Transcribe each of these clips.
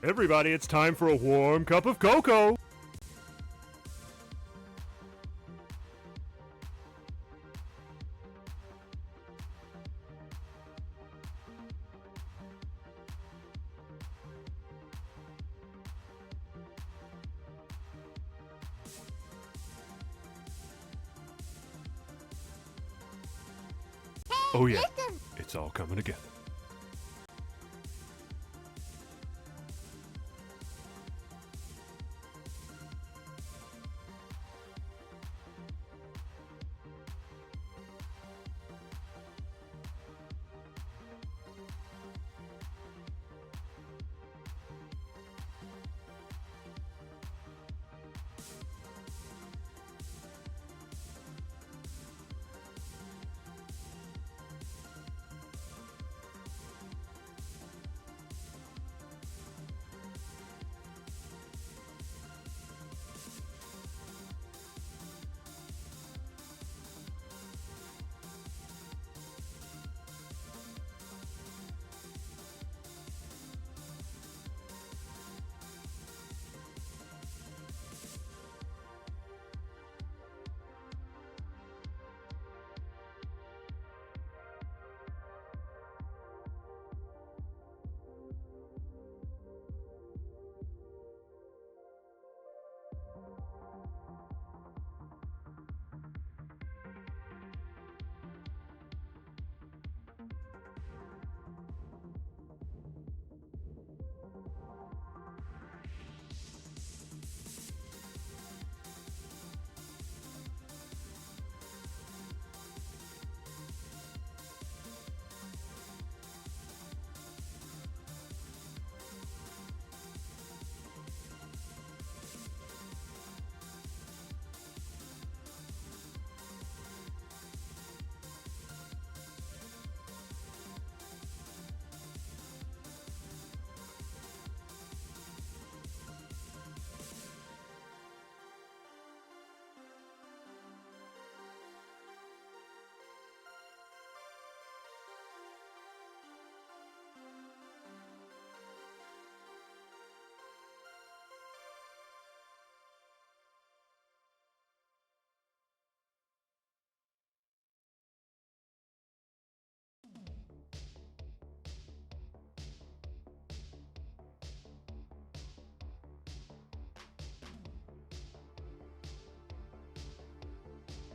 Everybody, it's time for a warm cup of cocoa. Oh yeah, it's all coming together.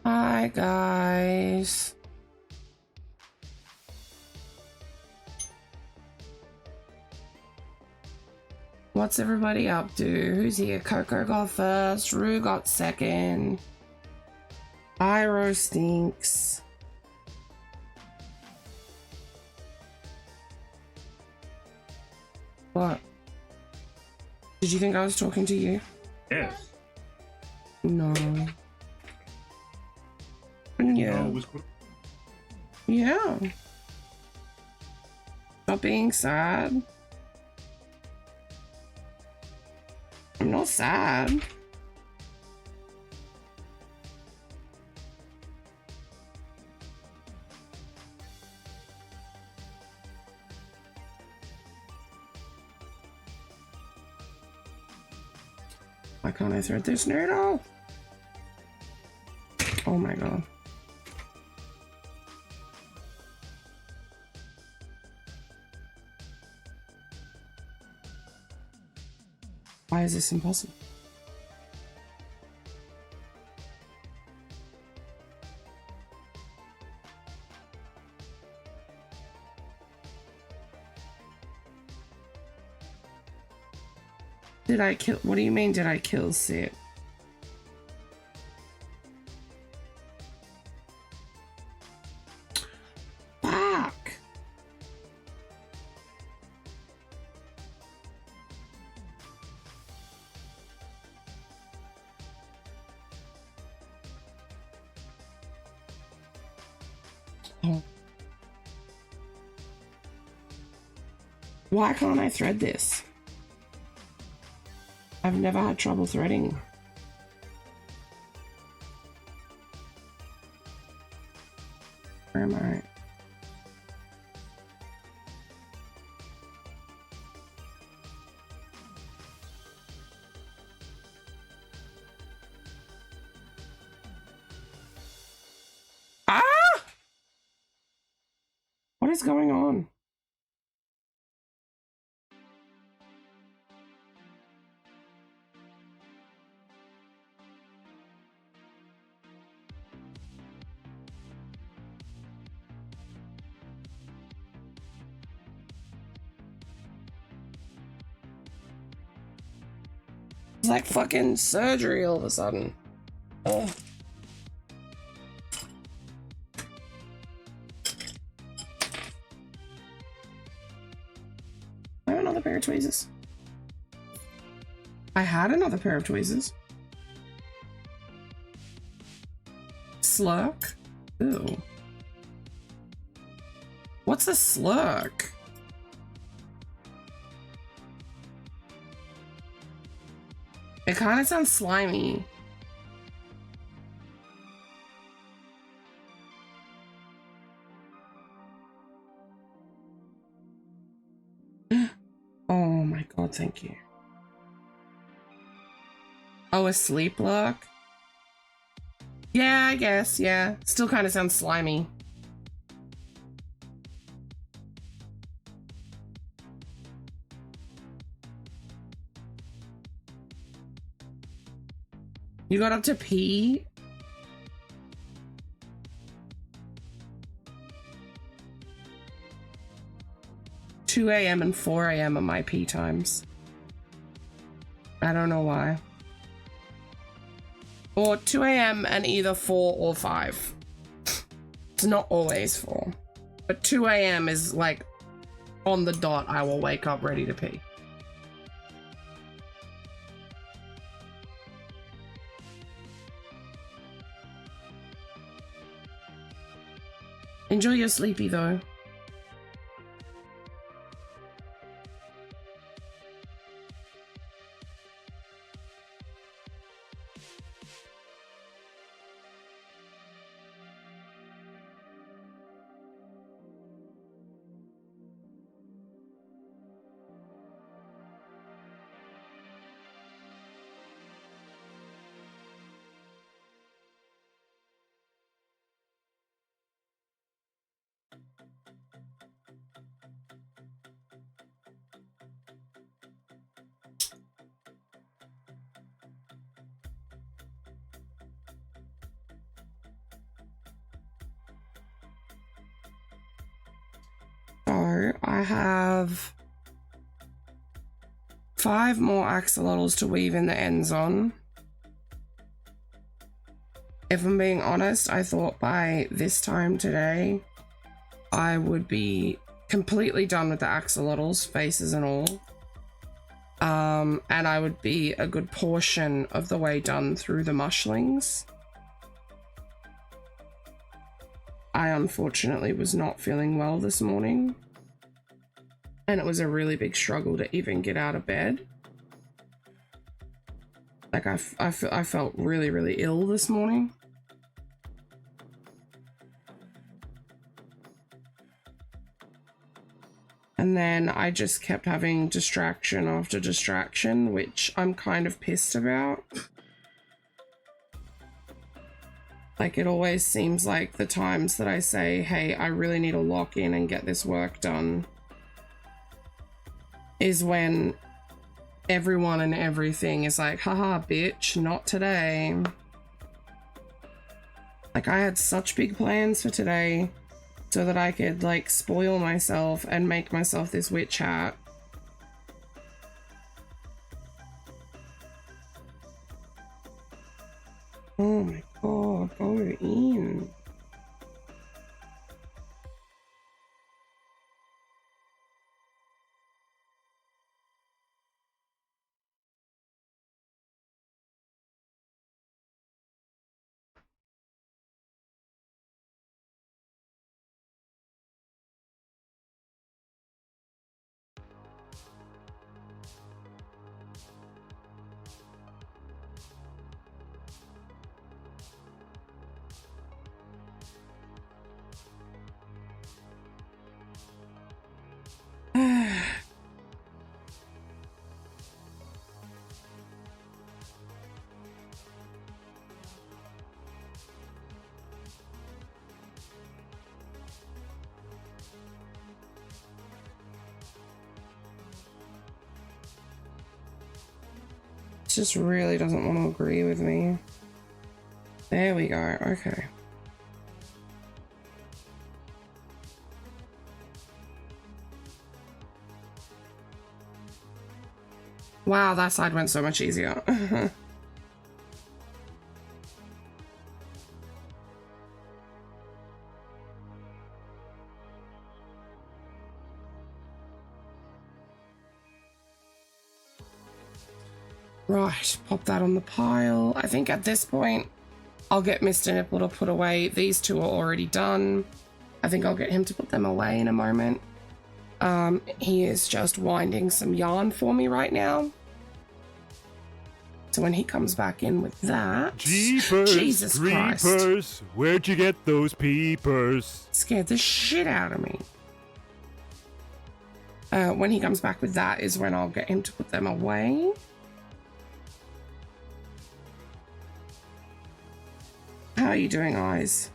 Hi guys. What's everybody up to? Who's here? Coco got first, Rue got second, Iro stinks. What? Did you think I was talking to you? Yes. No. Yeah. Yeah. Stop being sad. I'm not sad. Why can't I thread this noodle? Oh my god. Why is this impossible? Did I kill? What do you mean, did I kill Sid? Fuck! Oh. Why can't I thread this? I've never had trouble threading. Where am I? is going on? It's like fucking surgery all of a sudden. Oh. I have another pair of tweezers. I had another pair of tweezers. Slurk? Ooh. What's a slurk? It kind of sounds slimy. Oh my god, thank you. Oh, a sleep lurk? Yeah, I guess, yeah. Still kind of sounds slimy. You got up to pee? $2 a.m. and 4 a.m. are my pee times. I don't know why. Or 2 a.m. and either 4 or 5. It's not always 4. But 2 a.m. is like on the dot, I will wake up ready to pee. Enjoy your sleepy though. So I have 5 more axolotls to weave in the ends on. If I'm being honest, I thought by this time today I would be completely done with the axolotls, faces and all. And I would be a good portion of the way done through the mushlings. I unfortunately was not feeling well this morning. And it was a really big struggle to even get out of bed. Like I felt really, really ill this morning. And then I just kept having distraction after distraction, which I'm kind of pissed about. Like it always seems like the times that I say, hey, I really need to lock in and get this work done, is when everyone and everything is like, haha, bitch, not today. Like I had such big plans for today so that I could like spoil myself and make myself this witch hat. Oh my god, go in. just really doesn't want to agree with me. There we go. Okay. Wow, that side went so much easier. Right, pop that on the pile. I think at this point, I'll get Mr. Nipple to put away. These two are already done. I think I'll get him to put them away in a moment. He is just winding some yarn for me right now. So when he comes back in with that... Jeepers, Jesus Christ. creepers, where'd you get those peepers? Scared the shit out of me. When he comes back with that is when I'll get him to put them away. How are you doing, Eyes?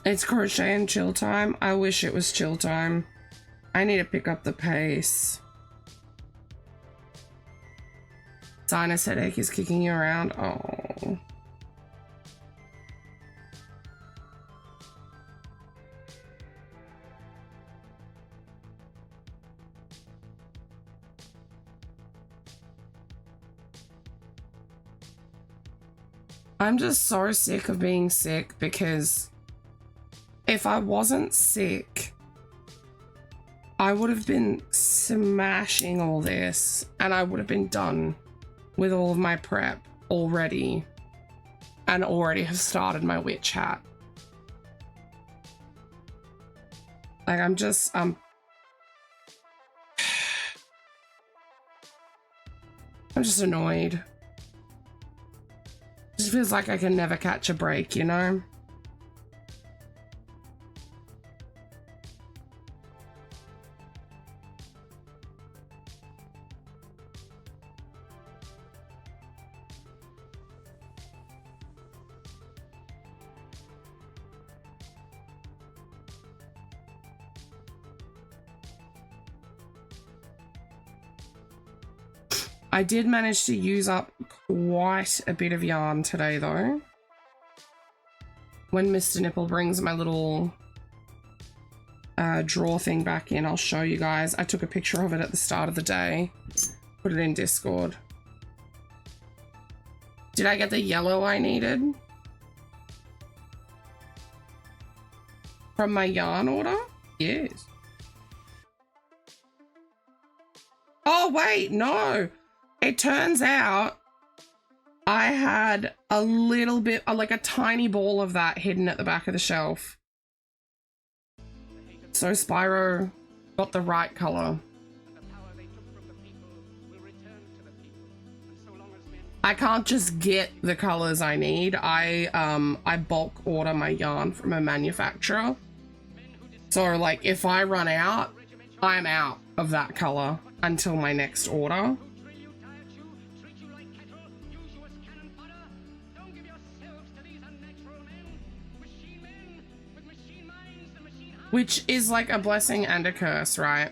It's crochet and chill time. I wish it was chill time. I need to pick up the pace. Sinus headache is kicking you around. Oh. I'm just so sick of being sick because if I wasn't sick, I would have been smashing all this and I would have been done with all of my prep already and already have started my witch hat. Like I'm just, I'm just annoyed. It just feels like I can never catch a break, you know? I did manage to use up quite a bit of yarn today though. When Mr. Nipple brings my little drawer thing back in, I'll show you guys. I took a picture of it at the start of the day. Put it in Discord. Did I get the yellow I needed? From my yarn order? Yes. Oh wait, no. It turns out I had a little bit, like a tiny ball of that hidden at the back of the shelf. So Spyro got the right color. I can't just get the colors I need. I bulk order my yarn from a manufacturer. So like if I run out, I'm out of that color until my next order. Which is like a blessing and a curse, right?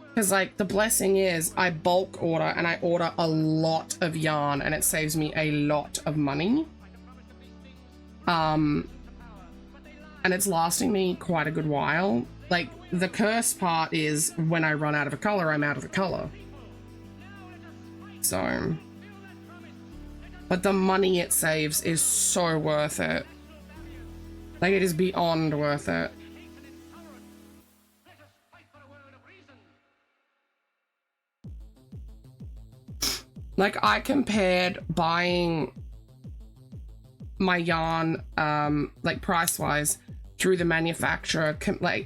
Because like the blessing is I bulk order and I order a lot of yarn and it saves me a lot of money. And it's lasting me quite a good while. Like the curse part is when I run out of a color, I'm out of the color. So, but the money it saves is so worth it. Like it is beyond worth it. Like, I compared buying my yarn, like price-wise, through the manufacturer,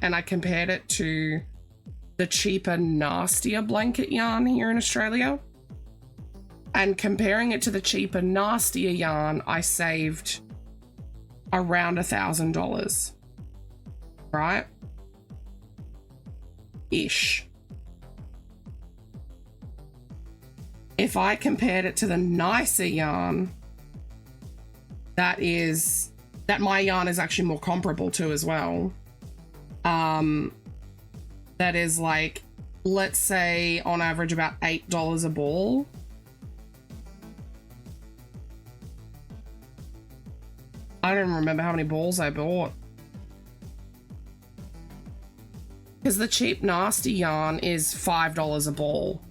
and I compared it to the cheaper, nastier blanket yarn here in Australia. And comparing it to the cheaper, nastier yarn, I saved around $1,000, right? Ish. If I compared it to the nicer yarn, that my yarn is actually more comparable to as well. That is like, let's say on average about $8 a ball. I don't remember how many balls I bought. Because the cheap nasty yarn is $5 a ball.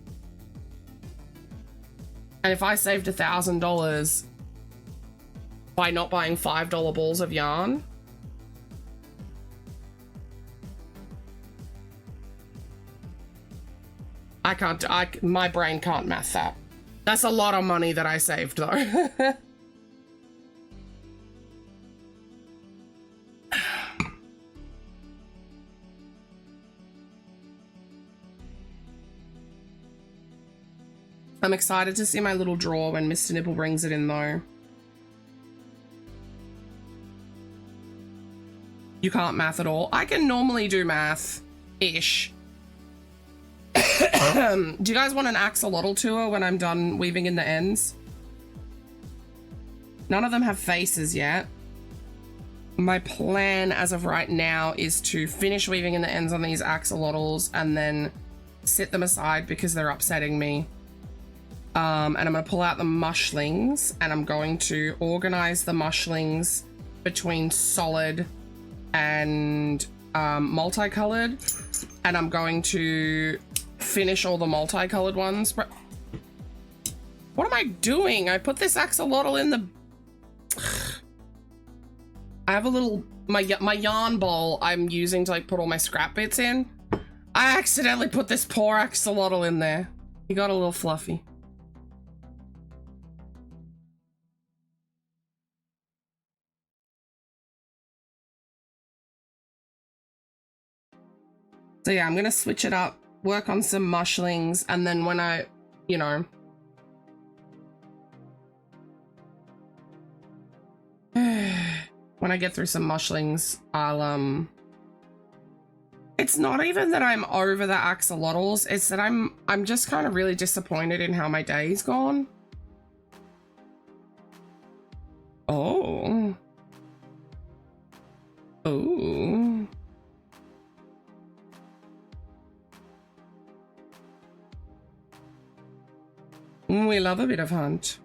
And if I saved $1,000 by not buying $5 balls of yarn, my brain can't math that. That's a lot of money that I saved though. I'm excited to see my little drawer when Mr. Nipple brings it in though. You can't math at all. I can normally do math-ish. Do you guys want an axolotl tour when I'm done weaving in the ends? None of them have faces yet. My plan as of right now is to finish weaving in the ends on these axolotls and then sit them aside because they're upsetting me. And I'm going to pull out the mushlings and I'm going to organize the mushlings between solid and multicolored, and I'm going to finish all the multicolored ones. What am I doing? I put this axolotl in the... I have a little... My yarn bowl I'm using to like put all my scrap bits in. I accidentally put this poor axolotl in there. He got a little fluffy. So yeah, I'm gonna switch it up, work on some mushlings, and then when I, you know, when I get through some mushlings, I'll it's not even that I'm over the axolotls, it's that I'm just kind of really disappointed in how my day's gone. Oh. Oh. We love a bit of hunt.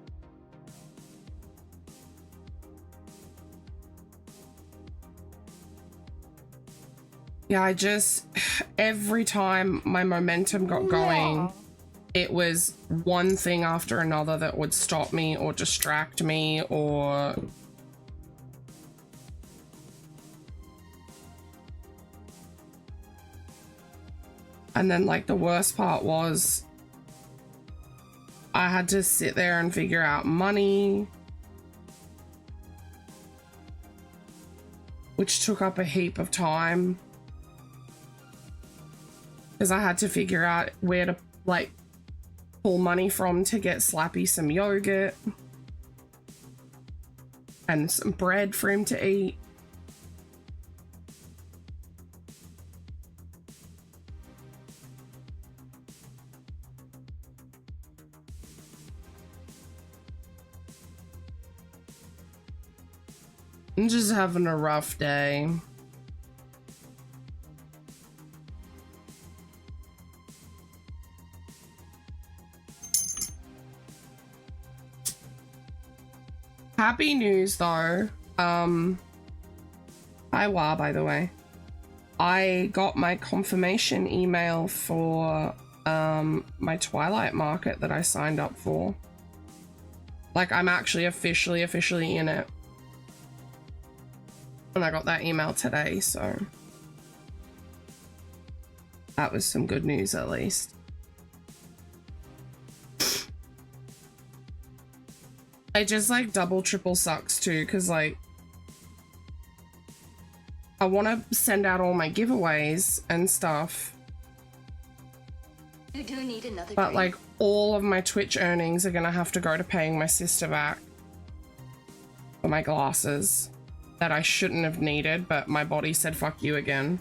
Yeah, every time my momentum got going, it was one thing after another that would stop me or distract me or... And then like the worst part was I had to sit there and figure out money, which took up a heap of time because I had to figure out where to like pull money from to get Slappy some yogurt and some bread for him to eat. I'm just having a rough day. Happy news though. Hi Wa, by the way. I got my confirmation email for my Twilight market that I signed up for. Like I'm actually officially in it. And I got that email today, so that was some good news at least. It just like double triple sucks too, because like I want to send out all my giveaways and stuff, You do need another but drink. like all of my Twitch earnings are gonna have to go to paying my sister back for my glasses that I shouldn't have needed, but my body said fuck you again.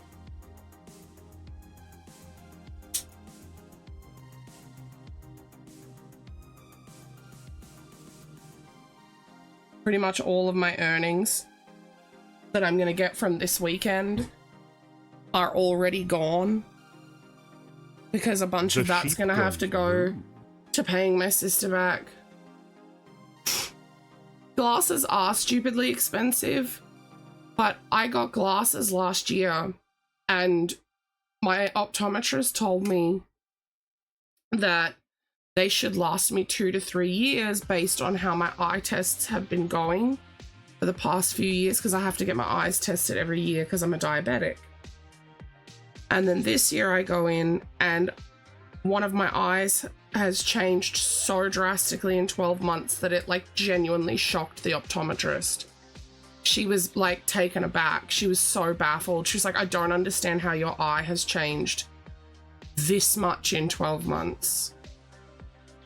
Pretty much all of my earnings that I'm gonna get from this weekend are already gone because a bunch of The that's sheep gonna have to goes go moo. to paying my sister back. Glasses are stupidly expensive, but I got glasses last year and my optometrist told me that they should last me 2 to 3 years based on how my eye tests have been going for the past few years, because I have to get my eyes tested every year because I'm a diabetic. And then this year I go in and one of my eyes has changed so drastically in 12 months that it like genuinely shocked the optometrist. She was like taken aback. She was so baffled. She was like, I don't understand how your eye has changed this much in 12 months.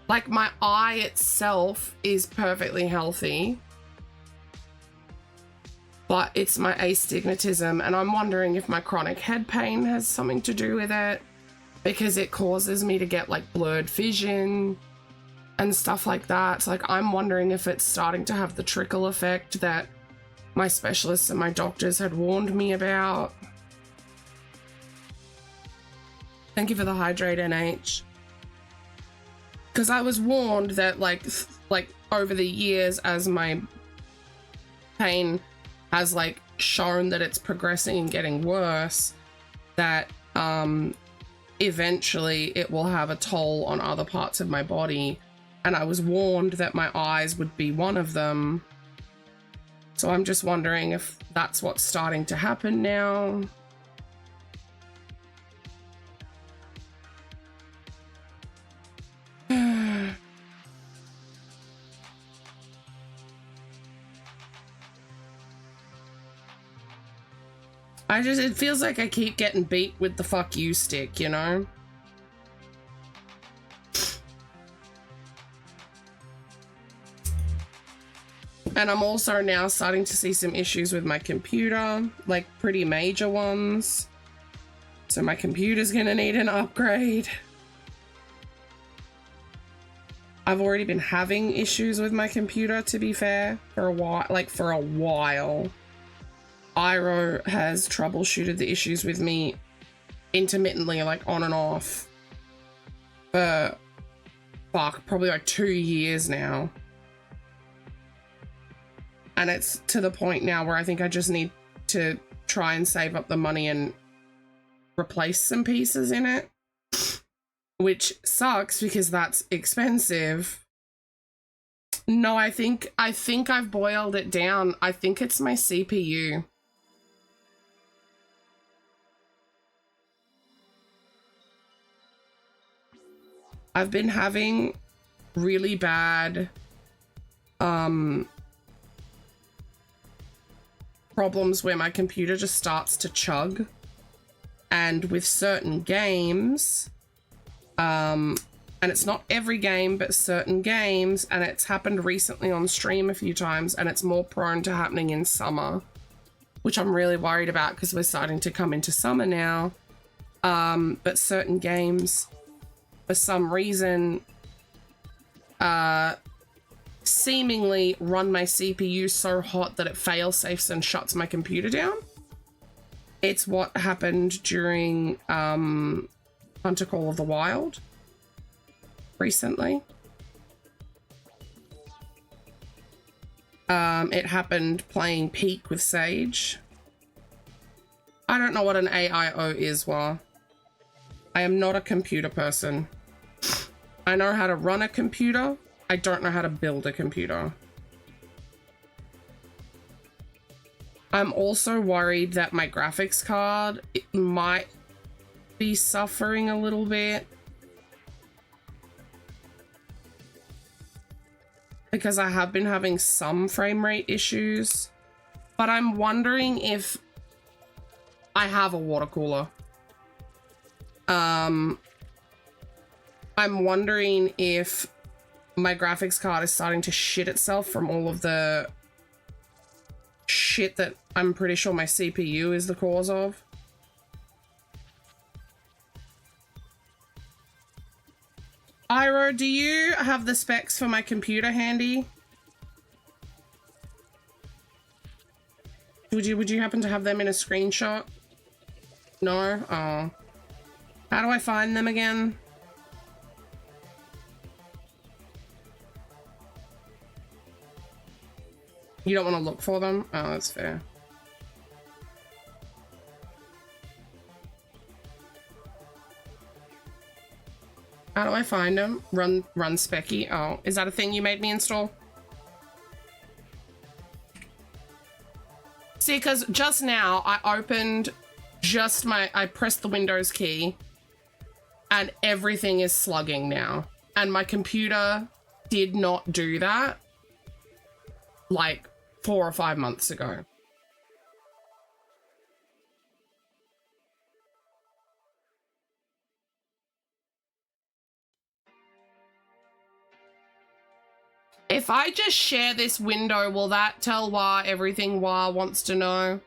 Like, my eye itself is perfectly healthy, but it's my astigmatism, and I'm wondering if my chronic head pain has something to do with it, because it causes me to get like blurred vision and stuff like that. So, like, I'm wondering if it's starting to have the trickle effect that my specialists and my doctors had warned me about. Thank you for the hydrate, NH. Because I was warned that like over the years, as my pain has like shown that it's progressing and getting worse, that eventually it will have a toll on other parts of my body, and I was warned that my eyes would be one of them. So I'm just wondering if that's what's starting to happen now. It feels like I keep getting beat with the fuck you stick, you know? And I'm also now starting to see some issues with my computer, like pretty major ones. So my computer's gonna need an upgrade. I've already been having issues with my computer, to be fair, for a while. Iro has troubleshooted the issues with me intermittently, like on and off, for probably like 2 years now. And it's to the point now where I think I just need to try and save up the money and replace some pieces in it, which sucks because that's expensive. No, I think I've boiled it down. I think it's my CPU. I've been having really bad problems where my computer just starts to chug, and with certain games, and it's not every game, but certain games, and it's happened recently on stream a few times, and it's more prone to happening in summer, which I'm really worried about because we're starting to come into summer now. But certain games, for some reason, seemingly run my CPU so hot that it fail-safes and shuts my computer down. It's what happened during Hunter Call of the Wild recently. It happened playing Peak with Sage. I don't know what an AIO is, Wa. I am not a computer person. I know how to run a computer. I don't know how to build a computer. I'm also worried that my graphics card, it might be suffering a little bit, because I have been having some frame rate issues, but I'm wondering if I have a water cooler. I'm wondering if my graphics card is starting to shit itself from all of the shit that I'm pretty sure my CPU is the cause of. Iro, do you have the specs for my computer handy? Would you happen to have them in a screenshot? No? Oh. How do I find them again? You don't want to look for them? Oh, that's fair. How do I find them? Run Specky. Oh, is that a thing you made me install? See, because just now I opened I pressed the Windows key and everything is slugging now. And my computer did not do that like 4 or 5 months ago. If I just share this window, will that tell Wah everything Wah wants to know?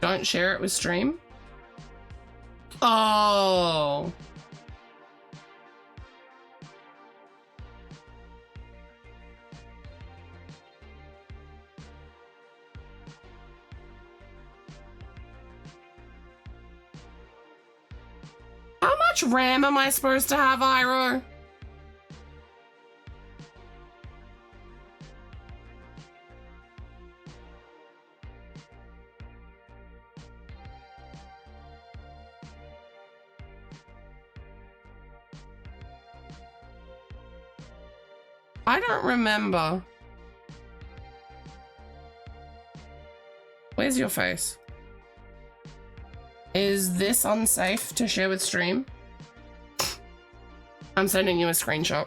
Don't share it with stream? Oh. How much RAM am I supposed to have, Iro? I don't remember. Where's your face? Is this unsafe to share with stream? I'm sending you a screenshot.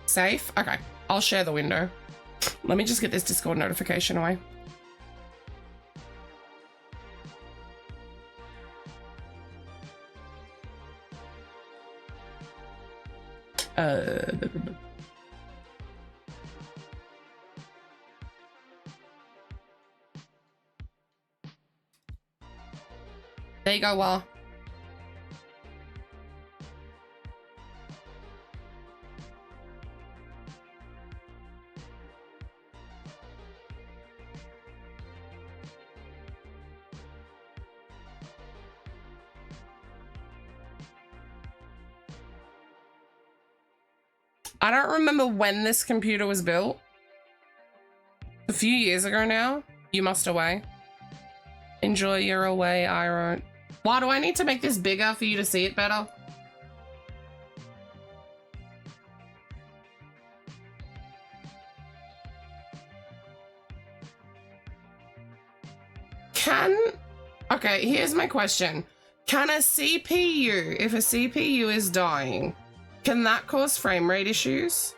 Safe? Okay, I'll share the window. Let me just get this Discord notification away. There you go, Wah. I don't remember when this computer was built. A few years ago now. You must away. Enjoy your away, Iro. Why do I need to make this bigger for you to see it better? Okay, here's my question. Can a CPU, if a CPU is dying, can that cause frame rate issues?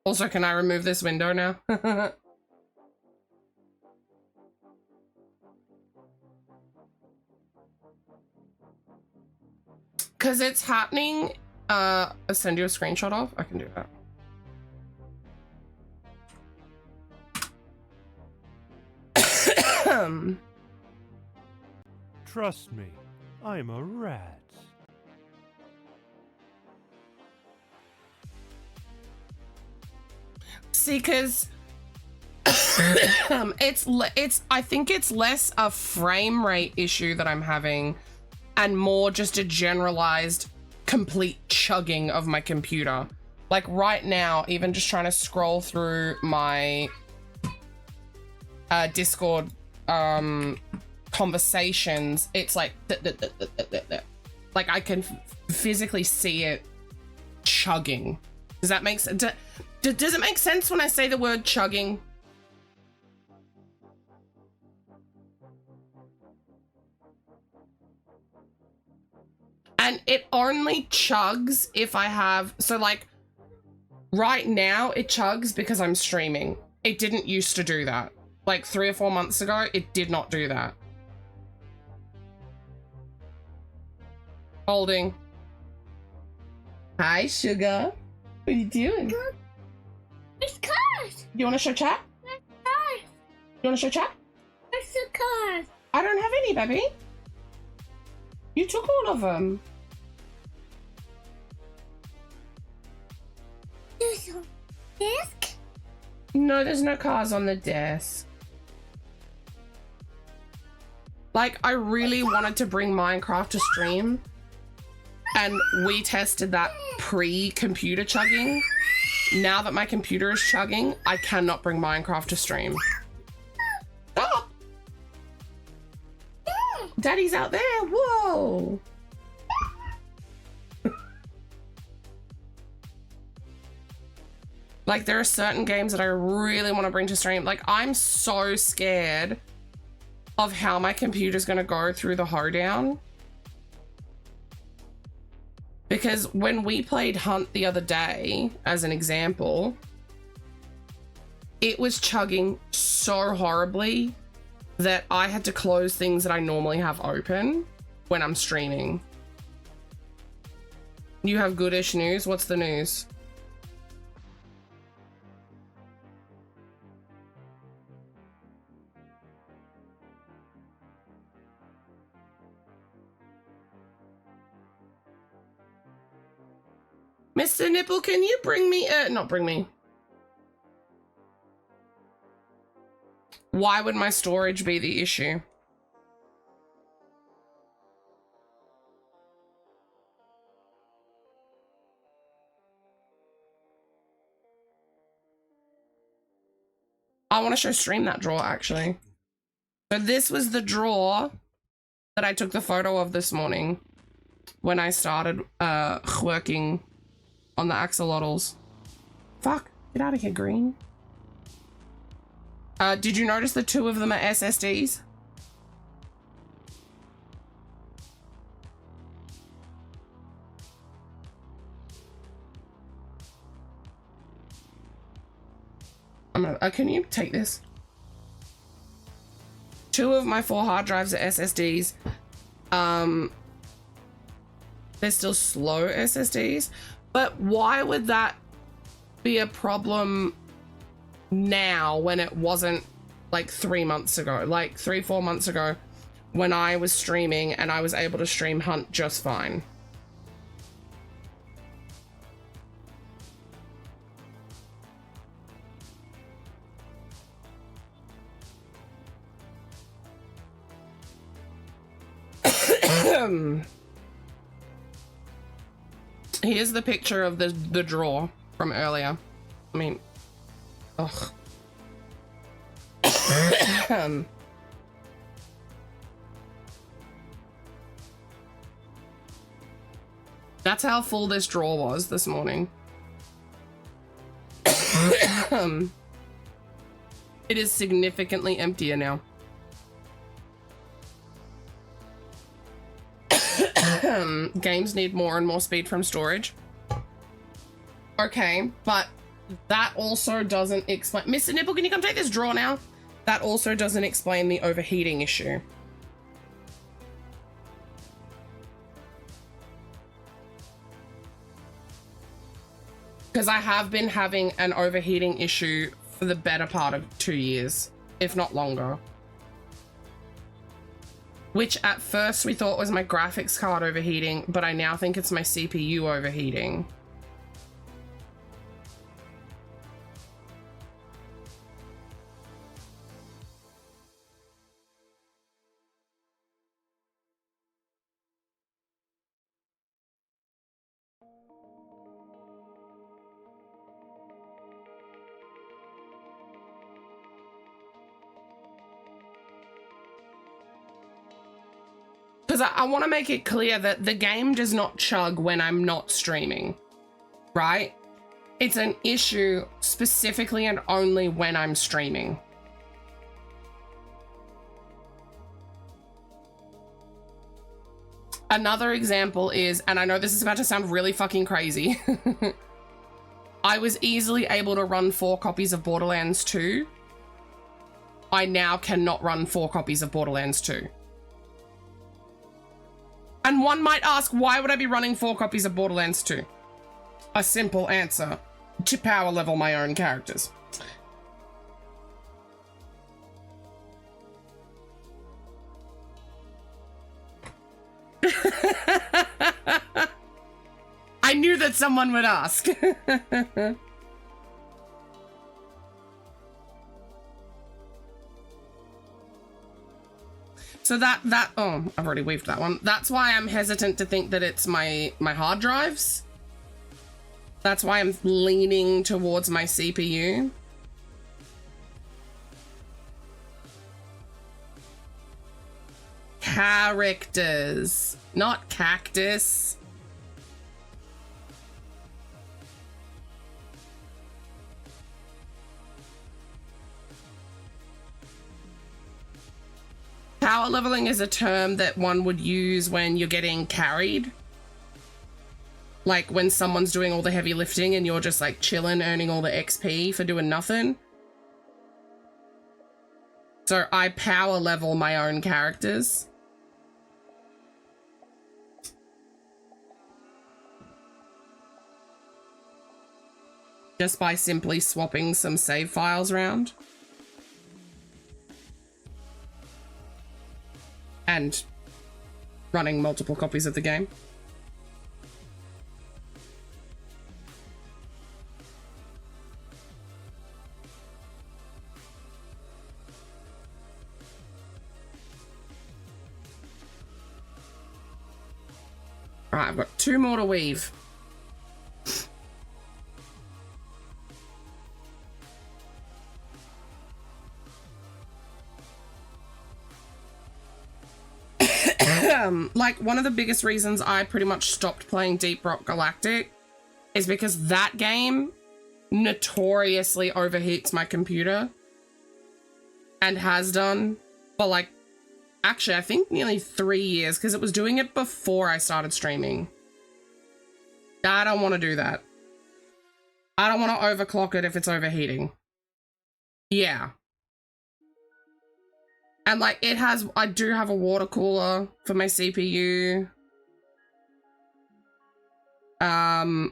Also, can I remove this window now? Because it's happening. I'll send you a screenshot of. I can do that. Trust me, I'm a rat. See, because it's I think it's less a frame rate issue that I'm having and more just a generalized complete chugging of my computer. Like right now, even just trying to scroll through my Discord conversations, it's like like I can physically see it chugging. Does that make sense? Does it make sense when I say the word chugging? And it only chugs if I have, so like right now it chugs because I'm streaming. It didn't used to do that. Like 3 or 4 months ago, it did not do that. Holding. Hi, sugar. What are you doing? It's cars. You want to show chat? It's cars. You want to show chat? It's the cars. I don't have any, baby. You took all of them. There's a disc. No, there's no cars on the desk. Like, I really wanted to bring Minecraft to stream, and we tested that pre-computer chugging. Now that my computer is chugging, I cannot bring Minecraft to stream. Stop! Daddy's out there. Whoa! Like, there are certain games that I really want to bring to stream. Like, I'm so scared of how my computer's going to go through the hoedown. Because when we played Hunt the other day, as an example, it was chugging so horribly that I had to close things that I normally have open when I'm streaming. You have goodish news? What's the news? Mr. Nipple, can you bring me, not bring me. Why would my storage be the issue? I want to show stream that drawer, actually. So this was the drawer that I took the photo of this morning when I started working on the axolotls. Fuck, get out of here, Green. Did you notice the 2 of them are SSDs? I'm gonna, can you take this? 2 of my 4 hard drives are SSDs. They're still slow SSDs, but why would that be a problem now when it wasn't like 3 months ago, like 3-4 months ago when I was streaming and I was able to stream Hunt just fine? Here's the picture of the drawer from earlier. I mean, ugh. That's how full this drawer was this morning. It is significantly emptier now. Games need more and more speed from storage. Okay, but that also doesn't explain... Mr. Nipple, can you come take this drawer now? That also doesn't explain the overheating issue. Because I have been having an overheating issue for the better part of 2 years, if not longer. which at first we thought was my graphics card overheating, but I now think it's my CPU overheating. Because I want to make it clear that the game does not chug when I'm not streaming, right? It's an issue specifically and only when I'm streaming. Another example is, and I know this is about to sound really fucking crazy, I was easily able to run 4 copies of Borderlands 2. I now cannot run 4 copies of Borderlands 2. And one might ask, why would I be running 4 copies of Borderlands 2? A simple answer: to power level my own characters. I knew that someone would ask. So oh, I've already weaved that one. That's why I'm hesitant to think that it's my hard drives. That's why I'm leaning towards my CPU. Characters, not cactus. Power leveling is a term that one would use when you're getting carried. Like when someone's doing all the heavy lifting and you're just like chilling, earning all the XP for doing nothing. So I power level my own characters. Just by simply swapping some save files around. And running multiple copies of the game. All right, I've got 2 more to weave. Like, one of the biggest reasons I pretty much stopped playing Deep Rock Galactic is because that game notoriously overheats my computer and has done for like, actually I think nearly 3 years, because it was doing it before I started streaming. I don't want to do that. I don't want to overclock it if it's overheating. Yeah. And like it has, I do have a water cooler for my CPU. I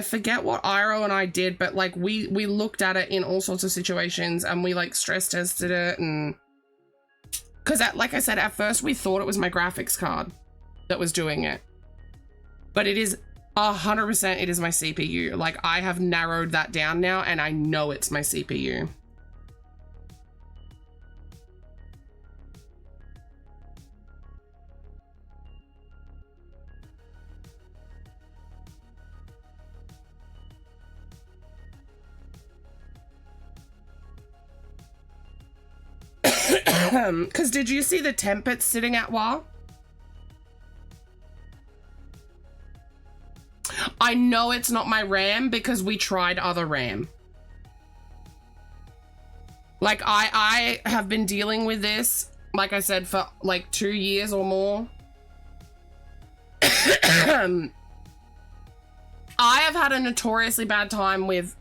forget what Iro and I did, but like we looked at it in all sorts of situations and we like stress tested it, and because like I said, at first we thought it was my graphics card that was doing it, but it is 100% it is my CPU. Like I have narrowed that down now and I know it's my CPU. Because did you see the temp it's sitting at, WoW? I know it's not my RAM because we tried other RAM. Like I have been dealing with this, like I said, for like 2 years or more. I have had a notoriously bad time with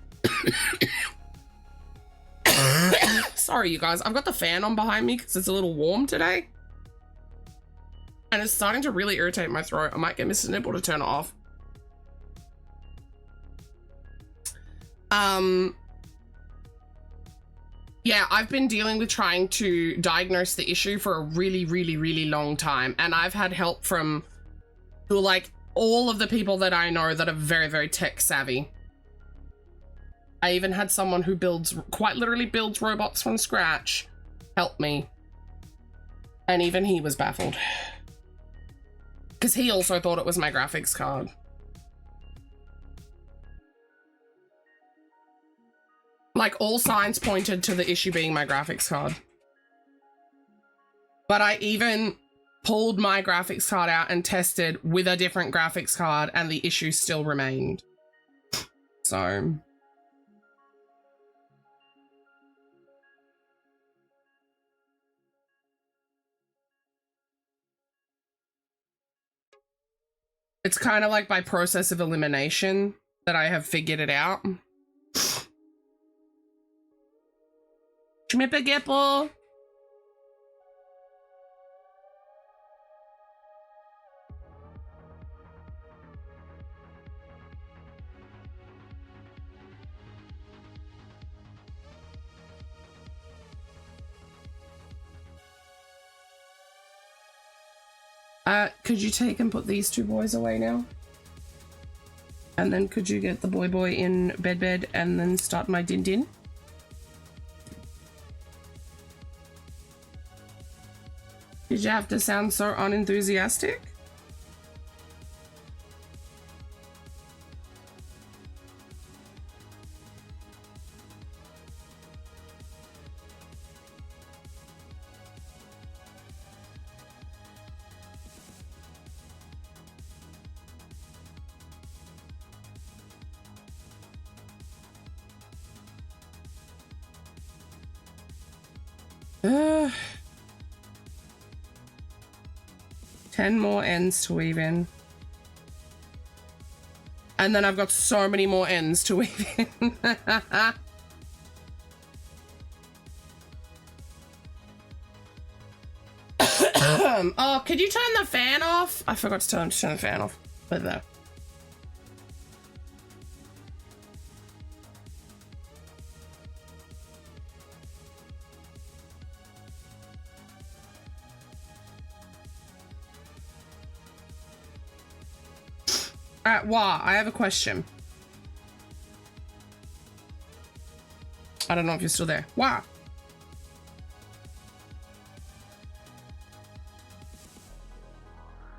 sorry you guys, I've got the fan on behind me because it's a little warm today and it's starting to really irritate my throat. I might get Mr. Nibble to turn it off. Yeah, I've been dealing with trying to diagnose the issue for a really, really, really long time. And I've had help from, like, all of the people that I know that are very, very tech savvy. I even had someone who quite literally builds robots from scratch help me. And even he was baffled. Because he also thought it was my graphics card. Like, all signs pointed to the issue being my graphics card. But I even pulled my graphics card out and tested with a different graphics card, and the issue still remained. So... it's kind of like by process of elimination that I have figured it out. Schmippergipple. Could you take and put these two boys away now? And then could you get the boy in bed and then start my din? Did you have to sound so unenthusiastic? Uh, 10 more ends to weave in. And then I've got so many more ends to weave in. Oh, could you turn the fan off? I forgot to turn the fan off. But there. Wow, I have a question. I don't know if you're still there. Wow.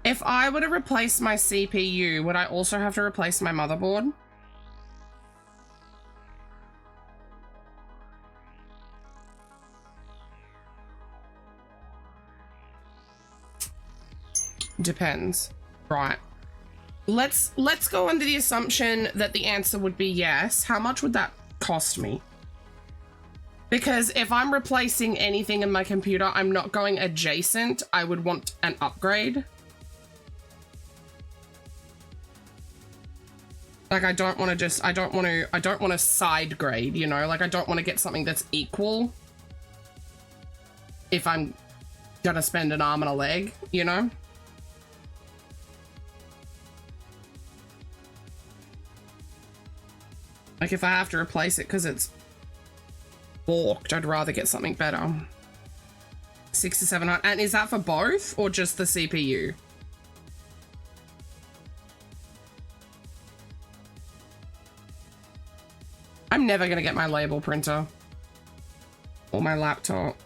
If I were to replace my CPU, would I also have to replace my motherboard? Depends. Right. Let's go under the assumption that the answer would be yes. How much would that cost me? Because if I'm replacing anything in my computer, I'm not going adjacent. I would want an upgrade. Like, I don't want to side grade, you know? Like, I don't want to get something that's equal if I'm gonna spend an arm and a leg, you know? Like, if I have to replace it because it's balked, I'd rather get something better. 6 to 700. And is that for both or just the CPU? I'm never going to get my label printer or my laptop.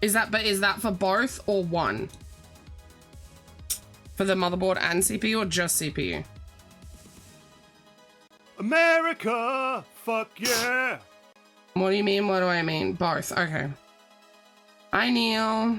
Is that for both or one? For the motherboard and CPU or just CPU? America! Fuck yeah! What do you mean? What do I mean? Both. Okay. Hi, Neil.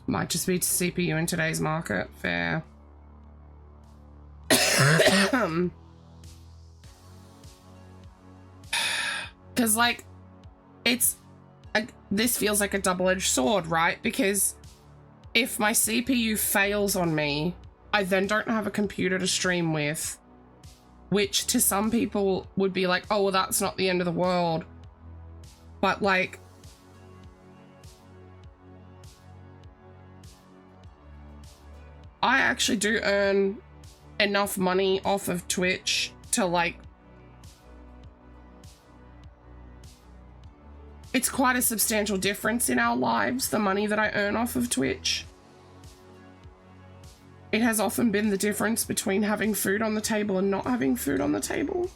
Might just be CPU in today's market. Fair. Because Because, like, this feels like a double-edged sword, right? Because if my CPU fails on me, I then don't have a computer to stream with, which to some people would be like, oh, well, that's not the end of the world. But, like, I actually do earn enough money off of Twitch to, like, it's quite a substantial difference in our lives, the money that I earn off of Twitch. It has often been the difference between having food on the table and not having food on the table.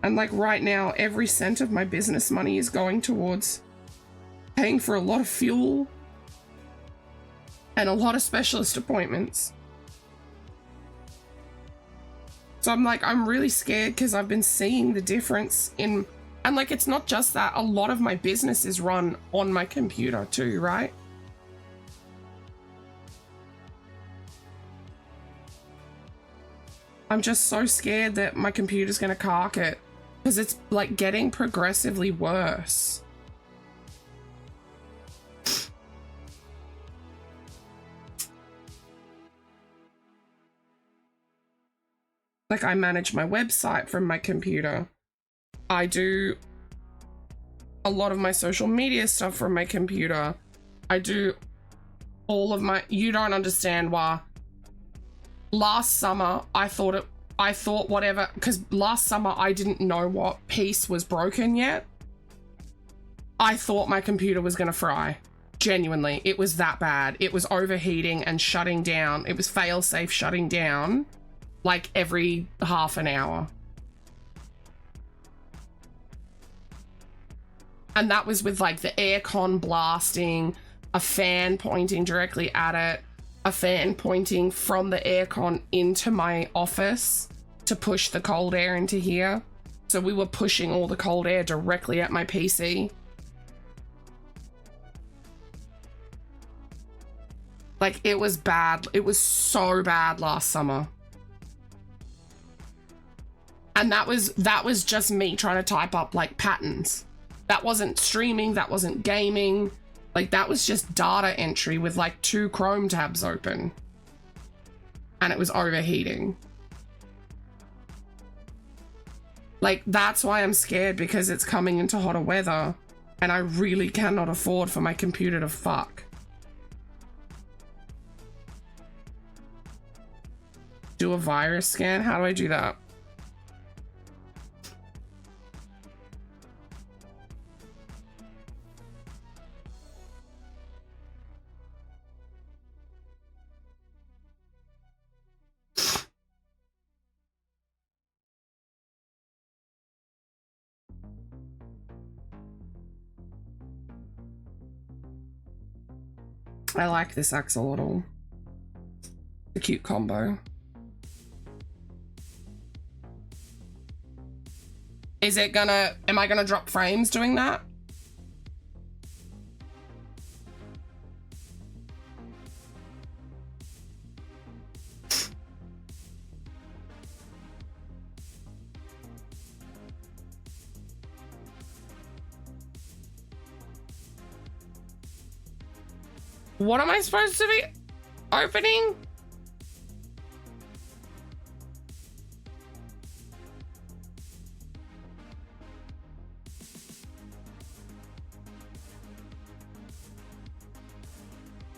And like right now, every cent of my business money is going towards paying for a lot of fuel and a lot of specialist appointments. So I'm like, I'm really scared because I've been seeing the difference in, and like, it's not just that, a lot of my business is run on my computer too, right? I'm just so scared that my computer's gonna cark it because it's like getting progressively worse. Like, I manage my website from my computer. I do a lot of my social media stuff from my computer. I do all of my, you don't understand why. Last summer, I thought whatever, because last summer I didn't know what piece was broken yet. I thought my computer was gonna fry. Genuinely, it was that bad. It was overheating and shutting down. It was fail-safe shutting down like every half an hour. And that was with like the aircon blasting, a fan pointing directly at it, a fan pointing from the aircon into my office to push the cold air into here. So we were pushing all the cold air directly at my PC. Like, it was bad. It was so bad last summer. And that was just me trying to type up like patterns. That wasn't streaming, that wasn't gaming. Like, that was just data entry with like 2 Chrome tabs open. And it was overheating. Like, that's why I'm scared, because it's coming into hotter weather and I really cannot afford for my computer to fuck. Do a virus scan? How do I do that? I like this axolotl. A cute combo. Is it gonna, am I gonna drop frames doing that? What am I supposed to be opening?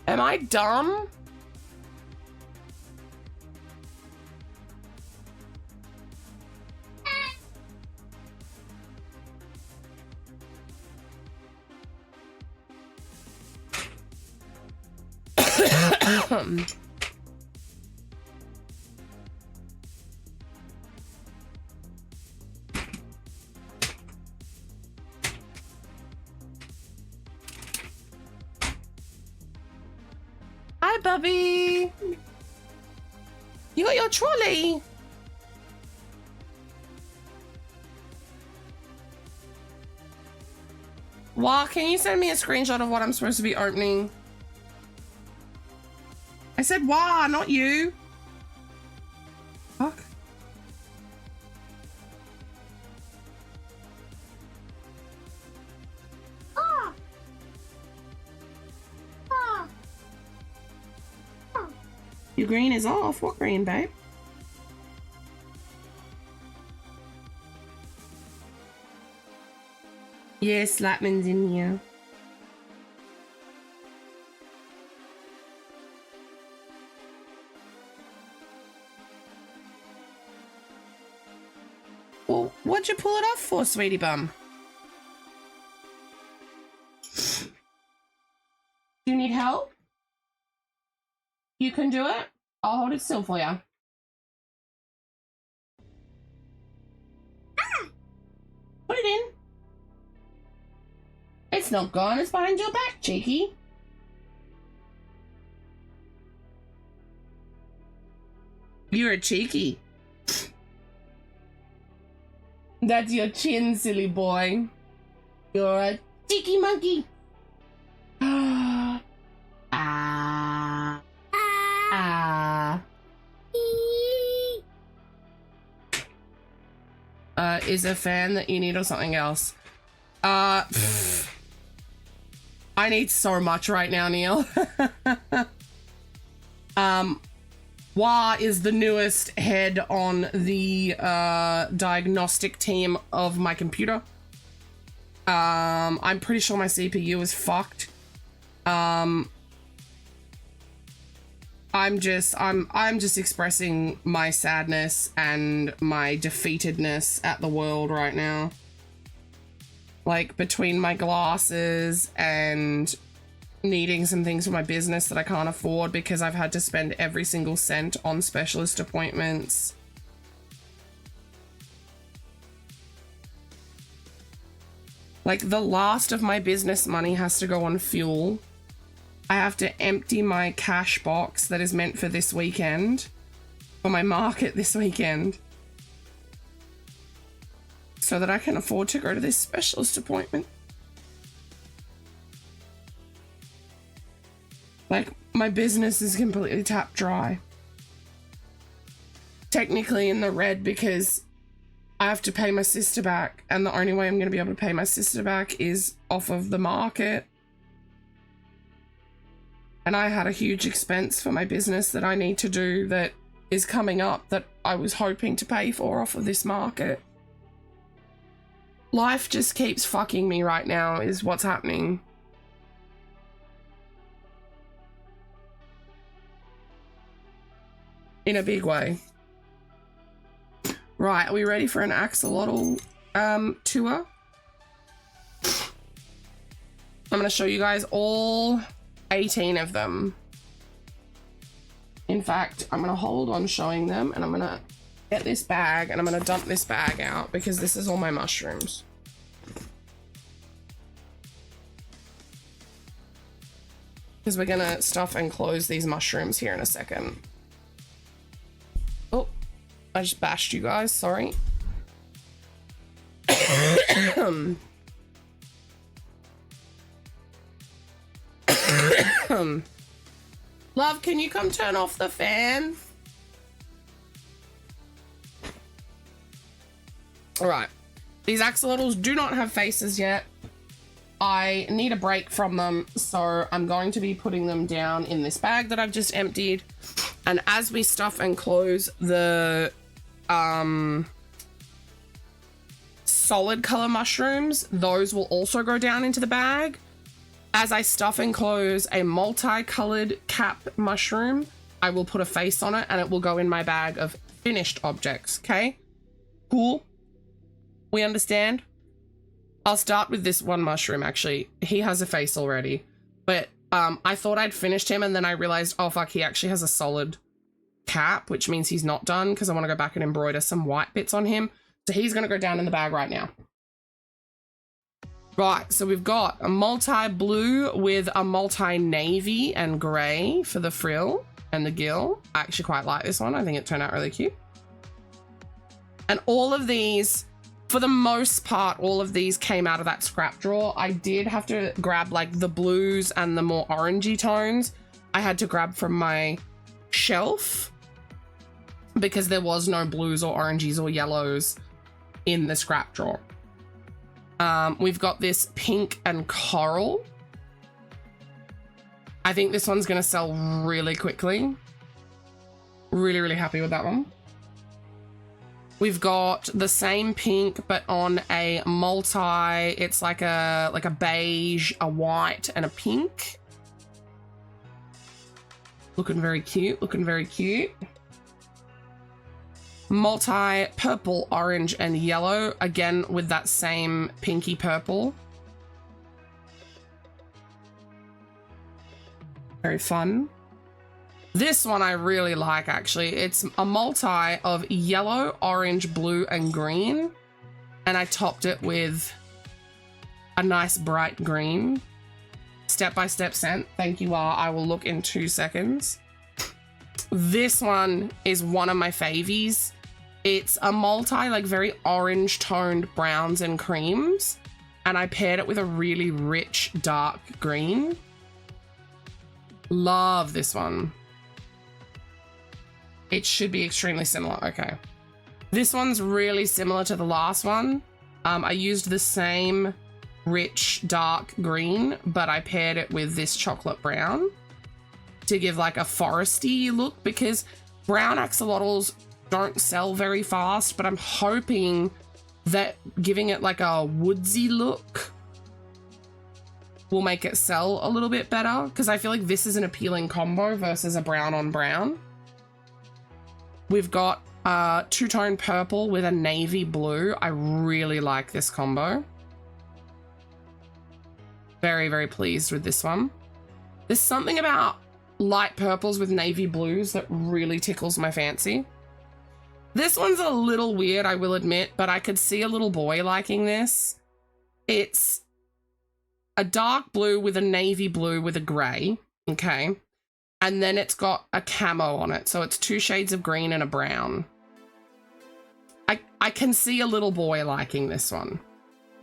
Am I dumb? Hi, Bubby. You got your trolley. Wow, can you send me a screenshot of what I'm supposed to be opening? I said wah, not you. Fuck. Ah. Ah. Ah. Your green is off. What green, babe? Yes, Slapman's in here. Well, what'd you pull it off for, sweetie bum? Do you need help? You can do it? I'll hold it still for you. Put it in. It's not gone, it's behind your back, cheeky. You're a cheeky. That's your chin, silly boy. You're a cheeky monkey. Ah. Ah. Ah. Ee. Is a fan that you need or something else? I need so much right now, Neil. Wah is the newest head on the diagnostic team of my computer. I'm pretty sure my CPU is fucked. I'm just expressing my sadness and my defeatedness at the world right now. Like, between my glasses and needing some things for my business that I can't afford because I've had to spend every single cent on specialist appointments. Like, the last of my business money has to go on fuel. I have to empty my cash box that is meant for this weekend, for my market this weekend, so that I can afford to go to this specialist appointment. Like, my business is completely tapped dry. Technically in the red because I have to pay my sister back, and the only way I'm going to be able to pay my sister back is off of the market. And I had a huge expense for my business that I need to do that is coming up that I was hoping to pay for off of this market. Life just keeps fucking me right now is what's happening. In a big way. Right, are we ready for an axolotl tour? I'm going to show you guys all 18 of them. In fact, I'm going to hold on showing them, and I'm going to get this bag and I'm going to dump this bag out because this is all my mushrooms. Because we're going to stuff and close these mushrooms here in a second. Oh, I just bashed you guys, sorry. Love, can you come turn off the fan? All right, these axolotls do not have faces yet. I need a break from them, so I'm going to be putting them down in this bag that I've just emptied. And as we stuff and close the solid color mushrooms, those will also go down into the bag. As I stuff and close a multicolored cap mushroom, I will put a face on it and it will go in my bag of finished objects, okay? Cool. We understand? I'll start with this one mushroom, actually. He has a face already. But I thought I'd finished him and then I realized, oh fuck, he actually has a solid cap, which means he's not done because I want to go back and embroider some white bits on him. So he's going to go down in the bag right now. Right, so we've got a multi-blue with a multi-navy and grey for the frill and the gill. I actually quite like this one. I think it turned out really cute. And all of these, for the most part, all of these came out of that scrap drawer. I did have to grab like the blues and the more orangey tones. I had to grab from my shelf because there was no blues or oranges or yellows in the scrap drawer. We've got this pink and coral. I think this one's going to sell really quickly. Really, really happy with that one. We've got the same pink, but on a multi. It's like a beige, a white, and a pink. Looking very cute. Looking very cute. Multi purple, orange, and yellow. Again, with that same pinky purple. Very fun. This one I really like, actually. It's a multi of yellow, orange, blue, and green. And I topped it with a nice bright green. Step-by-step scent. Thank you, I will look in 2 seconds. This one is one of my favies. It's a multi, like very orange toned browns and creams. And I paired it with a really rich dark green. Love this one. It should be extremely similar. Okay. This one's really similar to the last one. I used the same rich dark green, but I paired it with this chocolate brown to give like a foresty look, because brown axolotls don't sell very fast, but I'm hoping that giving it like a woodsy look will make it sell a little bit better, because I feel like this is an appealing combo versus a brown on brown. We've got two-tone purple with a navy blue. I really like this combo. Very, very pleased with this one. There's something about light purples with navy blues that really tickles my fancy. This one's a little weird, I will admit, but I could see a little boy liking this. It's a dark blue with a navy blue with a gray, okay? And then it's got a camo on it, so it's 2 shades of green and a brown. I can see a little boy liking this one.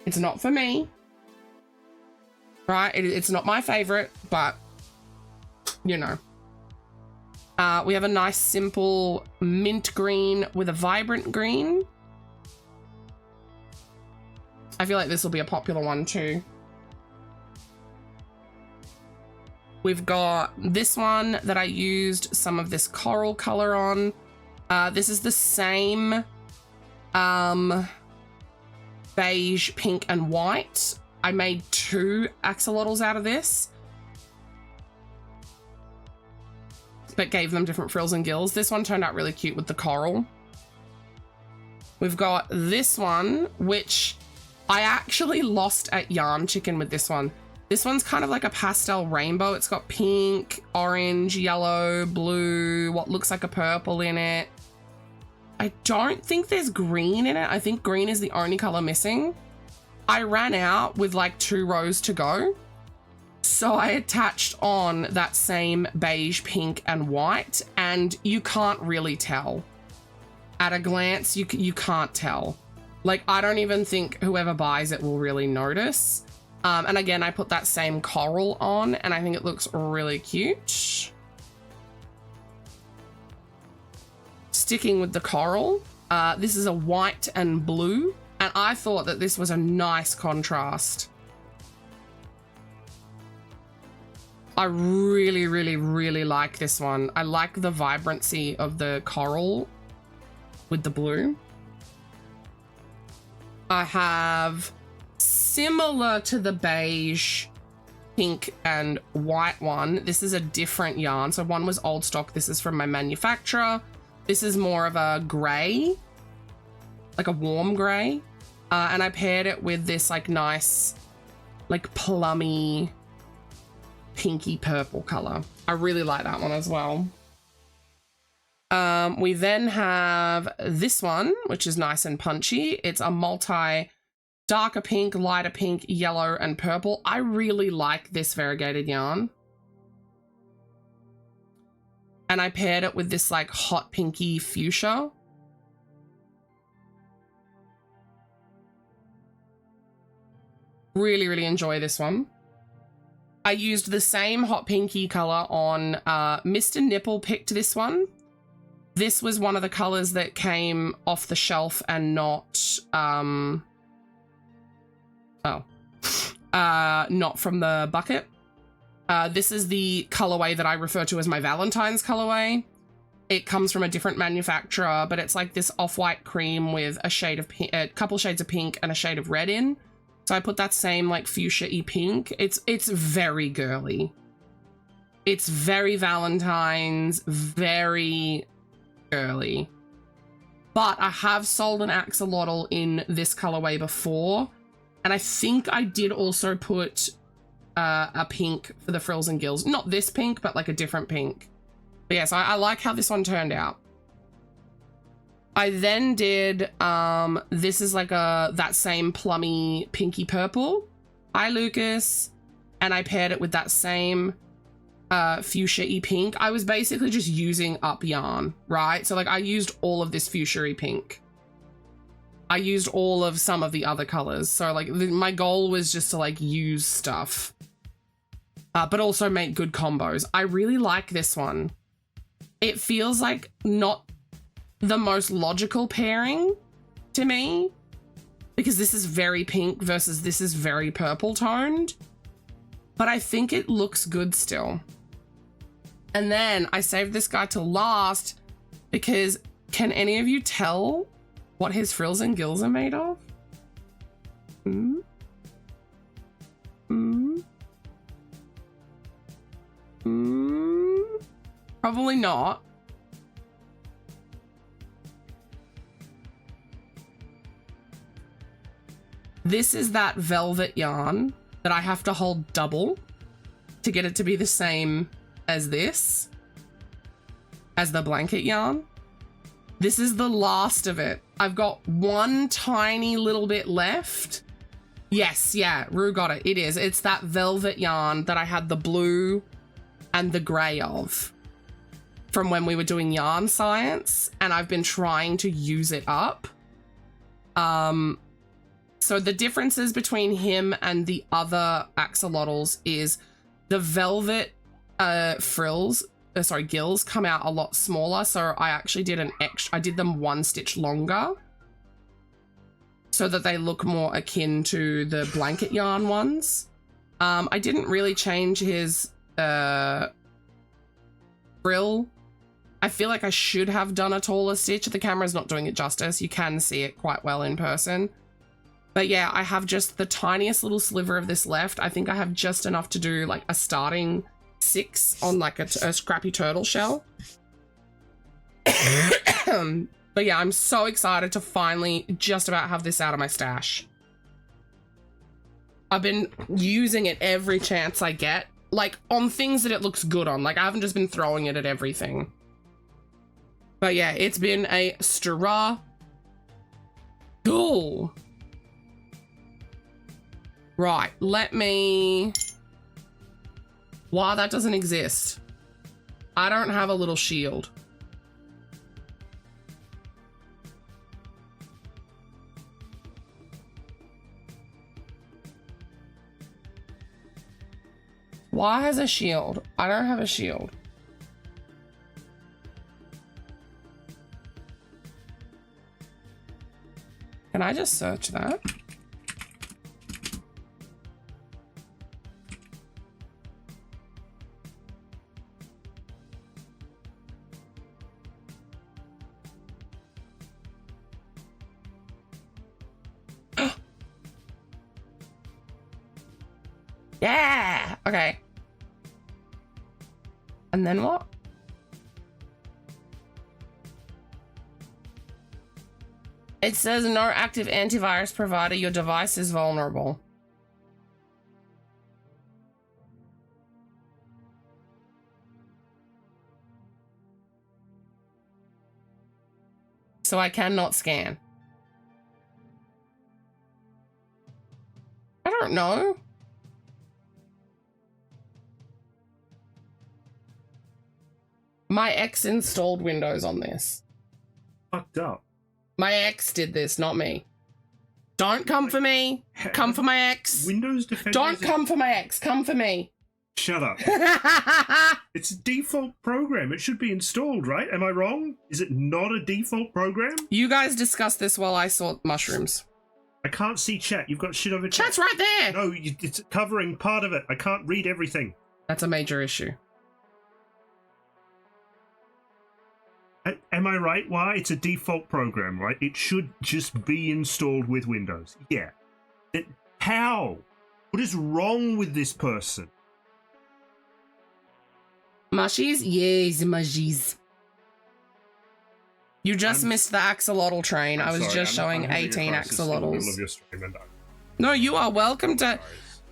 It's not for me, right? It's not my favorite, but, you know. We have a nice simple mint green with a vibrant green. I feel like this will be a popular one too. We've got this one that I used some of this coral color on. This is the same beige, pink, and white. I made 2 axolotls out of this, but gave them different frills and gills. This one turned out really cute with the coral. We've got this one, which I actually lost at Yarn Chicken with this one. This one's kind of like a pastel rainbow. It's got pink, orange, yellow, blue, what looks like a purple in it. I don't think there's green in it. I think green is the only color missing. I ran out with like 2 rows to go. So I attached on that same beige, pink, and white, and you can't really tell. At a glance, you can't tell. Like, I don't even think whoever buys it will really notice. And again, I put that same coral on, and I think it looks really cute. Sticking with the coral, this is a white and blue, and I thought that this was a nice contrast. I really, really, really like this one. I like the vibrancy of the coral with the blue. I have, similar to the beige, pink, and white one, this is a different yarn. So one was old stock. This is from my manufacturer. This is more of a gray, like a warm gray. And I paired it with this like nice, like plummy, pinky purple color. I really like that one as well. We then have this one, which is nice and punchy. It's a multi darker pink, lighter pink, yellow, and purple. I really like this variegated yarn. And I paired it with this like hot pinky fuchsia. Really, really enjoy this one. I used the same hot pinky color on Mr. Nipple picked this one. This was one of the colors that came off the shelf and not not from the bucket. This is the colorway that I refer to as my Valentine's colorway. It comes from a different manufacturer, but it's like this off-white cream with a shade of a couple shades of pink and a shade of red in. So I put that same like fuchsia-y pink. It's very girly. It's very Valentine's, very girly. But I have sold an axolotl in this colorway before, and I think I did also put a pink for the frills and gills. Not this pink, but like a different pink. But yes, I like how this one turned out. I then did, this is like that same plummy pinky purple. Hi, Lucas. And I paired it with that same fuchsia-y pink. I was basically just using up yarn, right? So like I used all of this fuchsia-y pink. I used all of some of the other colors. So like my goal was just to like use stuff, but also make good combos. I really like this one. It feels like not the most logical pairing to me because this is very pink versus this is very purple toned, but I think it looks good still. And then I saved this guy to last because can any of you tell what his frills and gills are made of? Probably not. This is that velvet yarn that I have to hold double to get it to be the same as this, as the blanket yarn. This is the last of it. I've got one tiny little bit left. Yes, yeah, Rue got it. It is. It's that velvet yarn that I had the blue and the grey of from when we were doing yarn science, and I've been trying to use it up. So the differences between him and the other axolotls is the velvet gills come out a lot smaller. So I actually did I did them one stitch longer so that they look more akin to the blanket yarn ones. I didn't really change his frill. I feel like I should have done a taller stitch. The camera's not doing it justice. You can see it quite well in person. But yeah, I have just the tiniest little sliver of this left. I think I have just enough to do like a starting 6 on like a scrappy turtle shell. But yeah, I'm so excited to finally just about have this out of my stash. I've been using it every chance I get, like on things that it looks good on. Like I haven't just been throwing it at everything. But yeah, it's been a struggle. Right, let me... Wow, that doesn't exist. I don't have a little shield. Why has a shield? I don't have a shield. Can I just search that? Yeah! Okay. And then what? It says no active antivirus provider. Your device is vulnerable. So I cannot scan. I don't know. My ex installed Windows on this. Fucked up. My ex did this, not me. Don't come for me. Come for my ex. Windows Defender. Don't come for my ex. Come for me. Shut up. It's a default program. It should be installed, right? Am I wrong? Is it not a default program? You guys discussed this while I sort mushrooms. I can't see chat. You've got shit over chat. Chat's right there. No, it's covering part of it. I can't read everything. That's a major issue. Am I right? Why? It's a default program, right? It should just be installed with Windows. Yeah. How? What is wrong with this person? Mushies? Yes, mushies. You just missed the axolotl train. I was just showing 18 axolotls. No, you are welcome to...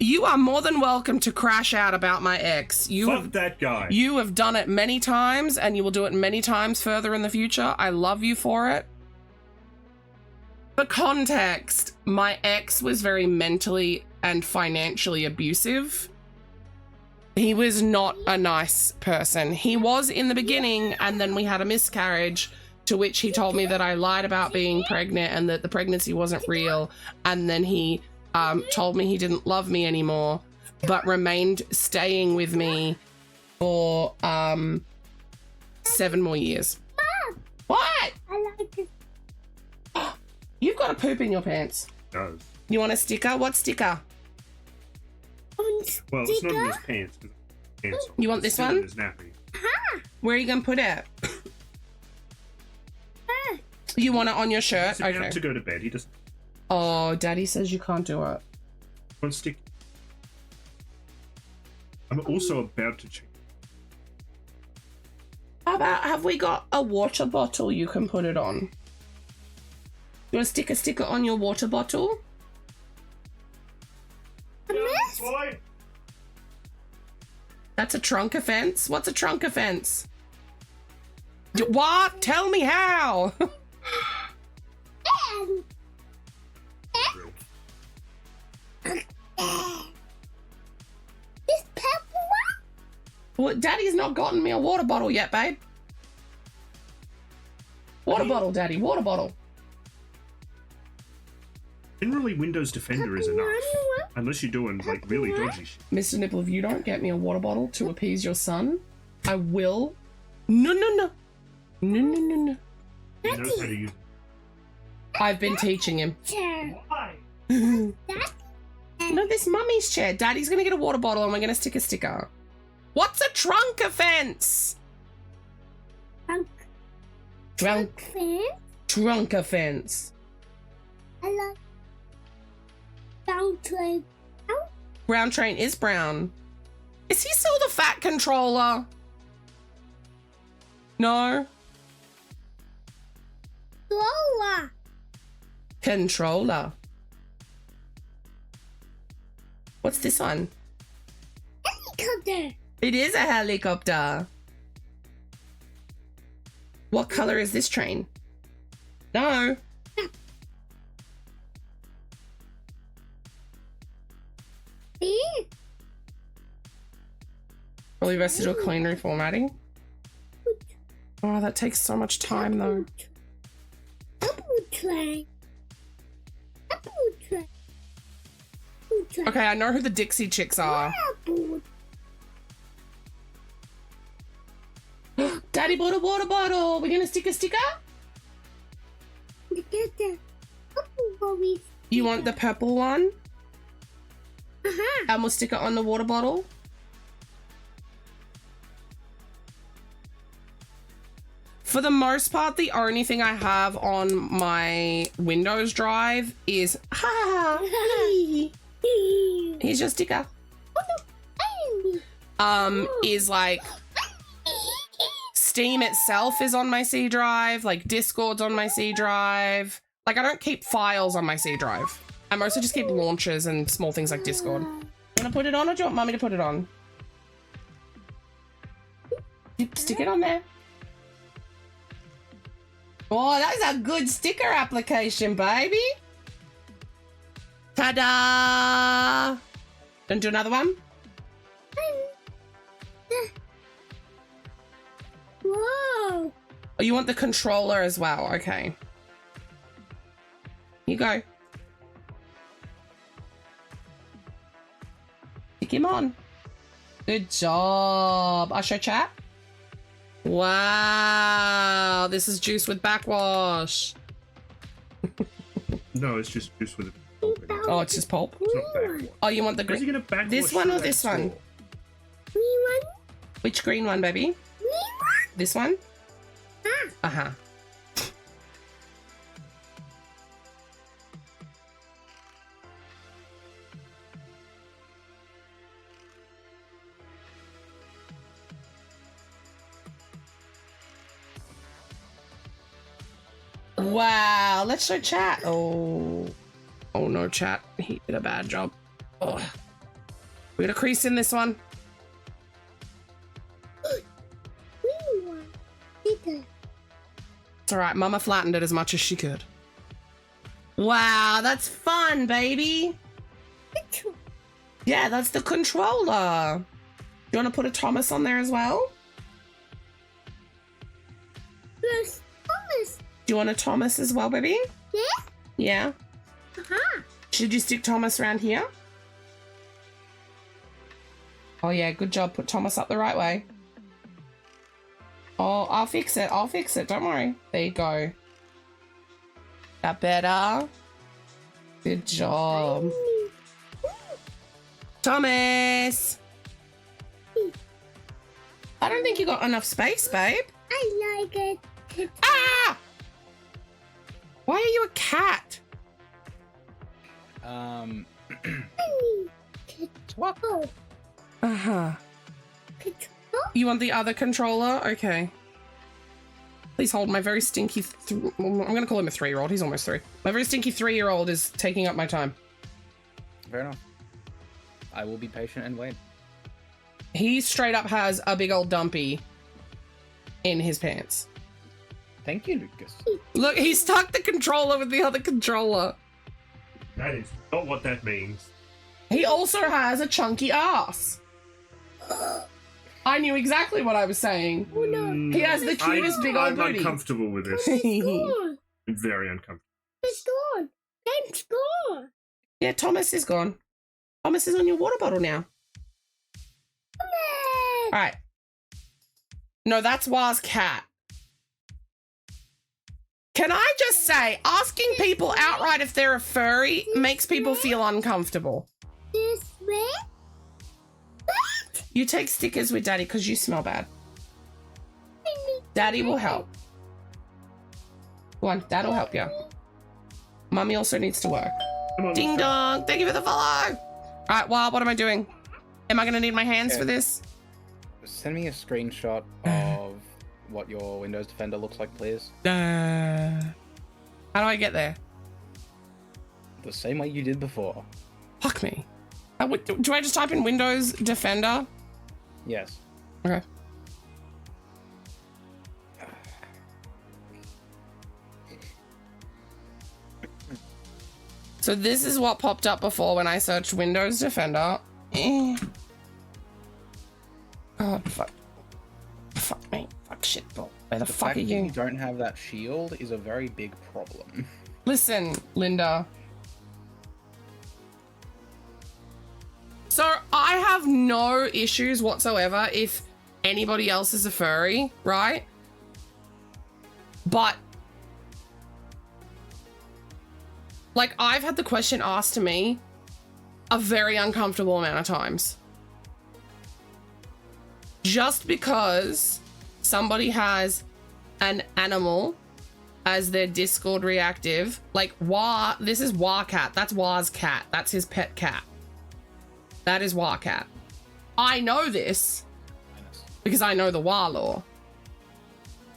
You are more than welcome to crash out about my ex. Fuck that guy. You have done it many times, and you will do it many times further in the future. I love you for it. For context, my ex was very mentally and financially abusive. He was not a nice person. He was in the beginning, and then we had a miscarriage, to which he told me that I lied about being pregnant and that the pregnancy wasn't real. And then he told me he didn't love me anymore, but remained staying with me for 7 more years. Mom, What? I like it. You've got a poop in your pants. Does. You want a sticker? What sticker? Well, it's not in his pants. Pants You want this one? His nappy. Where are you going to put it? You want it on your shirt? He's about Okay. to go to bed. He doesn't Oh, Daddy says you can't do it. want to stick. I'm also about to check. How about, have we got a water bottle you can put it on? You want to stick a sticker on your water bottle? Boy. That's a trunk offense? What's a trunk offense? What? Tell me how! This purple one? Well, Daddy's not gotten me a water bottle yet, babe. Water bottle, Daddy, water bottle. Generally, Windows Defender is enough. Unless you're doing, like, really dodgy shit. Mr. Nipple, if you don't get me a water bottle to appease your son, I will... No. No. He knows how to use it. I've been teaching him. Chair. Why? No, this mummy's chair. Daddy's gonna get a water bottle and we're gonna stick a sticker. What's a trunk offense? Trunk offense. I like brown train. Brown train is brown. Is he still the fat controller? No. Lola. Controller. What's this one? Helicopter. It is a helicopter. What color is this train? No. Probably best to do a clean reformatting. Oh, that takes so much time though. Apple train. Apple train. Apple train. Okay, I know who the Dixie Chicks are. Apple. Daddy bought a water bottle. We're gonna stick a sticker? Look at the apple bobbies. You want the purple one? Uh-huh. And we'll stick it on the water bottle. For the most part, the only thing I have on my Windows drive is here's your sticker. Is like Steam itself is on my C drive, like Discord's on my C drive. Like I don't keep files on my C drive. I mostly just keep launchers and small things like Discord. You wanna put it on or do you want mommy to put it on? Stick it on there. Oh, that's a good sticker application, baby. Ta-da! Don't do another one? Whoa. Oh, you want the controller as well? Okay. Here you go. Stick him on. Good job. I show chat. Wow, this is juice with backwash. No, it's just juice with a. Oh, it's just pulp. It's not backwash. Oh, you want the How's he green? gonna backwash This one through or that this one? straw? Green one. Which green one, baby? Green one. This one? Ah. Uh-huh. Wow, let's show chat. Oh no, chat. He did a bad job. Oh. We got a crease in this one. Green one. Bigger. It's all right. Mama flattened it as much as she could. Wow, that's fun, baby. Which one? Yeah, that's the controller. You want to put a Thomas on there as well? Yes. Thomas. Do you want a Thomas as well, baby? Yeah. Yeah. Uh-huh. Should you stick Thomas around here? Oh yeah, good job. Put Thomas up the right way. Oh, I'll fix it. I'll fix it. Don't worry. There you go. That better? Good job. Thomas! I don't think you got enough space, babe. I like it. Ah! Why are you a cat? What? Oh. Uh-huh. Control. You want the other controller? Okay. Please hold my very stinky... I'm going to call him a 3-year-old. He's almost 3. My very stinky 3-year-old is taking up my time. Fair enough. I will be patient and wait. He straight up has a big old dumpy in his pants. Thank you, Lucas. Look, he stuck the controller with the other controller. That is not what that means. He also has a chunky ass. I knew exactly what I was saying. Oh no. He has the cutest big old I'm booty. uncomfortable with this. Gone. I'm very uncomfortable. It's gone. It's gone. Yeah, Thomas is gone. Thomas is on your water bottle now. All right. No, that's Waz cat. Can I just say, asking people outright if they're a furry makes people feel uncomfortable. This way. What? You take stickers with Daddy because you smell bad. Daddy will help. Go on, Dad will help you. Mummy also needs to work. Come on, Ding let's go. dong, thank you for the follow. All right, well, what am I doing? Am I gonna need my hands for this? Send me a screenshot of what your Windows Defender looks like, please. How do I get there? The same way you did before. Fuck me. Do I just type in Windows Defender? Yes. Okay. So this is what popped up before when I searched Windows Defender. God, fuck. Fuck me. Fuck shit. Where the fuck fact are that you? you don't have that shield is a very big problem. Listen, Linda. So I have no issues whatsoever if anybody else is a furry, right? But like I've had the question asked to me a very uncomfortable amount of times. Just because somebody has an animal as their Discord reactive, like this is Cat. That's Waz cat. That's his pet cat. That is Cat. I know this because I know the Wa law.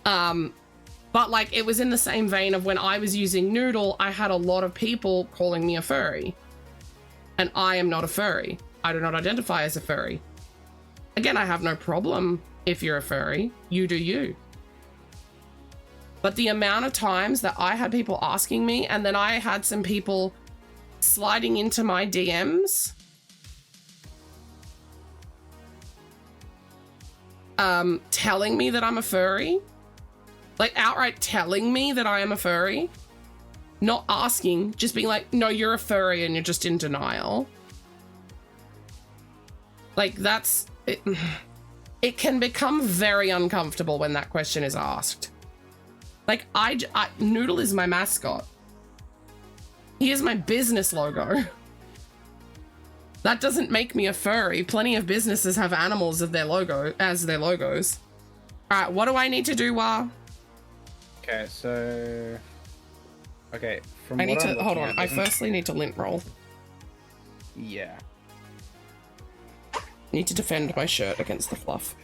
But like it was in the same vein of when I was using Noodle, I had a lot of people calling me a furry. And I am not a furry. I do not identify as a furry. Again, I have no problem if you're a furry. You do you. But the amount of times that I had people asking me, and then I had some people sliding into my DMs telling me that I'm a furry, like outright telling me that I am a furry, not asking, just being like, no, you're a furry and you're just in denial. Like, it can become very uncomfortable when that question is asked. Like, Noodle is my mascot. He is my business logo. That doesn't make me a furry. Plenty of businesses have animals as their logos. All right, what do I need to do, Wah? Okay, so... Okay, from I need what I'm to, hold looking on. at, I doesn't- firstly need to lint roll. Yeah. Need to defend my shirt against the fluff.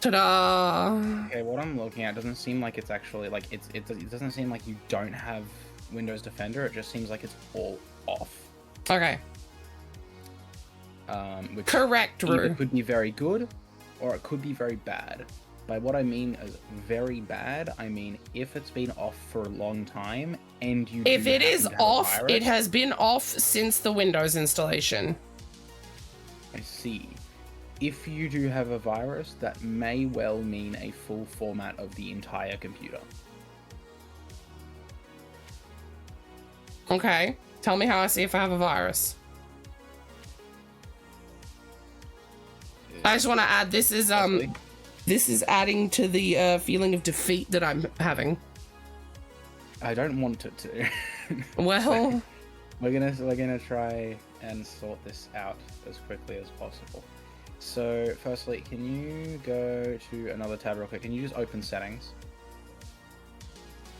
Ta-da! Okay, what I'm looking at doesn't seem like it's actually, like, it doesn't seem like you don't have Windows Defender, it just seems like it's all off. Okay. Which Correct, either Rue. could be very good, or it could be very bad. By what I mean as very bad, I mean if it's been off for a long time, and you If do it is happen to have a off, virus, it has been off since the Windows installation. I see. If you do have a virus, that may well mean a full format of the entire computer. Okay. Tell me how I see if I have a virus. I just want to add, this is adding to the feeling of defeat that I'm having. I don't want it to. Well, we're gonna try and sort this out as quickly as possible. So, firstly, can you go to another tab real quick? Can you just open settings?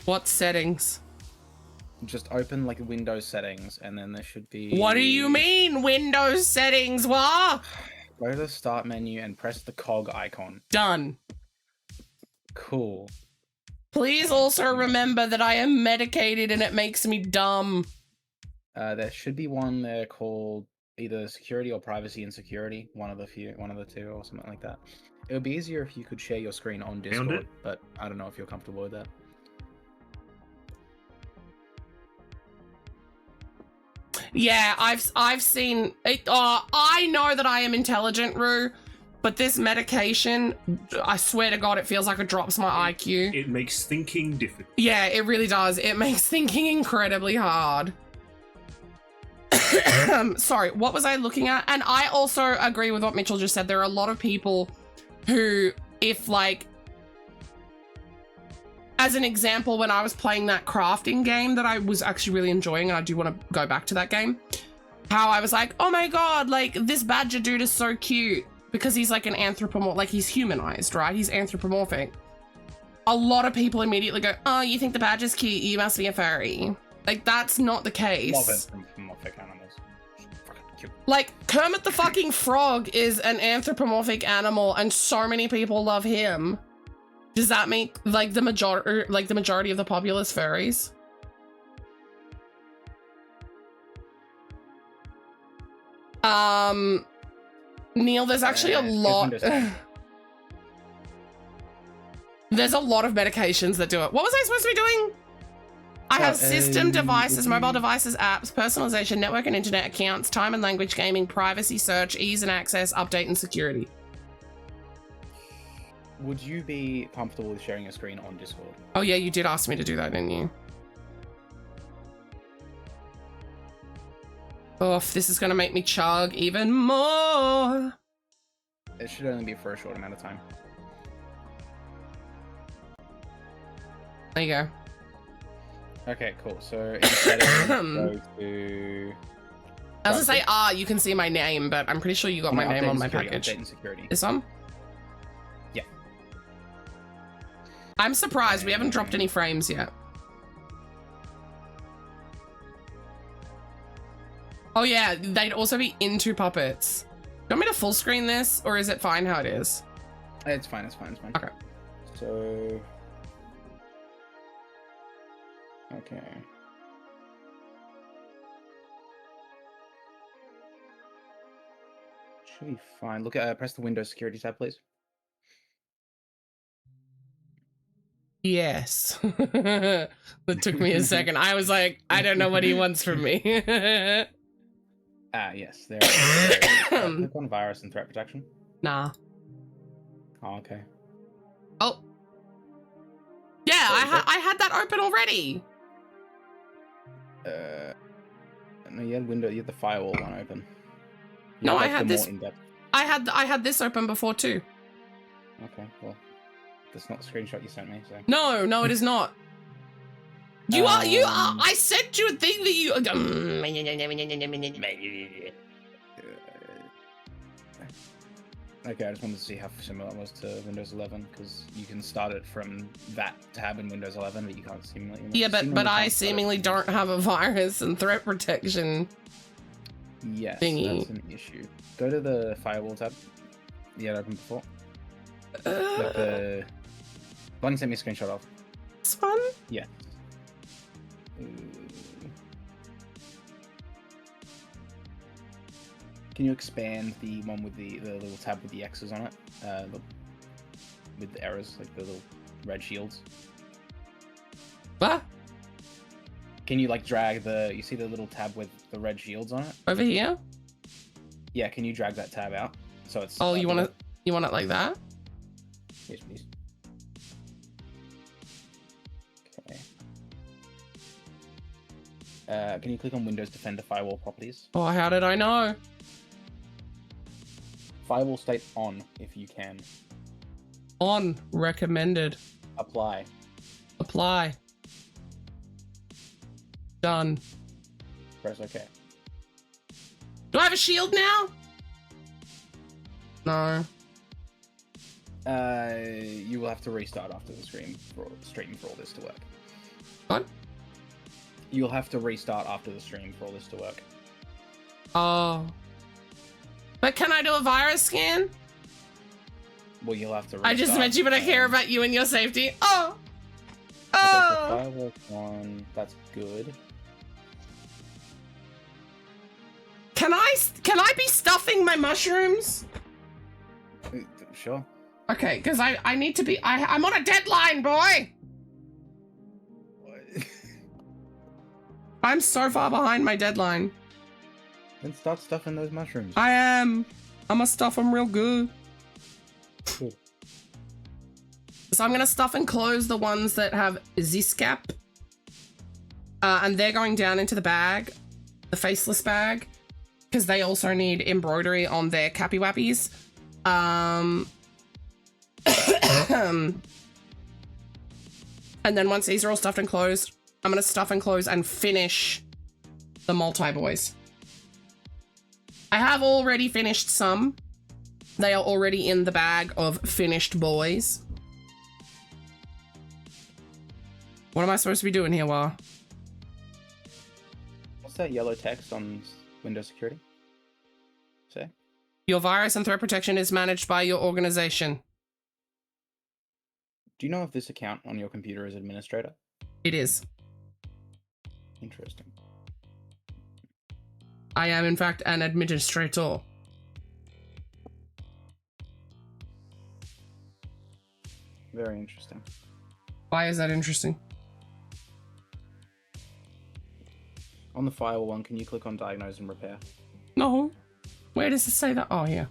what settings? Just open like Windows settings, and then there should be. What do you mean, Windows settings? What? Go to the start menu and press the cog icon. Done. Cool. Please also remember that I am medicated and it makes me dumb. There should be one there called either security or privacy and security. One of the two, or something like that. It would be easier if you could share your screen on Discord, it. but I don't know if you're comfortable with that. Yeah, I've seen it. I know that I am intelligent, Rue, but this medication, I swear to God, it feels like it drops my IQ. It makes thinking difficult. Yeah, it really does. It makes thinking incredibly hard. Sorry, what was I looking at? And I also agree with what Mitchell just said. There are a lot of people who, if like, as an example, when I was playing that crafting game that I was actually really enjoying, and I do want to go back to that game, how I was like, oh my God, like this badger dude is so cute because he's like an anthropomorphic, like he's humanized, right? He's anthropomorphic. A lot of people immediately go, oh, you think the badger's cute? You must be a furry. Like, that's not the case. Love anthropomorphic animals. Fucking cute. Like, Kermit the fucking Frog is an anthropomorphic animal and so many people love him. Does that make, like, the majority of the populace furries? Neil, there's actually a lot. There's a lot of medications that do it. What was I supposed to be doing? I have system devices, mobile devices, apps, personalization, network and internet accounts, time and language gaming, privacy search, ease and access, update and security. Would you be comfortable with sharing a screen on Discord? Oh yeah, you did ask me to do that, didn't you? Oof, this is gonna make me chug even more. It should only be for a short amount of time. There you go. Okay, cool. So in settings, go to. I was gonna say, you can see my name, but I'm pretty sure you got my name on my package. Update and security. This one? Yeah. I'm surprised we haven't dropped any frames yet. Oh yeah, they'd also be into puppets. Do you want me to full screen this, or is it fine how it is? It's fine, it's fine, it's fine. Okay. So... Okay. Should be fine. Look at, press the Windows security tab, please. Yes. That took me a second. I was like, I don't know what he wants from me. Yes, there. Click on virus and threat protection. Nah. Oh, okay. Oh. Yeah, I had that open already. No, you had the firewall one open. No, Yeah, I like had the this- more in-depth. I had this open before too. Okay, well, that's not the screenshot you sent me. So. No, it is not. You are. I sent you a thing that you. Okay, I just wanted to see how similar it was to Windows 11 because you can start it from that tab in Windows 11, but you can't seemingly. Yeah, but I can't start it seemingly from- don't have a virus and threat protection. Yes, thingy. that's an issue. Go to the firewall tab. You had open before. Like Uh, the one you sent me a screenshot of. this one? Yeah. Can you expand the one with the little tab with the X's on it? With the errors, like the little red shields. What? Can you like drag you see the little tab with the red shields on it? Over here? Yeah, can you drag that tab out? So it's. Oh, you want it like that? Yes, please. Okay. Can you click on Windows Defender Firewall Properties? Oh, how did I know? Firewall state on if you can. On. Recommended. Apply. Apply. Done. Press OK. Do I have a shield now? No. You will have to restart after the stream for all this to work. What? You'll have to restart after the stream for all this to work. Oh. But can I do a virus scan? Well, you'll have to. I just restart, meant you, but I care about you and your safety. Oh. Okay, so Oh. firewall one. That's good. Can I be stuffing my mushrooms? Sure. Okay, because I need to be. I'm on a deadline, boy. I'm so far behind my deadline. Then start stuffing those mushrooms. I am. I'm gonna stuff them real good. Cool. So I'm gonna stuff and close the ones that have Zscap. And they're going down into the bag, the faceless bag, because they also need embroidery on their cappy wappies. And then once these are all stuffed and closed, I'm gonna stuff and close and finish the multi-boys. I have already finished some. They are already in the bag of finished boys. What am I supposed to be doing here, Wa? What's that yellow text on Windows Security? Say? Your virus and threat protection is managed by your organization. Do you know if this account on your computer is administrator? It is. Interesting. I am, in fact, an administrator. Very interesting. Why is that interesting? On the firewall one, can you click on Diagnose and Repair? No. Where does it say that? Oh, yeah.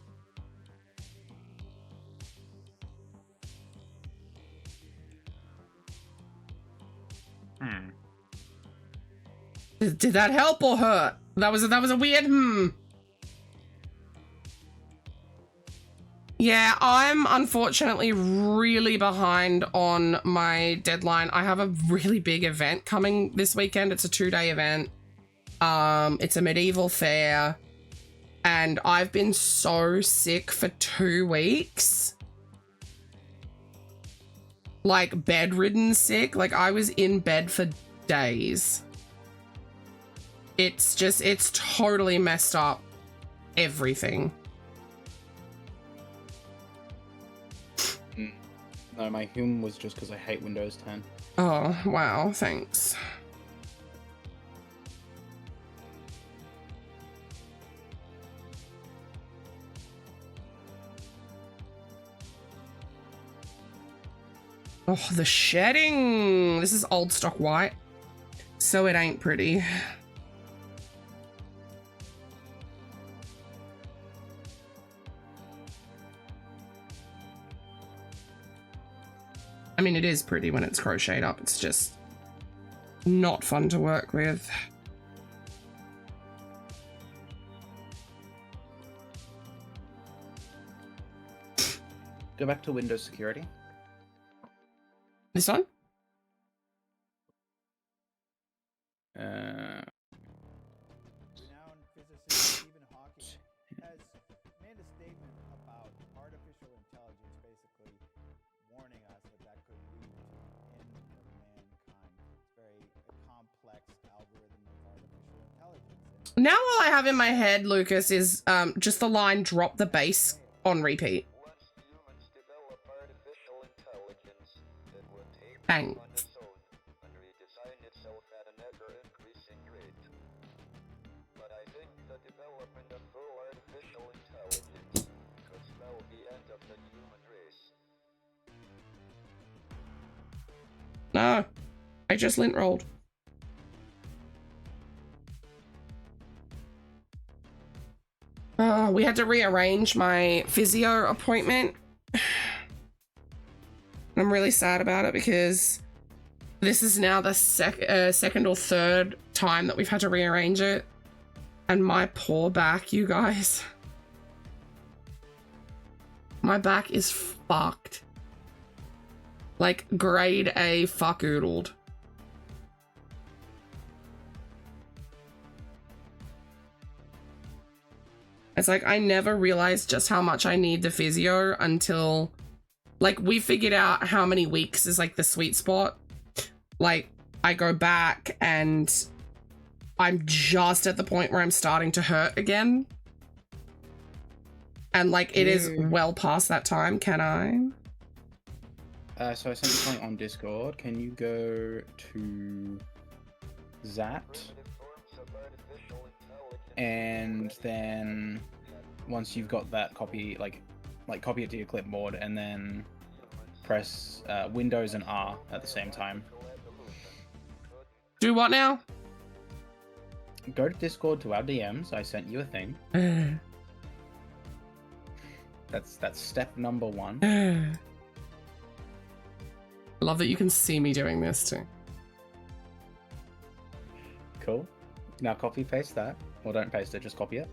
Did that help or hurt? That was a weird Yeah, I'm unfortunately really behind on my deadline. I have a really big event coming this weekend. It's a 2-day event. It's a medieval fair. And I've been so sick for 2 weeks. Like bedridden sick. Like I was in bed for days. It's totally messed up everything. No, my hum was just because I hate Windows 10. Oh, wow, thanks. Oh, the shedding. This is old stock white, so it ain't pretty. I mean, it is pretty when it's crocheted up. It's just not fun to work with. Go back to Windows Security. This one? Renowned physicist Stephen Hawking has made a statement about artificial intelligence, basically warning us that could lead to the end of mankind. It's very complex algorithm of artificial intelligence. Now all I have in my head, Lucas, is just the line "drop the bass" on repeat. Once humans develop artificial intelligence, it will take Bang. on its own and redesign itself at an ever-increasing rate. But I think the development of full artificial intelligence could spell the end of the human race. No, I just lint rolled. We had to rearrange my physio appointment. I'm really sad about it because this is now the second or third time that we've had to rearrange it. And my poor back, you guys. My back is fucked. Like grade A fuck-oodled. It's like I never realized just how much I need the physio until like we figured out how many weeks is like the sweet spot. Like I go back and I'm just at the point where I'm starting to hurt again. And like it is well past that time. Can I? So I sent you something on Discord. Can you go to that? And then once you've got that copy, like copy it to your clipboard and then press Windows and R at the same time. Do what now? Go to Discord to our DMs. I sent you a thing. That's step number 1. Love that you can see me doing this too. Cool. Now copy paste that. Or don't paste it, just copy it.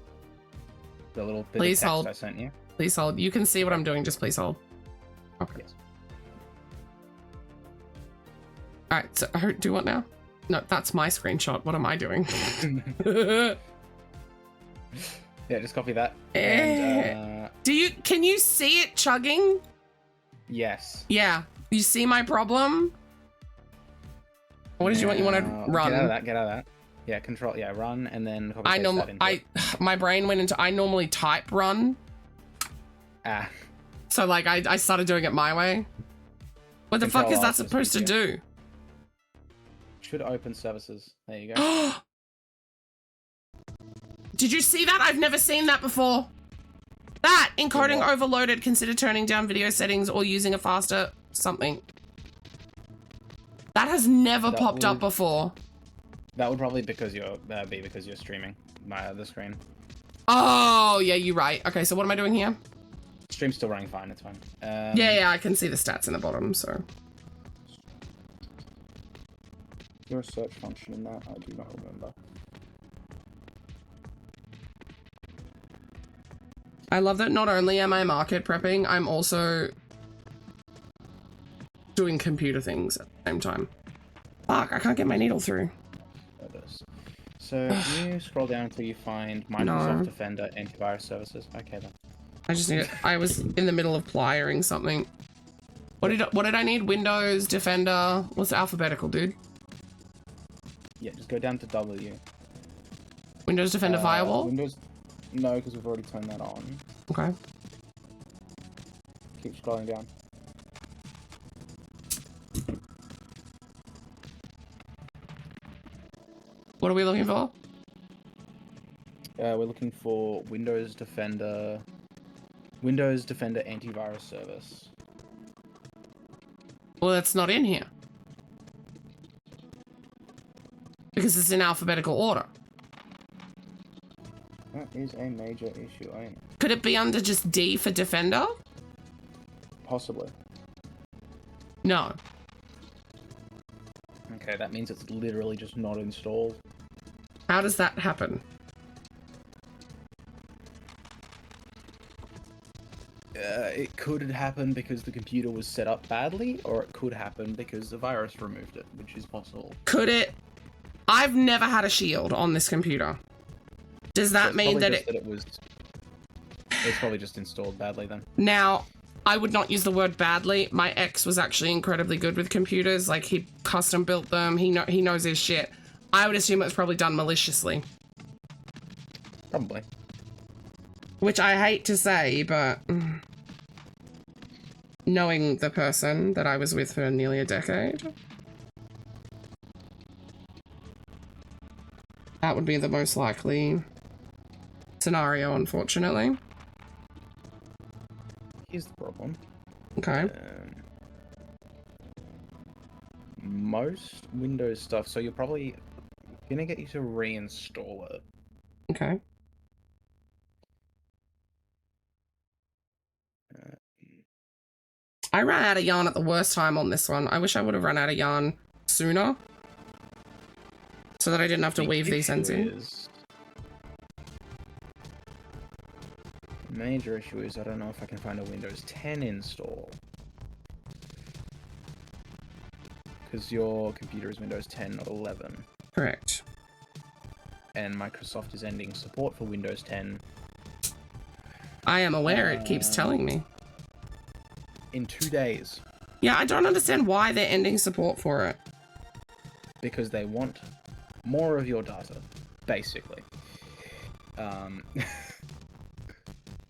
The little bit Please of text hold. I sent you. Please hold. You can see what I'm doing. Just please hold. Okay. Yes. All right. So do what now? No, that's my screenshot. What am I doing? Yeah, just copy that. And, Can you see it chugging? yes. Yeah. You see my problem? What did you want? You want to Now, run? Get out of that. Get out of that. Yeah, control. Yeah, run and then copy I paste know. that into it. My brain went into. I normally type run, Ah. so like I started doing it my way. What the fuck Control is that Alt is supposed to easier. do? Should open services. There you go. Did you see that? I've never seen that before. That encoding what? overloaded. Consider turning down video settings or using a faster something. That has never That popped up would- before. That would probably be because you're streaming my other screen. Oh yeah, you're right. Okay, so what am I doing here? Stream's still running fine. It's fine. Yeah, I can see the stats in the bottom. So Your search function in that, I do not remember. I love that not only am I market prepping, I'm also doing computer things at the same time. Fuck, I can't get my needle through. So can you scroll down until you find Microsoft No. Defender antivirus services? Okay then. I just need it. I was in the middle of pliering something. What did I need? Windows, Defender. What's alphabetical, dude? Yeah, just go down to W. Windows Defender Firewall? Windows. No, because we've already turned that on. Okay. Keep scrolling down. What are we looking for? We're looking for Windows Defender antivirus service. Well, that's not in here. Because it's in alphabetical order. That is a major issue, ain't it? Could it be under just D for Defender? Possibly. No. Okay, that means it's literally just not installed. How does that happen? It could happen because the computer was set up badly, or it could happen because the virus removed it, which is possible. Could it? I've never had a shield on this computer. Does So that it's mean probably that just that it was? It's probably just installed badly then. Now, I would not use the word badly. My ex was actually incredibly good with computers. Like, he custom built them. He knows his shit. I would assume it was probably done maliciously. Probably. Which I hate to say, but knowing the person that I was with for nearly a decade, that would be the most likely scenario, unfortunately. Here's the problem. Okay. Most Windows stuff, so you're probably gonna get you to reinstall it. Okay. I ran out of yarn at the worst time on this one. I wish I would have run out of yarn sooner, so that I didn't have to The weave these ends issue in. is- Major issue is I don't know if I can find a Windows 10 install. Because your computer is Windows 10, not 11. Correct. And Microsoft is ending support for Windows 10 I am aware, it keeps telling me. in 2 days. Yeah, I don't understand why they're ending support for it. Because they want more of your data, basically.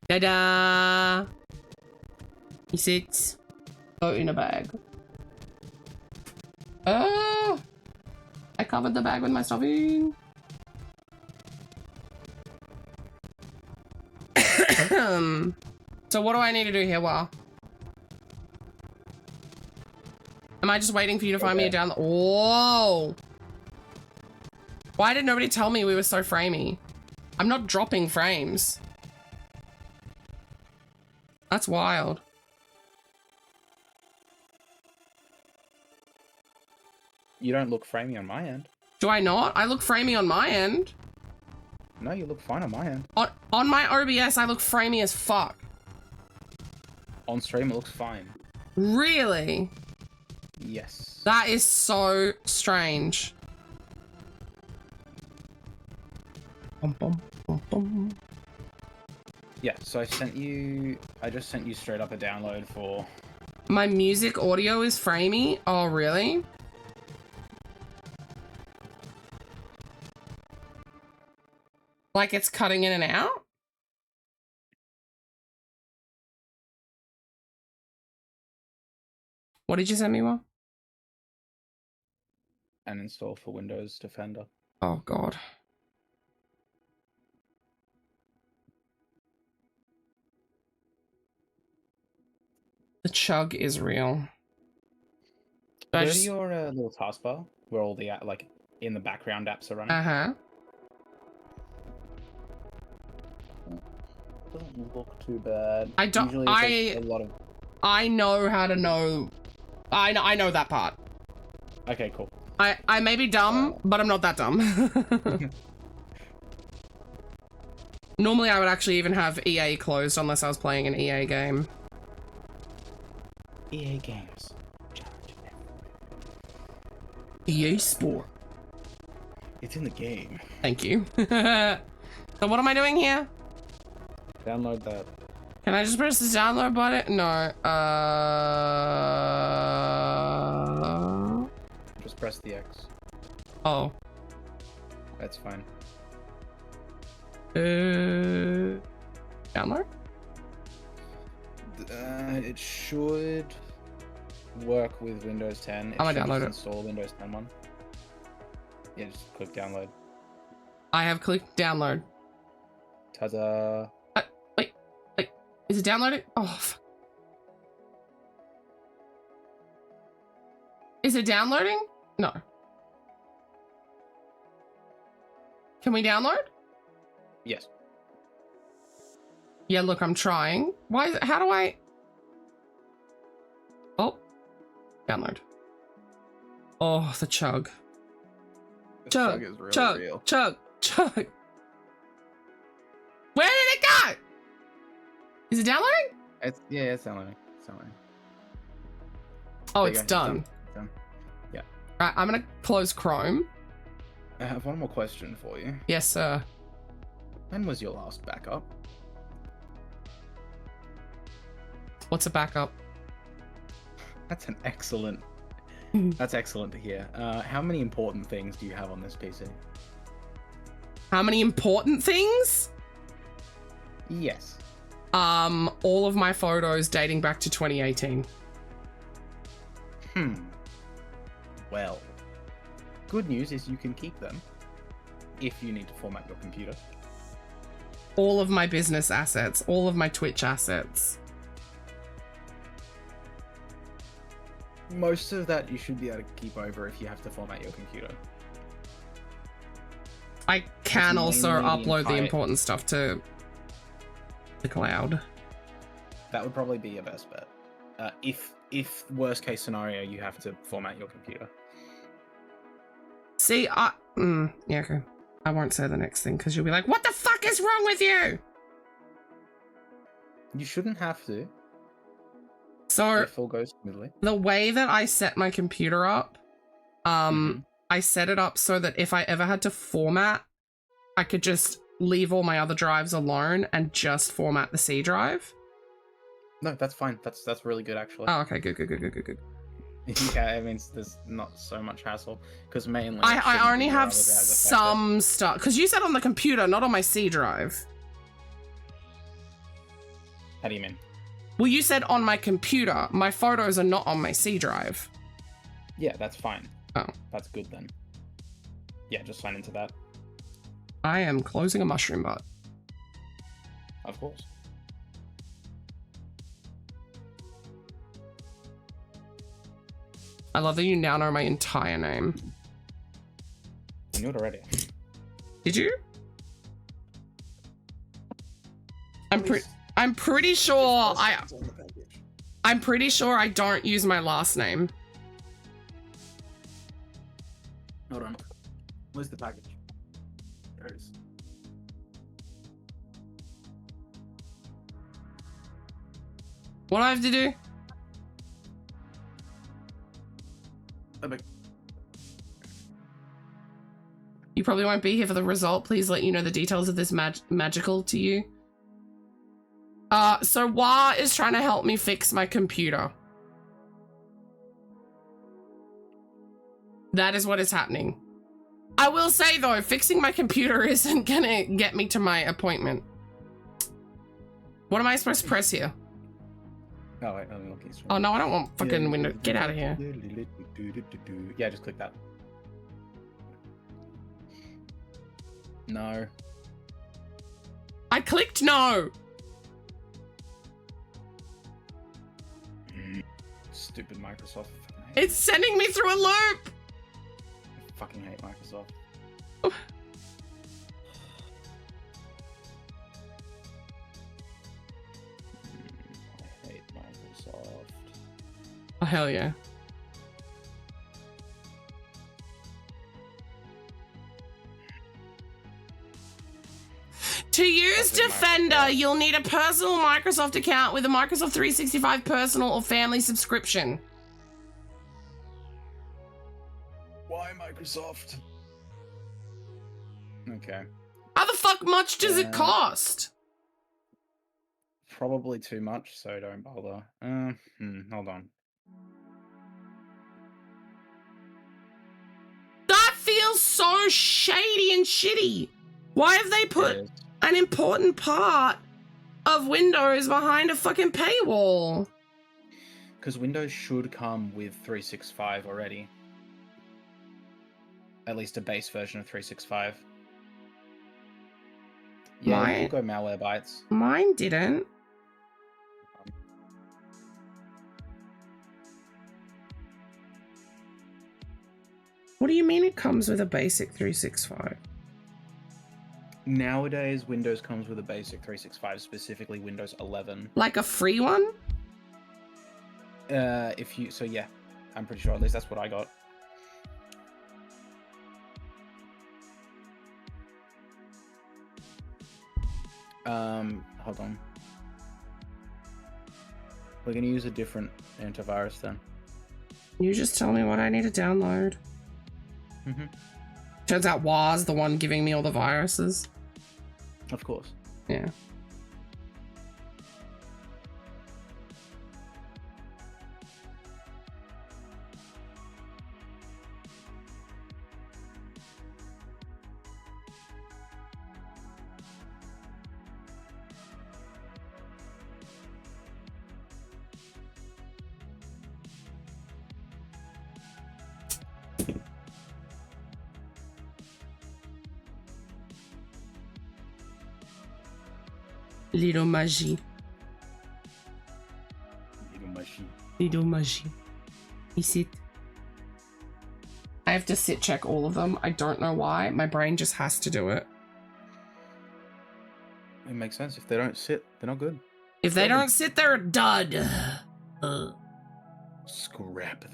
Da-da! He sits. Oh, in a bag. Oh! I covered the bag with my stuffing. So what do I need to do here, Wow? Am I just waiting for you to find me a down? Whoa! Why did nobody tell me we were so framey? I'm not dropping frames. That's wild. You don't look framey on my end. Do I not? I look framey on my end. No, you look fine on my end. On my OBS, I look framey as fuck. On stream, it looks fine. Really? Yes. That is so strange. Bum, bum, bum, bum. Yeah, so I just sent you straight up a download for... My music audio is framey? Oh, really? Like it's cutting in and out? What did you send me, Will? an install for Windows Defender. Oh, God. The chug is real. Go I to just- your little taskbar where all the like in the background apps are running. Uh-huh. Doesn't look too bad. I don't- Usually it takes a lot of... I know how to know. I know that part. Okay, cool. I may be dumb, but I'm not that dumb. Normally, I would actually even have EA closed unless I was playing an EA game. EA Games. EA Sport. It's in the game. Thank you. So what am I doing here? Download that. Can I just press the download button? No. Just press the X. Oh. That's fine. Download? It should work with Windows 10. It I'm gonna should download just it. install Windows 10 one. Yeah, just click download. I have clicked download. Ta-da! Wait. Is it downloaded? Oh, fuck. Is it downloading? No. Can we download? Yes. Yeah, look, I'm trying. Why is it, how do I? Oh, download. Oh, the chug. The Chug, is really chug, real. chug. Where did it go? Is it downloading? It's only. Oh, There you it's go, done. Done. Right, I'm gonna close Chrome. I have one more question for you. Yes, sir. When was your last backup? What's a backup? That's an excellent. That's excellent to hear. How many important things do you have on this PC? How many important things? Yes. All of my photos dating back to 2018. Well, good news is you can keep them if you need to format your computer. All of my business assets, all of my Twitch assets. Most of that you should be able to keep over if you have to format your computer. I can That's also mainly upload the entire- important stuff to the cloud. That would probably be your best bet. If worst case scenario you have to format your computer. See, yeah, okay. I won't say the next thing because you'll be like, what the fuck is wrong with you? You shouldn't have to So if all goes smoothly. the way that I set my computer up, Mhm. I set it up so that if I ever had to format, I could just leave all my other drives alone and just format the C drive. No, that's fine. That's really good actually. Oh, okay, good. Yeah, it means there's not so much hassle because mainly it shouldn't I only be your have other drives affected. some stuff because you said on the computer, not on my C drive. How do you mean? Well, you said on my computer. My photos are not on my C drive. Yeah, that's fine. Oh. That's good then. Yeah, just sign into that. I am closing a mushroom butt. Of course. I love that you now know my entire name. You knew it already. Did you? I'm pretty sure I'm pretty sure I don't use my last name. Hold on. Where's the package? There it is. What do I have to do? You probably won't be here for the result. Please let you know the details of this magical to you. So Wah is trying to help me fix my computer. That is what is happening. I will say though, fixing my computer isn't gonna get me to my appointment. What am I supposed to press here? Oh wait, let me look at this Oh no, I don't want fucking window. Get out of here. Yeah, just click that. No. I clicked no. Stupid Microsoft. It's sending me through a loop. I fucking hate Microsoft. I hate Microsoft. Oh hell yeah. To use That's in Defender, Microsoft. you'll need a personal Microsoft account with a Microsoft 365 personal or family subscription. Why Microsoft? Okay. How the fuck much does it Yeah. cost? Probably too much, so don't bother. Hold on. That feels so shady and shitty. Why have they put It is. an important part of Windows behind a fucking paywall? Because Windows should come with 365 already. At least a base version of 365. Yeah, Mine- you'll go Malwarebytes. Mine didn't. What do you mean it comes with a basic 365? Nowadays, Windows comes with a basic 365, specifically Windows 11. Like a free one? So yeah, I'm pretty sure. At least that's what I got. Hold on. We're gonna use a different antivirus then. You just tell me what I need to download. Mm-hmm. Turns out Waz the one giving me all the viruses. Of course. Yeah. Little magie. Little machine. Little magie. Is it? I have to sit check all of them. I don't know why. My brain just has to do it. It makes sense. If they don't sit, they're not good. If they don't sit, they're a dud. Scrap them.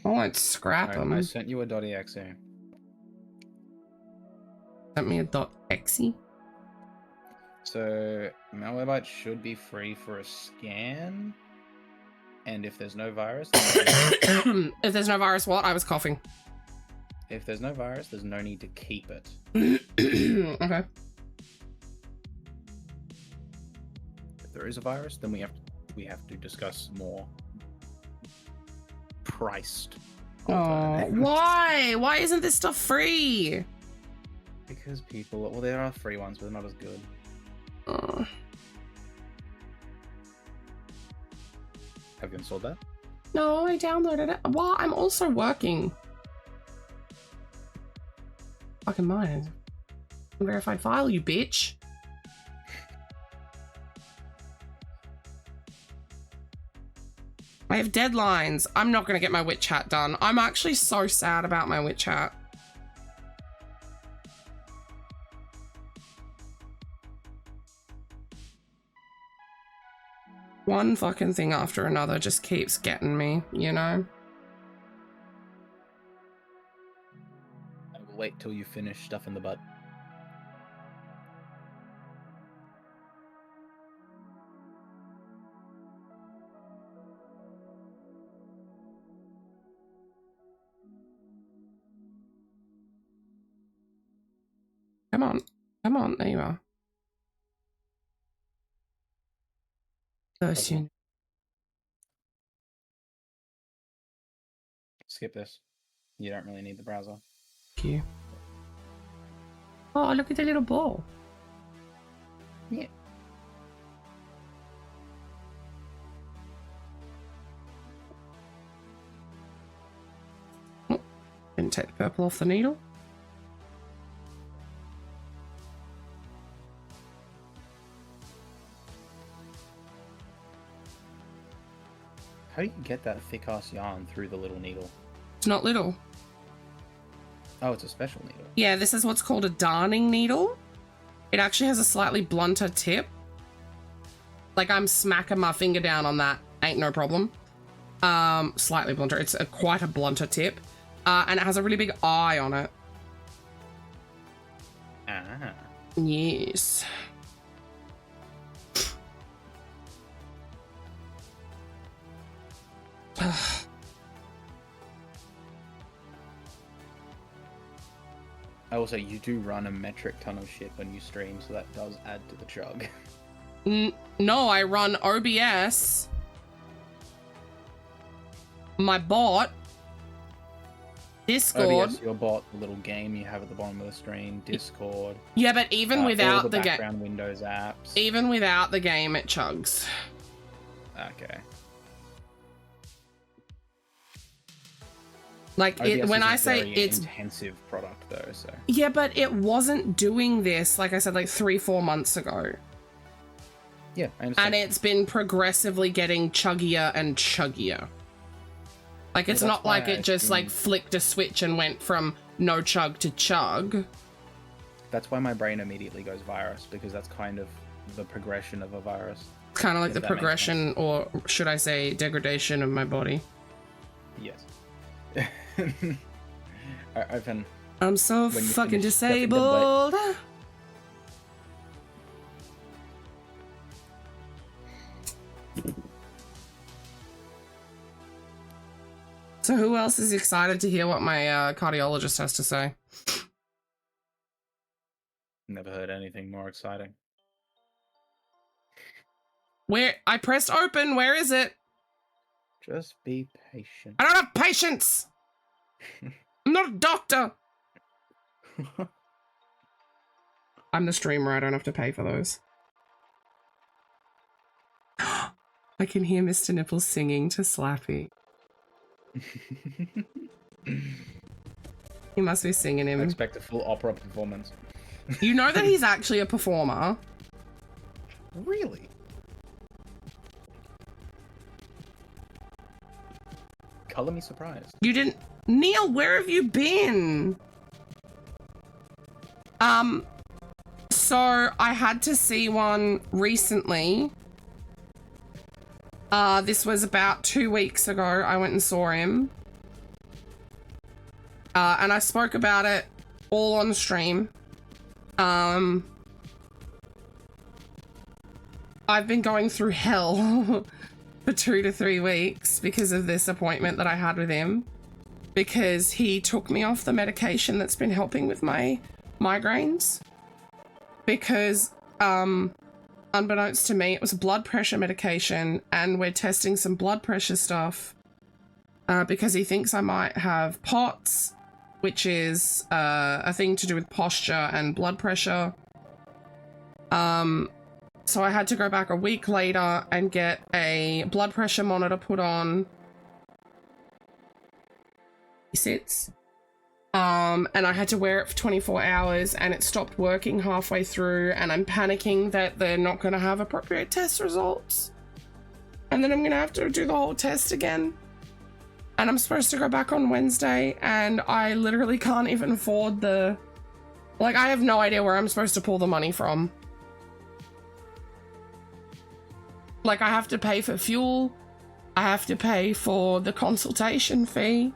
I won't scrap Alright, them. I sent you a .exe. Sent me a .exe. So Malwarebytes should be free for a scan. And if there's no virus, then If there's no virus, what? I was coughing. if there's no virus, there's no need to keep it. Okay. If there is a virus, then we have to discuss more priced. Oh, alternatives. why? Why isn't this stuff free? Because people, well, there are free ones, but they're not as good. Oh. Have you installed that? No, I downloaded it. Well, I'm also working. Fucking mine. Unverified file, you bitch. I have deadlines. I'm not going to get my witch hat done. I'm actually so sad about my witch hat. One fucking thing after another just keeps getting me, you know? I will wait till you finish stuff in the butt. Come on. Come on. There you are. Version. Skip this. You don't really need the browser. Thank you. Oh, look at the little ball. Yeah. Oh, didn't take the purple off the needle. How do you get that thick ass yarn through the little needle? It's not little. Oh, it's a special needle. Yeah, this is what's called a darning needle. It actually has a slightly blunter tip. Like I'm smacking my finger down on that. Ain't no problem. Slightly blunter. It's quite a blunter tip. And it has a really big eye on it. Ah. Yes. I will say you do run a metric ton of shit when you stream, so that does add to the chug. No, I run OBS. My bot. Discord. OBS, your bot, the little game you have at the bottom of the screen, Discord. Yeah, but even all without the the game, background Windows apps. even without the game, it chugs. Okay. Like OBS when is a I say very it's intensive product though, so yeah, but it wasn't doing this like I said like 3-4 months ago, yeah, I understand. and it's been progressively getting chuggier and chuggier. Like it's Well, not that's why like I it just like assumed- flicked a switch and went from no chug to chug. That's why my brain immediately goes virus, because that's kind of the progression of a virus. It's kind of like If the that makes progression, or should I say degradation of my body. Yes. I've been I'm so When you fucking finish stuffing the butt. disabled. So who else is excited to hear what my cardiologist has to say? Never heard anything more exciting. Where I pressed open, where is it? Just be patient. I don't have patience. I'm not a doctor. I'm the streamer, I don't have to pay for those. I can hear Mr. Nipples singing to Slappy. He must be singing I him. expect a full opera performance. You know that he's actually a performer. Really? Color me surprised. You didn't... Neil, where have you been? So I had to see one recently. This was about 2 weeks ago. I went and saw him. And I spoke about it all on stream. I've been going through hell for 2 to 3 weeks because of this appointment that I had with him. Because he took me off the medication that's been helping with my migraines. Because, unbeknownst to me, it was blood pressure medication, and we're testing some blood pressure stuff because he thinks I might have POTS, which is a thing to do with posture and blood pressure. So I had to go back a week later and get a blood pressure monitor put on. He sits. And I had to wear it for 24 hours and it stopped working halfway through, and I'm panicking that they're not going to have appropriate test results. And then I'm going to have to do the whole test again. And I'm supposed to go back on Wednesday, and I literally can't even afford the... Like, I have no idea where I'm supposed to pull the money from. Like, I have to pay for fuel. I have to pay for the consultation fee.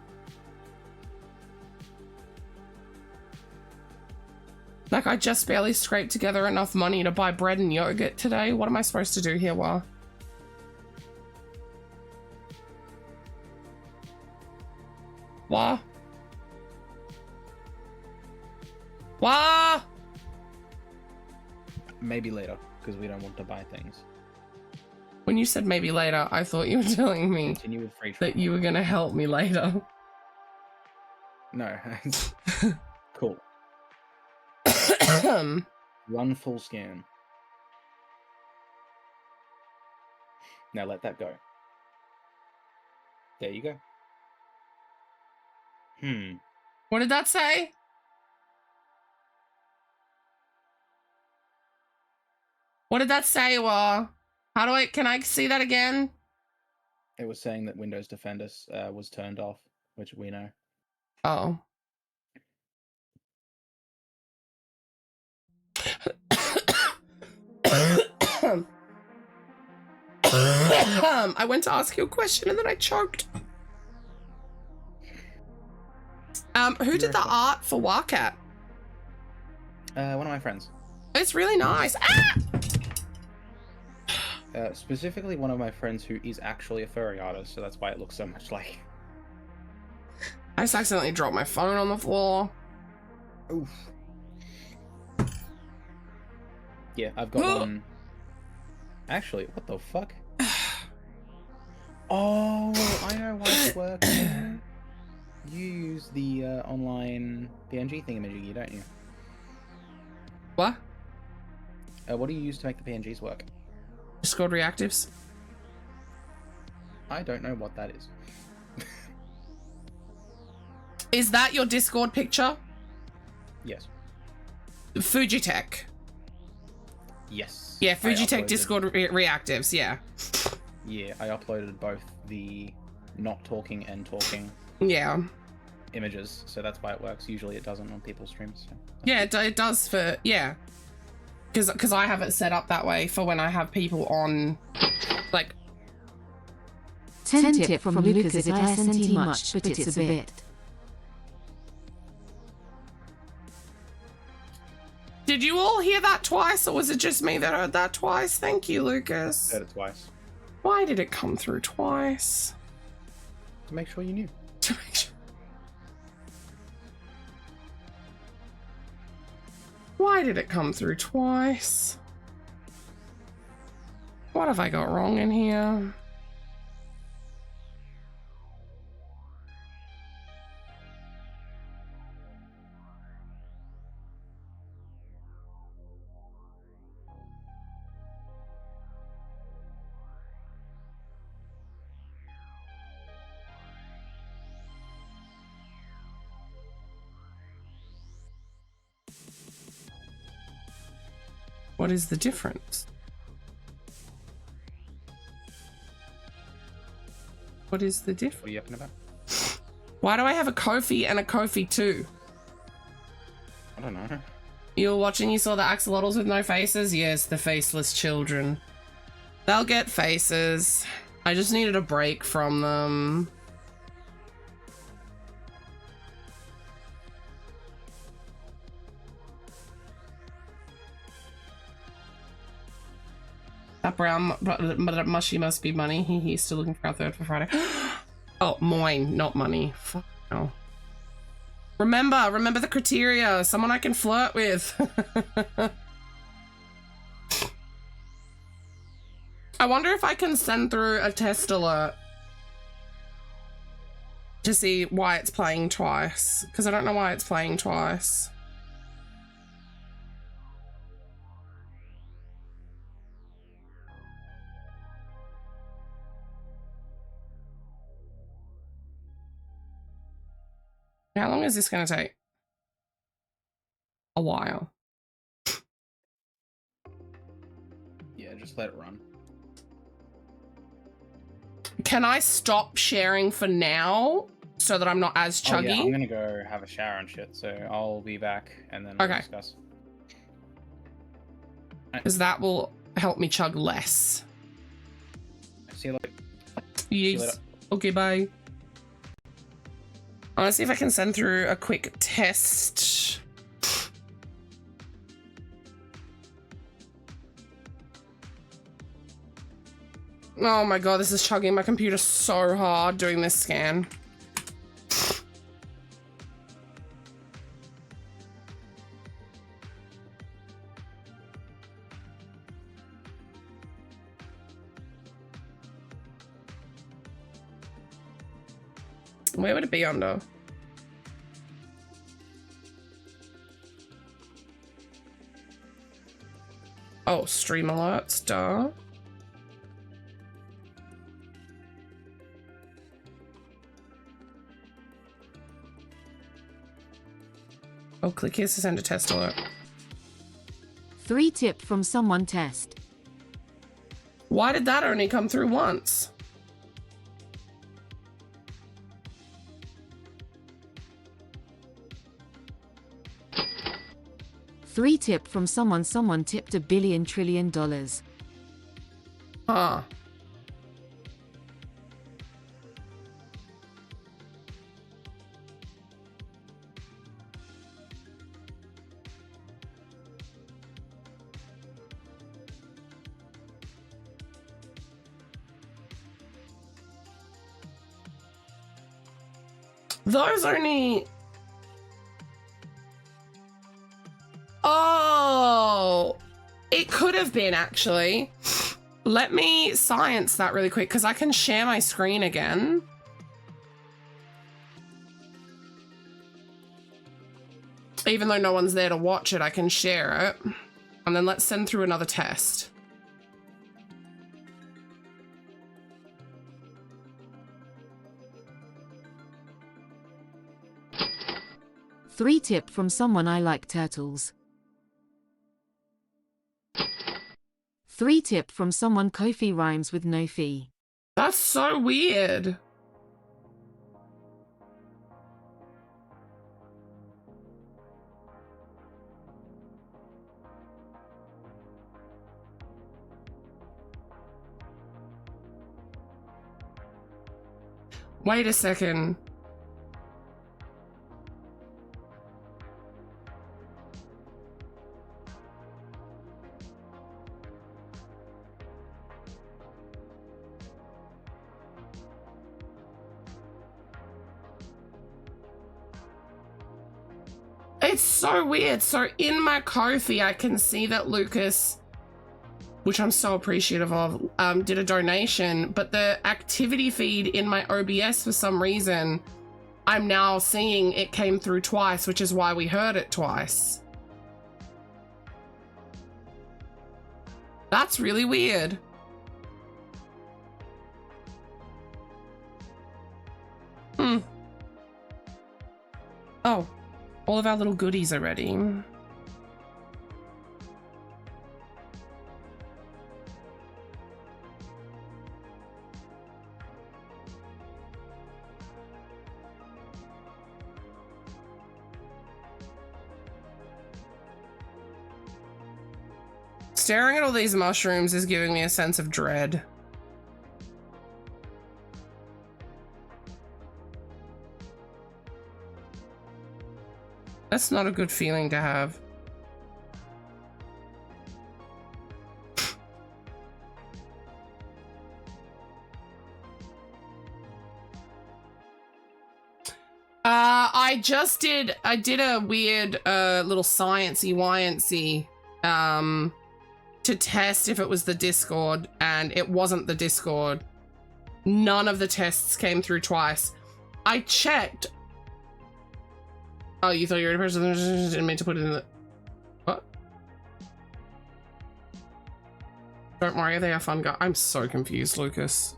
Like, I just barely scraped together enough money to buy bread and yogurt today. What am I supposed to do here, Wah? Wah? Wah? Maybe later, because we don't want to buy things. When you said maybe later, I thought you were telling me Continue with free trial. that you were going to help me later. No. Cool. Run full scan. Now let that go. There you go. What did that say? What did that say, Wah? Can I see that again? It was saying that Windows Defender was turned off, which we know. Oh. I went to ask you a question and then I choked. Who did the art for Warcat? One of my friends. It's really nice. Ah! Specifically one of my friends who is actually a furry artist, so that's why it looks so much like. I just accidentally dropped my phone on the floor. Oof. Yeah, I've got one. Actually, what the fuck? Oh, I know why it's working. You use the online PNG thingamajiggy, don't you? What? What do you use to make the PNGs work? Discord reactives. I don't know what that is. Is that your Discord picture? Yes. Fujitech. Yes. Yeah, I Fujitech uploaded- Discord reactives, yeah. Yeah, I uploaded both the not talking and talking Yeah. images, so that's why it works. Usually it doesn't on people's streams. So. Yeah, it does for, yeah. Because I have it set up that way for when I have people on, like... 10 tip from Lucas, it isn't much, but it's a bit. Did you all hear that twice, or was it just me that heard that twice? Thank you, Lucas. Heard it twice. Why did it come through twice? To make sure you knew. to make sure. Why did it come through twice? What have I got wrong in here? What is the difference? What is the difference? What are you yapping about? Why do I have a Kofi and a Kofi 2? I don't know. You were watching, you saw the axolotls with no faces? Yes, the faceless children. They'll get faces. I just needed a break from them. That brown mushy must be money. He's still looking for our third for Friday. Oh, mine, not money. Fuck no. Remember the criteria. Someone I can flirt with. I wonder if I can send through a test alert to see why it's playing twice. Because I don't know why it's playing twice. How long is this going to take? A while. Yeah, just let it run. Can I stop sharing for now so that I'm not as Oh, yeah, chuggy? I'm gonna go have a shower and shit, so I'll be back and then we'll Okay. discuss. Because that will help me chug less. See you later. Yes. later. Okay, bye. I want to see if I can send through a quick test. Oh my god, this is chugging my computer so hard doing this scan. Where would it be under? Oh, stream alerts, duh. Oh, click here to send a test alert. 3 tip from someone test. Why did that only come through once? Three tip from someone tipped $1 billion trillion. Huh. Those only... Oh, it could have been actually. Let me science that really quick because I can share my screen again. Even though no one's there to watch it, I can share it. And then let's send through another test. Three tip from someone I like turtles. 3 tip from someone Kofi rhymes with no fee. That's so weird. Wait a second. It's so weird. So in my Ko-fi, I can see that Lucas, which I'm so appreciative of, did a donation, but the activity feed in my OBS, for some reason, I'm now seeing it came through twice, which is why we heard it twice. That's really weird. Oh, all of our little goodies are ready. Staring at all these mushrooms is giving me a sense of dread. That's not a good feeling to have. I did a weird little sciencey to test if it was the Discord, and it wasn't the Discord. None of the tests came through twice. I checked. Oh, you thought you were a person? Didn't mean to put it in the... What? Don't worry, they are fun guys. I'm so confused, Lucas.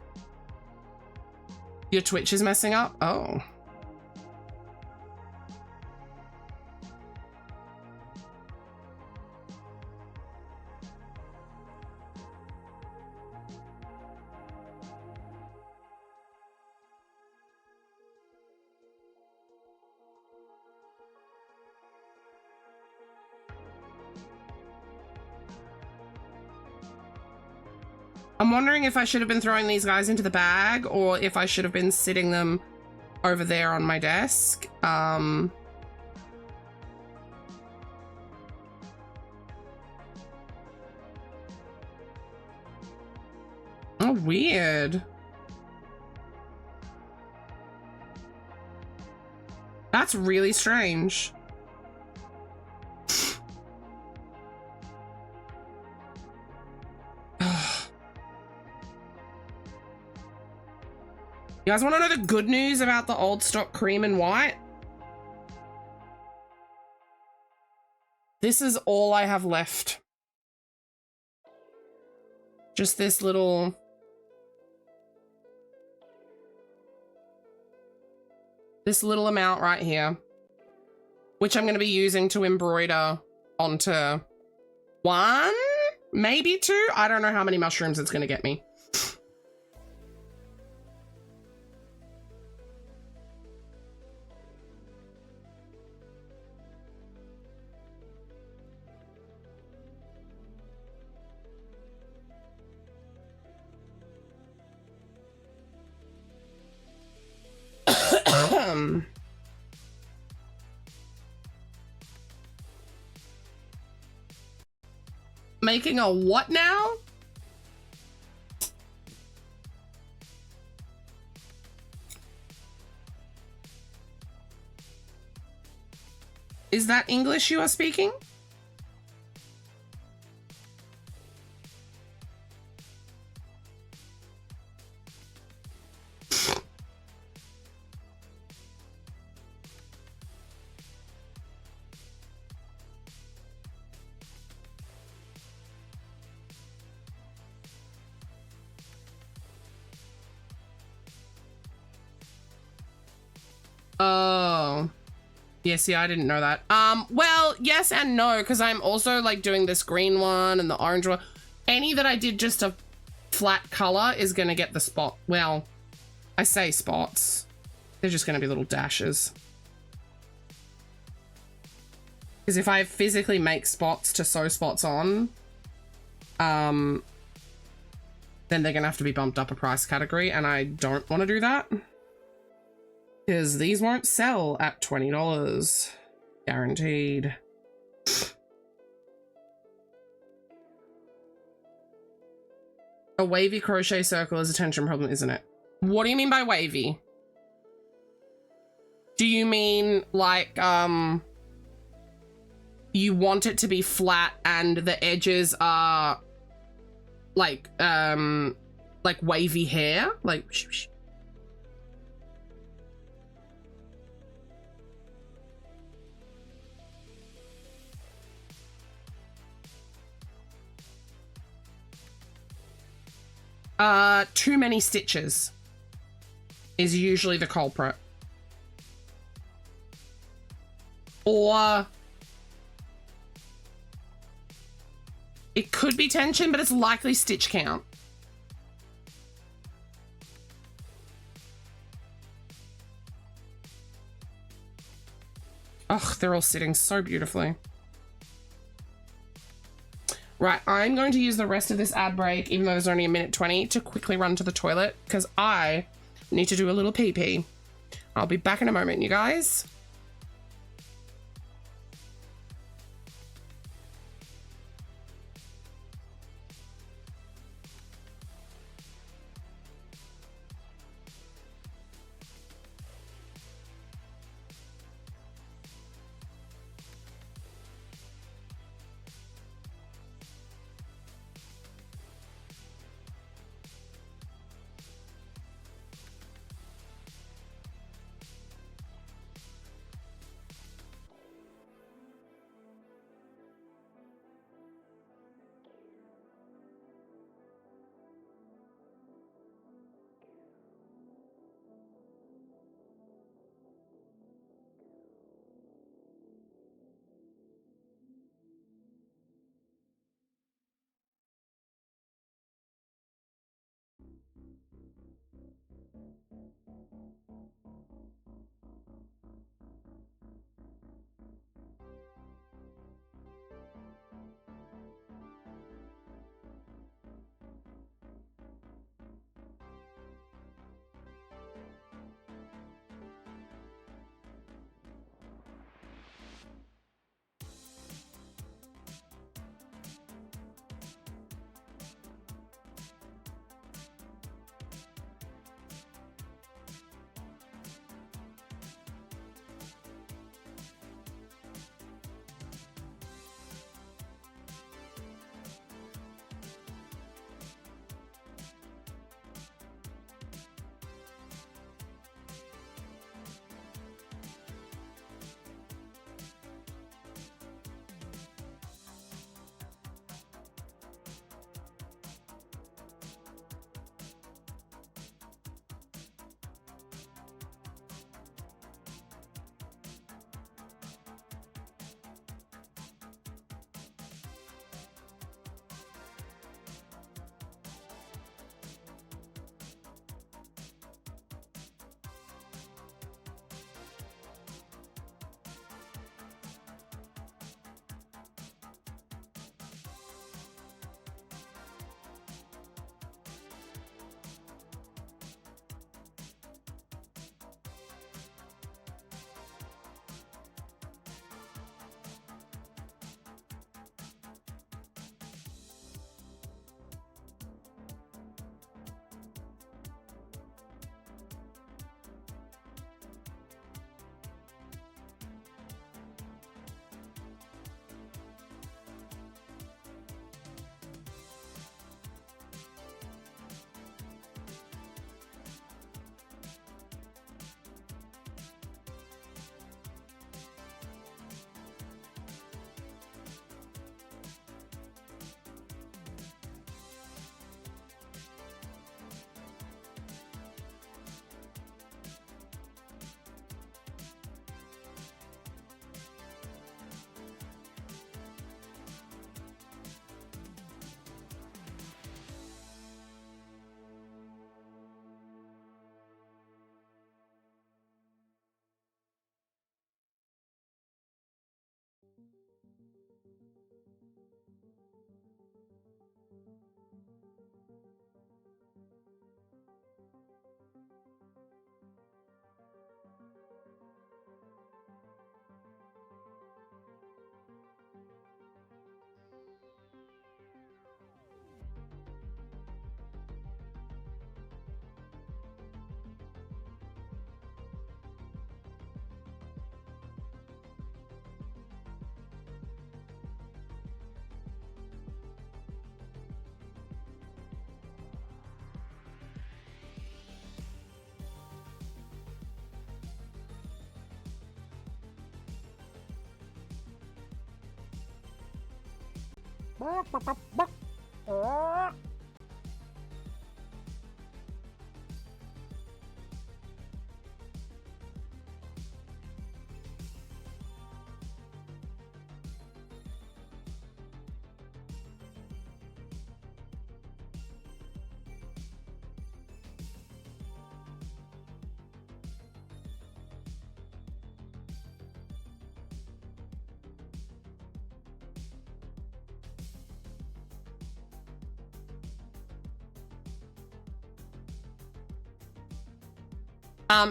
Your Twitch is messing up? Oh. I'm wondering if I should have been throwing these guys into the bag or if I should have been sitting them over there on my desk. Oh, weird. That's really strange. You guys want to know the good news about the old stock cream and white? This is all I have left. Just this little... this little amount right here, which I'm going to be using to embroider onto 1, maybe 2. I don't know how many mushrooms it's going to get me. Making a what now? Is that English you are speaking? Oh, yes, yeah, I didn't know that. Well, yes and no, because I'm also like doing this green one and the orange one. Any that I did just a flat color is gonna get the spot. Well, I say spots. They're just gonna be little dashes. Because if I physically make spots to sew spots on, then they're gonna have to be bumped up a price category, and I don't want to do that. Because these won't sell at $20. Guaranteed. A wavy crochet circle is a tension problem, isn't it? What do you mean by wavy? Do you mean like, you want it to be flat and the edges are like wavy hair, like too many stitches is usually the culprit. Or it could be tension, but it's likely stitch count. Ugh, they're all sitting so beautifully. Right, I'm going to use the rest of this ad break, even though there's only a minute 20, to quickly run to the toilet, because I need to do a little pee-pee. I'll be back in a moment, you guys.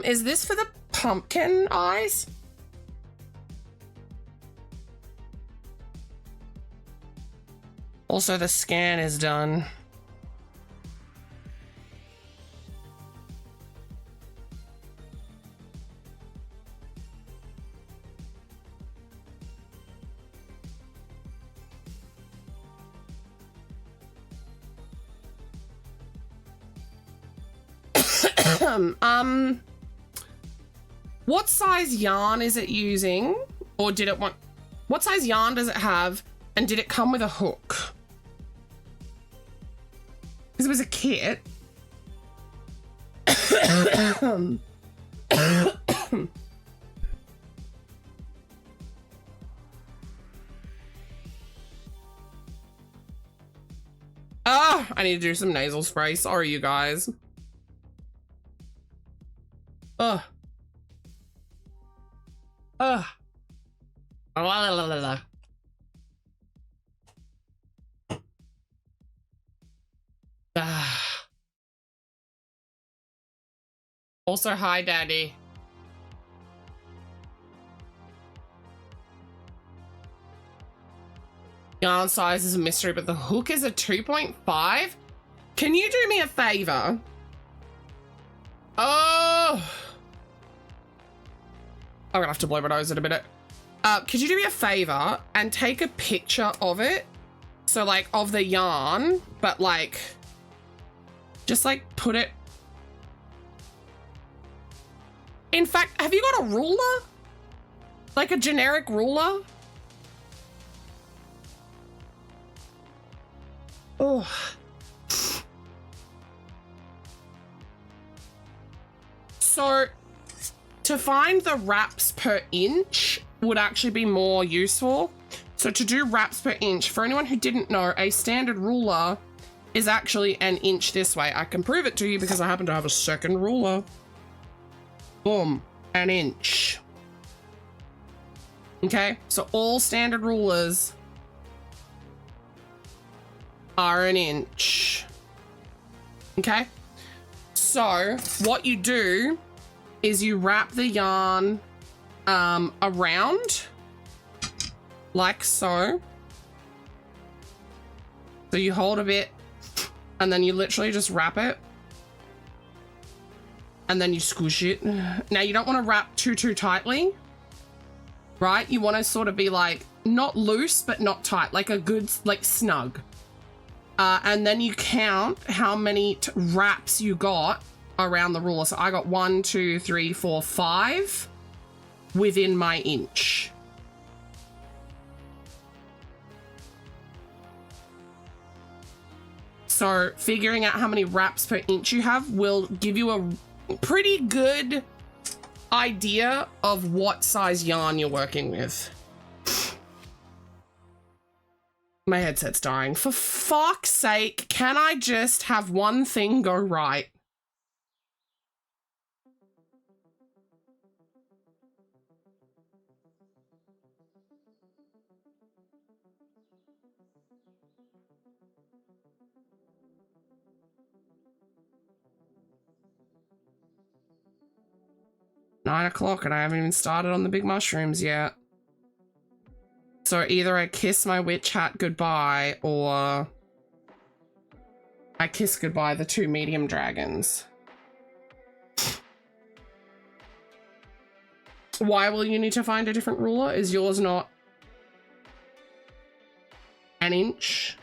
Is this for the pumpkin eyes? Also, the scan is done. What size yarn is it using? Or did it want... What size yarn does it have? And did it come with a hook? Because it was a kit. Ah, I need to do some nasal spray. Sorry, you guys. Ugh. Ugh. La la la la la. Ah. Also, hi, Daddy. Yarn size is a mystery, but the hook is a 2.5? Can you do me a favor? Oh! I'm gonna have to blow my nose in a minute. Could you do me a favor and take a picture of it? So, like, of the yarn, but, like, just, like, put it... In fact, have you got a ruler? Like a generic ruler? Oh. So, to find the wraps per inch would actually be more useful. So to do wraps per inch, for anyone who didn't know, a standard ruler is actually an inch this way. I can prove it to you because I happen to have a second ruler. Boom, an inch. Okay, so all standard rulers are an inch. Okay, so what you do is you wrap the yarn around like so. So you hold a bit and then you literally just wrap it and then you squish it. Now you don't want to wrap too tightly, right? You want to sort of be like not loose but not tight, like a good like snug. And then you count how many wraps you got around the ruler. So I got 1, 2, 3, 4, 5 within my inch. So figuring out how many wraps per inch you have will give you a pretty good idea of what size yarn you're working with. My headset's dying. For fuck's sake, can I just have one thing go right? Nine o'clock and I haven't even started on the big mushrooms yet. So either I kiss my witch hat goodbye or I kiss goodbye the 2 medium dragons. Why will you need to find a different ruler? Is yours not an inch?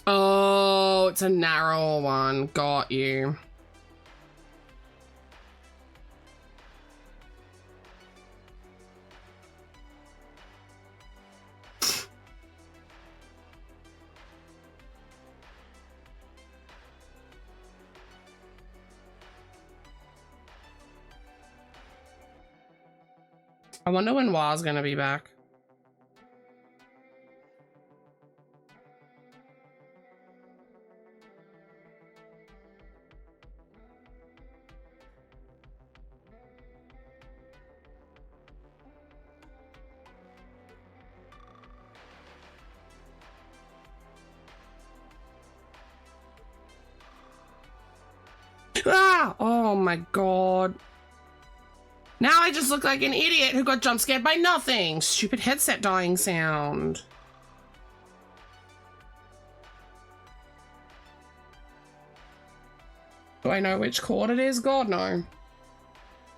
Oh, it's a narrow one. Got you. I wonder when Wa's gonna be back. Ah! Oh my god. Now I just look like an idiot who got jump scared by nothing. Stupid headset dying sound. Do I know which chord it is? God, no.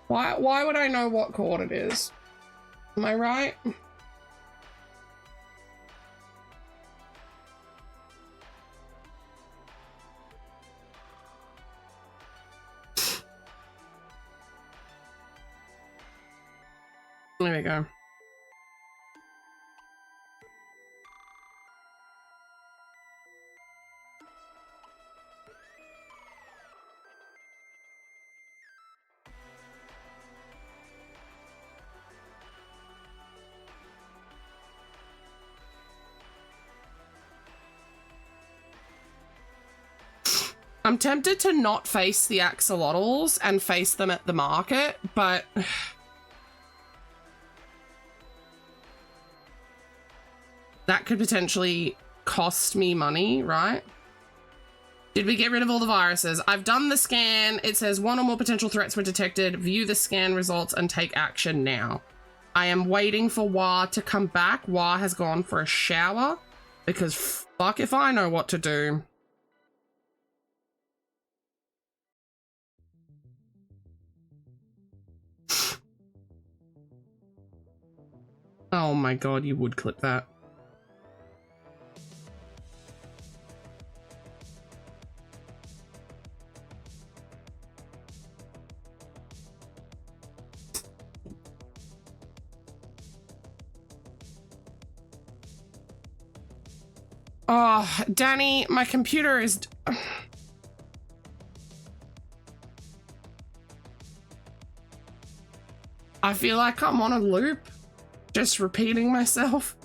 Why would I know what chord it is? Am I right? There we go. I'm tempted to not face the axolotls and face them at the market, but that could potentially cost me money, right? Did we get rid of all the viruses? I've done the scan. It says 1 or more potential threats were detected. View the scan results and take action now. I am waiting for Wah to come back. Wah has gone for a shower because fuck if I know what to do. Oh my god, you would clip that. Oh, Danny, my computer is... I feel like I'm on a loop, just repeating myself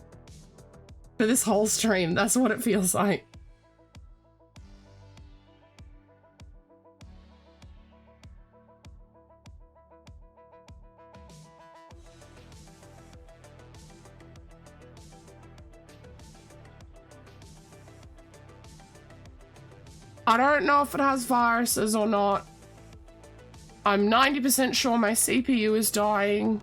for this whole stream. That's what it feels like. I don't know if it has viruses or not. I'm 90% sure my CPU is dying.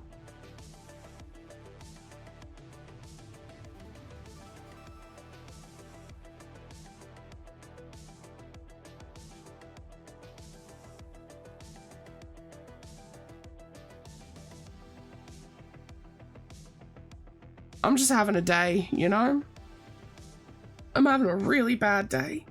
I'm just having a day, you know? I'm having a really bad day.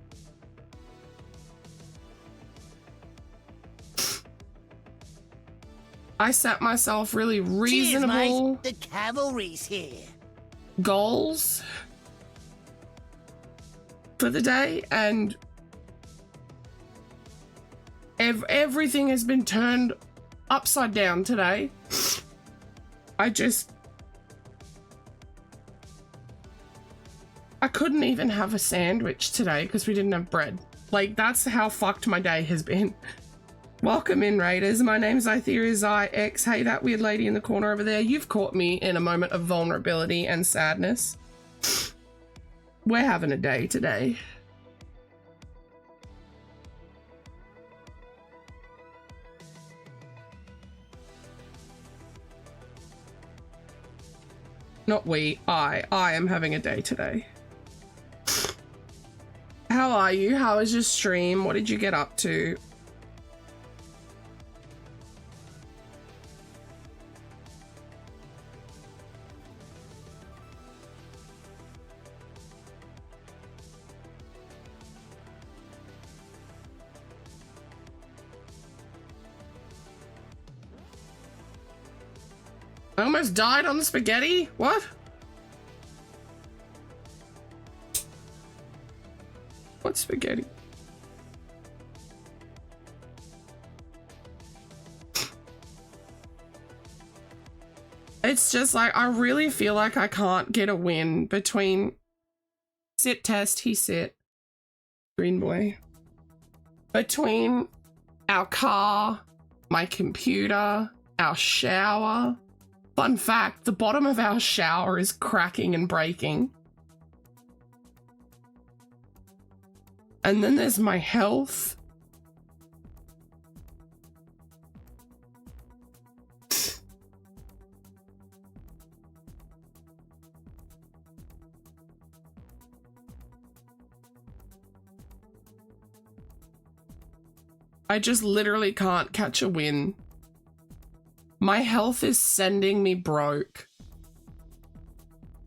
I set myself really reasonable The cavalry's here. goals for the day, and everything has been turned upside down today. I couldn't even have a sandwich today because we didn't have bread. Like, that's how fucked my day has been. Welcome in, Raiders. My name's ItheriaZyX. Hey, that weird lady in the corner over there, you've caught me in a moment of vulnerability and sadness. We're having a day today. Not we, I am having a day today. How are you? How was your stream? What did you get up to? I almost died on the spaghetti? What? What spaghetti? It's just like, I really feel like I can't get a win between sit test, he sit, green boy. Between our car, my computer, our shower. Fun fact, the bottom of our shower is cracking and breaking. And then there's my health. I just literally can't catch a win. My health is sending me broke.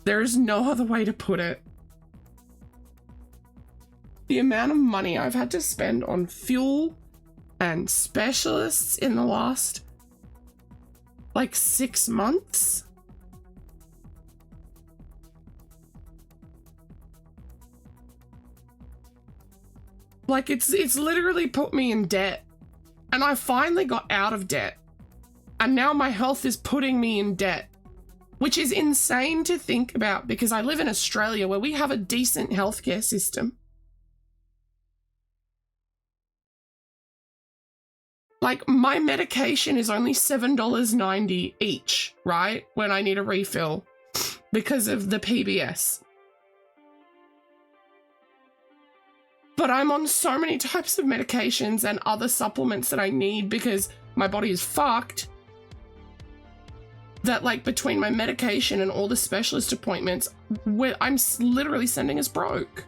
There is no other way to put it. The amount of money I've had to spend on fuel and specialists in the last, like, 6 months. Like, it's literally put me in debt. And I finally got out of debt. And now my health is putting me in debt. Which is insane to think about because I live in Australia where we have a decent healthcare system. Like, my medication is only $7.90 each, right? When I need a refill because of the PBS. But I'm on so many types of medications and other supplements that I need because my body is fucked. That, like, between my medication and all the specialist appointments, I'm literally sending us broke.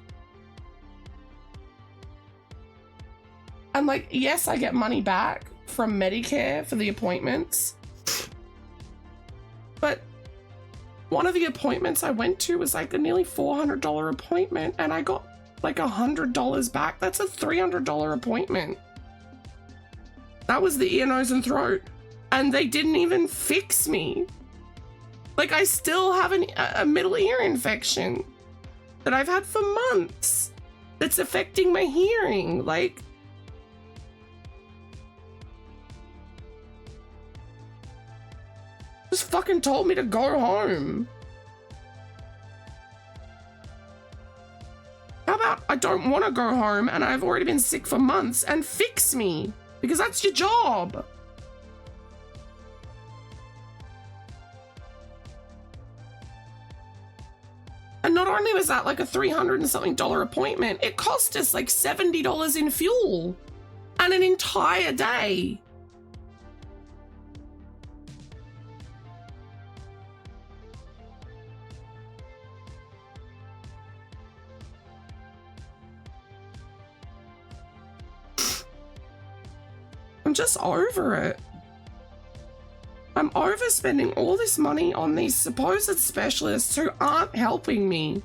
And, like, yes, I get money back from Medicare for the appointments. But one of the appointments I went to was like a nearly $400 appointment and I got like $100 back. That's a $300 appointment. That was the ear, nose, and throat. And they didn't even fix me. Like, I still have a middle ear infection that I've had for months that's affecting my hearing. Like, just fucking told me to go home. How about I don't want to go home and I've already been sick for months and fix me? Because that's your job. And not only was that like a $300 and something appointment, it cost us like $70 in fuel and an entire day. I'm just over it. I'm overspending all this money on these supposed specialists who aren't helping me.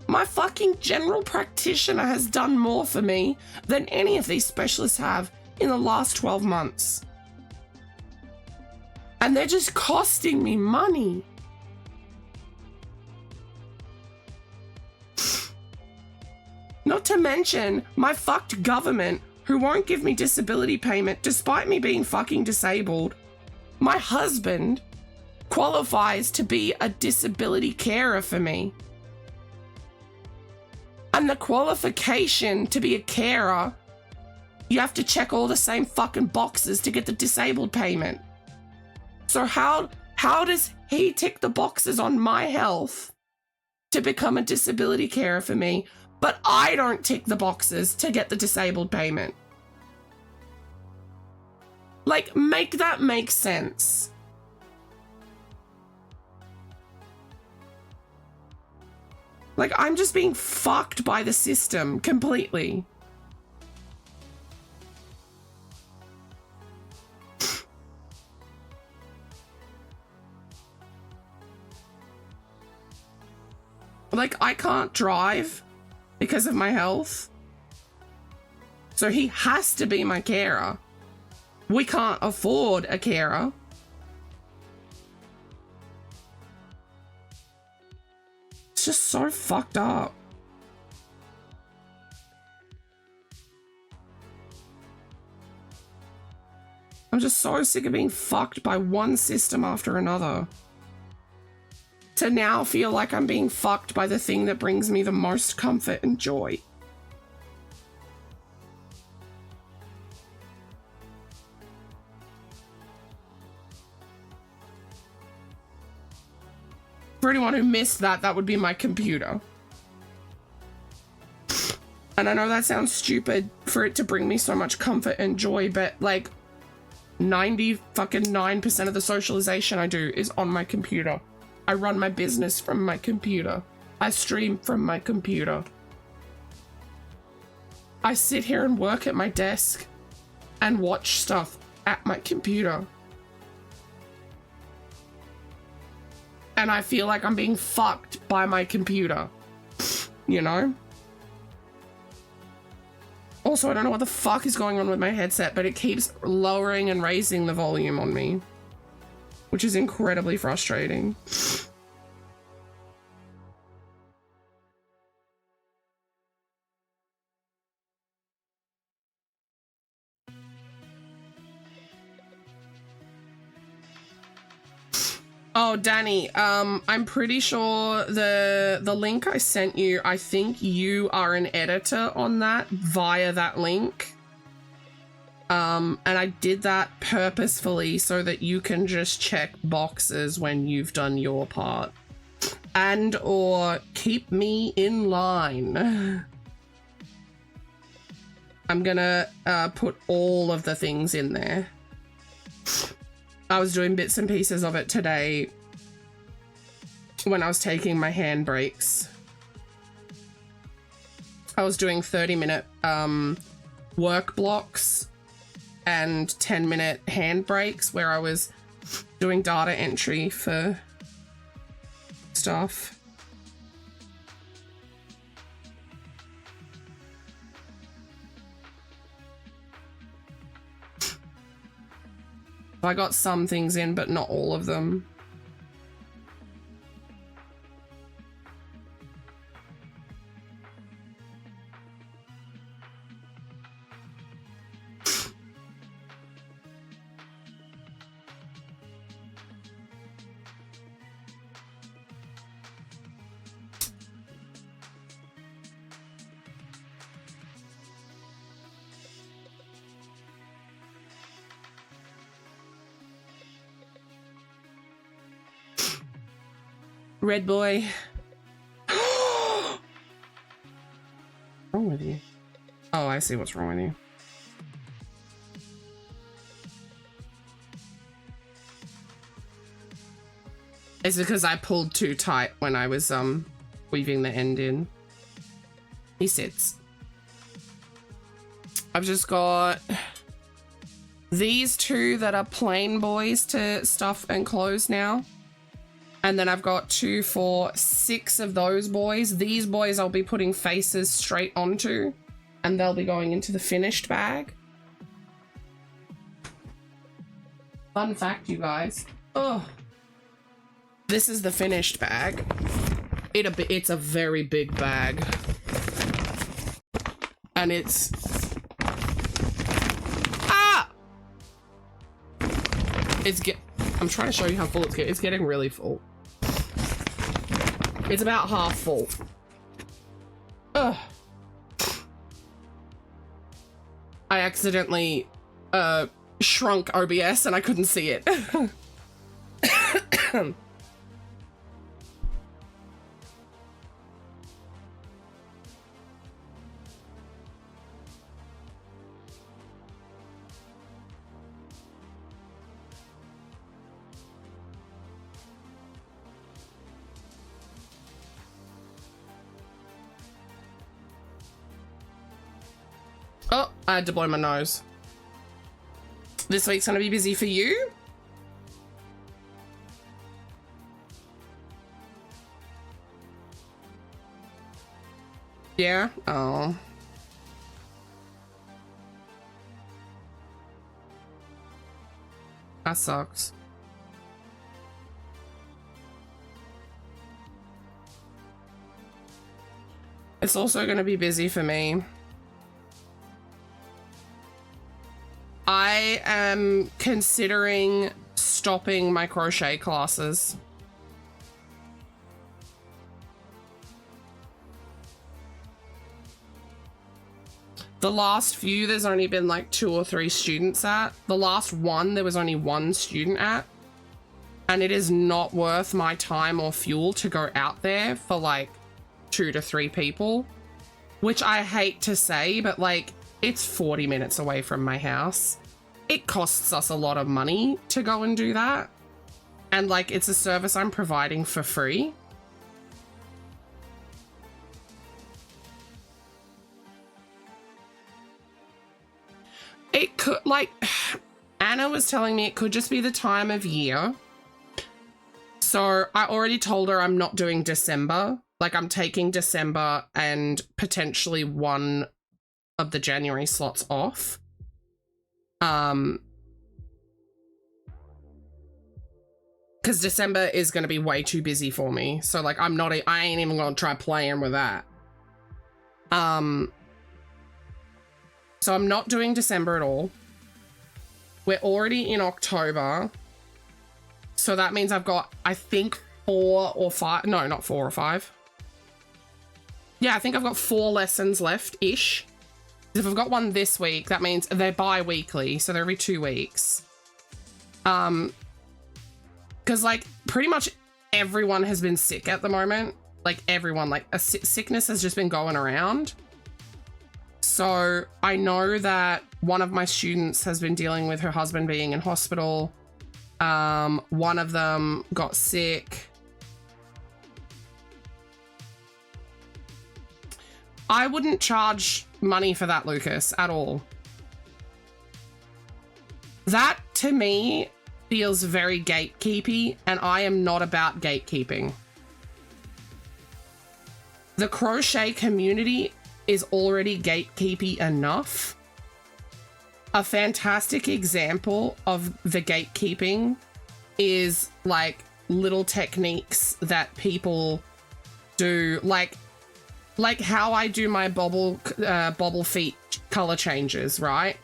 My fucking general practitioner has done more for me than any of these specialists have in the last 12 months. And they're just costing me money. Not to mention my fucked government who won't give me disability payment despite me being fucking disabled. My husband qualifies to be a disability carer for me. And the qualification to be a carer, you have to check all the same fucking boxes to get the disabled payment. So how does he tick the boxes on my health to become a disability carer for me, but I don't tick the boxes to get the disabled payment? Like, make that make sense. Like, I'm just being fucked by the system completely. Like, I can't drive because of my health. So he has to be my carer. We can't afford a carer. just so fucked up. I'm just so sick of being fucked by one system after another. To now feel like I'm being fucked by the thing that brings me the most comfort and joy. For anyone who missed that, that would be my computer. And I know that sounds stupid for it to bring me so much comfort and joy, but like 90% of the socialization I do is on my computer. I run my business from my computer. I stream from my computer. I sit here and work at my desk and watch stuff at my computer. And I feel like I'm being fucked by my computer, you know? Also, I don't know what the fuck is going on with my headset, but it keeps lowering and raising the volume on me, which is incredibly frustrating. Oh, Danny, I'm pretty sure the link I sent you, I think you are an editor on that via that link. And I did that purposefully so that you can just check boxes when you've done your part. And or keep me in line. I'm gonna put all of the things in there. I was doing bits and pieces of it today when I was taking my hand breaks. I was doing 30-minute work blocks and 10-minute hand breaks where I was doing data entry for stuff. I got some things in, but not all of them. Red boy. What's wrong with you? Oh, I see what's wrong with you. It's because I pulled too tight when I was weaving the end in. He sits. I've just got these two that are plain boys to stuff and close now. And then I've got 2, 4, 6 of those boys. These boys I'll be putting faces straight onto, and they'll be going into the finished bag. Fun fact, you guys. Oh, this is the finished bag. It's a very big bag. And it's... Ah! I'm trying to show you how full it's getting. It's getting really full. It's about half full. Ugh. I accidentally shrunk OBS and I couldn't see it. Oh, I had to blow my nose. This week's gonna be busy for you? Yeah? Oh. That sucks. It's also going to be busy for me. I am considering stopping my crochet classes. The last few, there's only been like 2 or 3 students at. The last one, there was only 1 student at. And it is not worth my time or fuel to go out there for like 2 to 3 people. Which I hate to say, but like, it's 40 minutes away from my house. It costs us a lot of money to go and do that. And like, it's a service I'm providing for free. It could, like, Anna was telling me it could just be the time of year. So I already told her I'm not doing December. Like, I'm taking December and potentially 1 of the January slots off. Because December is going to be way too busy for me. So, like, I ain't even going to try playing with that. So I'm not doing December at all. We're already in October. So that means I've got, I think, 4 or 5. No, not 4 or 5. Yeah, I think I've got 4 lessons left-ish. If I've got one this week, that means they're bi-weekly. So they're every 2 weeks. Because, like, pretty much everyone has been sick at the moment. Like, everyone. Like, a sickness has just been going around. So I know that one of my students has been dealing with her husband being in hospital. One of them got sick. I wouldn't charge money for that, Lucas, at all. That, to me, feels very gatekeepy, and I am not about gatekeeping. The crochet community is already gatekeepy enough. A fantastic example of the gatekeeping is like little techniques that people do, like how I do my bobble feet color changes, right?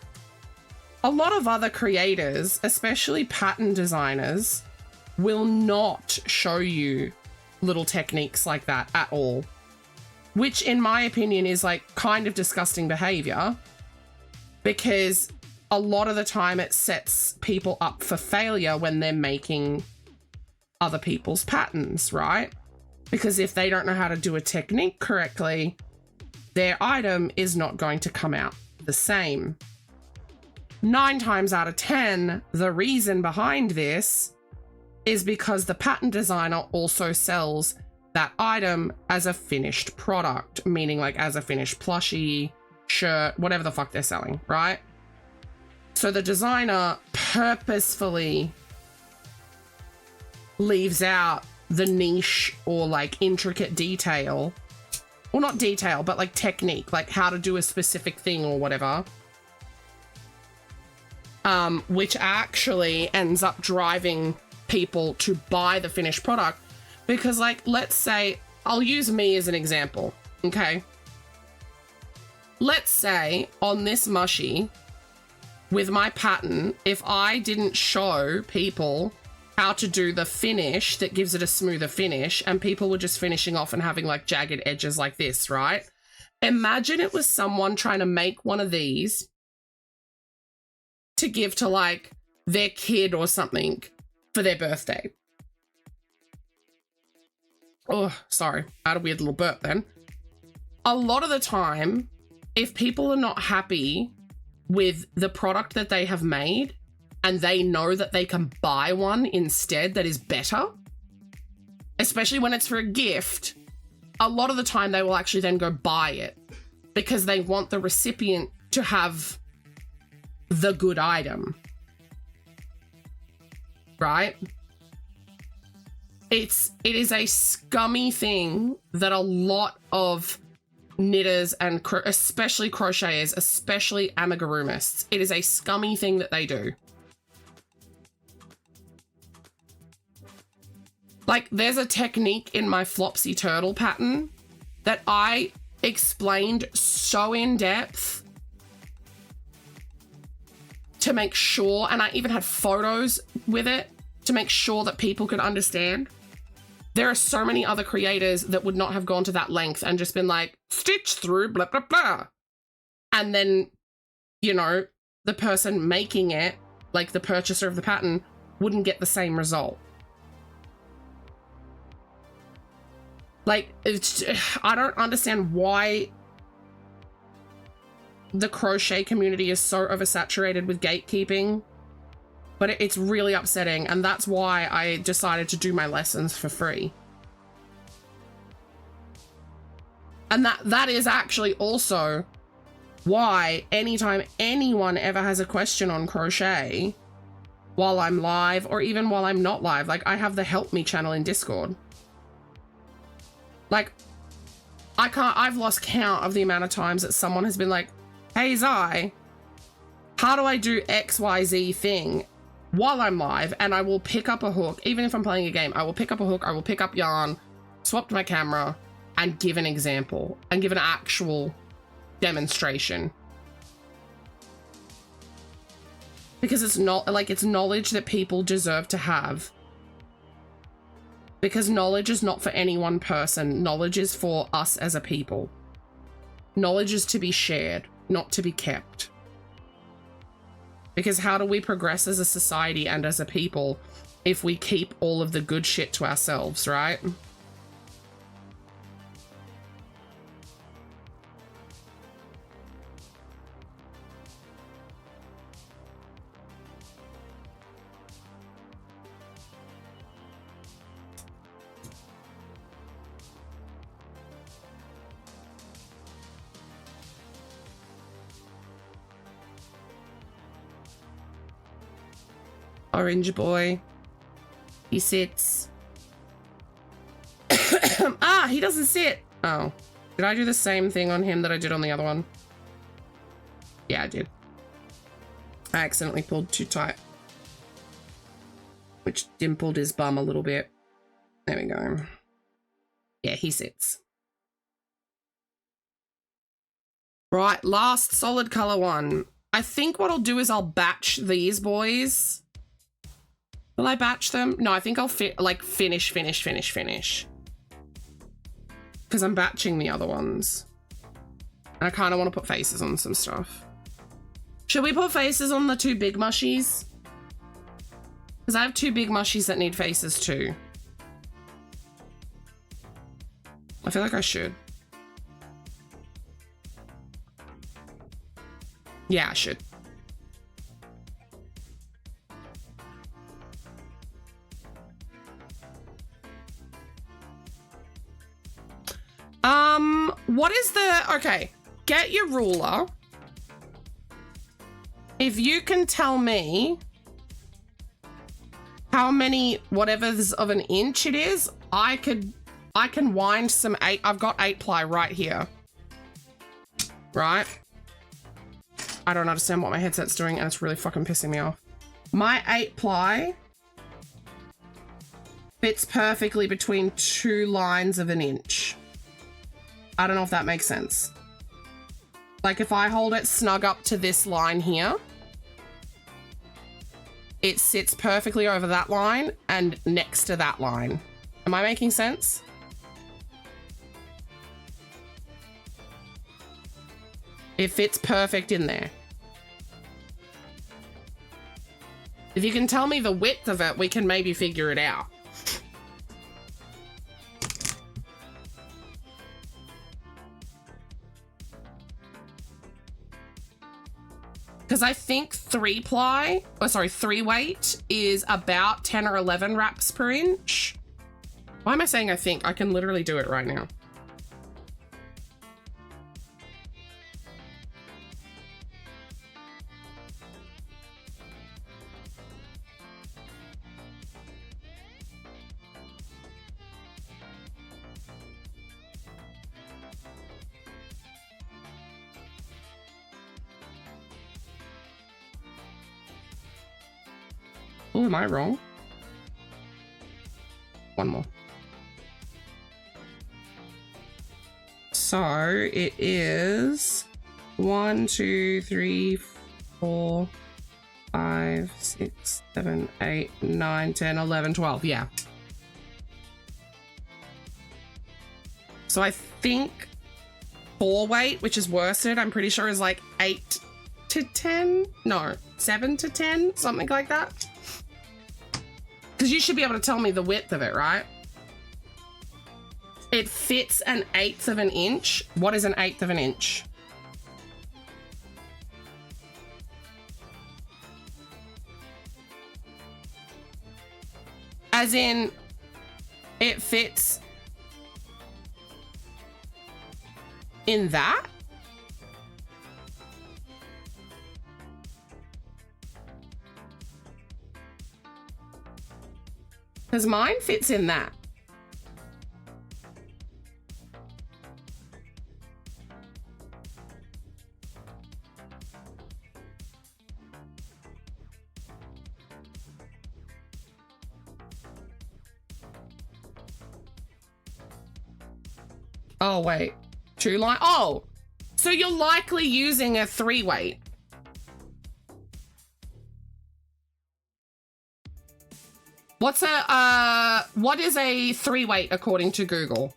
A lot of other creators, especially pattern designers, will not show you little techniques like that at all. Which, in my opinion, is like kind of disgusting behavior, because a lot of the time it sets people up for failure when they're making other people's patterns, right? Because if they don't know how to do a technique correctly, their item is not going to come out the same. 9 times out of 10, the reason behind this is because the pattern designer also sells that item as a finished product, meaning like as a finished plushie, shirt, whatever the fuck they're selling, right? So the designer purposefully leaves out the niche or like intricate detail, well, not detail, but like technique, like how to do a specific thing or whatever, which actually ends up driving people to buy the finished product. Because, like, let's say, I'll use me as an example, okay? Let's say on this mushie, with my pattern, if I didn't show people how to do the finish that gives it a smoother finish, and people were just finishing off and having, like, jagged edges like this, right? Imagine it was someone trying to make one of these to give to, like, their kid or something for their birthday. Oh, sorry. I had a weird little burp then. A lot of the time, if people are not happy with the product that they have made and they know that they can buy one instead that is better, especially when it's for a gift, a lot of the time they will actually then go buy it because they want the recipient to have the good item. Right? It is a scummy thing that a lot of knitters and especially crocheters, especially amigurumists, it is a scummy thing that they do. Like, there's a technique in my Flopsy Turtle pattern that explained so in depth to make sure, and I even had photos with it to make sure that people could understand. There are so many other creators that would not have gone to that length and just been like, stitch through, blah, blah, blah. And then, you know, the person making it, like the purchaser of the pattern, wouldn't get the same result. Like, I don't understand why the crochet community is so oversaturated with gatekeeping, but it's really upsetting, and that's why I decided to do my lessons for free. And that is actually also why anytime anyone ever has a question on crochet while I'm live or even while I'm not live, like I have the Help Me channel in Discord. Like, I've lost count of the amount of times that someone has been like, hey Zai, how do I do XYZ thing while I'm live? And I will pick up a hook, even if I'm playing a game, I will pick up a hook, I will pick up yarn, swap to my camera, and give an example, and give an actual demonstration. Because it's not, like, it's knowledge that people deserve to have. Because knowledge is not for any one person. Knowledge is for us as a people. Knowledge is to be shared, not to be kept. Because how do we progress as a society and as a people if we keep all of the good shit to ourselves, right? Orange boy. He sits. Ah, he doesn't sit. Oh. Did I do the same thing on him that I did on the other one? Yeah, I did. I accidentally pulled too tight, which dimpled his bum a little bit. There we go. Yeah, he sits. Right, last solid color one. I think what I'll do is I'll batch these boys. Will I batch them? No, I think I'll finish. Because I'm batching the other ones. And I kind of want to put faces on some stuff. Should we put faces on the two big mushies? Because I have two big mushies that need faces too. I feel like I should. Yeah, I should. What is the, okay, get your ruler. If you can tell me how many whatever's of an inch it is, I can wind some I've got 8-ply right here. Right? I don't understand what my headset's doing and it's really fucking pissing me off. My 8-ply fits perfectly between 2 lines of an inch. I don't know if that makes sense. Like if I hold it snug up to this line here, it sits perfectly over that line and next to that line. Am I making sense? It fits perfect in there. If you can tell me the width of it, we can maybe figure it out. Because I think 3-ply, oh sorry, 3-weight is about 10 or 11 wraps per inch. Why am I saying I think? I can literally do it right now. Oh, am I wrong? One more. So it is 1, 2, 3, 4, 5, 6, 7, 8, 9, 10, 11, 12. Yeah. So I think 4 weight, which is worsted, I'm pretty sure is like 8 to 10. No, 7 to 10, something like that. Because you should be able to tell me the width of it, right? It fits 1/8 of an inch. What is 1/8 of an inch? As in, it fits in that? Because mine fits in that. Oh, wait. 2 line. Oh, so you're likely using a 3 weight. What is a 3 weight according to Google?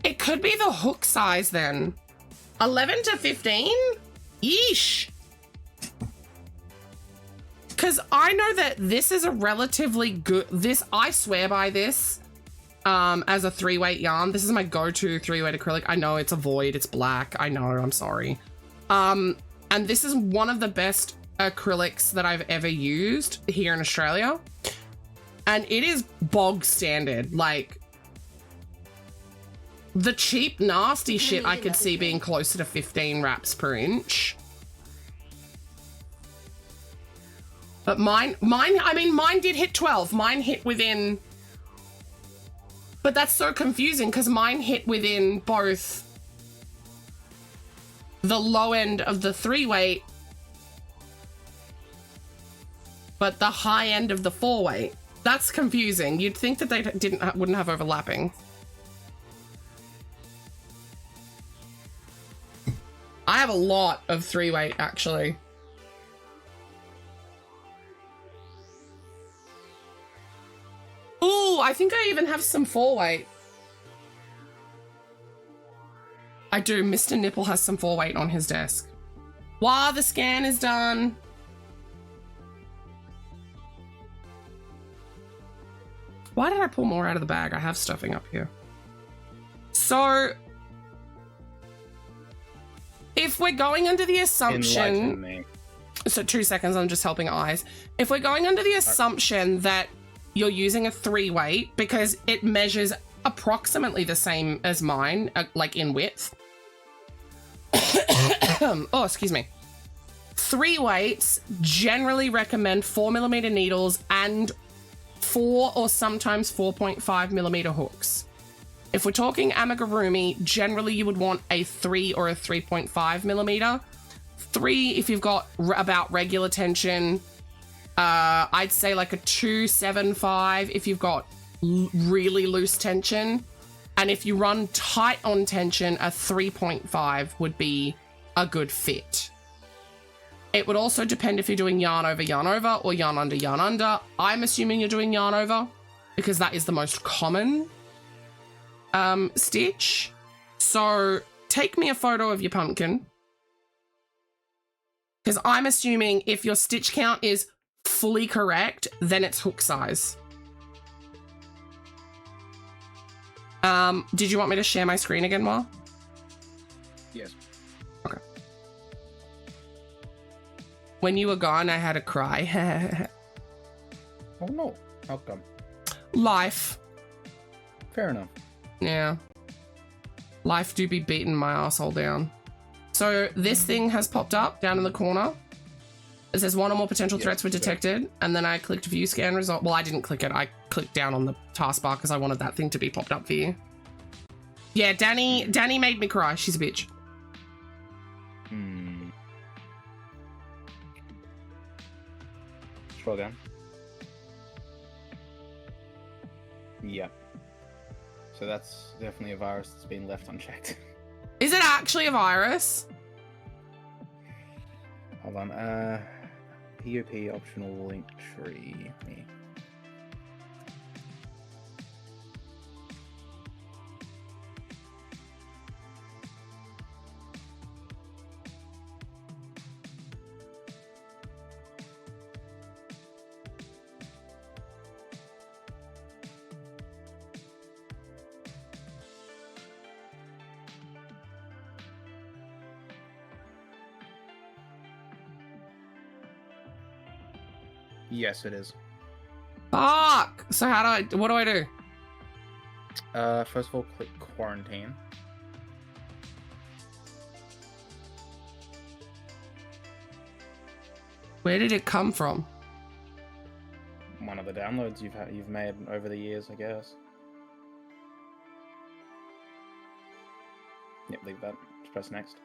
It could be the hook size then. 11 to 15? Yeesh. Because I know that this is a relatively good, I swear by this as a 3 weight yarn. This is my go-to 3 weight acrylic. I know it's a void, it's black. I know, I'm sorry. And this is one of the best acrylics that I've ever used here in Australia. And it is bog standard. Like, the cheap, nasty shit I could see being closer to 15 wraps per inch. But mine did hit 12. Mine hit within... But that's so confusing because mine hit within both the low end of the 3 weight, but the high end of the 4 weight. That's confusing. You'd think that they wouldn't have overlapping. I have a lot of 3 weight actually. Ooh, I think I even have some 4 weight. I do. Mr. Nipple has some 4 weight on his desk. While the scan is done. Why did I pull more out of the bag? I have stuffing up here. So, if we're going under the assumption... Enlighten me. So 2 seconds, I'm just helping eyes. If we're going under the assumption that you're using a 3 weight because it measures approximately the same as mine, like in width. Oh, excuse me. 3 weights generally recommend 4mm needles and 4 or sometimes 4.5mm hooks. If we're talking amigurumi, generally you would want a 3 or a 3.5mm. 3 if you've got about regular tension. I'd say like a 275 if you've got really loose tension. And if you run tight on tension, a 3.5 would be a good fit. It would also depend if you're doing yarn over or yarn under. I'm assuming you're doing yarn over because that is the most common stitch. So take me a photo of your pumpkin because I'm assuming if your stitch count is fully correct, then it's hook size. Did you want me to share my screen again, Ma? Yes. Okay. When you were gone, I had a cry. Oh no. How come? Life. Fair enough. Yeah. Life do be beating my asshole down. So this thing has popped up down in the corner. It says 1 or more potential threats were detected. And then I clicked view scan result. Well, I didn't click it. I clicked down on the taskbar because I wanted that thing to be popped up for you. Yeah, Danny made me cry. She's a bitch. Hmm. Scroll down. Yep. So that's definitely a virus that's been left unchecked. Is it actually a virus? Hold on. POP optional link tree. Me. Yes, it is. Fuck! So what do I do? First of all, click quarantine. Where did it come from? One of the downloads you've made over the years, I guess. Yep, leave that. Just press next.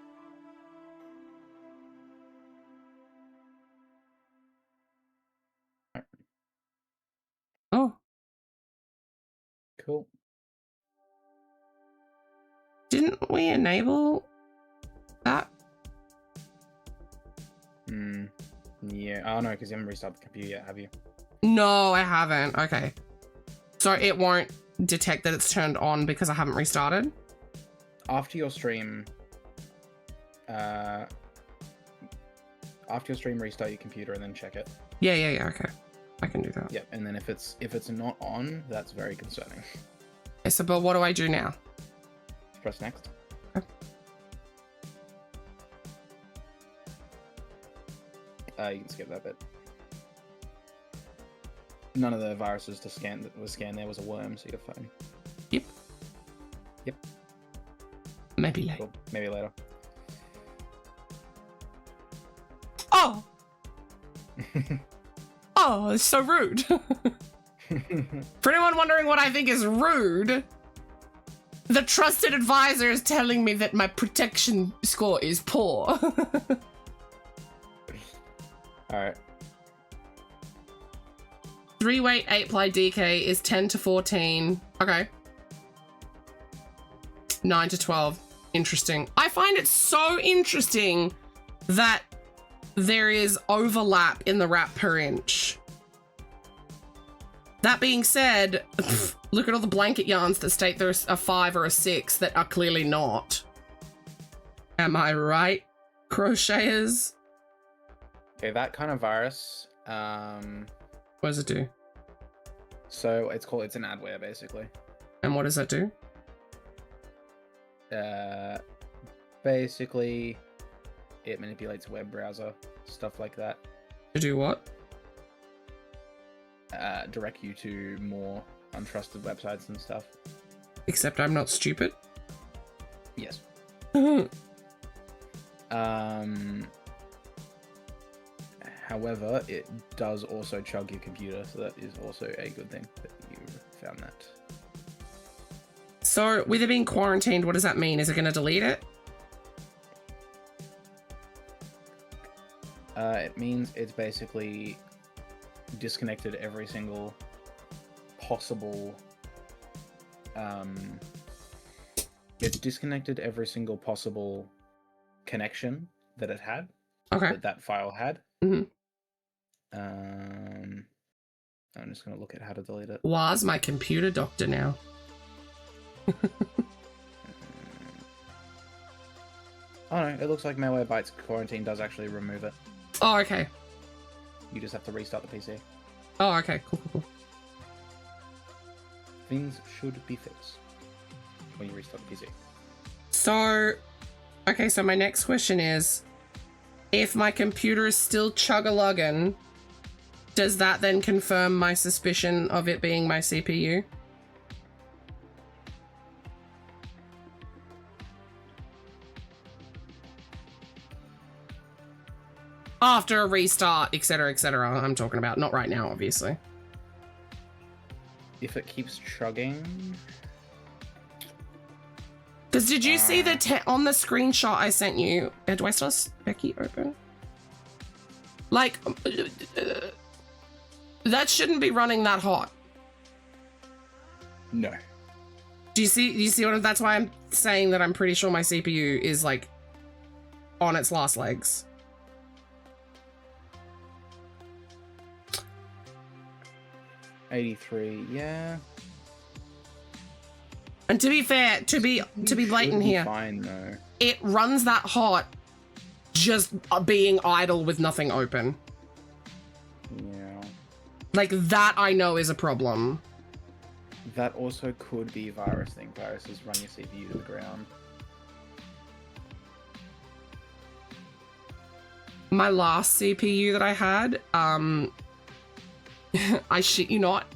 Oh, Cool. didn't we enable that? Hmm. Yeah. Oh no, because you haven't restarted the computer yet, have you? No, I haven't. Okay. So it won't detect that it's turned on because I haven't restarted? After your stream, restart your computer and then check it. Yeah, okay. I can do that. Yep. And then if it's not on, that's very concerning. Okay, so, but what do I do now? Press next. Okay. You can skip that bit. None of the viruses that was scanned there was a worm, so you're fine. Yep. Yep. Maybe later. Cool. Maybe later. Oh! Oh, it's so rude. For anyone wondering what I think is rude, the trusted advisor is telling me that my protection score is poor. Alright. 3 weight, 8 ply DK is 10 to 14. Okay. 9 to 12. Interesting. I find it so interesting that there is overlap in the wrap per inch. That being said, look at all the blanket yarns that state there's a 5 or a 6 that are clearly not. Am I right, crocheters? Okay, that kind of virus. What does it do? So it's an adware basically. And what does that do? Basically, it manipulates a web browser, stuff like that. To do what? Direct you to more untrusted websites and stuff. Except I'm not stupid. Yes. However, it does also chug your computer, so that is also a good thing that you found that. So, with it being quarantined, what does that mean? Is it going to delete it? It means it's basically disconnected every single possible connection that it had. Okay. That file had. Mm-hmm. I'm just going to look at how to delete it. Was my computer doctor now? Oh no, it looks like Malwarebytes Quarantine does actually remove it. Oh, okay. You just have to restart the PC. Oh, okay. Cool. Things should be fixed when you restart the PC. So, okay, so my next question is, if my computer is still chug-a-luggin', does that then confirm my suspicion of it being my CPU? After a restart, etc., etc. I'm talking about, not right now, obviously. If it keeps chugging... Because did you see the on the screenshot I sent you? Do I still have Becky open? Like, that shouldn't be running that hot. No. Do you see what? That's why I'm saying that I'm pretty sure my CPU is like on its last legs. $83, yeah. And to be fair, to be blatant here, Fine though. it runs that hot just being idle with nothing open. Yeah. Like that I know is a problem. That also could be virus thing. Viruses run your CPU to the ground. My last CPU that I had, I shit you not,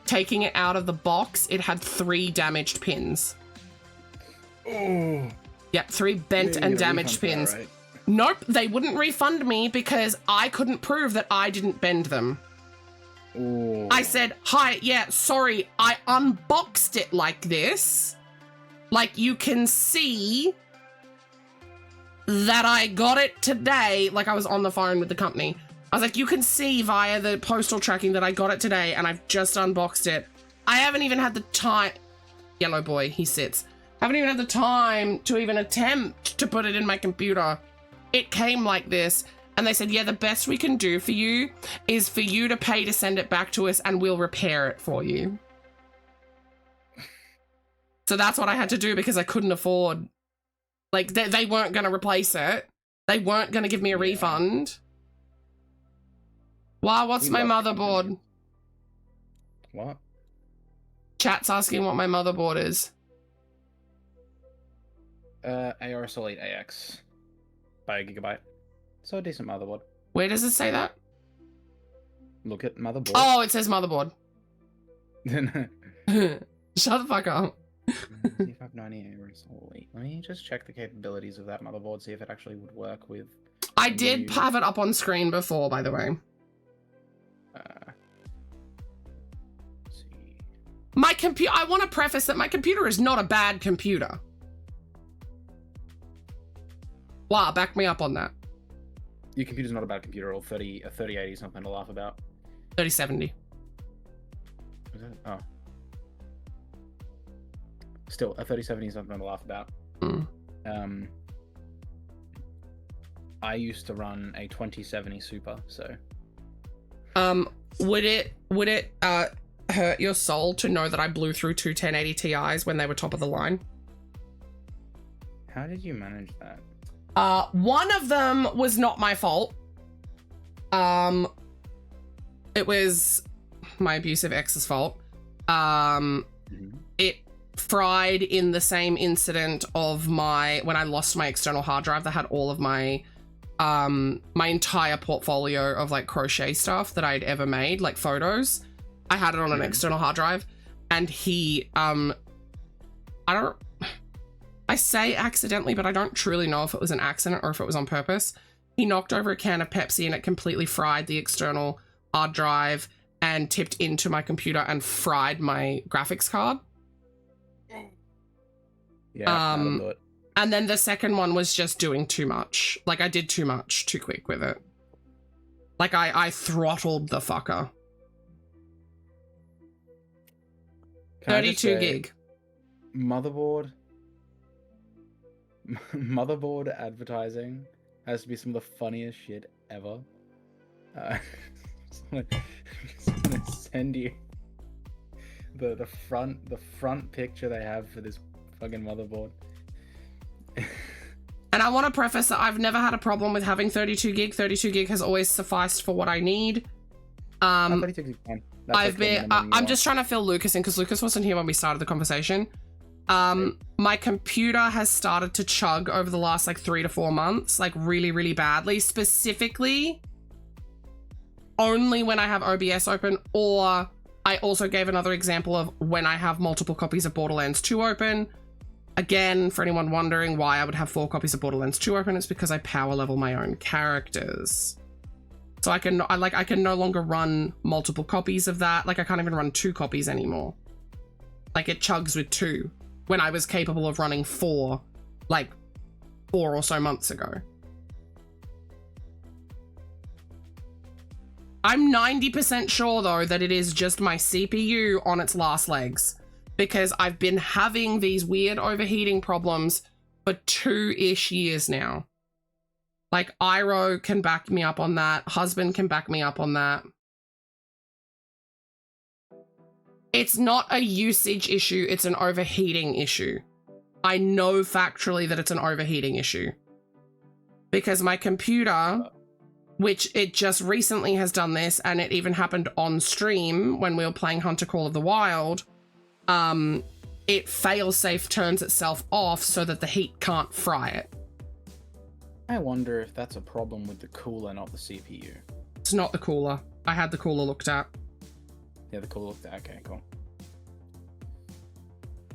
taking it out of the box, it had 3 damaged pins. Oh. Yep, 3 bent and damaged pins. Right? Nope, they wouldn't refund me because I couldn't prove that I didn't bend them. Ooh. I said, hi, yeah, sorry, I unboxed it like this. Like, you can see that I got it today. Like, I was on the phone with the company. I was like, you can see via the postal tracking that I got it today, and I've just unboxed it. I haven't even had the time. Yellow boy, he sits. Haven't even had the time to even attempt to put it in my computer. It came like this. And they said, yeah, the best we can do for you is for you to pay to send it back to us and we'll repair it for you. So that's what I had to do because I couldn't afford. Like, they weren't going to replace it. They weren't going to give me a refund. Wow, what's my motherboard? What? Chat's asking what my motherboard is. ARS Elite AX by a gigabyte. So a decent motherboard. Where does it say that? Look at motherboard. Oh, it says motherboard. Shut the fuck up. C590 ARS Elite. Let me just check the capabilities of that motherboard, see if it actually would work with... I did have it up on screen before, by the way. Let's see. My computer, I want to preface that my computer is not a bad computer. Wow, back me up on that. Your computer's not a bad computer at all. 3080 is something to laugh about. 3070. Is it? Oh. Still, a 3070 is something to laugh about. Mm. I used to run a 2070 Super, so... Would it hurt your soul to know that I blew through 2 1080 Ti's when they were top of the line? How did you manage that? One of them was not my fault. It was my abusive ex's fault. It fried in the same incident of when I lost my external hard drive that had all of my my entire portfolio of like crochet stuff that I'd ever made, like photos. I had it on an external hard drive, and he I say accidentally, but I don't truly know if it was an accident or if it was on purpose. He knocked over a can of Pepsi and it completely fried the external hard drive and tipped into my computer and fried my graphics card. Yeah, that'll do it. And then the second one was just doing too much. Like, I did too much too quick with it. Like, I throttled the fucker. 32 gig. Motherboard advertising has to be some of the funniest shit ever. Just gonna send you the front picture they have for this fucking motherboard. And I want to preface that I've never had a problem with having 32 gig. 32 gig has always sufficed for what I need. 32 gig fine. I'm just trying to fill Lucas in because Lucas wasn't here when we started the conversation. My computer has started to chug over the last like 3 to 4 months, like really, really badly. Specifically, only when I have OBS open, or I also gave another example of when I have multiple copies of Borderlands 2 open. Again, for anyone wondering why I would have 4 copies of Borderlands 2 open, it's because I power level my own characters. So I can no longer run multiple copies of that. Like, I can't even run 2 copies anymore. Like, it chugs with 2. when I was capable of running 4 or so months ago. I'm 90% sure though that it is just my CPU on its last legs, because I've been having these weird overheating problems for 2-ish years now. Like, Iro can back me up on that. Husband can back me up on that. It's not a usage issue, it's an overheating issue. I know factually that it's an overheating issue. Because my computer, which it just recently has done this, and it even happened on stream when we were playing Hunter Call of the Wild, it failsafe turns itself off so that the heat can't fry it. I wonder if that's a problem with the cooler, not the CPU. It's not the cooler. I had the cooler looked at. Yeah, the cooler looked at. Okay, cool.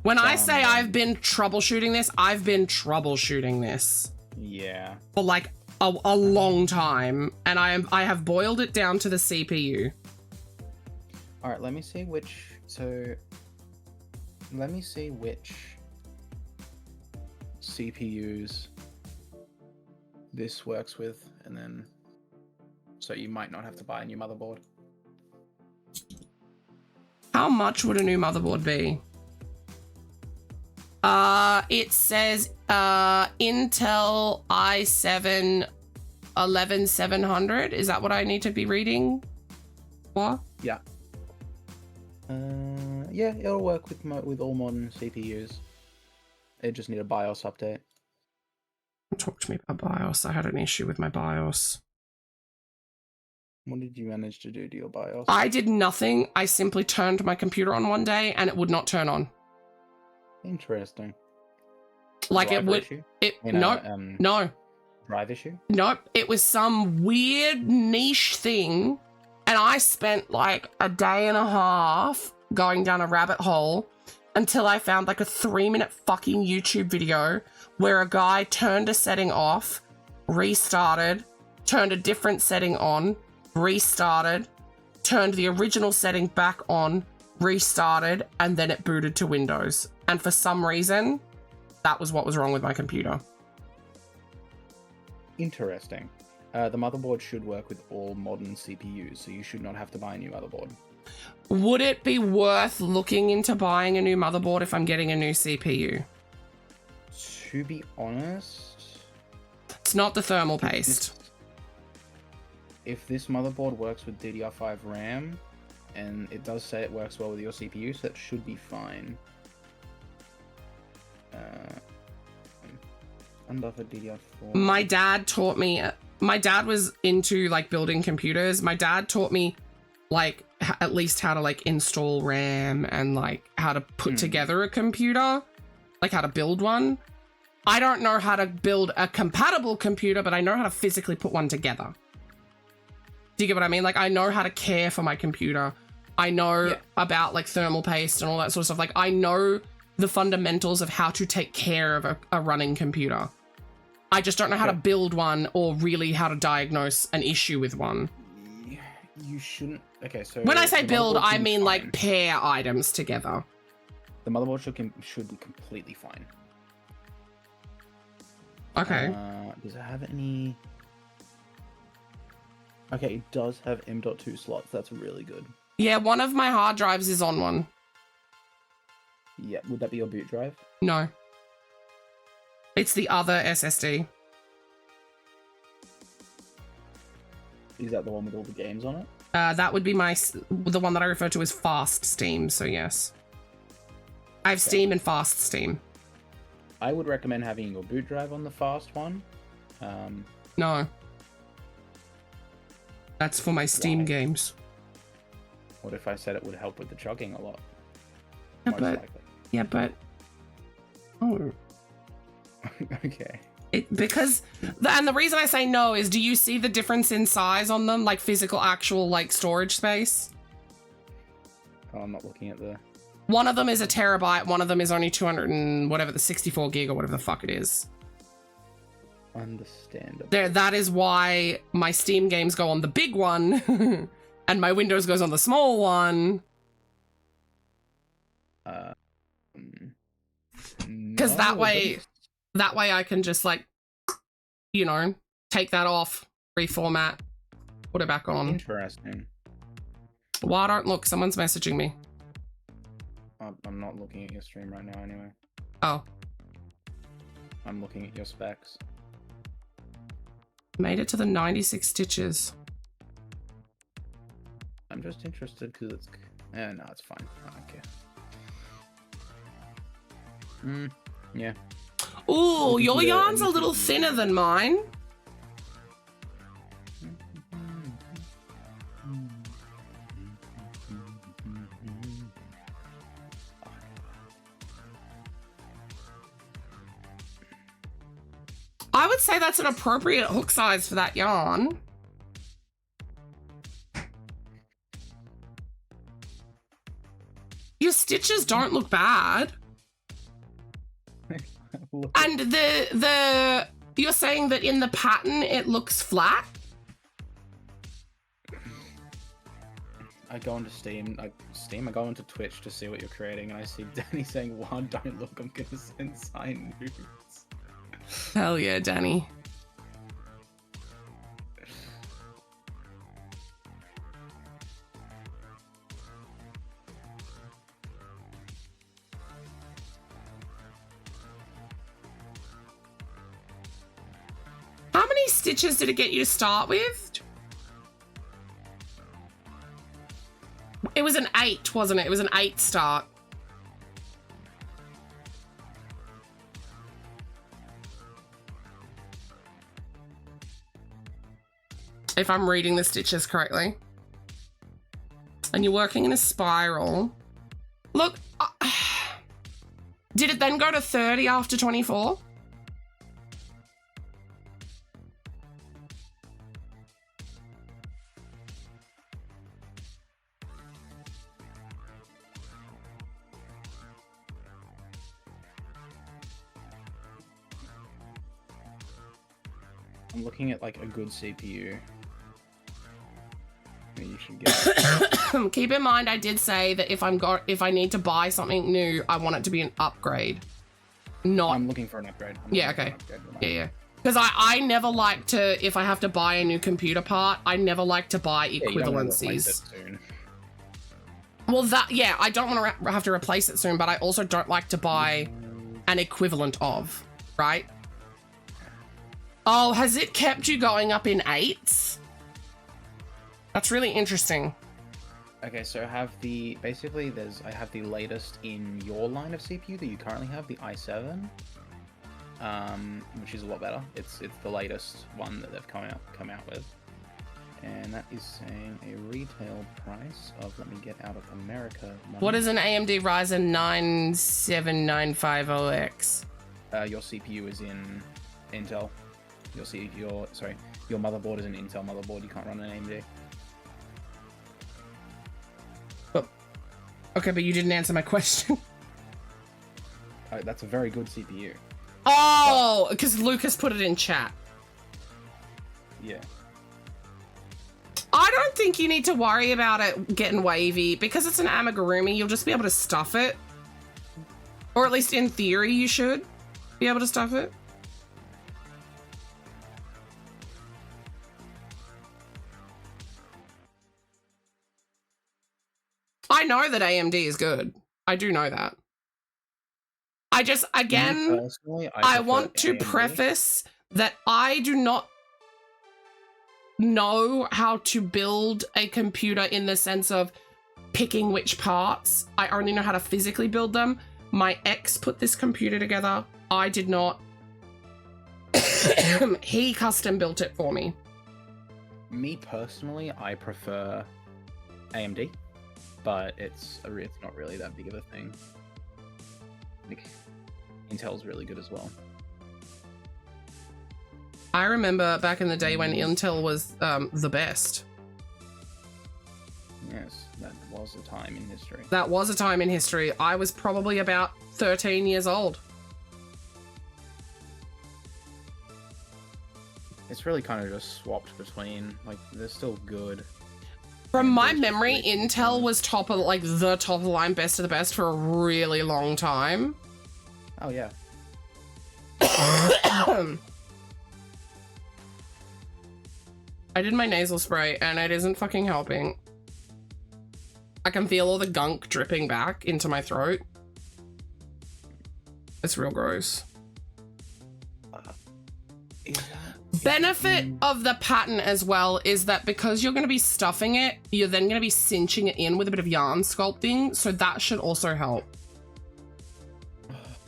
When I say I've been troubleshooting this, I've been troubleshooting this Yeah. for like a long time, and I have boiled it down to the CPU. All right, let me see which. So, let me see which CPUs this works with, and then so you might not have to buy a new motherboard. How much would a new motherboard be? It says Intel i7 11700. Is that what I need to be reading? What? Yeah. Yeah, it'll work with all modern CPUs. It just need a BIOS update. Talk to me about BIOS. I had an issue with my BIOS. What did you manage to do to your BIOS? I did nothing. I simply turned my computer on one day and it would not turn on. Interesting. Like Driver it would. issue? It You know, no, no, Drive issue? nope. It was some weird niche thing, and I spent like a day and a half going down a rabbit hole until I found like a 3-minute fucking YouTube video where a guy turned a setting off, restarted, turned a different setting on, restarted, turned the original setting back on, restarted, and then it booted to Windows. And for some reason, that was what was wrong with my computer. Interesting. The motherboard should work with all modern CPUs, so you should not have to buy a new motherboard. Would it be worth looking into buying a new motherboard if I'm getting a new CPU? To be honest, It's not the thermal paste. if this motherboard works with DDR5 RAM, and it does say it works well with your CPU, so that should be fine. Under for DDR4. My dad taught me, my dad was into like building computers. My dad taught me like at least how to like install RAM and like how to put together a computer, like how to build one. I don't know how to build a compatible computer, but I know how to physically put one together. Do you get what I mean? Like I know how to care for my computer. I know about like thermal paste and all that sort of stuff. Like I know the fundamentals of how to take care of a running computer. I just don't know how to build one or really how to diagnose an issue with one. You shouldn't. Okay, so When I say the build, motherboard I should be mean like fine. pair items together. The motherboard should be completely fine. Okay. Does it have any? Okay, it does have M.2 slots. That's really good. Yeah, one of my hard drives is on one. Yeah, would that be your boot drive? No. It's the other SSD. Is that the one with all the games on it? That would be the one that I refer to as fast Steam, so yes. I have Steam and fast Steam. I would recommend having your boot drive on the fast one. No. That's for my Steam Why? games. What if I said it would help with the chugging a lot? Yeah, Most but... likely. Yeah, but... Oh. Okay. Because... And the reason I say no is, do you see the difference in size on them? Like physical, actual, like, storage space? Oh, I'm not looking at the... One of them is a terabyte, one of them is only 200 and whatever, the 64 gig or whatever the fuck it is. Understandable. That is why my Steam games go on the big one and my Windows goes on the small one. Because that No, way I can just like, you know, take that off, reformat, put it back on. Interesting. Why don't look? Someone's messaging me. I'm not looking at your stream right now anyway. Oh, I'm looking at your specs. made it to the 96 stitches. I'm just interested because it's... no, it's fine. I don't care. Yeah. Ooh, We can your do that yarn's in a the little future. thinner than mine. I would say that's an appropriate hook size for that yarn. Your stitches don't look bad. Look, And the you're saying that in the pattern it looks flat? I go into Steam, I go into Twitch to see what you're creating, and I see Danny saying, "Wow, don't look, I'm gonna send sign nudes." Hell yeah, Danny. How many stitches did it get you to start with? It was an 8, wasn't it? It was an 8 start. If I'm reading the stitches correctly. And you're working in a spiral. Look, did it then go to 30 after 24? I'm looking at like a good CPU. That you should get. Keep in mind, I did say that if I need to buy something new, I want it to be an upgrade. Not I'm looking for an upgrade. Yeah, okay. Yeah. Because I never like to, if I have to buy a new computer part, I never like to buy equivalencies. Well, I don't want to have to replace it soon, but I also don't like to buy an equivalent of, right? Oh, has it kept you going up in 8s? That's really interesting. Okay, so I have the I have the latest in your line of CPU that you currently have, the i7, which is a lot better. It's the latest one that they've come out with, and that is saying a retail price of, let me get out of America money. What is an AMD Ryzen 97950X? Your CPU is in Intel. Your motherboard is an Intel motherboard. You can't run an AMD. Okay, but you didn't answer my question. That's a very good CPU. Oh, because Lucas put it in chat. Yeah. I don't think you need to worry about it getting wavy because it's an amigurumi. You'll just be able to stuff it. Or at least in theory, you should be able to stuff it. I know that AMD is good. I do know that. I just, again, Personally, I want to prefer AMD. preface that I do not know how to build a computer in the sense of picking which parts. I only know how to physically build them. My ex put this computer together. I did not. He custom built it for me. Me personally, I prefer AMD, but it's not really that big of a thing. Like, Intel's really good as well. I remember back in the day when Intel was the best. Yes, that was a time in history. That was a time in history. I was probably about 13 years old. It's really kind of just swapped between, like, they're still good. From And my there's memory, really- Intel was the top of the line, best of the best for a really long time. Oh yeah. I did my nasal spray and it isn't fucking helping. I can feel all the gunk dripping back into my throat. It's real gross. Benefit of the pattern as well is that because you're going to be stuffing it, you're then going to be cinching it in with a bit of yarn sculpting, so that should also help.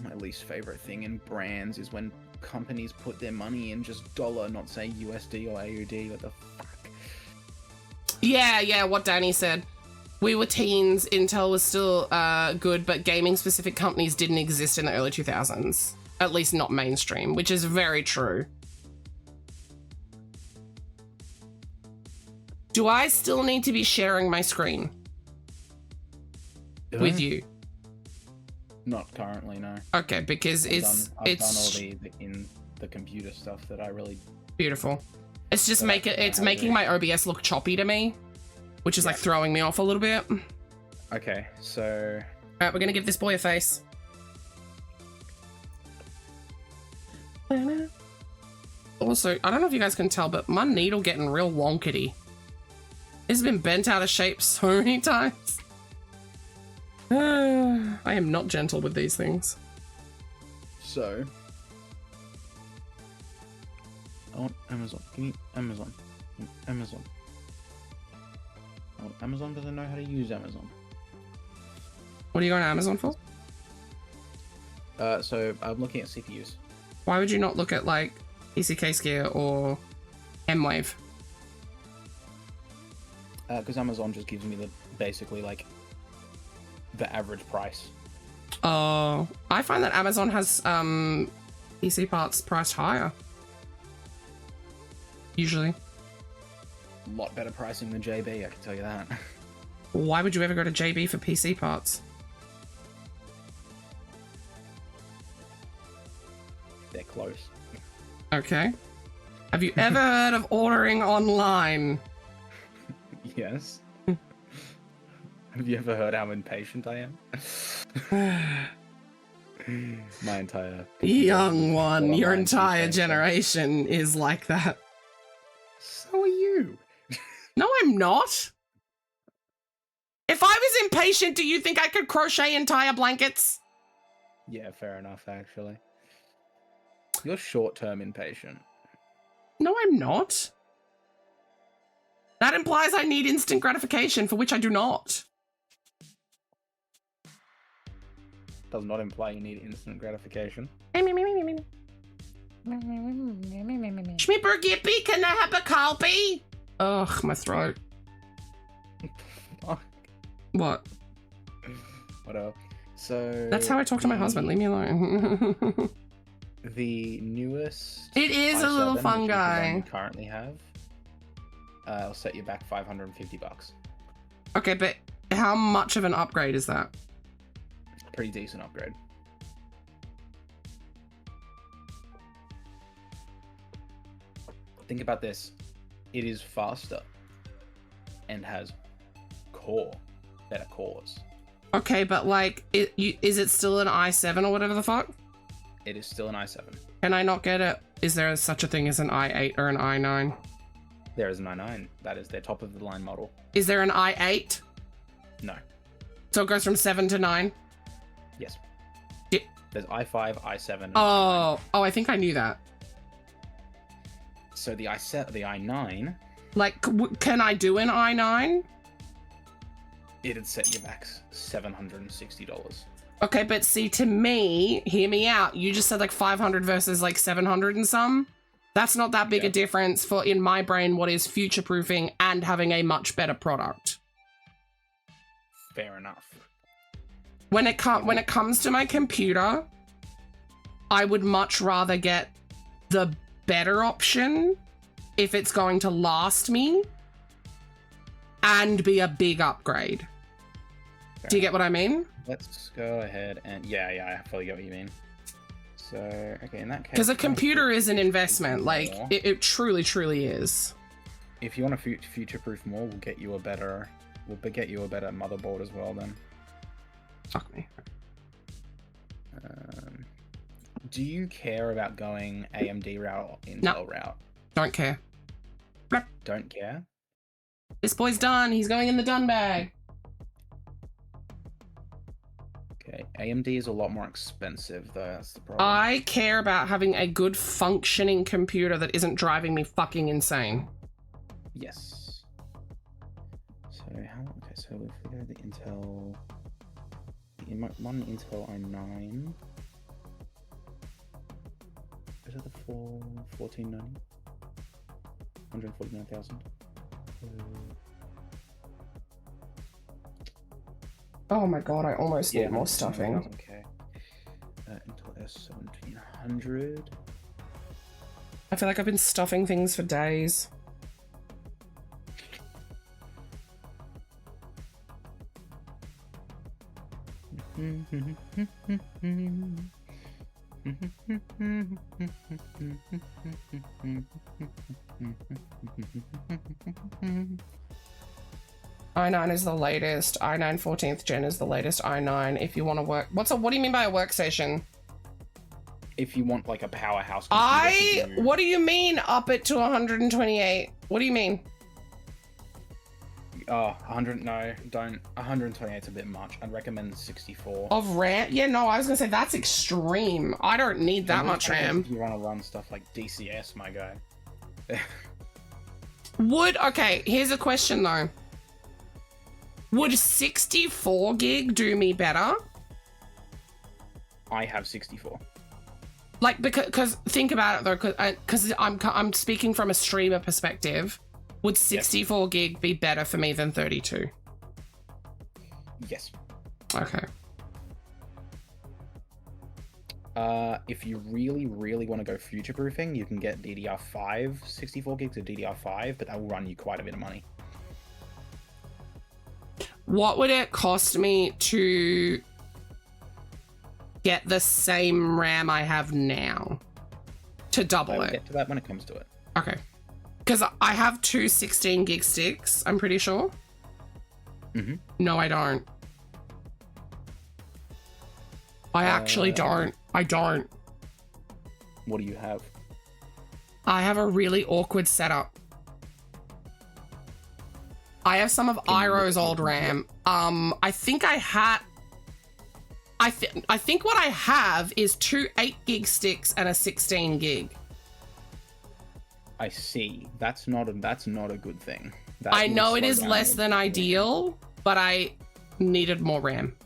My least favorite thing in brands is when companies put their money in just dollar, not say USD or AUD. What the fuck? Yeah, what Danny said. We were teens, Intel was still good, but gaming-specific companies didn't exist in the early 2000s. At least not mainstream, which is very true. Do I still need to be sharing my screen with you? Not currently, no. Okay, because I've it's done all the computer stuff that I really. beautiful. It's just But it's making my OBS look choppy to me, which is like throwing me off a little bit. Okay, so Alright, we're gonna give this boy a face. Also, I don't know if you guys can tell, but my needle getting real wonkety. It's been bent out of shape so many times. I am not gentle with these things. So, I want Amazon. Give me Amazon. Amazon. I want Amazon because I know how to use Amazon. What are you going to Amazon for? So I'm looking at CPUs. Why would you not look at like ECK Gear or M-Wave? Because Amazon just gives me basically like the average price. Oh, I find that Amazon has PC parts priced higher. Usually. A lot better pricing than JB, I can tell you that. Why would you ever go to JB for PC parts? They're close. Okay. Have you ever heard of ordering online? Yes. Have you ever heard how impatient I am? My entire Young one, Well, your mine's entire the same, so- generation is like that. So are you. No, I'm not. If I was impatient, do you think I could crochet entire blankets? Yeah, fair enough, actually. You're short-term impatient. No, I'm not. That implies I need instant gratification, for which I do not. Does not imply you need instant gratification. Schmipper Gippy, can I have a copy? Ugh, my throat. Fuck. What? Whatever. So That's how I talk to my husband. Leave me alone. The newest. It is a little i7, fun which is the one guy. we currently have. I'll set you back $550. Okay, but how much of an upgrade is that? Pretty decent upgrade. Think about this. It is faster and has better cores. Okay, but like, is it still an i7 or whatever the fuck? It is still an i7. Can I not get it? Is there such a thing as an i8 or an i9? There is an i9. That is their top of the line model. Is there an i8? No. So it goes from 7 to 9? Yes. Yeah. There's i5, i7. And Oh, I think I knew that. So the i9, Like, can I do an i9? it'd set you back $760. Okay, but see, to me, hear me out. You just said like 500 versus like 700 and some. That's not that big a difference for, in my brain, what is future-proofing and having a much better product. Fair enough. When it comes to my computer, I would much rather get the better option if it's going to last me and be a big upgrade. Do you get what I mean? Let's go ahead and yeah, I fully get what you mean. So okay, in that case, Because a computer is an investment. Like, more. it truly, truly is. If you want to future-proof more, we'll get you a better motherboard as well. Then Fuck me. Do you care about going AMD route or Intel No. route? Don't care. Don't care? This boy's done. He's going in the done bag. Okay, AMD is a lot more expensive though, that's the problem. I care about having a good functioning computer that isn't driving me fucking insane. Yes. So okay, so if we go to the Intel... One Intel i9... Is it the 1490? 149,000? Oh my god, I almost need more 149,000, stuffing. Okay. Intel S1700. I feel like I've been stuffing things for days. i9 is the latest. i9 14th gen is the latest i9. If you want to work, what do you mean by a workstation? If you want like a powerhouse computer to do- What do you mean up it to 128? What do you mean? Oh, 100, no, don't. 128 is a bit much. I'd recommend 64. Of RAM? Yeah, no, I was gonna say that's extreme. I don't need that much 128 RAM. If you want to run stuff like DCS, my guy. Okay, here's a question though. Would 64 gig do me better? I have 64. Like, because think about it though, because I'm speaking from a streamer perspective. Would 64 gig be better for me than 32? Yes. Okay. If you really, really want to go future-proofing, you can get DDR5 64 gigs of DDR5, but that will run you quite a bit of money. What would it cost me to get the same RAM I have now? To double I'll it? get to that when it comes to it. Okay. Because I have two 16 gig sticks, I'm pretty sure. Mm-hmm. No, I don't. I actually don't. I don't. What do you have? I have a really awkward setup. I have some of Iroh's old RAM. I think I had... I think what I have is two 8 gig sticks and a 16 gig. I see. That's not a good thing. That I will know it slow is down less your than ideal, but I needed more RAM.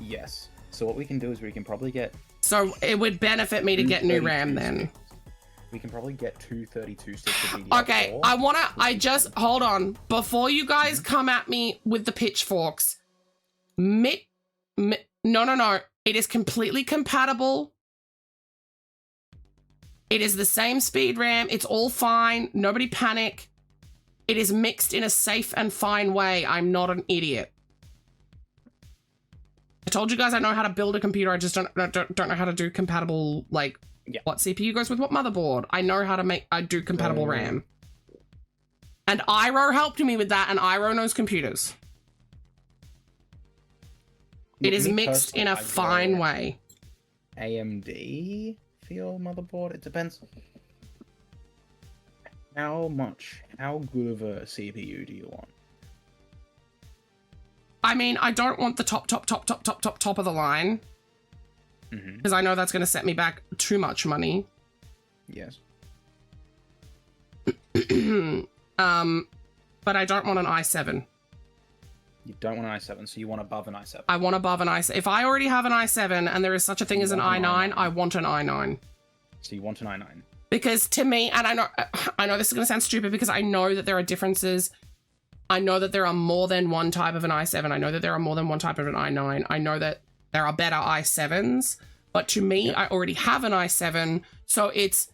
Yes. So what we can do is we can probably get... So it would benefit me to get new RAM then. We can probably get 232 sticks of DDR4. Okay, hold on. Before you guys come at me with the pitchforks, no. It is completely compatible. It is the same speed RAM. It's all fine. Nobody panic. It is mixed in a safe and fine way. I'm not an idiot. I told you guys I know how to build a computer. I just don't know how to do compatible, like, what CPU goes with what motherboard. I know how to do compatible RAM. And Iro helped me with that, and Iro knows computers. It is mixed in a fine way. AMD for your motherboard? It depends. How good of a CPU do you want? I mean, I don't want the top of the line. Because I know that's going to set me back too much money. Yes. But I don't want an i7. You don't want an i7, so you want above an i7. I want above an i7. If I already have an i7 and there is such a thing as an i9, I want an i9. So you want an i9. Because to me, and I know this is going to sound stupid because I know that there are differences. I know that there are more than one type of an i7. I know that there are more than one type of an i9. I know that there are better i7s, but to me, I already have an i7, so it's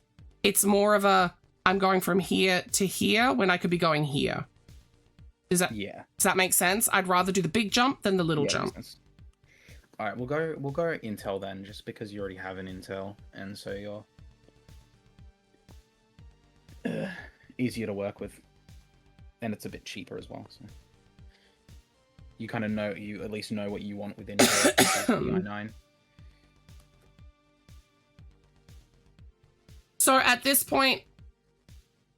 more of a I'm going from here to here when I could be going here. Does that make sense? I'd rather do the big jump than the little jump. All right, we'll go Intel then, just because you already have an Intel, and so you're easier to work with, and it's a bit cheaper as well. So you kind of know, you at least know what you want with Intel. The i9. So at this point,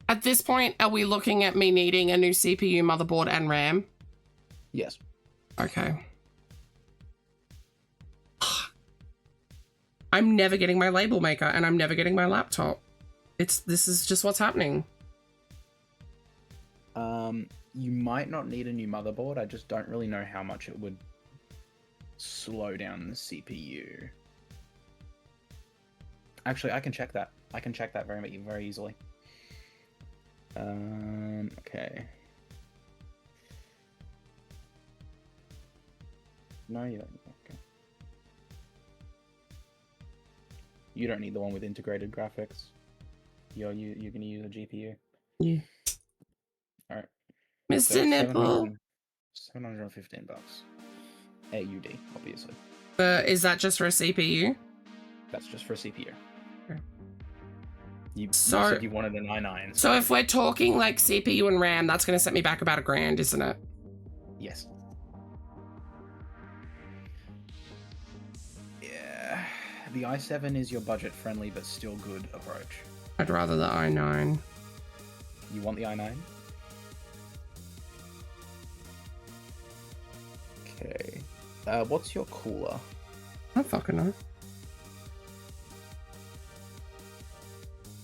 are we looking at me needing a new CPU, motherboard, and RAM? Yes. Okay. I'm never getting my label maker, and I'm never getting my laptop. This is just what's happening. You might not need a new motherboard. I just don't really know how much it would slow down the CPU. Actually, I can check that. I can check that very easily. Okay. No, you don't. Okay. You don't need the one with integrated graphics. You're gonna use a GPU. Yeah. All right. Mr. Nipple. $715. AUD, obviously. Is that just for a CPU? That's just for a CPU. Okay. You So- said you wanted an i9. So if we're talking like CPU and RAM, that's going to set me back about $1,000, isn't it? Yes. Yeah. The i7 is your budget-friendly but still good approach. I'd rather the i9. You want the i9? Okay. What's your cooler? I don't fucking know.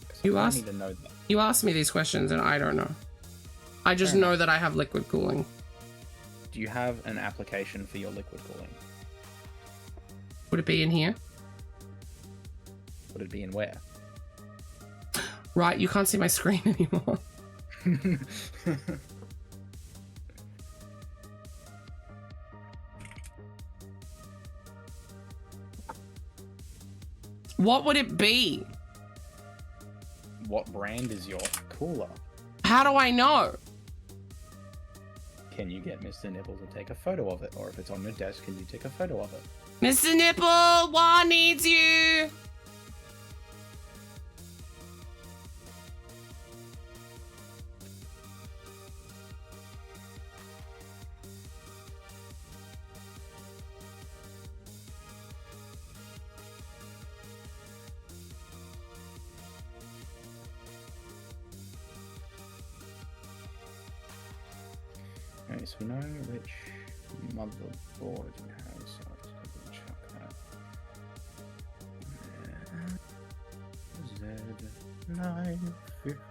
'Cause You I asked- need to know that. You asked me these questions and I don't know. I just know that I have liquid cooling. Do you have an application for your liquid cooling? Would it be in here? Would it be in where? Right, you can't see my screen anymore. What would it be? What brand is your cooler? How do I know? Can you get Mr. Nibble to take a photo of it? Or if it's on your desk, can you take a photo of it? Mr. Nipple, Juan needs you. Okay, so we know which motherboard we have, so I'm just going to check that.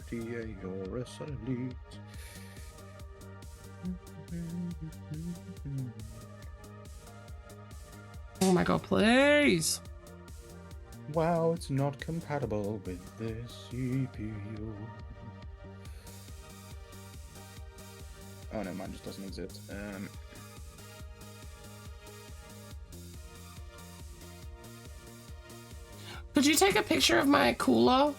Z950 Aorus Elite. Oh my god, please. Wow, it's not compatible with the CPU. Oh no, mine just doesn't exist. Could you take a picture of my cooler?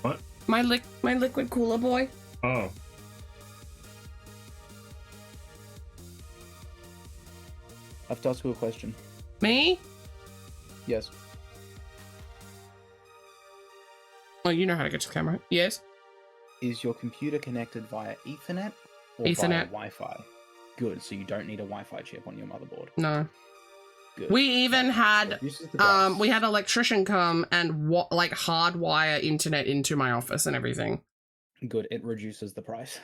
What? My liquid cooler boy? Oh. I have to ask you a question. Me? Yes. Oh, you know how to get to the camera. Yes. Is your computer connected via Ethernet or Ethernet. via Wi-Fi? Good, so you don't need a Wi-Fi chip on your motherboard. No. Good. We even had Reduces the price. we had an electrician come and like hardwire internet into my office and everything. Good, it reduces the price.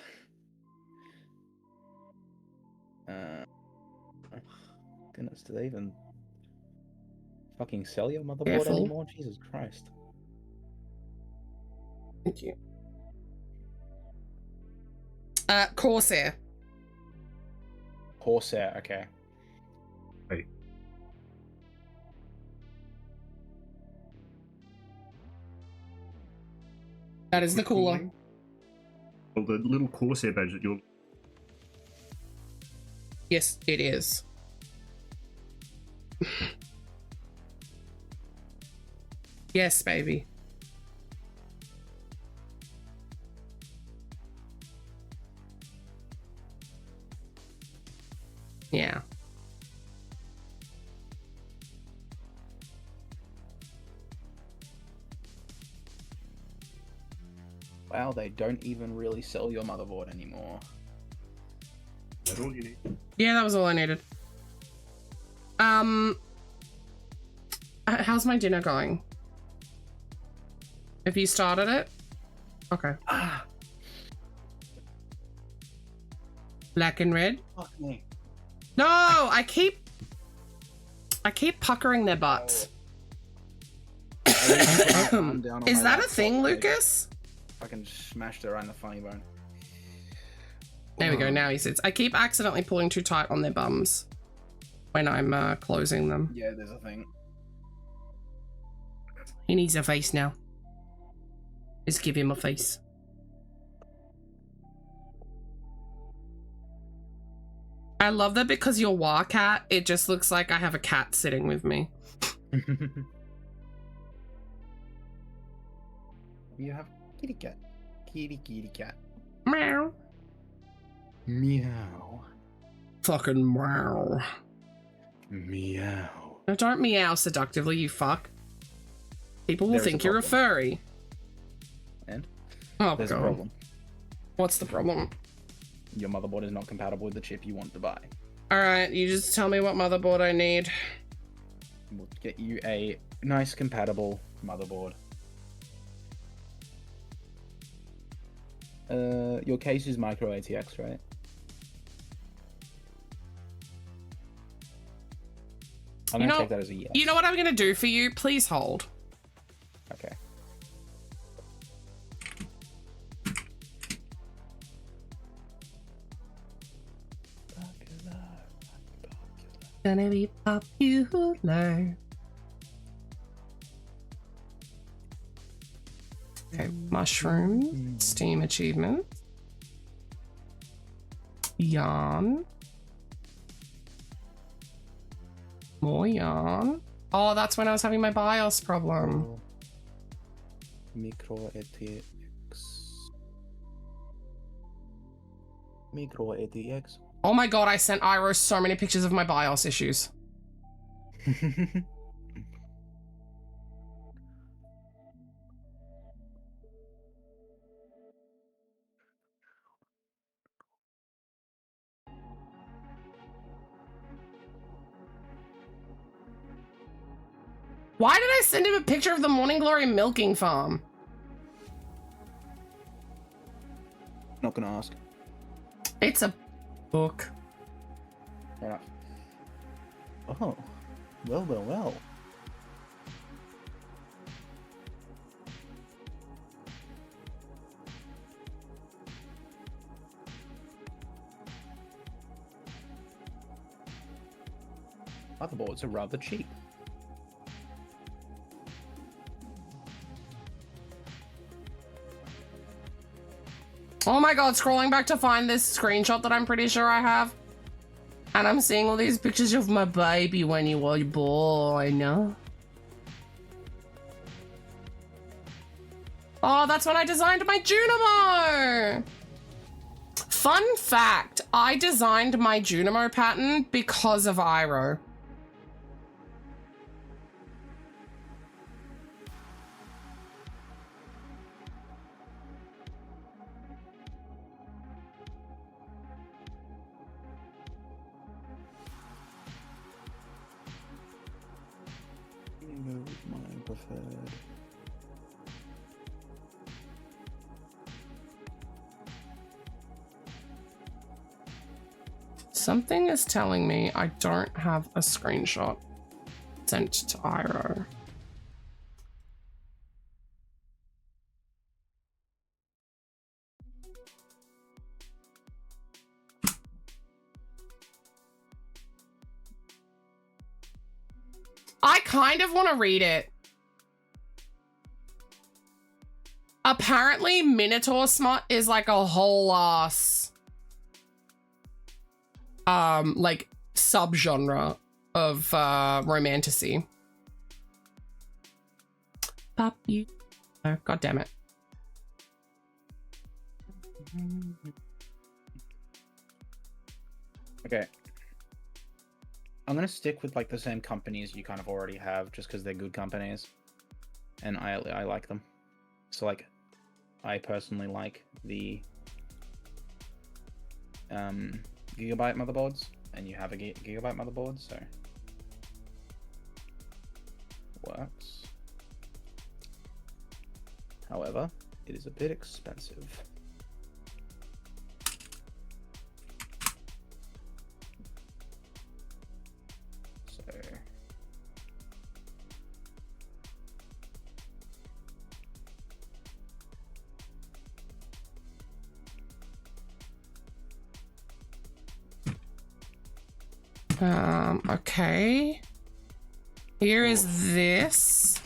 Goodness, do they even fucking sell your motherboard Careful. anymore? Jesus Christ. Thank you. Corsair. Corsair, okay. Wait. That is the cooler. Well, the little Corsair badge that you're... Yes, it is. Yes, baby. Yeah. Wow, they don't even really sell your motherboard anymore. That's all you need. Yeah, that was all I needed. How's my dinner going? Have you started it? Okay. Black and red. Fuck me. No, I keep puckering their butts. Is that a thing, Lucas? Fucking smashed it right in the funny bone. There we go. Now he sits. I keep accidentally pulling too tight on their bums when I'm closing them. Yeah, there's a thing. He needs a face now. Let's give him a face. I love that because you're War Cat, it just looks like I have a cat sitting with me. You have kitty cat. Kitty cat. Meow. Meow. Fucking meow. Meow. No, don't meow seductively, you fuck. People will There is think a you're a problem. furry. And Oh, there's a God. problem. What's the problem? Your motherboard is not compatible with the chip you want to buy. Alright, you just tell me what motherboard I need. We'll get you a nice compatible motherboard. Your case is micro ATX, right? I'm You gonna know- take that as a yes. You know what I'm gonna do for you? Please hold. Okay. Gonna be popular. Okay, mushroom, steam achievement, yarn, more yarn. Oh, that's when I was having my BIOS problem. Micro ATX. Micro ATX. Oh my god, I sent Iro so many pictures of my BIOS issues. Why did I send him a picture of the Morning Glory milking farm? Not gonna ask. It's a book. Fair enough. Oh. Well. Motherboards are rather cheap. Oh my god, scrolling back to find this screenshot that I'm pretty sure I have. And I'm seeing all these pictures of my baby when you were a boy, no? Oh, that's when I designed my Junimo! Fun fact, I designed my Junimo pattern because of Iro. My preferred. Something is telling me I don't have a screenshot sent to Iro. I kind of want to read it. Apparently, Minotaur smut is like a whole ass, like subgenre of romantasy. Puppy. Oh, God damn it. Okay. I'm gonna stick with like the same companies you kind of already have, just because they're good companies, and I like them. So like, I personally like the Gigabyte motherboards, and you have a Gigabyte motherboard, so works. However, it is a bit expensive. So Okay. Here is this.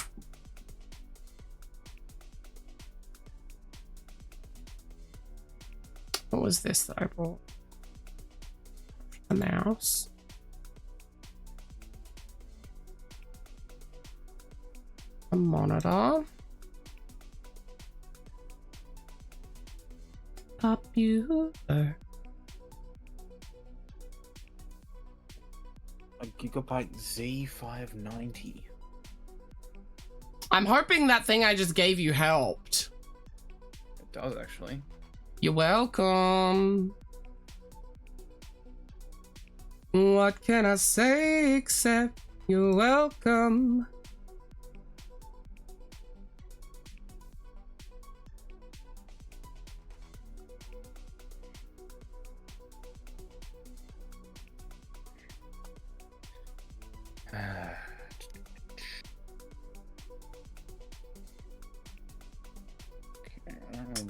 What was this that I bought? A mouse. A monitor. Computer. a Gigabyte Z590. I'm hoping that thing I just gave you helped. It does actually. You're welcome. What can I say except you're welcome?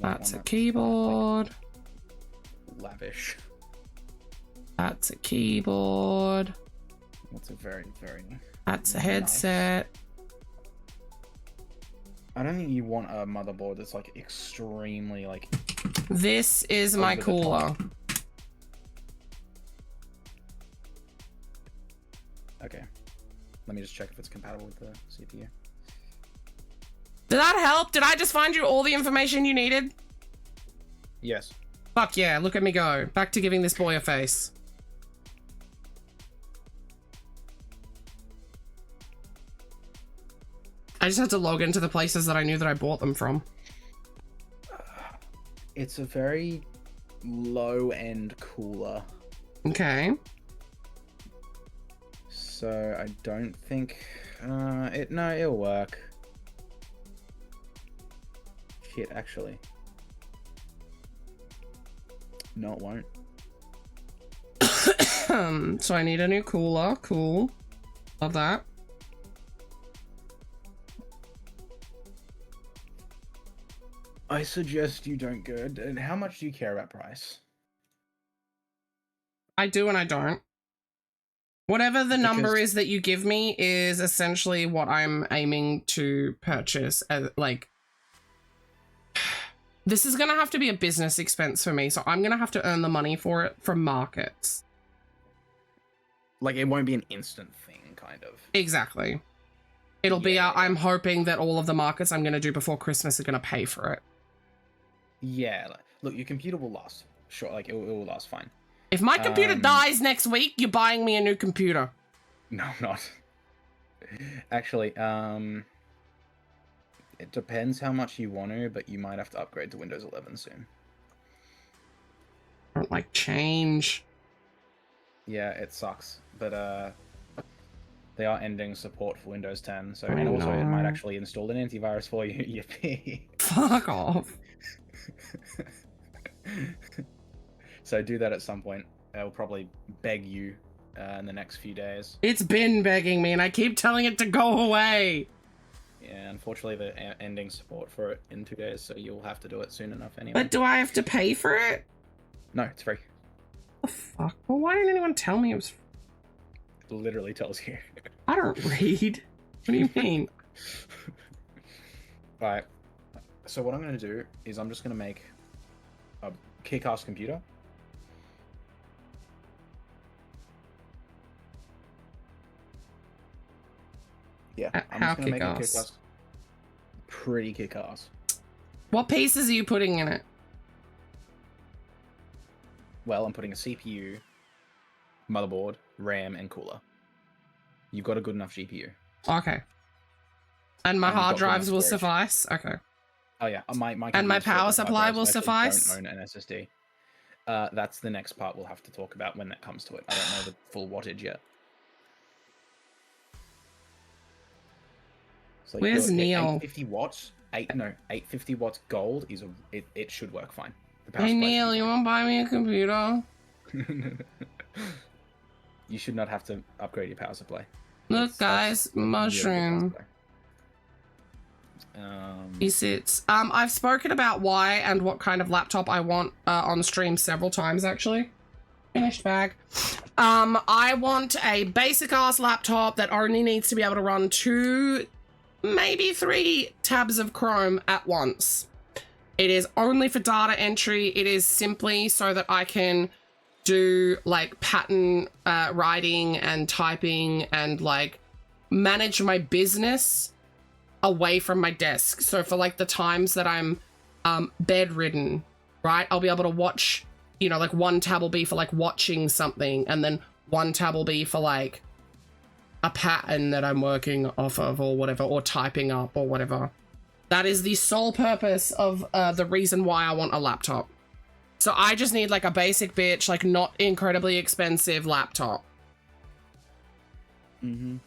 That's a keyboard. Lavish. That's a keyboard. That's a very, very. That's a nice. headset. I don't think you want a motherboard that's like extremely like. This is my Over the cooler. top. Okay. Let me just check if it's compatible with the CPU. Did that help? Did I just find you all the information you needed? Yes. Fuck yeah, look at me go. Back to giving this boy a face. I just had to log into the places that I knew that I bought them from. It's a very low-end cooler. Okay. So I don't think it'll work. Shit, actually. No, it won't. So I need a new cooler. Cool. Love that. I suggest you don't go. And how much do you care about price? I do and I don't. Whatever the number Because- is that you give me is essentially what I'm aiming to purchase. Like, this is going to have to be a business expense for me, so I'm going to have to earn the money for it from markets. Like, it won't be an instant thing, kind of. Exactly. It'll be, Yeah. I'm hoping that all of the markets I'm going to do before Christmas are going to pay for it. Yeah, like, look, your computer will last. Sure, like, it will last fine. If my computer dies next week, you're buying me a new computer. No, I'm not. Actually, it depends how much you want to, but you might have to upgrade to Windows 11 soon. I don't like change. Yeah, it sucks, but they are ending support for Windows 10, so I and also it might know. actually install an antivirus for you. Yippee! Fuck off. So do that at some point. It'll probably beg you in the next few days. It's been begging me and I keep telling it to go away. Yeah, unfortunately, they're ending support for it in 2 days, so you'll have to do it soon enough anyway. But do I have to pay for it? No, it's free. The fuck? Well, why didn't anyone tell me it was... It literally tells you. I don't read. What do you mean? Alright. So what I'm going to do is I'm just going to make a kick-ass computer. Yeah, I'm How just going to make a kick-ass? kick-ass. Pretty kick-ass. What pieces are you putting in it? Well, I'm putting a CPU, motherboard, RAM, and cooler. You've got a good enough GPU. Okay. And my And you've hard got good drives enough will storage. suffice? Okay. Oh yeah, my And my computer's power filled with supply hard will drives. I suffice? don't own an SSD. That's the next part we'll have to talk about when that comes to it. I don't know the full wattage yet. So Where's you're- Neil? 850 watts. 850 watts gold is it should work fine. The power Hey supply Neil, should you want to buy me a computer? be fine. You should not have to upgrade your power supply. Look, It's- guys, that's really good power mushroom. supply. He sits. I've spoken about why and what kind of laptop I want on stream several times, actually. Finished bag. I want a basic ass laptop that only needs to be able to run 2, maybe 3 tabs of Chrome at once. It is only for data entry. It is simply so that I can do like pattern writing and typing and like manage my business away from my desk. So for like the times that I'm bedridden, right, I'll be able to watch, you know, like one tab will be for like watching something, and then one tab will be for like a pattern that I'm working off of or whatever, or typing up or whatever. That is the sole purpose of the reason why I want a laptop. So I just need like a basic bitch, like not incredibly expensive laptop. Mm-hmm.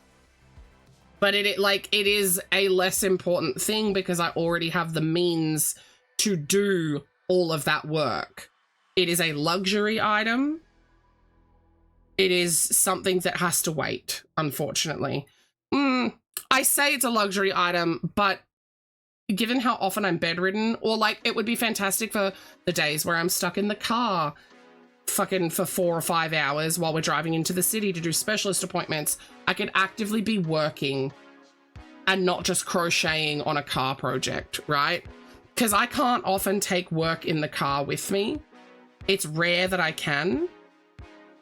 But it is a less important thing because I already have the means to do all of that work. It is a luxury item. It is something that has to wait, unfortunately. I say it's a luxury item, but given how often I'm bedridden, or like it would be fantastic for the days where I'm stuck in the car fucking for 4 or 5 hours while we're driving into the city to do specialist appointments, I could actively be working and not just crocheting on a car project, right? Because I can't often take work in the car with me. It's rare that I can.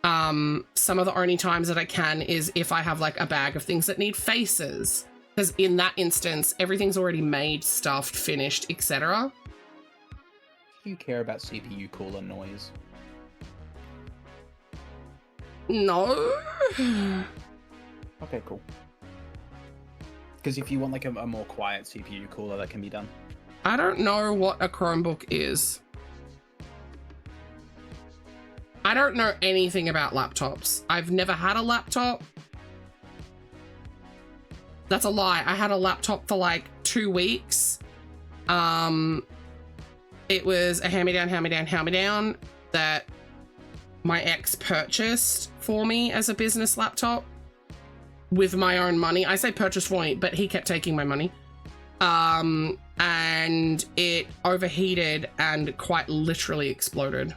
Some of the only times that I can is if I have like a bag of things that need faces. Because in that instance, everything's already made, stuffed, finished, etc. Do you care about CPU cooler noise? No. Okay, cool. Because if you want like a more quiet CPU cooler, that can be done. I don't know what a Chromebook is. I don't know anything about laptops. I've never had a laptop. That's a lie. I had a laptop for like 2 weeks. It was a hand-me-down that my ex purchased for me as a business laptop with my own money. I say purchased for me, but he kept taking my money. And it overheated and quite literally exploded.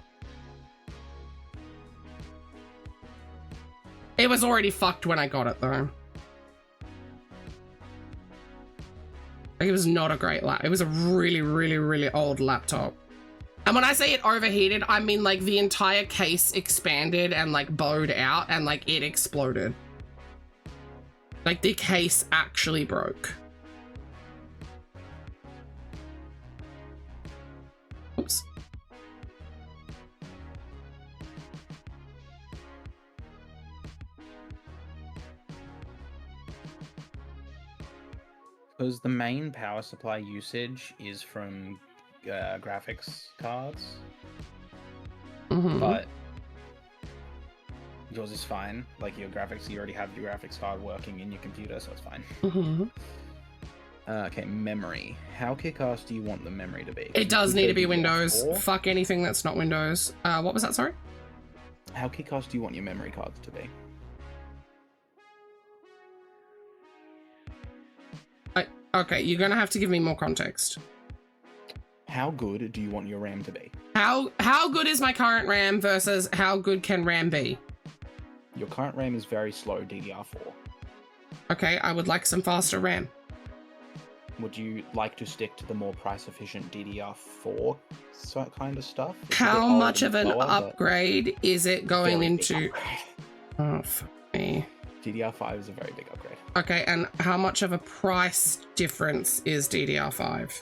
It was already fucked when I got it though. It was not a great laptop. It was a really, really, really old laptop. And when I say it overheated, I mean like the entire case expanded and like bowed out and like it exploded. Like the case actually broke. Oops. Because the main power supply usage is from graphics cards, Mm-hmm. but yours is fine. Like your graphics, you already have your graphics card working in your computer, so it's fine. Mm-hmm. Okay, memory. How kick-ass do you want the memory to be? It does need to be DDR4? Windows. Fuck anything that's not Windows. What was that, sorry? How kick-ass do you want your memory cards to be? Okay, you're gonna have to give me more context. How good do you want your RAM to be? How good is my current RAM versus how good can RAM be? Your current RAM is very slow DDR4. Okay, I would like some faster RAM. Would you like to stick to the more price-efficient DDR4 kind of stuff? It's a bit How old much and of an slower, but upgrade is it going very big into? upgrade. Oh, fuck me. DDR5 is a very big upgrade. Okay, and how much of a price difference is DDR5?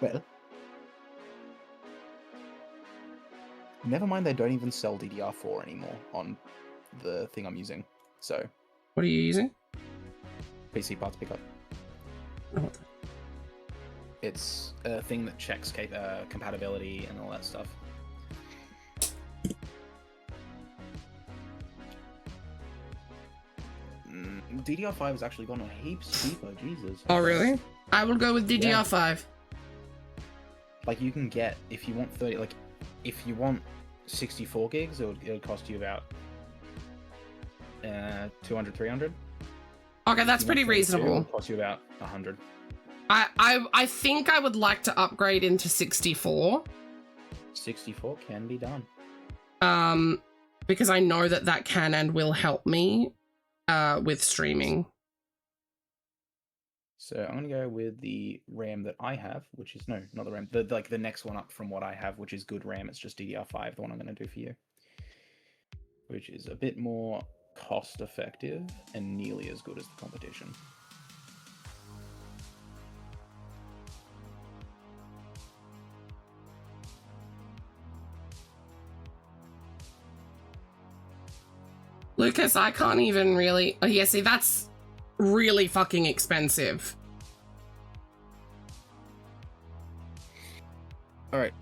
Well, never mind, they don't even sell DDR4 anymore on the thing I'm using. So, What are you using? PC Parts Pickup. Oh, It's a thing that checks compatibility and all that stuff. DDR5 has actually gone a heaps cheaper. Jesus. Oh, really? I will go with DDR5. Like you can get, if you want 30, like if you want 64 gigs, it'll cost you about 200, 300. Okay, that's pretty reasonable. It'll cost you about 100. I think I would like to upgrade into 64. 64 can be done. Because I know that can and will help me with streaming. So I'm gonna go with the RAM that I have, which is not the RAM, the next one up from what I have, which is good RAM. It's just DDR5, the one I'm gonna do for you, which is a bit more cost effective and nearly as good as the competition. Lucas, I can't even really... Oh, yeah, see, that's really fucking expensive. Alright.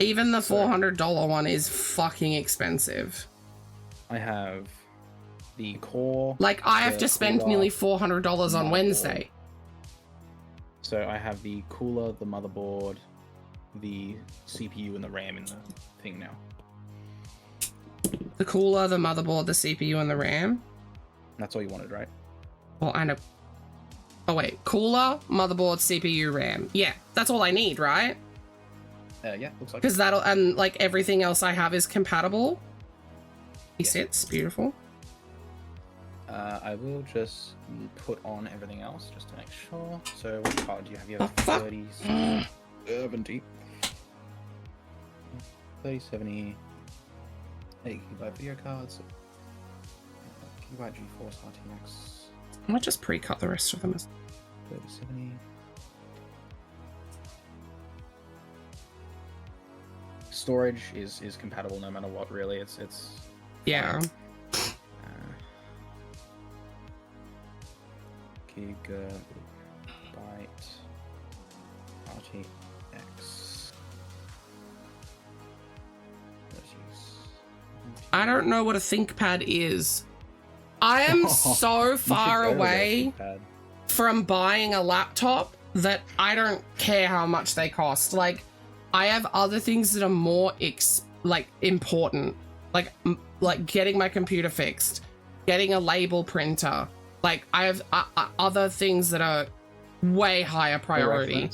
Even the $400 one is fucking expensive. I have the core... Like, I have to spend nearly $400 on Wednesday. So I have the cooler, the motherboard, the CPU, and the RAM in the thing now. The cooler, the motherboard, the CPU, and the RAM? That's all you wanted, right? Well, I know. Oh, wait. Cooler, motherboard, CPU, RAM. Yeah, that's all I need, right? Yeah, looks like. Because that'll... And, like, everything else I have is compatible. He sits. Beautiful. I will just put on everything else just to make sure. So what card do you have? You have Oh, fuck. 3070. 3070. 8GB video cards. GB GeForce RTX. I might just pre-cut the rest of them. 3070. Storage is compatible no matter what, really. It's Yeah. Gigabyte RTX. I don't know what a ThinkPad is. I am so far away from buying a laptop that I don't care how much they cost. Like, I have other things that are more important, like getting my computer fixed, getting a label printer. Like, I have other things that are way higher priority.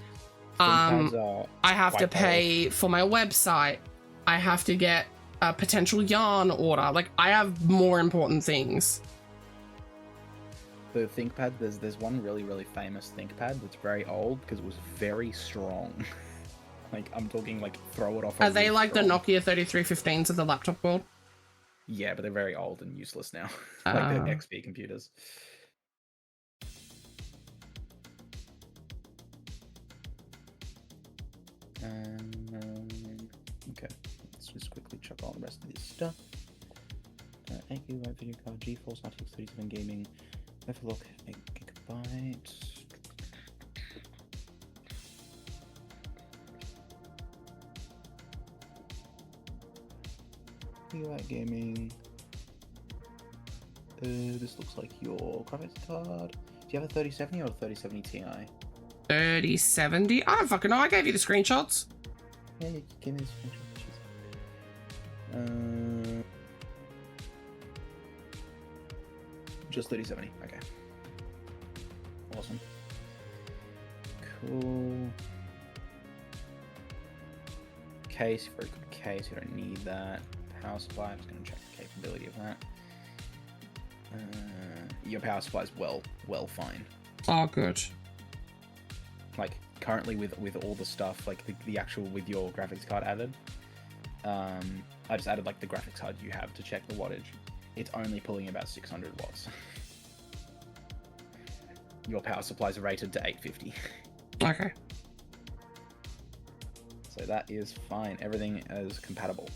I have to pay for my website. I have to get a potential yarn order. Like, I have more important things. The ThinkPad, there's one really, really famous ThinkPad that's very old because it was very strong. Like, I'm talking, like, throw it off. Are they like the Nokia 3315s of the laptop world? Yeah, but they're very old and useless now. Like, they're XP computers. Okay, let's just quickly check all the rest of this stuff. 8GB video card, GeForce RTX 37 gaming, Overclock 8GB. UI gaming. This looks like your graphics card. Do you have a 3070 or a 3070 Ti? 3070? I don't fucking know. I gave you the screenshots. Yeah, you give me the screenshot. Just 3070. Okay. Awesome. Cool. Case, very good case. You don't need that. Power supply. I'm just going to check the capability of that. Your power supply is well fine. Oh, good. Like, currently with all the stuff, like the actual with your graphics card added, I just added like the graphics card you have to check the wattage. It's only pulling about 600 watts. Your power supply is rated to 850. Okay. So that is fine. Everything is compatible.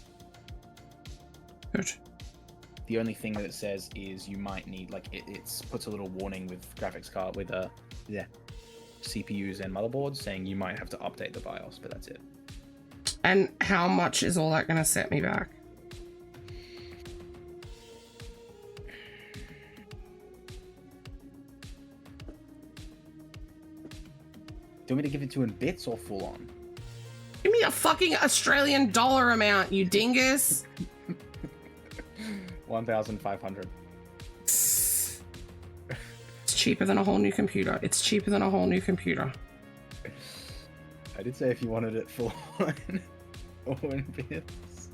Good. The only thing that it says is you might need, like, it puts a little warning with graphics card with CPUs and motherboards saying you might have to update the BIOS, but that's it. And how much is all that going to set me back? you want me to give it to you in bits or full on? Give me a fucking Australian dollar amount, you dingus. 1,500. It's cheaper than a whole new computer. It's cheaper than a whole new computer. I did say if you wanted it full on or in bits.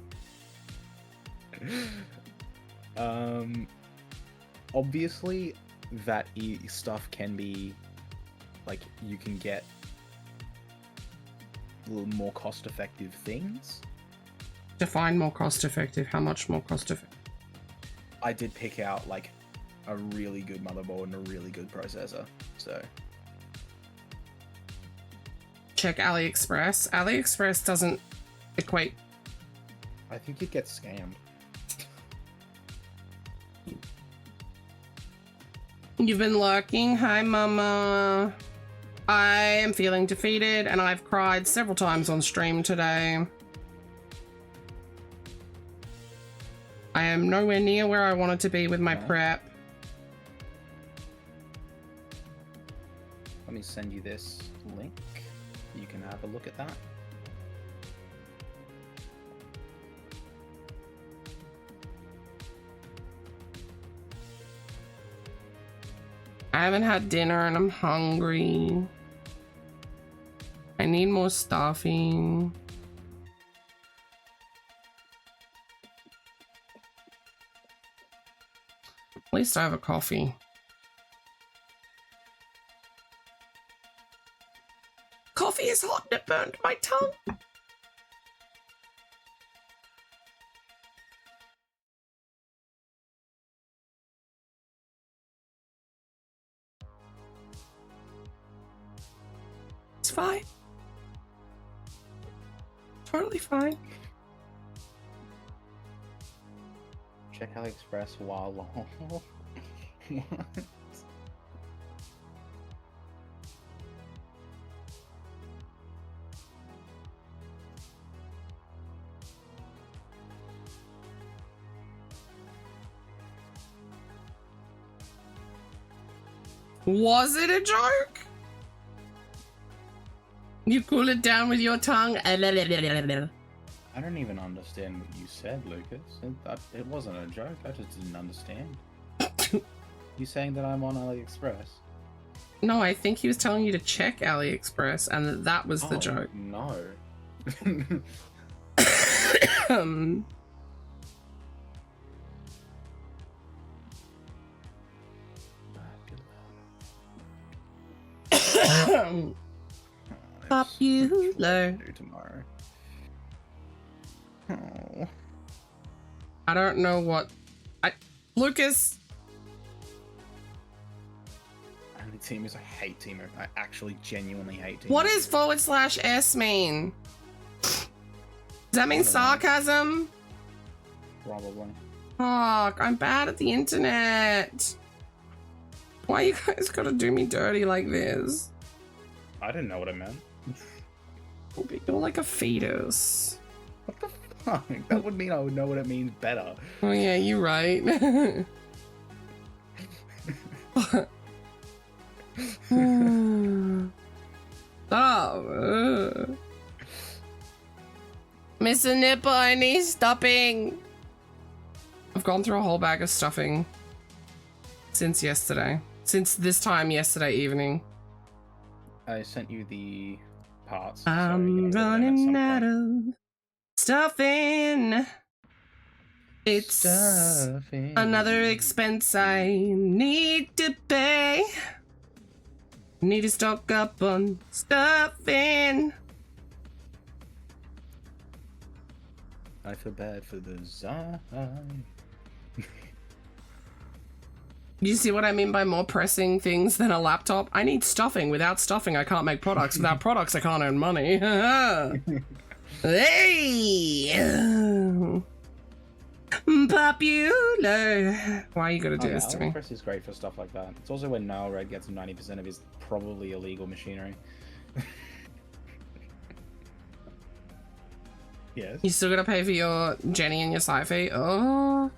Obviously, that stuff can be, like, you can get a little more cost-effective things. Define more cost effective. How much more cost effective? I did pick out, like, a really good motherboard and a really good processor, so... Check AliExpress. AliExpress doesn't equate. I think you'd get scammed. You've been lurking. Hi, mama. I am feeling defeated and I've cried several times on stream today. I am nowhere near where I wanted to be with my prep. Let me send you this link. You can have a look at that. I haven't had dinner and I'm hungry. I need more stuffing. At least I have a coffee. Coffee is hot and it burned my tongue. It's fine. Totally fine. Check AliExpress while long. What? Was it a joke? You cool it down with your tongue. I don't even understand what you said, Lucas. It wasn't a joke. I just didn't understand. You saying that I'm on AliExpress? No, I think he was telling you to check AliExpress and that was the joke. No. Popular. Do tomorrow. Oh. I don't know what. Lucas. Only team is I hate Teemo. I actually genuinely hate Teemo. What does /s mean? Does that mean sarcasm? Probably. Fuck, I'm bad at the internet. Why you guys gotta do me dirty like this? I didn't know what it meant. You're like a fetus. What the fuck? That would mean I would know what it means better. Oh yeah, you're right. Oh. Mr. Nipper, I need stuffing. I've gone through a whole bag of stuffing since yesterday. Since this time yesterday evening. I sent you the parts. I'm running out of stuffing. It's Stuffing. another expense I need to pay. Need to stock up on stuffing. I feel bad for the Zai. You see what I mean by more pressing things than a laptop? I need stuffing. Without stuffing, I can't make products. Without products, I can't earn money. Hey! Popular. Why you gotta do this to me? AliExpress is great for stuff like that. It's also where Noel Red gets 90% of his probably illegal machinery. Yes. You still gotta pay for your Jenny and your site fee? Oh.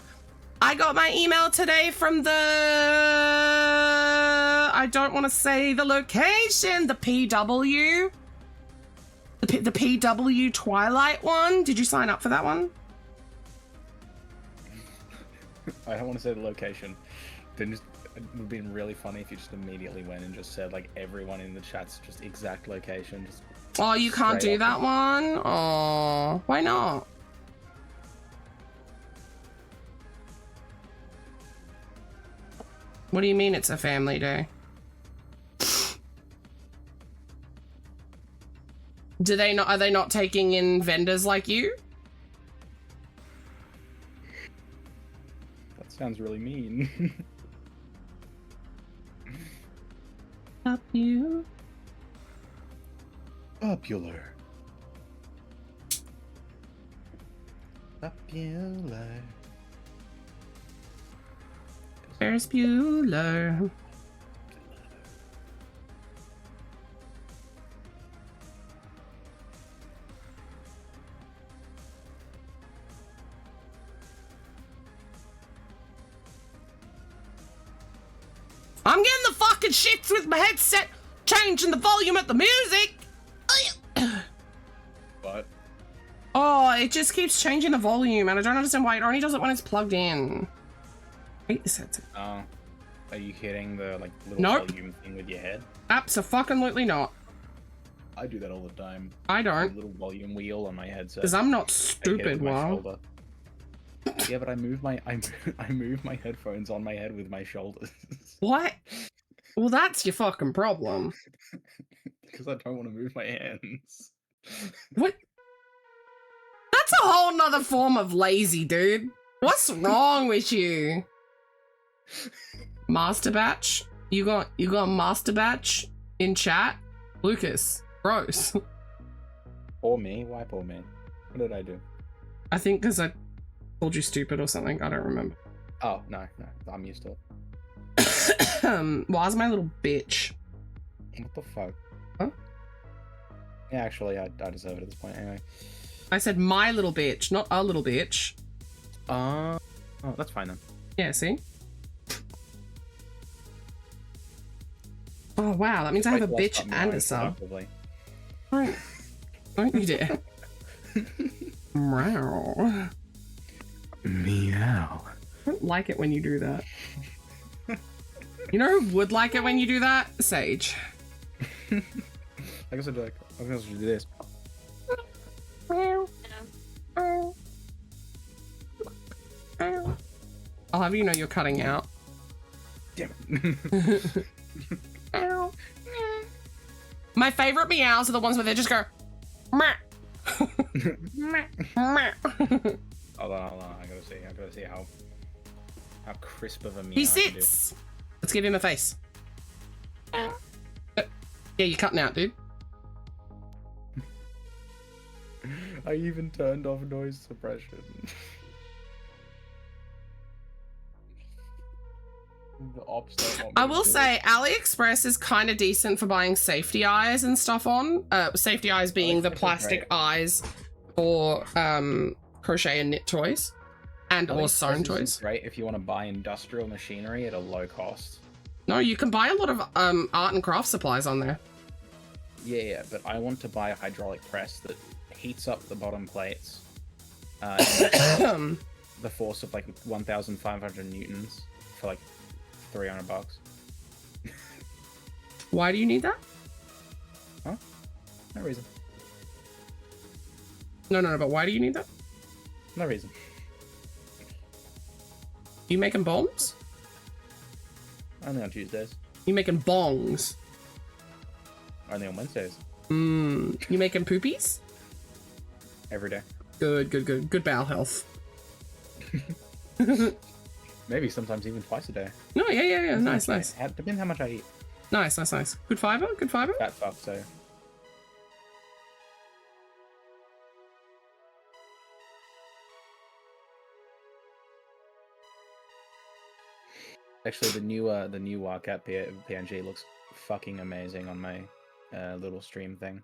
I got my email today from the... I I don't want to say the location. The PW. The PW Twilight one. Did you sign up for that one? I don't want to say the location. Then just, it would have been really funny if you just immediately went and just said like everyone in the chat's just exact location. Just Oh, you can't do straight that up. one? Oh, why not? What do you mean it's a family day? Are they not taking in vendors like you? That sounds really mean. Up you. Popular. Popular. Ferris Bueller. I'm getting the fucking shits with my headset, changing the volume at the music. What? Oh, it just keeps changing the volume, and I don't understand why it only does it when it's plugged in. I hate this headset. Oh. Are you hitting the like little Nope. volume thing with your head? Abso-fucking-lutely not. I do that all the time. I The don't, little volume wheel on my headset. because I'm not I hit it stupid, with my wow. shoulder. Yeah, but I move my I move my headphones on my head with my shoulders. What? Well, that's your fucking problem. Because I don't want to move my hands. What? That's a whole nother form of lazy, dude. What's wrong with you? Master batch? You got master batch in chat? Lucas, gross. Or me? Why poor me? What did I do? I think because I told you stupid or something. I don't remember. Oh, no, I'm used to it. Why's my little bitch? What the fuck? Huh? Yeah, actually, I deserve it at this point anyway. I said my little bitch, not a little bitch. Oh, that's fine then. Yeah, see? Oh, wow. That means I have a Wait, bitch let's not and meow a sub. productively. Don't you dare. Meow. Meow. I don't like it when you do that. You know who would like it when you do that? Sage. I guess I'd do this. I'll have you know you're cutting out. Damn it. My favorite meows are the ones where they just go. "Meh." Meh. Hold on. I gotta see how crisp of a meow He I can do. sits. Let's give him a face. Yeah, you're cutting out, dude. I even turned off noise suppression. The ops don't want me I to will do say AliExpress is kind of decent for buying safety eyes and stuff on. Safety eyes being the AliExpress is plastic great. eyes for crochet and knit toys and or AliExpress sewn is toys. great if you want to buy industrial machinery at a low cost. No, you can buy a lot of art and craft supplies on there. Yeah, but I want to buy a hydraulic press that heats up the bottom plates. And the force of like 1,500 newtons for like $300. Why do you need that? Huh? No reason. No, but why do you need that? No reason. You making bombs? Only on Tuesdays. You making bongs? Only on Wednesdays. You making poopies? Every day. Good bowel health. Maybe sometimes even twice a day. No, yeah. Nice. Depends how much I eat. Nice. Good fiber. Fat fuck, so. Actually, the new Wildcat PNG looks fucking amazing on my little stream thing.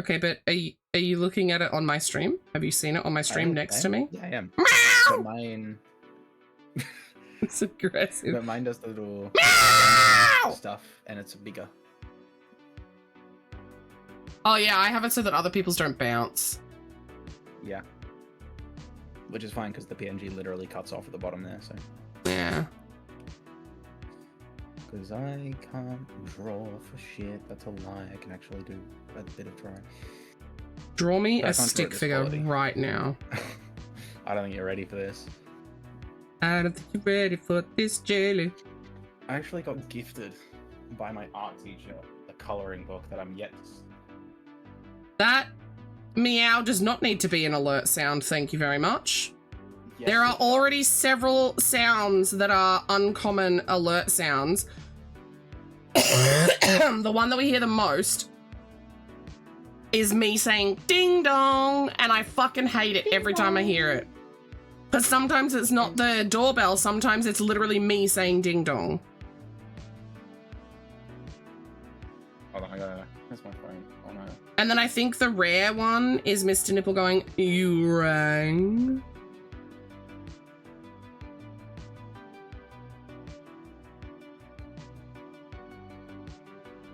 Okay, but are you looking at it on my stream? Have you seen it on my stream next to me? Yeah, I am. Meow! But mine. It's aggressive. But mine does the little Meow! stuff, and it's bigger. Oh yeah, I have it so that other people's don't bounce. Yeah. Which is fine because the PNG literally cuts off at the bottom there. So. Yeah. Because I can't draw for shit. That's a lie. I can actually do a bit of drawing. Draw me But I a can't draw stick this figure quality. right now. I don't think you're ready for this. I don't think you're ready for this jelly. I actually got gifted by my art teacher a coloring book that I'm yet to... That meow does not need to be an alert sound, thank you very much. Yes, There are it does. already several sounds that are uncommon alert sounds. The one that we hear the most is me saying ding dong, and I fucking hate it every time I hear it. Because sometimes it's not the doorbell, sometimes it's literally me saying ding dong. Hold on, I gotta... That's my phone. Oh no. And then I think the rare one is Mr. Nipple going, you rang?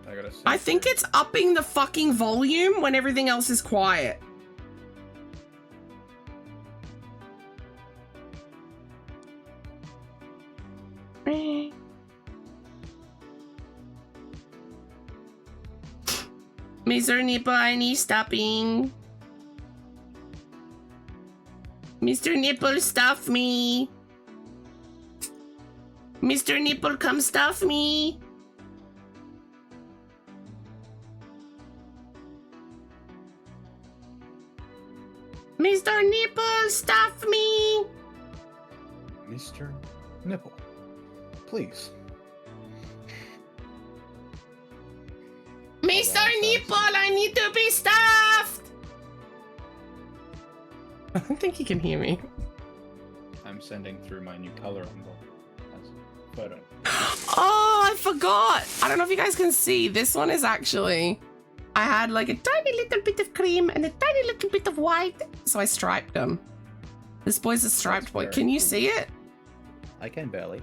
I gotta... I think it's upping the fucking volume when everything else is quiet. Mr. Nipple, I need stopping. Mr. Nipple, stuff me. Mr. Nipple, come stuff me. Mr. Nipple, stuff me. Mr. Nipple, please. Mr. Nipple, I need to be stuffed. I don't think he can hear me. I'm sending through my new coloring book as a photo. Oh, I forgot. I don't know if you guys can see. This one is actually... I had like a tiny little bit of cream and a tiny little bit of white. So I striped them. This boy's a striped That's boy. very Can you cool. see it? I can barely.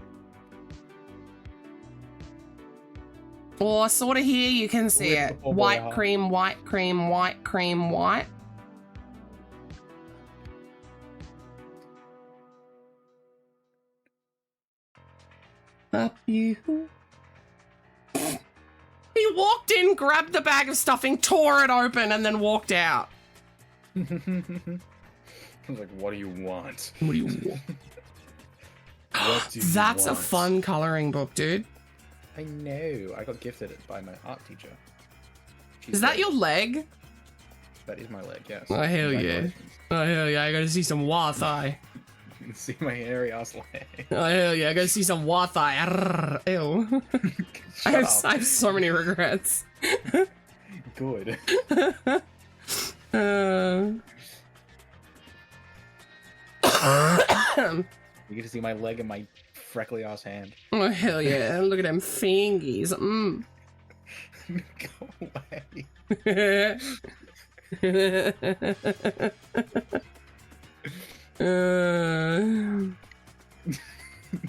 Or sort of here you can see Rip it. the poor boy White off. cream, white cream, white cream, white. Up you. He walked in, grabbed the bag of stuffing, tore it open, and then walked out. I was like, what do you want? What do you want? What do you That's a want? fun coloring book, dude. I know. I got gifted it by my art teacher. She's Is that great. your leg? That is my leg, yes. Oh, hell yeah. Congratulations. Oh, hell yeah, I gotta see some thigh. You can see my hairy ass leg. Oh, hell yeah, I gotta see some thigh. Arrgh, ew. I have so many regrets. Good. You get to see my leg and my freckly ass hand. Oh, hell yeah. Look at them fingies. Mm. Go away.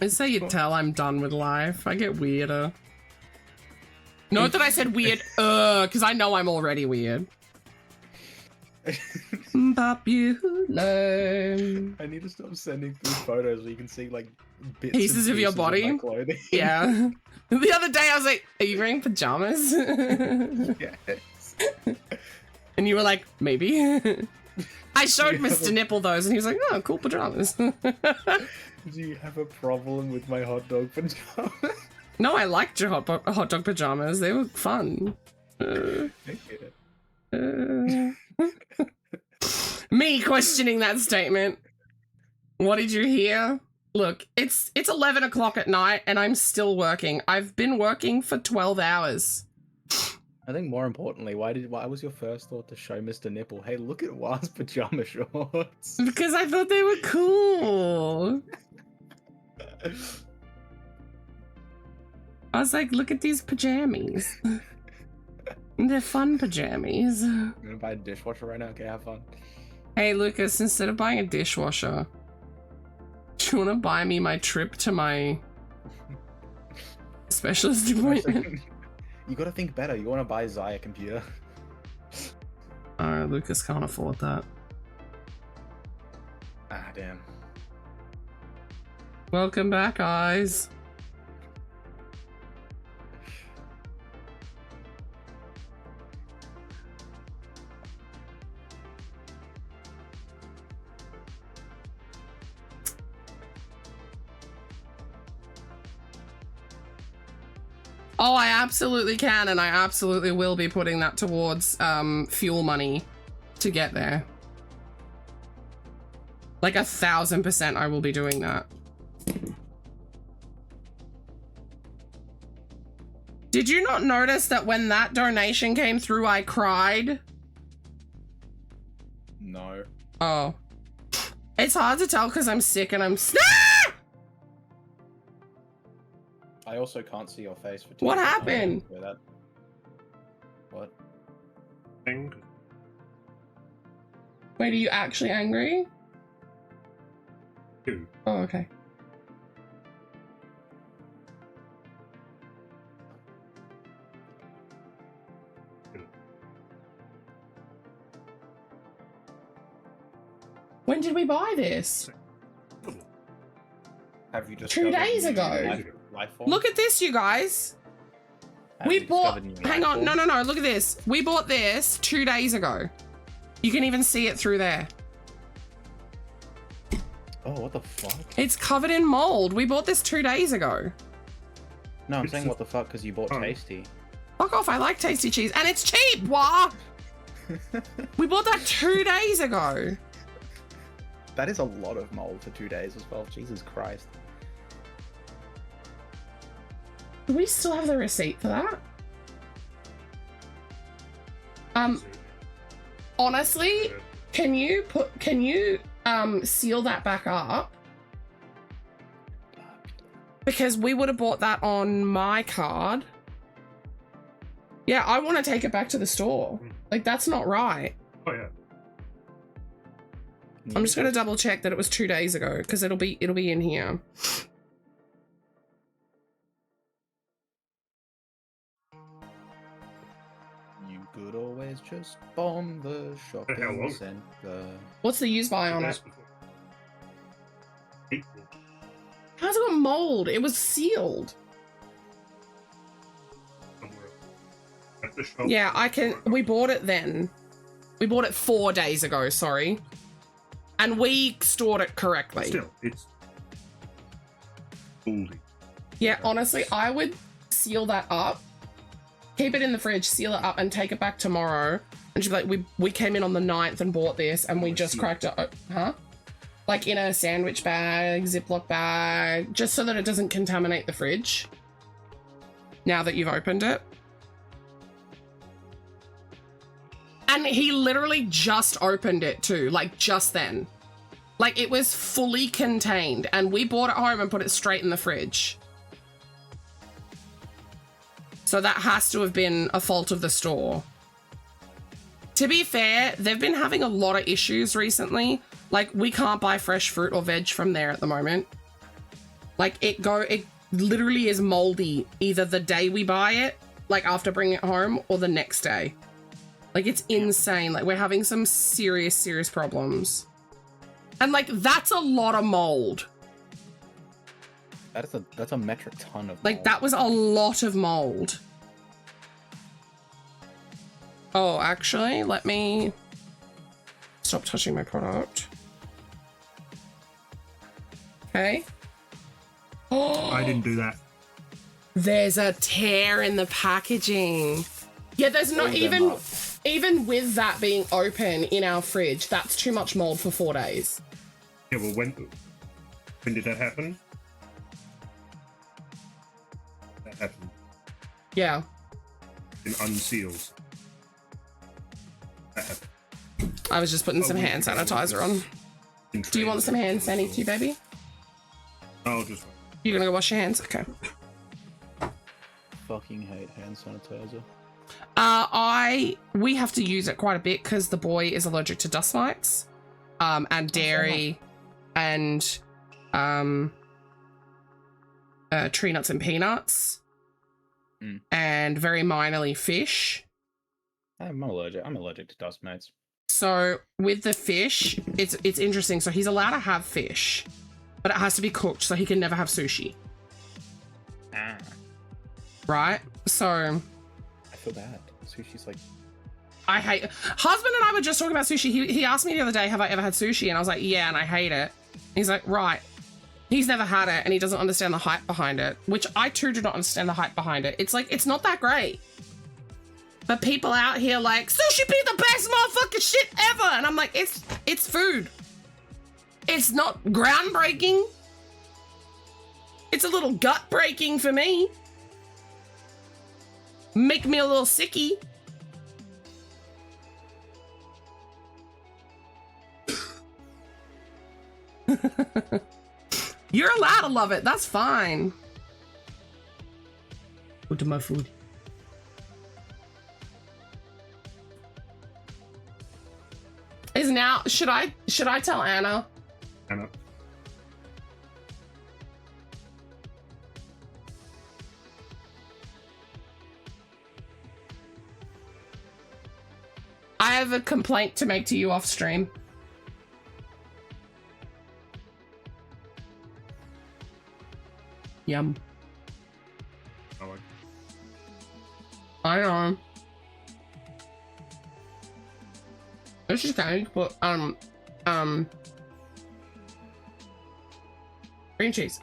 It's how you tell I'm done with life. I get weirder. Note that I said weird, because I know I'm already weird. Popular. I need to stop sending through photos where you can see like bits Pieces and of your pieces body? my clothing. Yeah. The other day I was like, are you wearing pajamas? Yes. And you were like, maybe. I showed Do you have Mr. a- Nipple those and he was like, oh, cool pajamas. Do you have a problem with my hot dog pajamas? No, I liked your hot dog pajamas. They were fun. Thank you. Me questioning that statement. What did you hear? Look, it's 11 o'clock at night and I'm still working. I've been working for 12 hours. I think more importantly, why was your first thought to show Mr. Nipple? Hey, look at Wa's pajama shorts. Because I thought they were cool. I was like, look at these pajamas. They're fun pajamas. I'm gonna buy a dishwasher right now. Okay, have fun. Hey, Lucas, instead of buying a dishwasher, Do you want to buy me my trip to my specialist appointment? You gotta think better. You wanna buy Zaya a computer? Oh, Lucas can't afford that. Ah, damn. Welcome back, guys. Oh, I absolutely can, and I absolutely will be putting that towards fuel money to get there. Like 1000% I will be doing that. Did you not notice that when that donation came through, I cried? No. Oh. It's hard to tell because I'm sick and I'm... Ah! I also can't see your face for 2 What seconds. happened? What? Thing. Wait, are you actually angry? Two. Oh, okay. When did we buy this? Have you just 2 days ago. Life form? Look at this, you guys. Have We you bought... discovered new Hang life on. No, forms? no, no. Look at this. We bought this 2 days ago. You can even see it through there. Oh, what the fuck? It's covered in mold. We bought this 2 days ago. No, I'm saying what the fuck because you bought Oh. Tasty. Fuck off. I like tasty cheese. And it's cheap. Wah! We bought that 2 days ago. That is a lot of mold for 2 days as well. Jesus Christ. Do we still have the receipt for that? Honestly, can you seal that back up? Because we would have bought that on my card. Yeah, I want to take it back to the store. Like, that's not right. Oh yeah. I'm just gonna double check that it was 2 days ago because it'll be in here. You could always just bomb the shopping Hello. center. What's the use by on That's it? before. April. How's it got mold? It was sealed. Somewhere at the shop. Yeah, I can. We bought it then. We bought it 4 days ago. Sorry, and we stored it correctly. Still, it's moldy. Yeah, honestly, I would seal that up, keep it in the fridge, seal it up, and take it back tomorrow. And she'd be like, we came in on the 9th and bought this, and we just cracked it. Huh? Like in a sandwich bag, Ziploc bag, just so that it doesn't contaminate the fridge. Now that you've opened it. And he literally just opened it too, like just then. Like it was fully contained, and we brought it home and put it straight in the fridge. So that has to have been a fault of the store. To be fair, they've been having a lot of issues recently. Like, we can't buy fresh fruit or veg from there at the moment. Like, it literally is moldy either the day we buy it, like after bringing it home, or the next day. Like, it's insane. Like, we're having some serious, serious problems. And like, that's a lot of mold. That's a metric ton of Like, mold. that was a lot of mold. Oh, actually, let me stop touching my product. Okay. Oh, I didn't do that. there's a tear in the packaging. Yeah, there's not Fold them up. even with that being open in our fridge, that's too much mold for 4 days. Yeah, well, when did that happen? That happened Yeah. in unsealed. That happened I was just putting some hand sanitizer on. in Do you want some hand sanitizer too, baby? I'll just. You gonna go wash your hands? Okay. Fucking hate hand sanitizer. We have to use it quite a bit because the boy is allergic to dust mites, and dairy, and tree nuts and peanuts, Mm. and very minorly fish. I'm allergic to dust mites. So with the fish, it's interesting. So he's allowed to have fish, but it has to be cooked, so he can never have sushi. Ah, Right? So I feel bad. Sushi's like, I hate. Husband and I were just talking about sushi. He asked me the other day, have I ever had sushi? And I was like, yeah, and I hate it. He's like, right. He's never had it, and he doesn't understand the hype behind it, which I too do not understand the hype behind it. It's like, it's not that great. But people out here like, sushi be the best motherfucking shit ever. And I'm like, it's food. It's not groundbreaking. It's a little gut breaking for me. Make me a little sicky. You're allowed to love it. That's fine. Go to my food. Is now, should I tell Anna? Anna. I have a complaint to make to you off stream. Yum. I like I know. This is kind of put green cheese.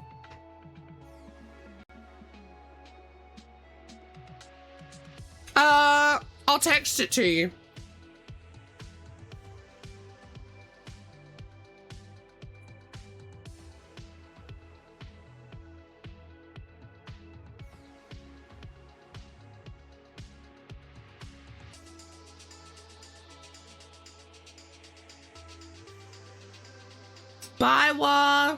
I'll text it to you. Bye, Wa.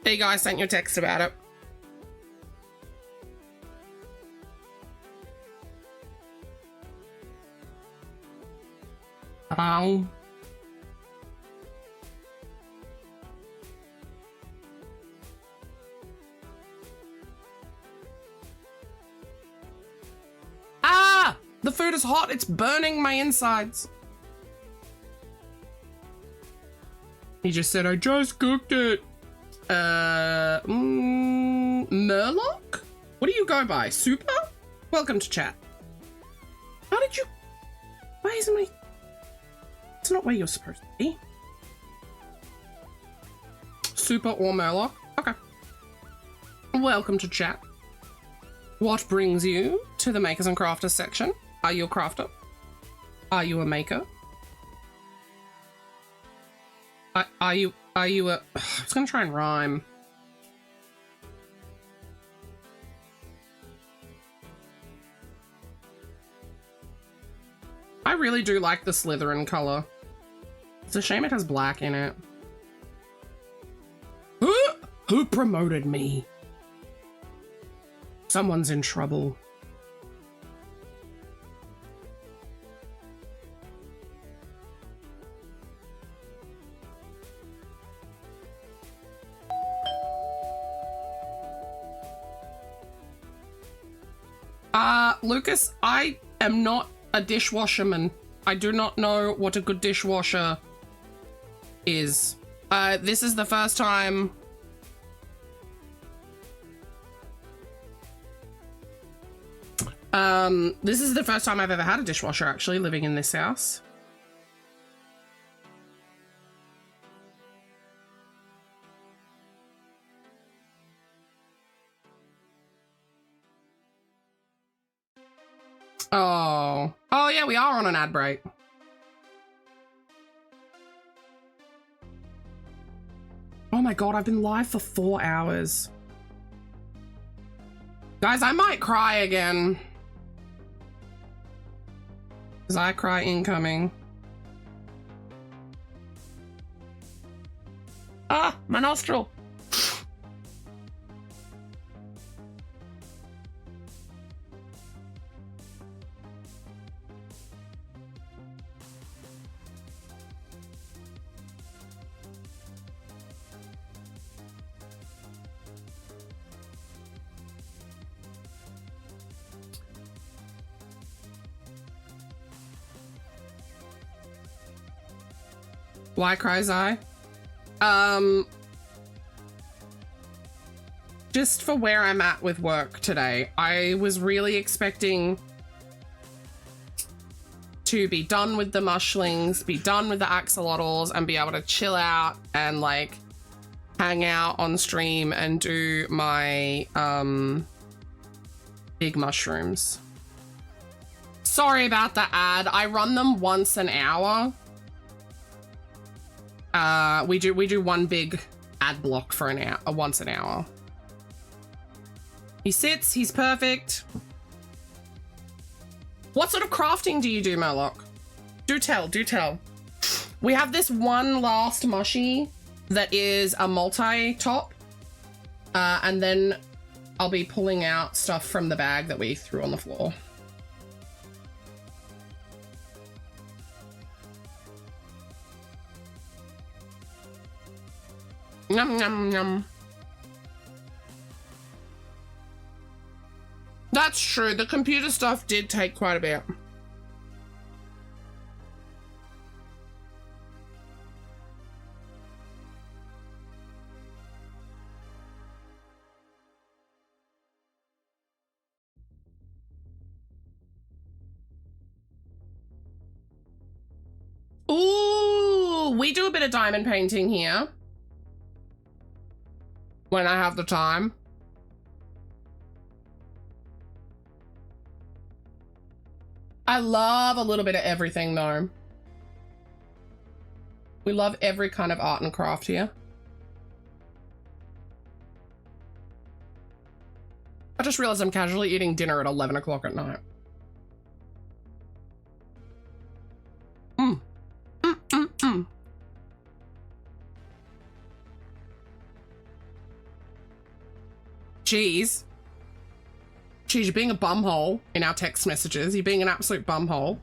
There you go, I sent you a text about it. Ow. Ah! The food is hot, it's burning my insides. He just said, I just cooked it. Murloc? What do you go by? Super? Welcome to chat. How did you... Why isn't my... It's not where you're supposed to be. Super or Murloc? Okay. Welcome to chat. What brings you to the Makers and Crafters section? Are you a crafter? Are you a maker? Are you a... I was gonna try and rhyme. I really do like the Slytherin color. It's a shame it has black in it. Who promoted me? Someone's in trouble. Lucas, I am not a dishwasherman. I do not know what a good dishwasher is. This is the first time... this is the first time I've ever had a dishwasher, actually, living in this house. Oh. Oh, yeah, we are on an ad break. Oh my god, I've been live for 4 hours. Guys, I might cry again. Because I cry incoming. Ah, my nostril. Why cries I? Just for where I'm at with work today. I was really expecting to be done with the mushlings, be done with the axolotls, and be able to chill out and like hang out on stream and do my big mushrooms. Sorry about the ad. I run them once an hour. We do one big ad block for an hour, once an hour. He sits, he's perfect. What sort of crafting do you do, Murloc? Do tell, do tell. We have this one last mushy that is a multi-top. And then I'll be pulling out stuff from the bag that we threw on the floor. Yum, yum, yum. That's true. The computer stuff did take quite a bit. Ooh, we do a bit of diamond painting here. When I have the time. I love a little bit of everything though. We love every kind of art and craft here. I just realized I'm casually eating dinner at 11 o'clock at night. Jeez. Jeez, you're being a bumhole in our text messages. You're being an absolute bumhole.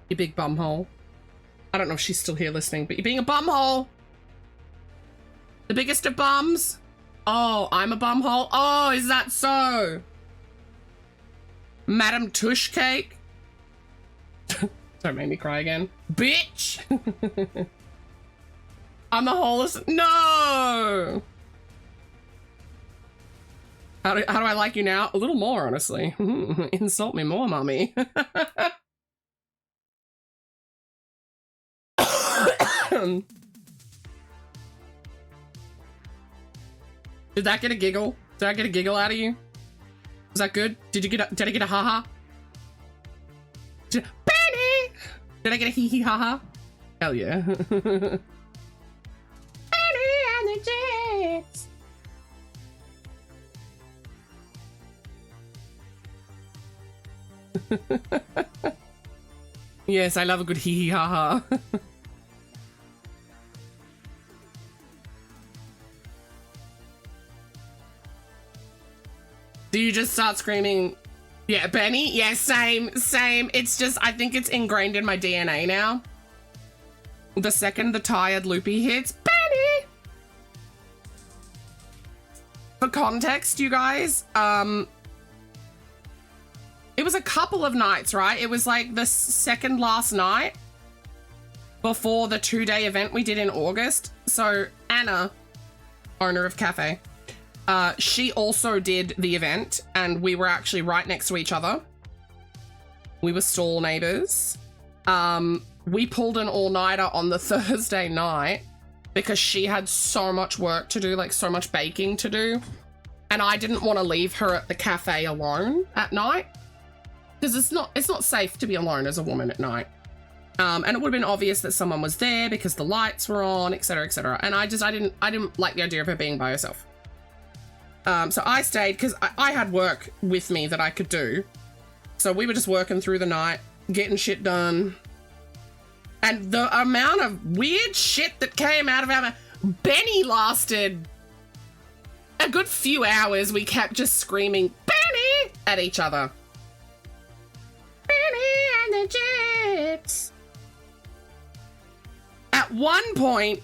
You big bumhole. I don't know if she's still here listening, but you're being a bumhole. The biggest of bums. Oh, I'm a bumhole. Oh, is that so? Madam Tush Cake. Don't make me cry again. Bitch. I'm the holest. No. How do I like you now? A little more, honestly. Insult me more, mommy. Did that get a giggle? Did I get a giggle out of you? Was that good? Did I get a haha? Benny! Did I get a hee hee haha? Hell yeah. Benny and the Jets. Yes, I love a good hee hee ha ha. Do you just start screaming, yeah, Benny? Yeah, same. It's just, I think it's ingrained in my DNA now. The second the tired loopy hits, Benny! For context, you guys, it was a couple of nights, right? It was like the second last night before the 2-day event we did in August. So Anna, owner of Cafe, she also did the event and we were actually right next to each other. We were stall neighbors. We pulled an all-nighter on the Thursday night because she had so much work to do, like so much baking to do. And I didn't want to leave her at the cafe alone at night because it's not safe to be alone as a woman at night. And it would have been obvious that someone was there because the lights were on, etc., etc. And I didn't like the idea of her being by herself. So I stayed because I had work with me that I could do. So we were just working through the night, getting shit done. And the amount of weird shit that came out of our... Benny lasted a good few hours. We kept just screaming, Benny, at each other. Benny and the Jets. At one point,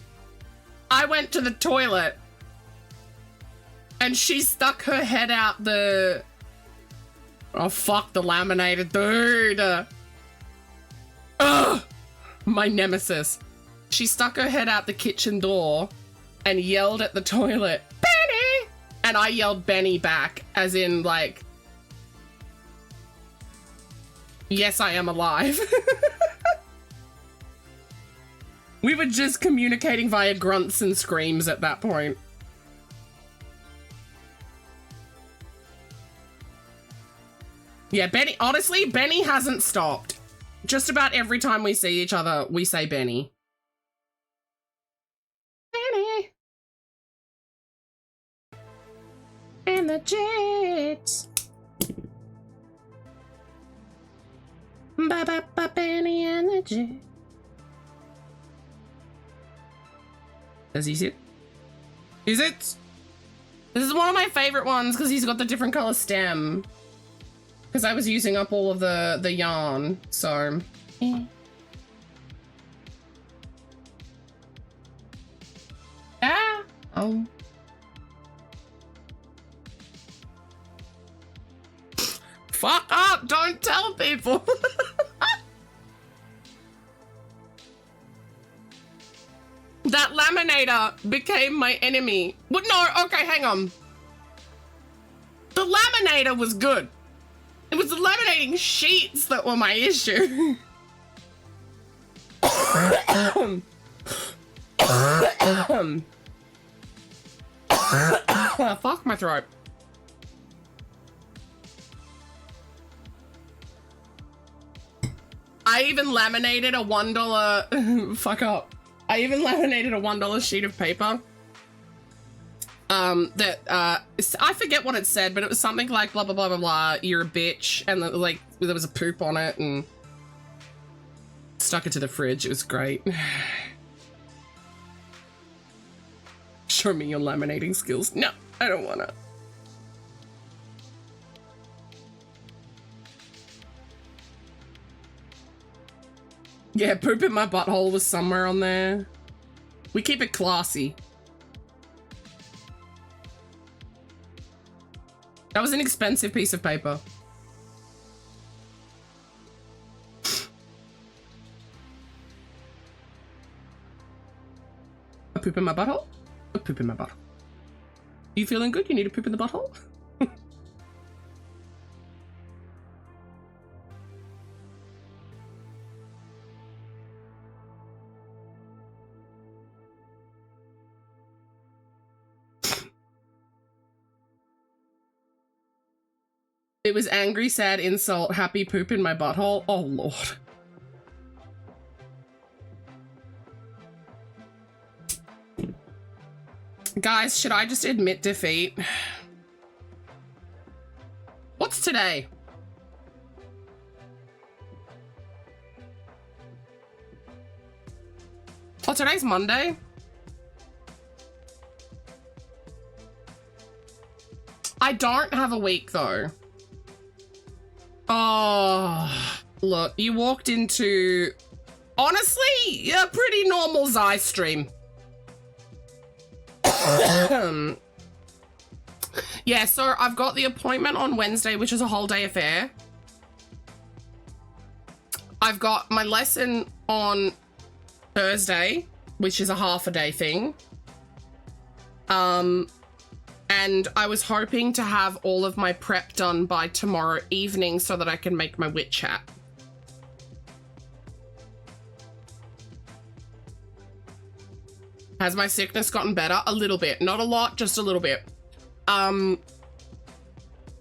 I went to the toilet and she stuck her head out the... Oh, fuck the laminated dude. Ugh, my nemesis. She stuck her head out the kitchen door and yelled at the toilet, Benny! And I yelled Benny back, as in, like, yes, I am alive. We were just communicating via grunts and screams at that point. Yeah, Benny, honestly, Benny hasn't stopped. Just about every time we see each other, we say Benny. Benny. And the Jets. Ba-ba-ba, Benny and the Jets. Does he sit? Is it? This is one of my favorite ones because he's got the different color stem. Because I was using up all of the yarn, so... Ah! Oh. Fuck up! Don't tell people! That laminator became my enemy. But no, okay, hang on. The laminator was good. It was the laminating sheets that were my issue. Fuck my throat. I even laminated a $1 fuck up. I even laminated a $1 sheet of paper. I forget what it said, but it was something like blah blah blah blah blah, you're a bitch, and like there was a poop on it, and stuck it to the fridge. It was great. Show me your laminating skills. No, I don't wanna. Yeah, poop in my butthole was somewhere on there. We keep it classy. That was an expensive piece of paper. A poop in my butthole? A poop in my butthole. You feeling good? You need a poop in the butthole? It was angry, sad, insult, happy, poop in my butthole. Oh, Lord. Guys, should I just admit defeat? What's today? Oh, today's Monday? I don't have a week, though. Oh, look, you walked into, honestly, a pretty normal Zai stream. Yeah, so I've got the appointment on Wednesday, which is a whole day affair. I've got my lesson on Thursday, which is a half a day thing. And I was hoping to have all of my prep done by tomorrow evening so that I can make my witch hat. Has my sickness gotten better? A little bit. Not a lot, just a little bit. I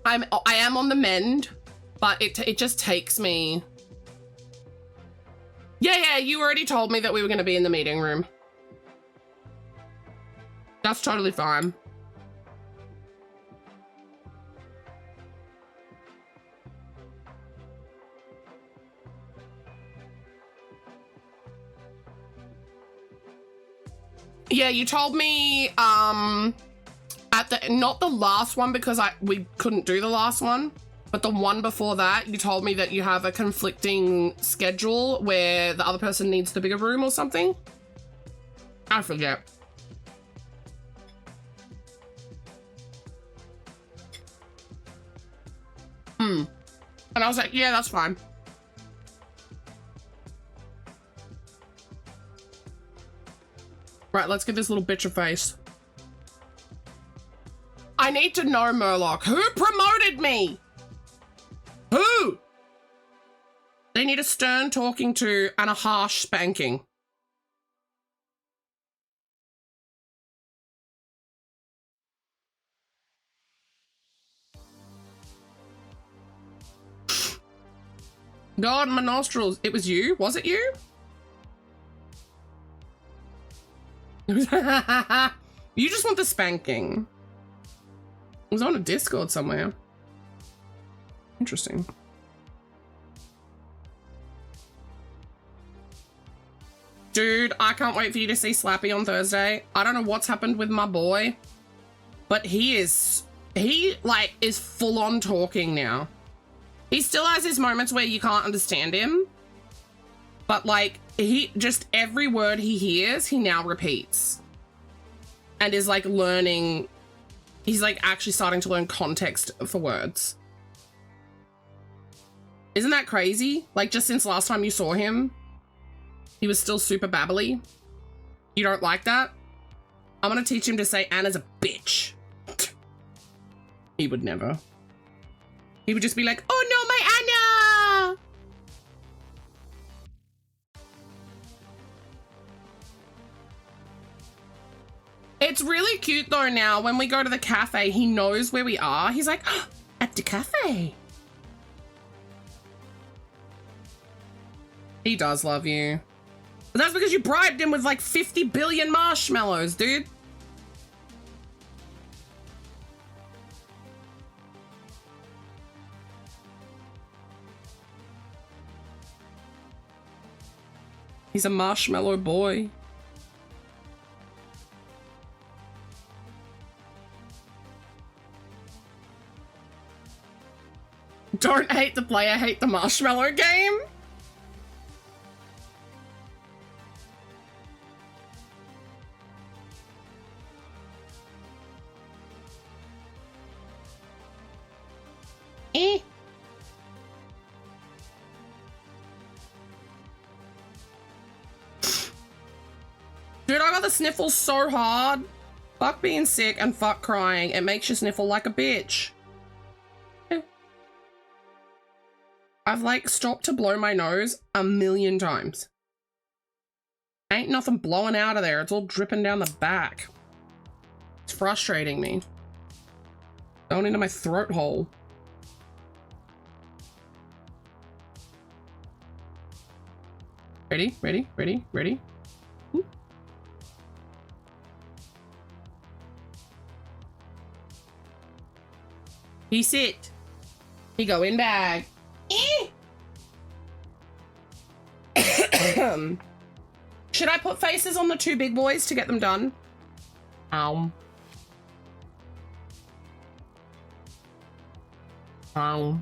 am on the mend, but it just takes me Yeah, you already told me that we were going to be in the meeting room. That's totally fine. Yeah, you told me, at the, not the last one because we couldn't do the last one, but the one before that, you told me that you have a conflicting schedule where the other person needs the bigger room or something. I forget. And I was like, yeah, that's fine. Right, let's get this little bitch a face. I need to know, Murloc, who promoted me? Who? They need a stern talking to and a harsh spanking. God, my nostrils. It was you? Was it you? You just want the spanking. It was on a Discord somewhere. Interesting. Dude, I can't wait for you to see Slappy on Thursday. I don't know what's happened with my boy, but he is full on talking now. He still has his moments where you can't understand him, but like he just every word he hears, he now repeats and is like learning. He's like actually starting to learn context for words. Isn't that crazy? Like just since last time you saw him, he was still super babbly. You don't like that? I'm gonna teach him to say Anna's a bitch. He would never. He would just be like, oh no, my Anna! It's really cute though now, when we go to the cafe, he knows where we are. He's like, oh, at the cafe. He does love you. But that's because you bribed him with like 50 billion marshmallows, dude. He's a marshmallow boy. Don't hate the player, hate the marshmallow game. Eh. Dude, I got the sniffles so hard. Fuck being sick and fuck crying. It makes you sniffle like a bitch. I've like stopped to blow my nose 1,000,000 times. Ain't nothing blowing out of there. It's all dripping down the back. It's frustrating me. Going into my throat hole. Ready, ready, ready, ready. Ooh. He sit. He go in bag. Should I put faces on the two big boys to get them done? Ow. Ow.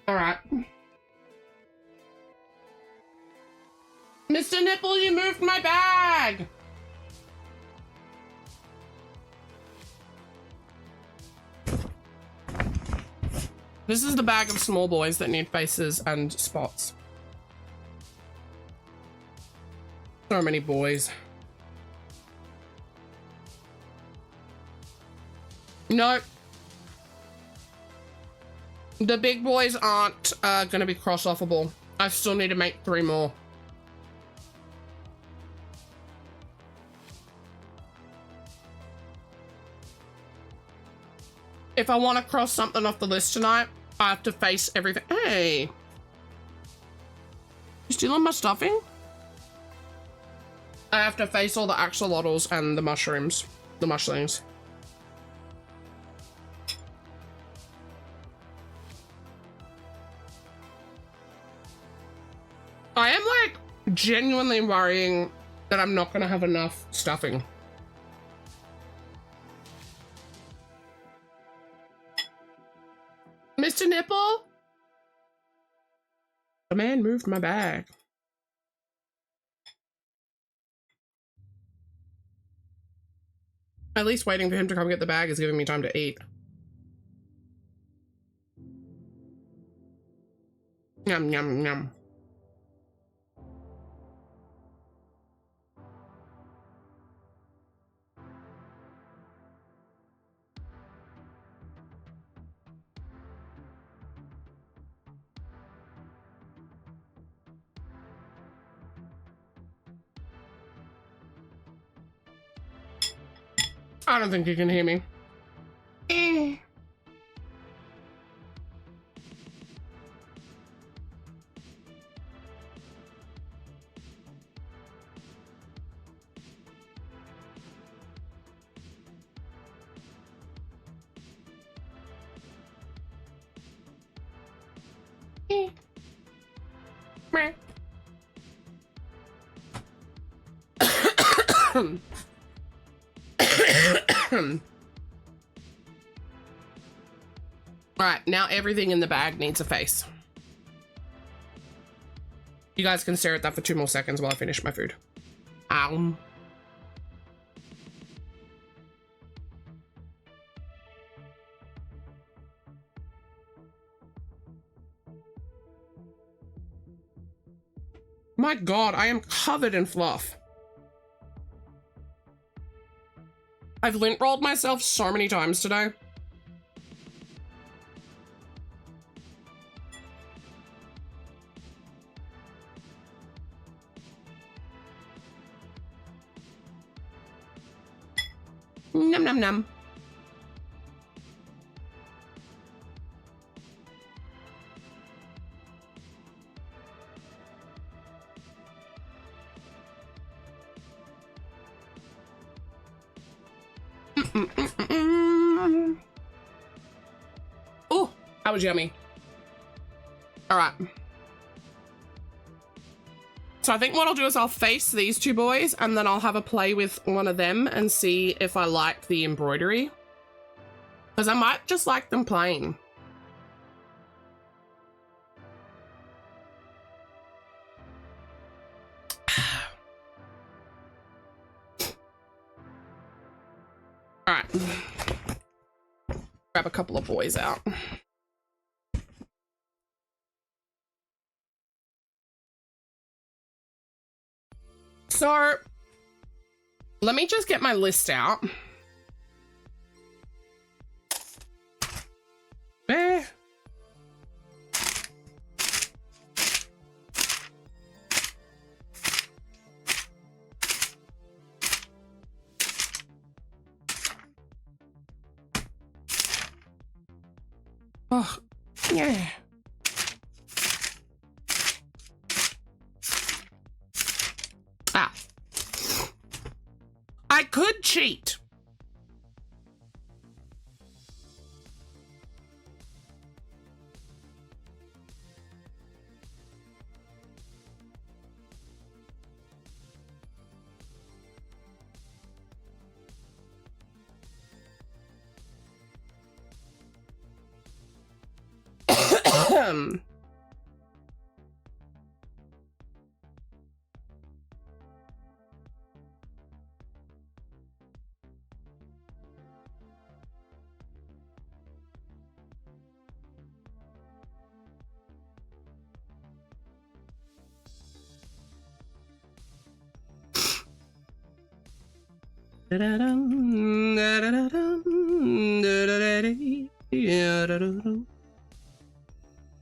All right. Mr. Nipple, you moved my bag. This is the bag of small boys that need faces and spots. So many boys. Nope. The big boys aren't gonna be cross-offable. I still need to make 3 more. if I want to cross something off the list tonight, I have to face everything. Hey, you stealing my stuffing? I have to face all the axolotls and the mushrooms, the mushlings. I am like genuinely worrying that I'm not gonna have enough stuffing. Mr. Nipple? The man moved my bag. At least waiting for him to come get the bag is giving me time to eat. Yum, yum, yum. I don't think you can hear me. Eh. Eh. Meh. Alright, now everything in the bag needs a face. You guys can stare at that for 2 more seconds while I finish my food. Ow. My God, I am covered in fluff. I've lint rolled myself so many times today. Num num num. Oh, that was yummy. All right. So I think what I'll do is I'll face these 2 boys and then I'll have a play with one of them and see if I like the embroidery. Because I might just like them plain. All right. Grab a couple of boys out. So, let me just get my list out. Eh. Oh, yeah. Ah. I could cheat.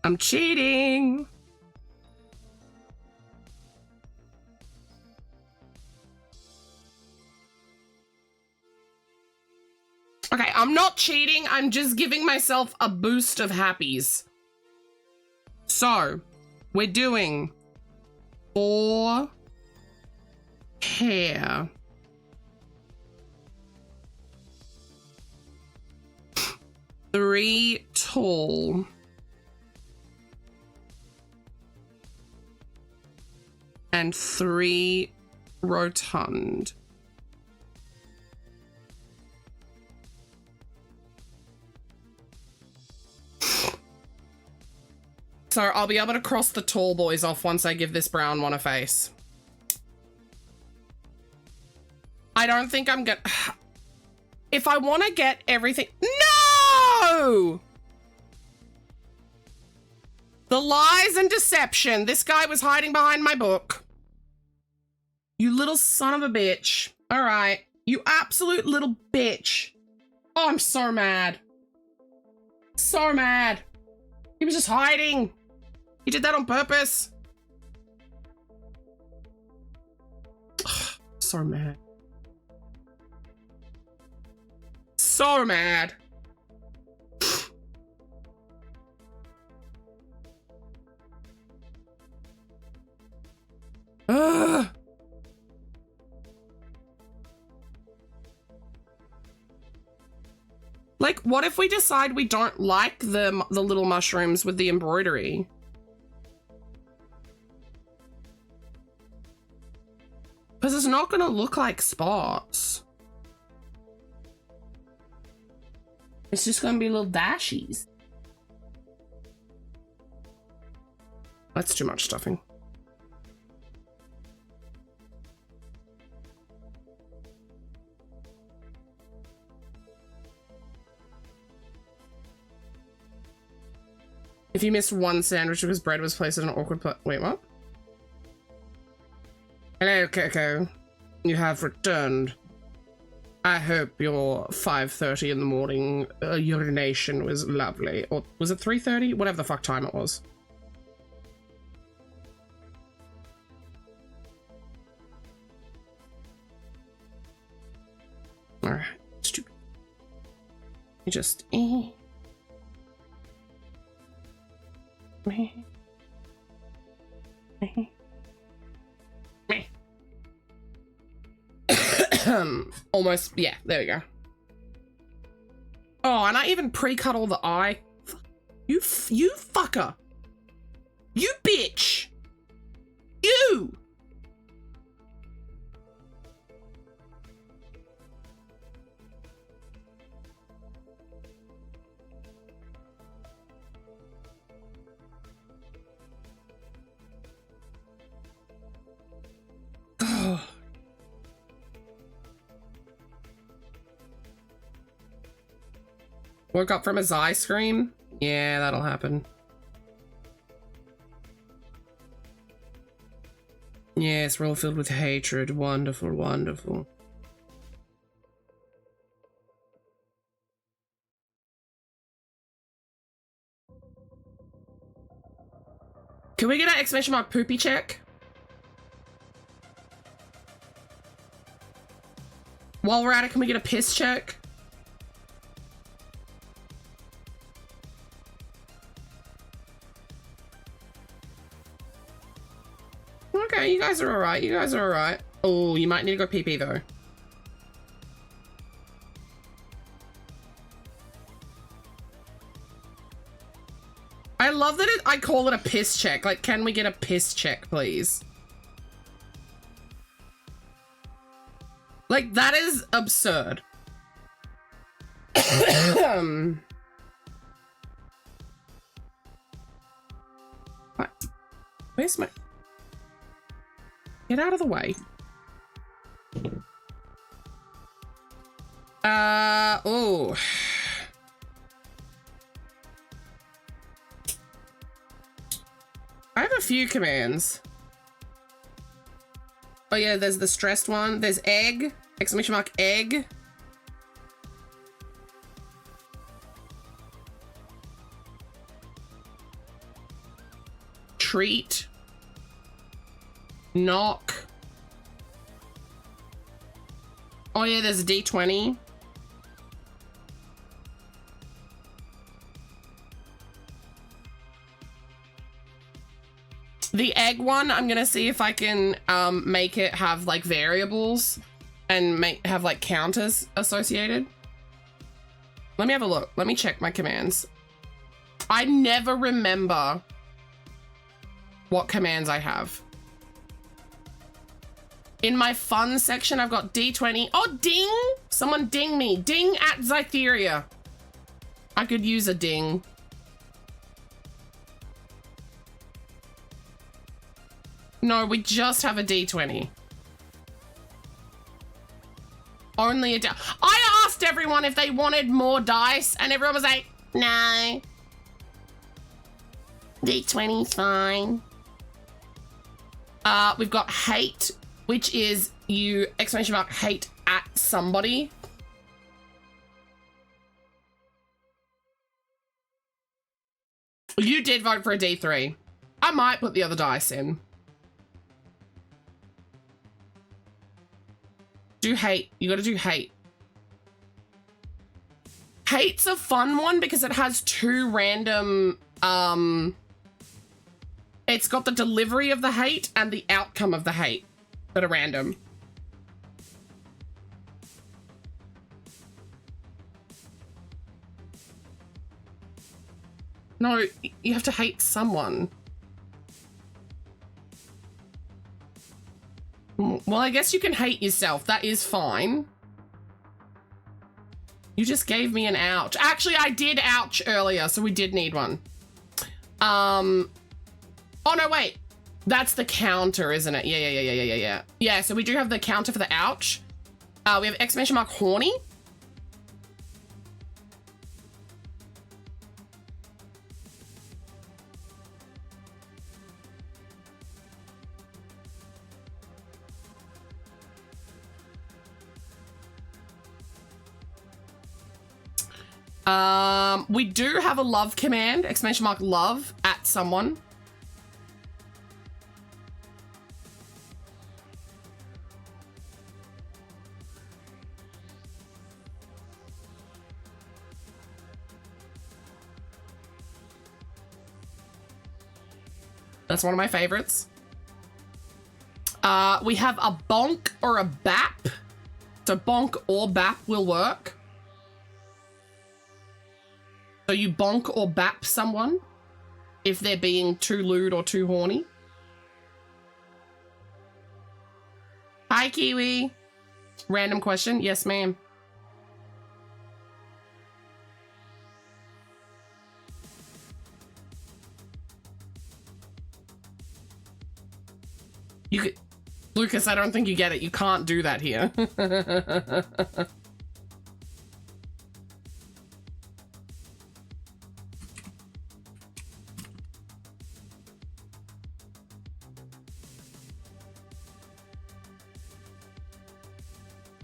I'm cheating. Okay, I'm not cheating. I'm just giving myself a boost of happies. So, we're doing 4 hair. 3 tall. And 3 rotund. So I'll be able to cross the tall boys off once I give this brown one a face. I don't think I'm gonna... If I want to get everything... No! The lies and deception. This guy was hiding behind my book. You little son of a bitch. All right. You absolute little bitch. Oh, I'm so mad. So mad. He was just hiding. He did that on purpose. So mad. So mad. Ugh. Like, what if we decide we don't like the little mushrooms with the embroidery? Because it's not going to look like spots. It's just going to be little dashies. That's too much stuffing. If you missed one sandwich because bread was placed in an awkward place. Wait, what? Hello, Coco. You have returned. I hope your 5:30 in the morning urination was lovely. Or was it 3:30? Whatever the fuck time it was. Alright, stupid. You just... Me. Almost, yeah, there we go. Oh, and I even pre-cut all the eye. You fucker. You bitch. You. Woke up from his eye scream? Yeah, that'll happen. Yes, we're all filled with hatred. Wonderful, wonderful. Can we get an exclamation mark poopy check? While we're at it, can we get a piss check? Okay, you guys are alright. You guys are alright. Oh, you might need to go pee-pee though. I love that I call it a piss check. Like, can we get a piss check, please? Like, that is absurd. What? Where's my... Get out of the way. Oh. I have a few commands. Oh yeah, there's the stressed one. There's egg, exclamation mark egg. Treat. Knock. Oh yeah, there's a D20. The egg one, I'm gonna see if I can make it have like variables and have like counters associated. Let me have a look. Let me check my commands. I never remember what commands I have. In my fun section, I've got D20. Oh, ding! Someone ding me. Ding at Zytheria. I could use a ding. No, we just have a D20. Only a die. I asked everyone if they wanted more dice, and everyone was like, no. D20's fine. We've got hate, which is you exclamation mark hate at somebody. You did vote for a D3. I might put the other dice in. Do hate. You gotta do hate. Hate's a fun one because it has two random, it's got the delivery of the hate and the outcome of the hate that are random. No, you have to hate someone. Well, I guess you can hate yourself. That is fine. You just gave me an ouch. Actually, I did ouch earlier, so we did need one. Oh, no, wait. That's the counter, isn't it? Yeah. Yeah, so we do have the counter for the ouch. We have exclamation mark horny. We do have a love command, exclamation mark love at someone. That's one of my favorites. We have a bonk or a bap. So bonk or bap will work. So you bonk or bap someone if they're being too lewd or too horny. Hi, Kiwi. Random question. Yes, ma'am. You could, Lucas, I don't think you get it. You can't do that here.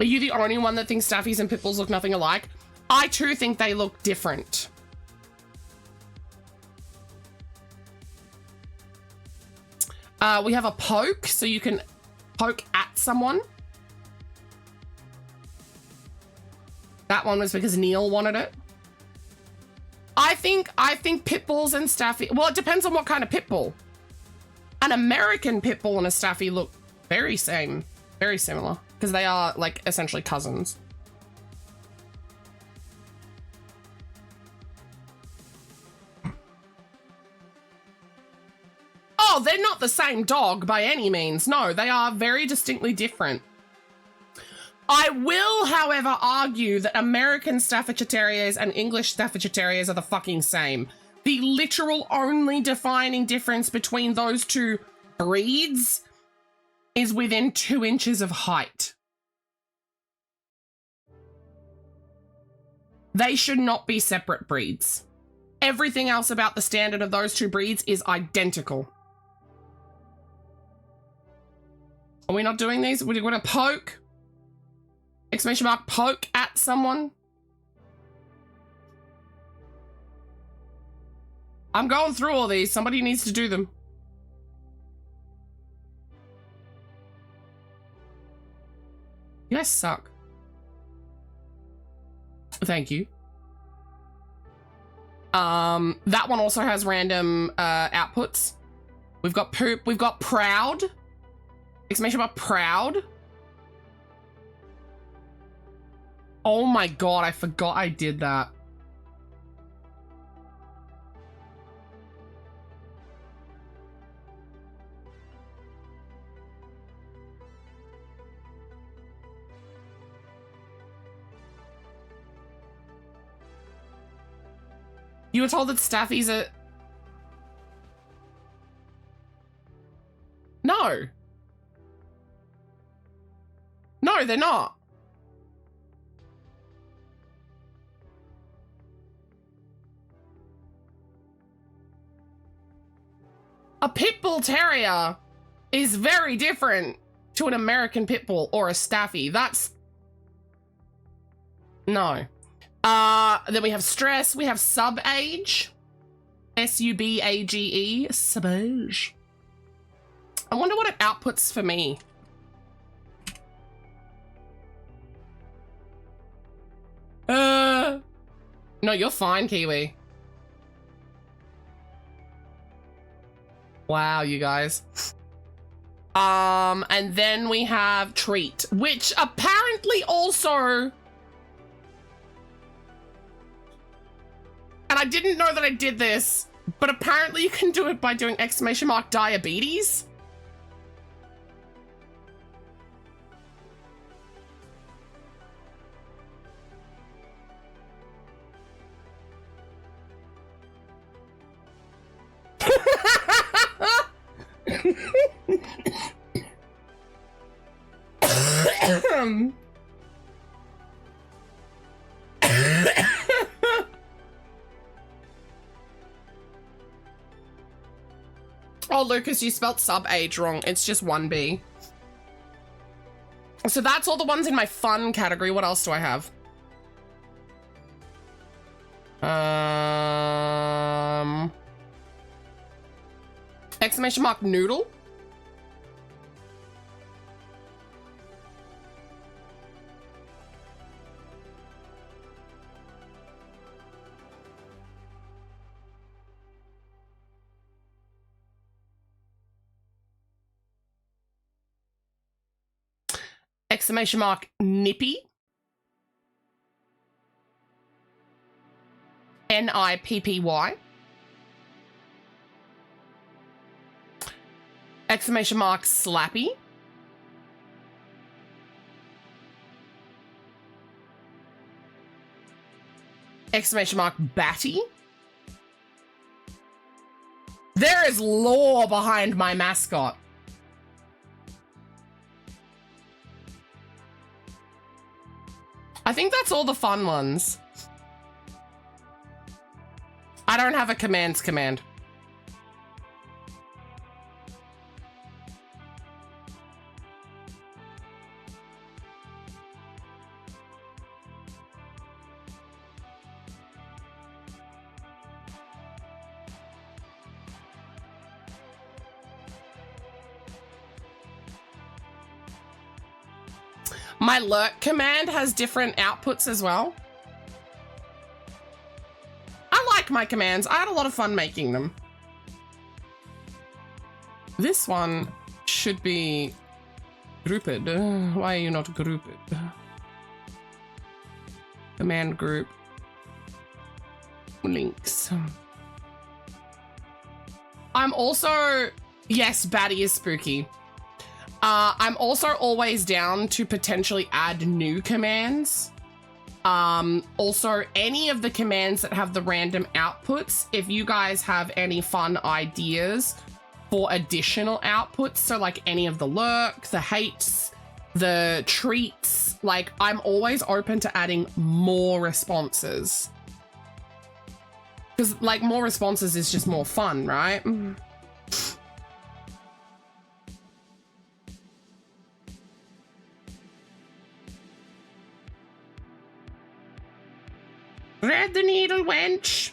Are you the only one that thinks staffies and pitbulls look nothing alike? I too think they look different. We have a poke, so you can poke at someone. That one was because Neil wanted it. I think pitbulls and staffy, well, it depends on what kind of pitbull. An American pitbull and a staffy look very similar, because they are like essentially cousins. Oh, they're not the same dog by any means. No, they are very distinctly different. I will, however, argue that American Staffordshire Terriers and English Staffordshire Terriers are the fucking same. The literal only defining difference between those two breeds is within 2 inches of height. They should not be separate breeds. Everything else about the standard of those two breeds is identical. Are we not doing these? We're going to poke. Exclamation mark poke at someone. I'm going through all these. Somebody needs to do them. You guys suck. Thank you. That one also has random outputs. We've got poop. We've got proud. Exclamation mark proud. Oh my god, I forgot I did that. You were told that staffies are... No. No, they're not. A pit bull terrier is very different to an American pit bull or a staffy. That's... No. Then we have stress. We have sub-age. S-U-B-A-G-E. Sub-age. I wonder what it outputs for me. No, you're fine, Kiwi. Wow, you guys. And then we have treat, which apparently also... And I didn't know that I did this, but apparently you can do it by doing exclamation mark diabetes. Oh, Lucas, you spelt sub-age wrong. It's just 1B. So that's all the ones in my fun category. What else do I have? Exclamation mark noodle. Exclamation mark nippy. N-I-P-P-Y. Exclamation mark slappy. Exclamation mark batty. There is lore behind my mascot. I think that's all the fun ones. I don't have a commands command. My lurk command has different outputs as well. I like my commands. I had a lot of fun making them. This one should be grouped. Why are you not grouped? Command group. Links. I'm also... Yes, Batty is spooky. I'm also always down to potentially add new commands. Also, any of the commands that have the random outputs, if you guys have any fun ideas for additional outputs, so like any of the lurk, the hates, the treats, like I'm always open to adding more responses. Because like more responses is just more fun, right? Thread the needle, wench.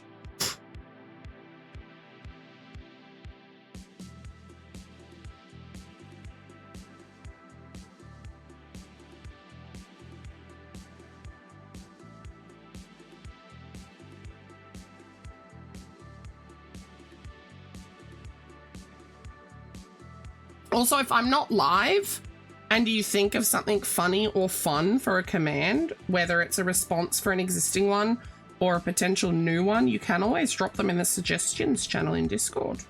Also, if I'm not live and you think of something funny or fun for a command, whether it's a response for an existing one or a potential new one, you can always drop them in the suggestions channel in Discord.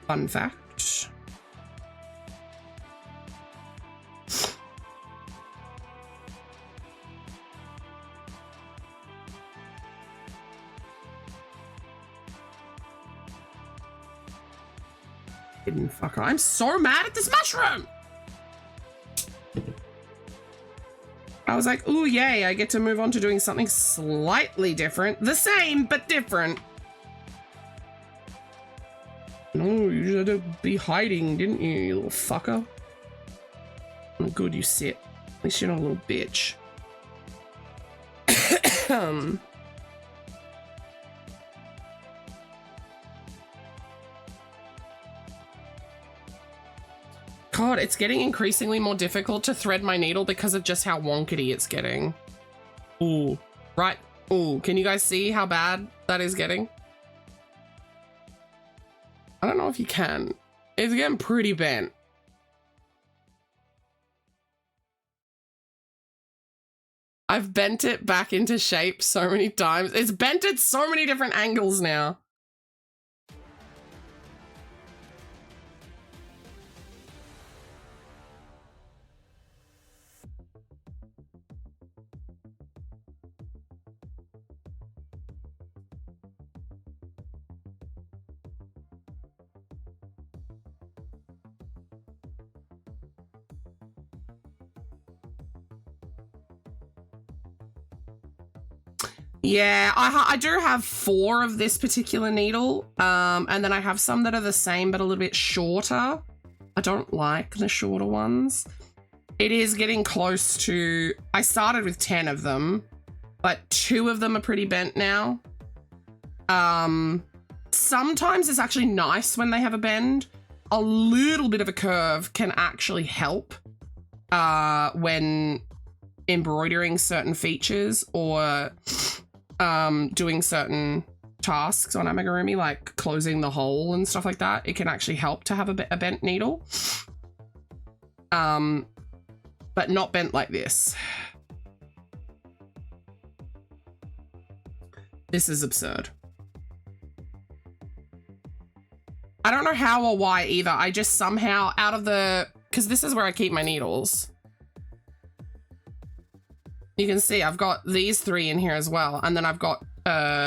Fun fact. Hidden fucker. I'm so mad at this mushroom! I was like, ooh, yay, I get to move on to doing something slightly different. The same, but different. No, you had to be hiding, didn't you, you little fucker? Oh, good, you sit. At least you're not a little bitch. God, it's getting increasingly more difficult to thread my needle because of just how wonkety it's getting. Ooh, right. Ooh, can you guys see how bad that is getting? I don't know if you can. It's getting pretty bent. I've bent it back into shape so many times. It's bent at so many different angles now. Yeah, I do have 4 of this particular needle, and then I have some that are the same but a little bit shorter. I don't like the shorter ones. It is getting close to... I started with 10 of them, but 2 of them are pretty bent now. Sometimes it's actually nice when they have a bend. A little bit of a curve can actually help when embroidering certain features or... doing certain tasks on amigurumi, like closing the hole and stuff like that. It can actually help to have a bent needle. But not bent like this. This is absurd. I don't know how or why either. I just somehow out of the... because this is where I keep my needles. You can see I've got these 3 in here as well. And then I've got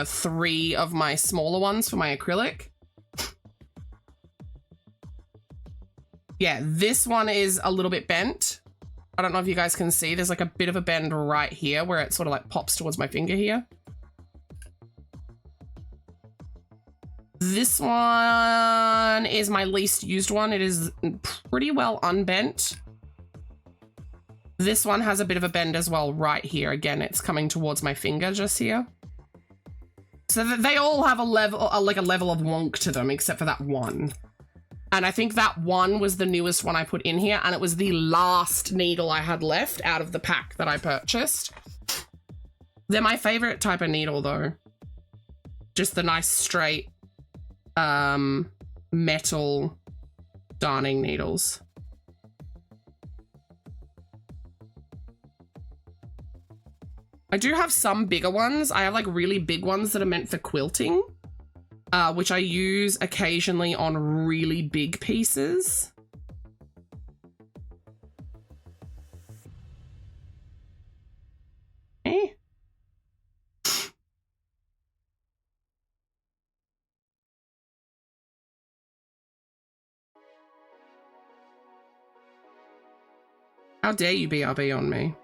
3 of my smaller ones for my acrylic. Yeah, this one is a little bit bent. I don't know if you guys can see. There's like a bit of a bend right here where it sort of like pops towards my finger here. This one is my least used one. It is pretty well unbent. This one has a bit of a bend as well right here. Again, it's coming towards my finger just here. So they all have a level, like a level of wonk to them, except for that one. And I think that one was the newest one I put in here, and it was the last needle I had left out of the pack that I purchased. They're my favorite type of needle though. Just the nice straight metal darning needles. I do have some bigger ones. I have like really big ones that are meant for quilting, which I use occasionally on really big pieces. Eh. How dare you BRB on me?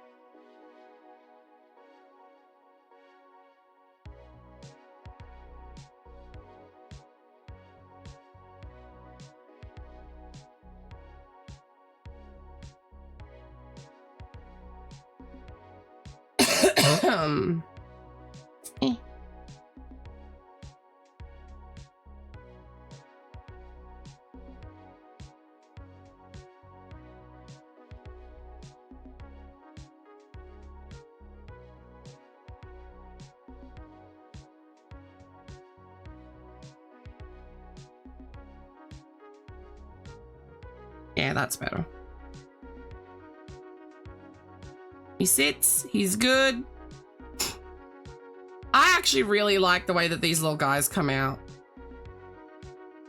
Eh. Yeah, that's better. He sits, he's good. I actually really like the way that these little guys come out.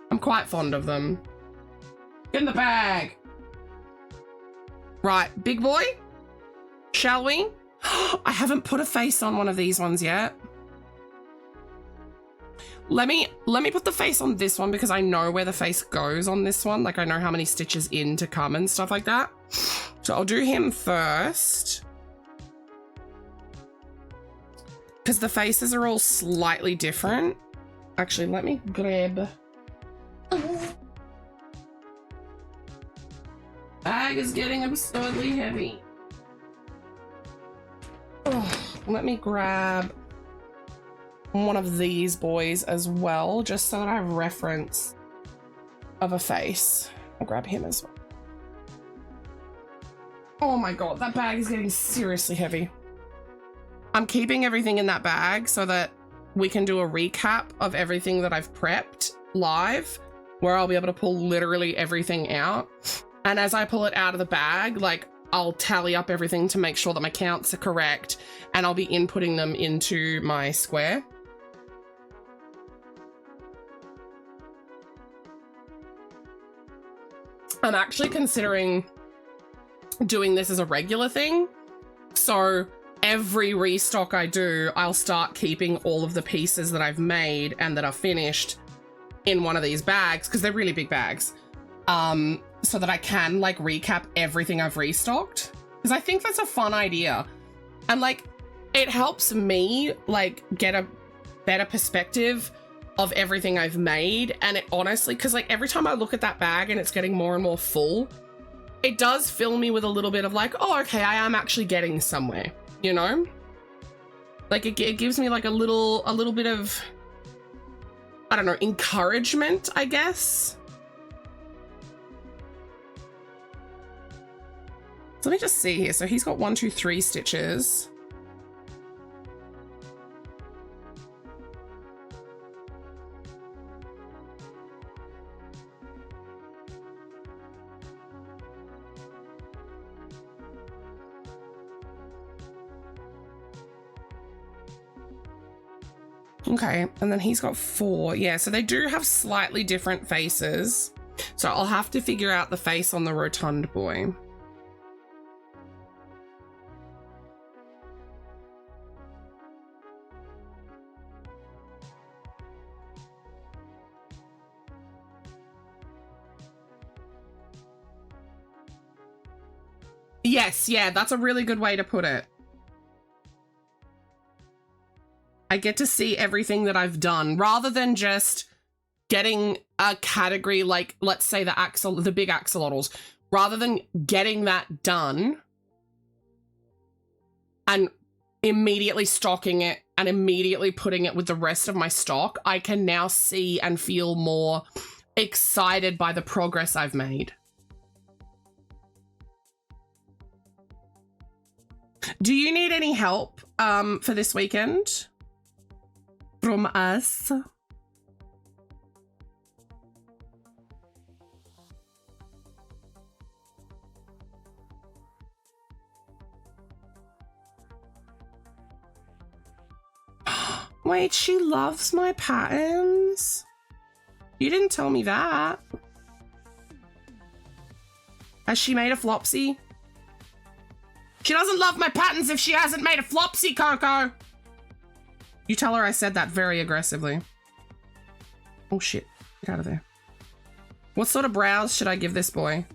I'm quite fond of them. Get in the bag. Right, big boy, shall we? I haven't put a face on one of these ones yet. Let me put the face on this one because I know where the face goes on this one. Like I know how many stitches in to come and stuff like that. So I'll do him first. Because the faces are all slightly different. Actually, let me grab. Bag is getting absurdly heavy. Oh, let me grab one of these boys as well, just so that I have reference of a face. I'll grab him as well. Oh my god, that bag is getting seriously heavy. I'm keeping everything in that bag so that we can do a recap of everything that I've prepped live, where I'll be able to pull literally everything out. And as I pull it out of the bag, like I'll tally up everything to make sure that my counts are correct, and I'll be inputting them into my square. I'm actually considering doing this as a regular thing. So every restock I do, I'll start keeping all of the pieces that I've made and that are finished in one of these bags, because they're really big bags, so that I can like recap everything I've restocked, because I think that's a fun idea. And like it helps me like get a better perspective of everything I've made. And it honestly, because like every time I look at that bag and it's getting more and more full, it does fill me with a little bit of like, oh, okay, I am actually getting somewhere, you know? Like it gives me like a little bit of, I don't know, encouragement, I guess. So let me just see here. So he's got 1, 2, 3 stitches. Okay, and then he's got 4. Yeah, so they do have slightly different faces. So I'll have to figure out the face on the rotund boy. Yes, yeah, that's a really good way to put it. I get to see everything that I've done rather than just getting a category like, let's say the big axolotls, rather than getting that done and immediately stocking it and immediately putting it with the rest of my stock. I can now see and feel more excited by the progress I've made. Do you need any help for this weekend from us? Wait, she loves my patterns? You didn't tell me that. Has she made a flopsy? She doesn't love my patterns if she hasn't made a flopsy, Coco. You tell her I said that very aggressively. Oh shit, get out of there. What sort of brows should I give this boy?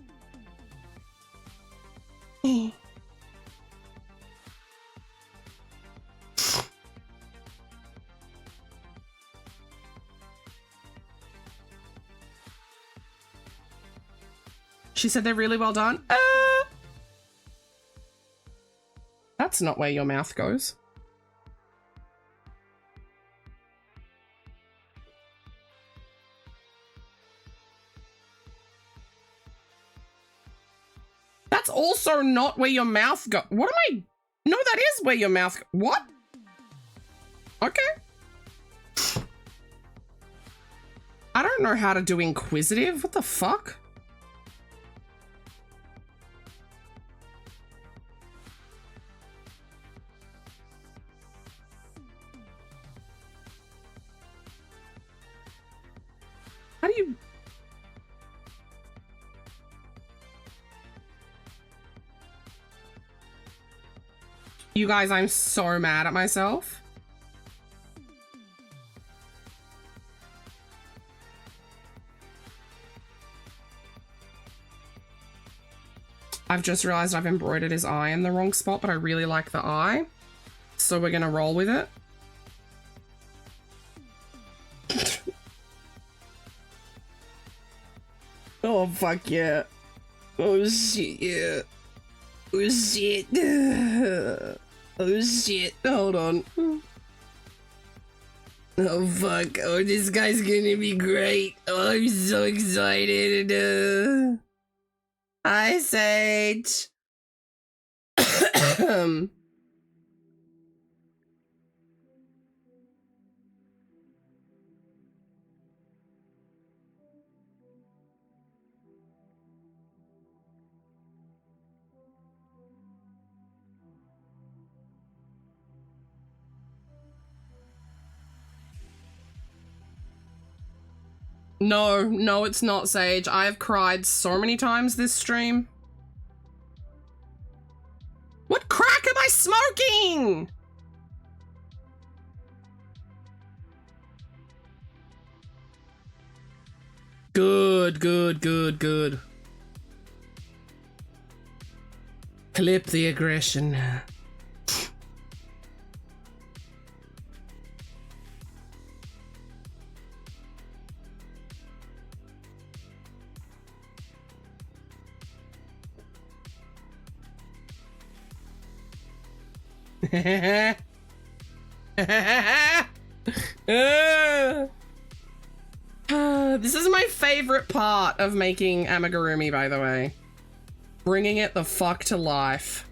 She said they're really well done. That's not where your mouth goes. That's also not where your mouth goes. What am I? No, that is where your mouth. What? Okay. I don't know how to do inquisitive. What the fuck? you? You guys, I'm so mad at myself. I've just realized I've embroidered his eye in the wrong spot, but I really like the eye. So we're gonna roll with it. Oh, fuck yeah. Oh, shit, yeah. Oh, shit. Oh, shit. Hold on. Oh, fuck. Oh, this guy's gonna be great. Oh, I'm so excited. Hi, Sage. No, it's not, Sage. I have cried so many times this stream. What crack am I smoking? Good. Clip the aggression. This is my favorite part of making amigurumi, by the way. Bringing it the fuck to life.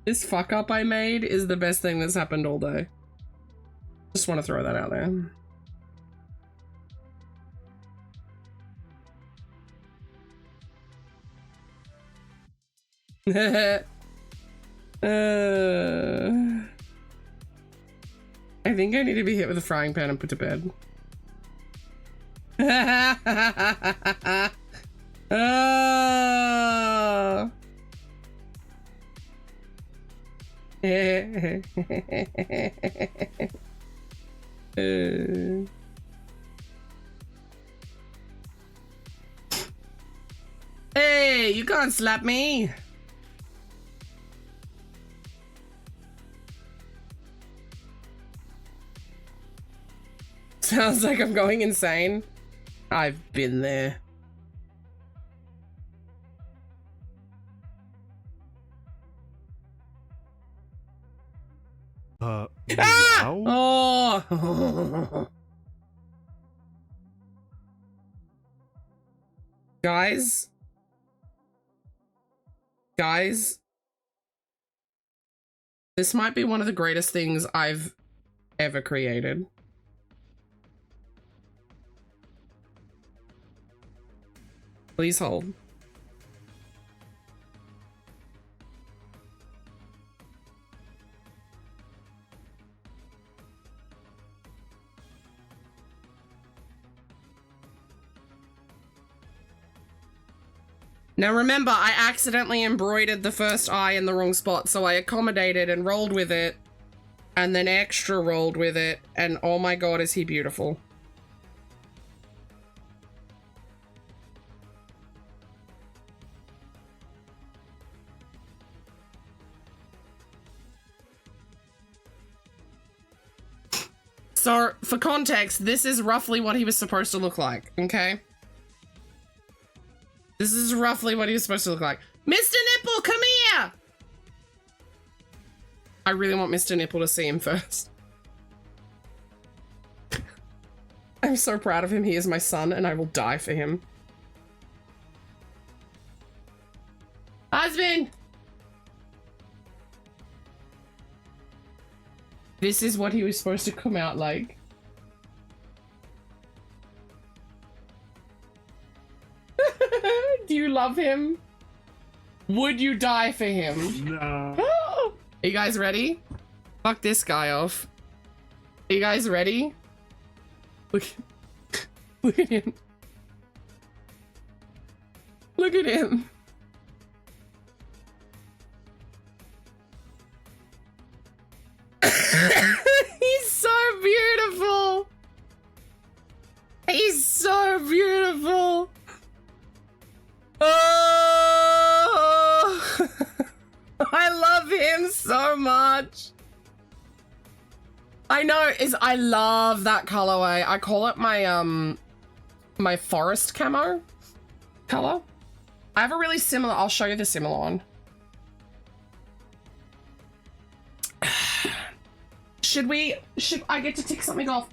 This fuck up I made is the best thing that's happened all day. Just want to throw that out there. I think I need to be hit with a frying pan and put to bed. Hey, you can't slap me. Sounds like I'm going insane. I've been there. Meow? Oh! Guys? This might be one of the greatest things I've ever created. Please hold. Now remember, I accidentally embroidered the first eye in the wrong spot, so I accommodated and rolled with it, and then extra rolled with it, and oh my god, is he beautiful. So, for context, this is roughly what he was supposed to look like, okay? This is roughly what he was supposed to look like. Mr. Nipple, come here! I really want Mr. Nipple to see him first. I'm I'm so proud of him. He is my son and I will die for him. Husband! This is what he was supposed to come out like. Do you love him? Would you die for him? No. Are you guys ready? Fuck this guy off. Are you guys ready? Look, look at him. Look at him. He's so beautiful. He's so beautiful. Oh, I love him so much. I know, I love that colorway. I call it my my forest camo color. I have a really similar, I'll show you the similar one. Should I get to tick something off?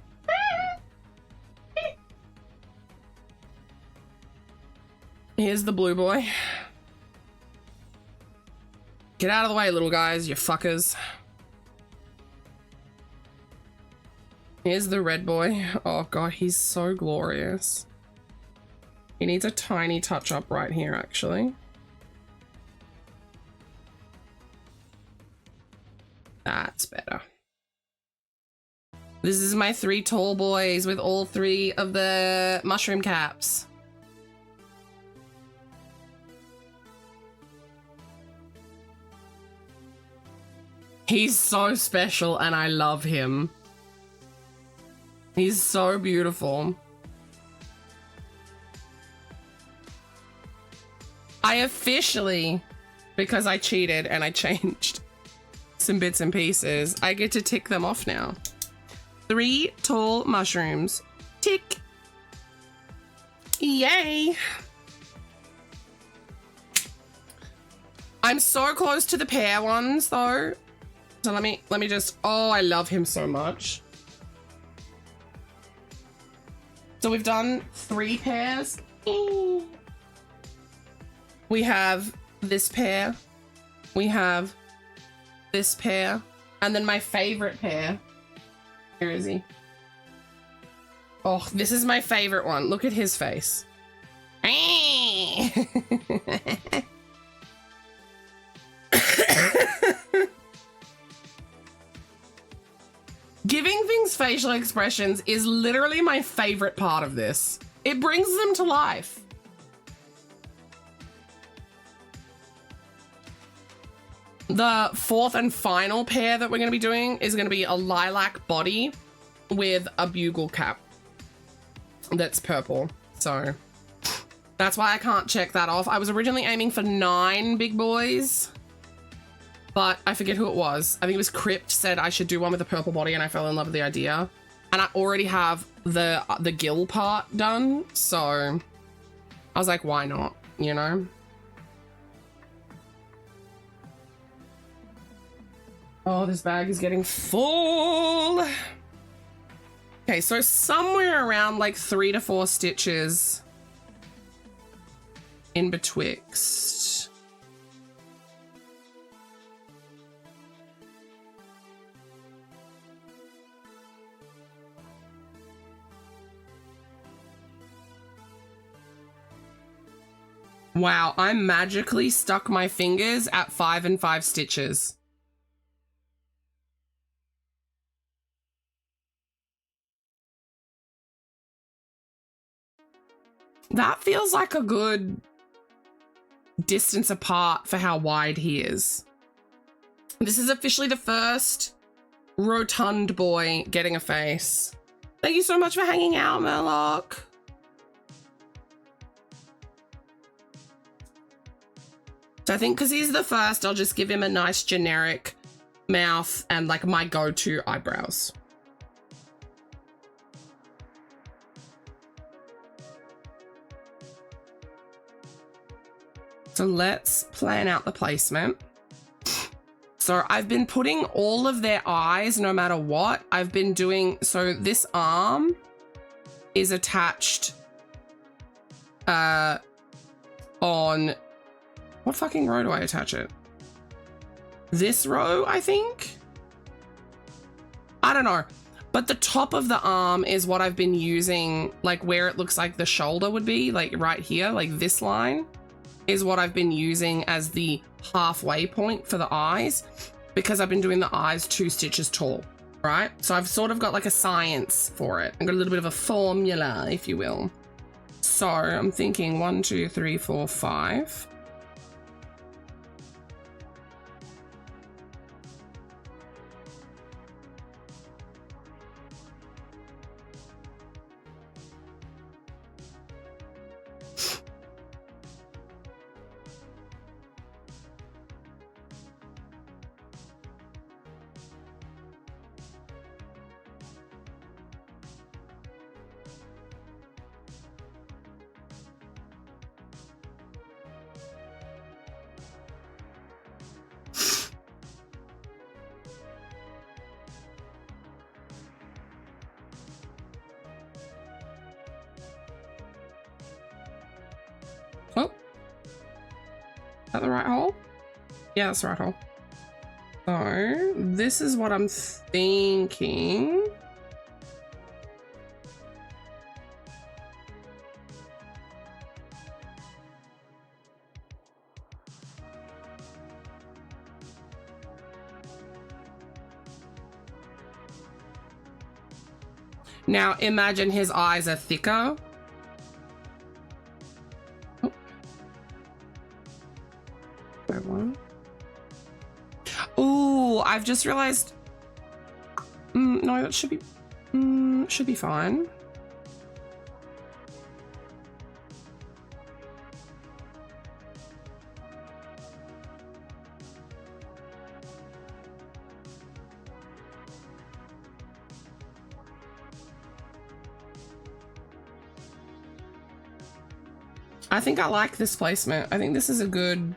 Here's the blue boy. Get out of the way, little guys, you fuckers. Here's the red boy. Oh god, he's so glorious. He needs a tiny touch up right here, actually. That's better. This is my 3 tall boys with all 3 of the mushroom caps. He's so special and I love him. He's so beautiful. I officially, because I cheated and I changed some bits and pieces, I get to tick them off now. 3 tall mushrooms. Tick. Yay. I'm so close to the pear ones though. So let me just, oh, I love him so much. So we've done 3 pairs. We have this pair. We have this pair. And then my favorite pair. Where is he? Oh, this is my favorite one. Look at his face. Giving things facial expressions is literally my favorite part of this. It brings them to life. The 4th and final pair that we're going to be doing is going to be a lilac body with a bugle cap that's purple. So that's why I can't check that off. I was originally aiming for 9 big boys, but I forget who it was. I think it was Crypt said I should do one with a purple body and I fell in love with the idea. And I already have the gill part done. So I was like, why not, you know? Oh, this bag is getting full. Okay, so somewhere around like 3 to 4 stitches in betwixt. Wow, I magically stuck my fingers at 5 and 5 stitches. That feels like a good distance apart for how wide he is. This is officially the first rotund boy getting a face. Thank you so much for hanging out, Murloc. So I think because he's the first, I'll just give him a nice generic mouth and like my go-to eyebrows. So let's plan out the placement. So I've been putting all of their eyes, no matter what. I've been doing, so this arm, is attached on what fucking row do I attach it? This row, I think? I don't know. But the top of the arm is what I've been using, like where it looks like the shoulder would be, like right here, like this line is what I've been using as the halfway point for the eyes, because I've been doing the eyes 2 stitches tall, right? So I've sort of got like a science for it. I've got a little bit of a formula, if you will. So I'm thinking 1, 2, 3, 4, 5. Oh, is that the right hole? Yeah, that's the right hole. So this is what I'm thinking. Now imagine his eyes are thicker. Oh, I've just realized. No, that should be fine. I think I like this placement. I think this is a good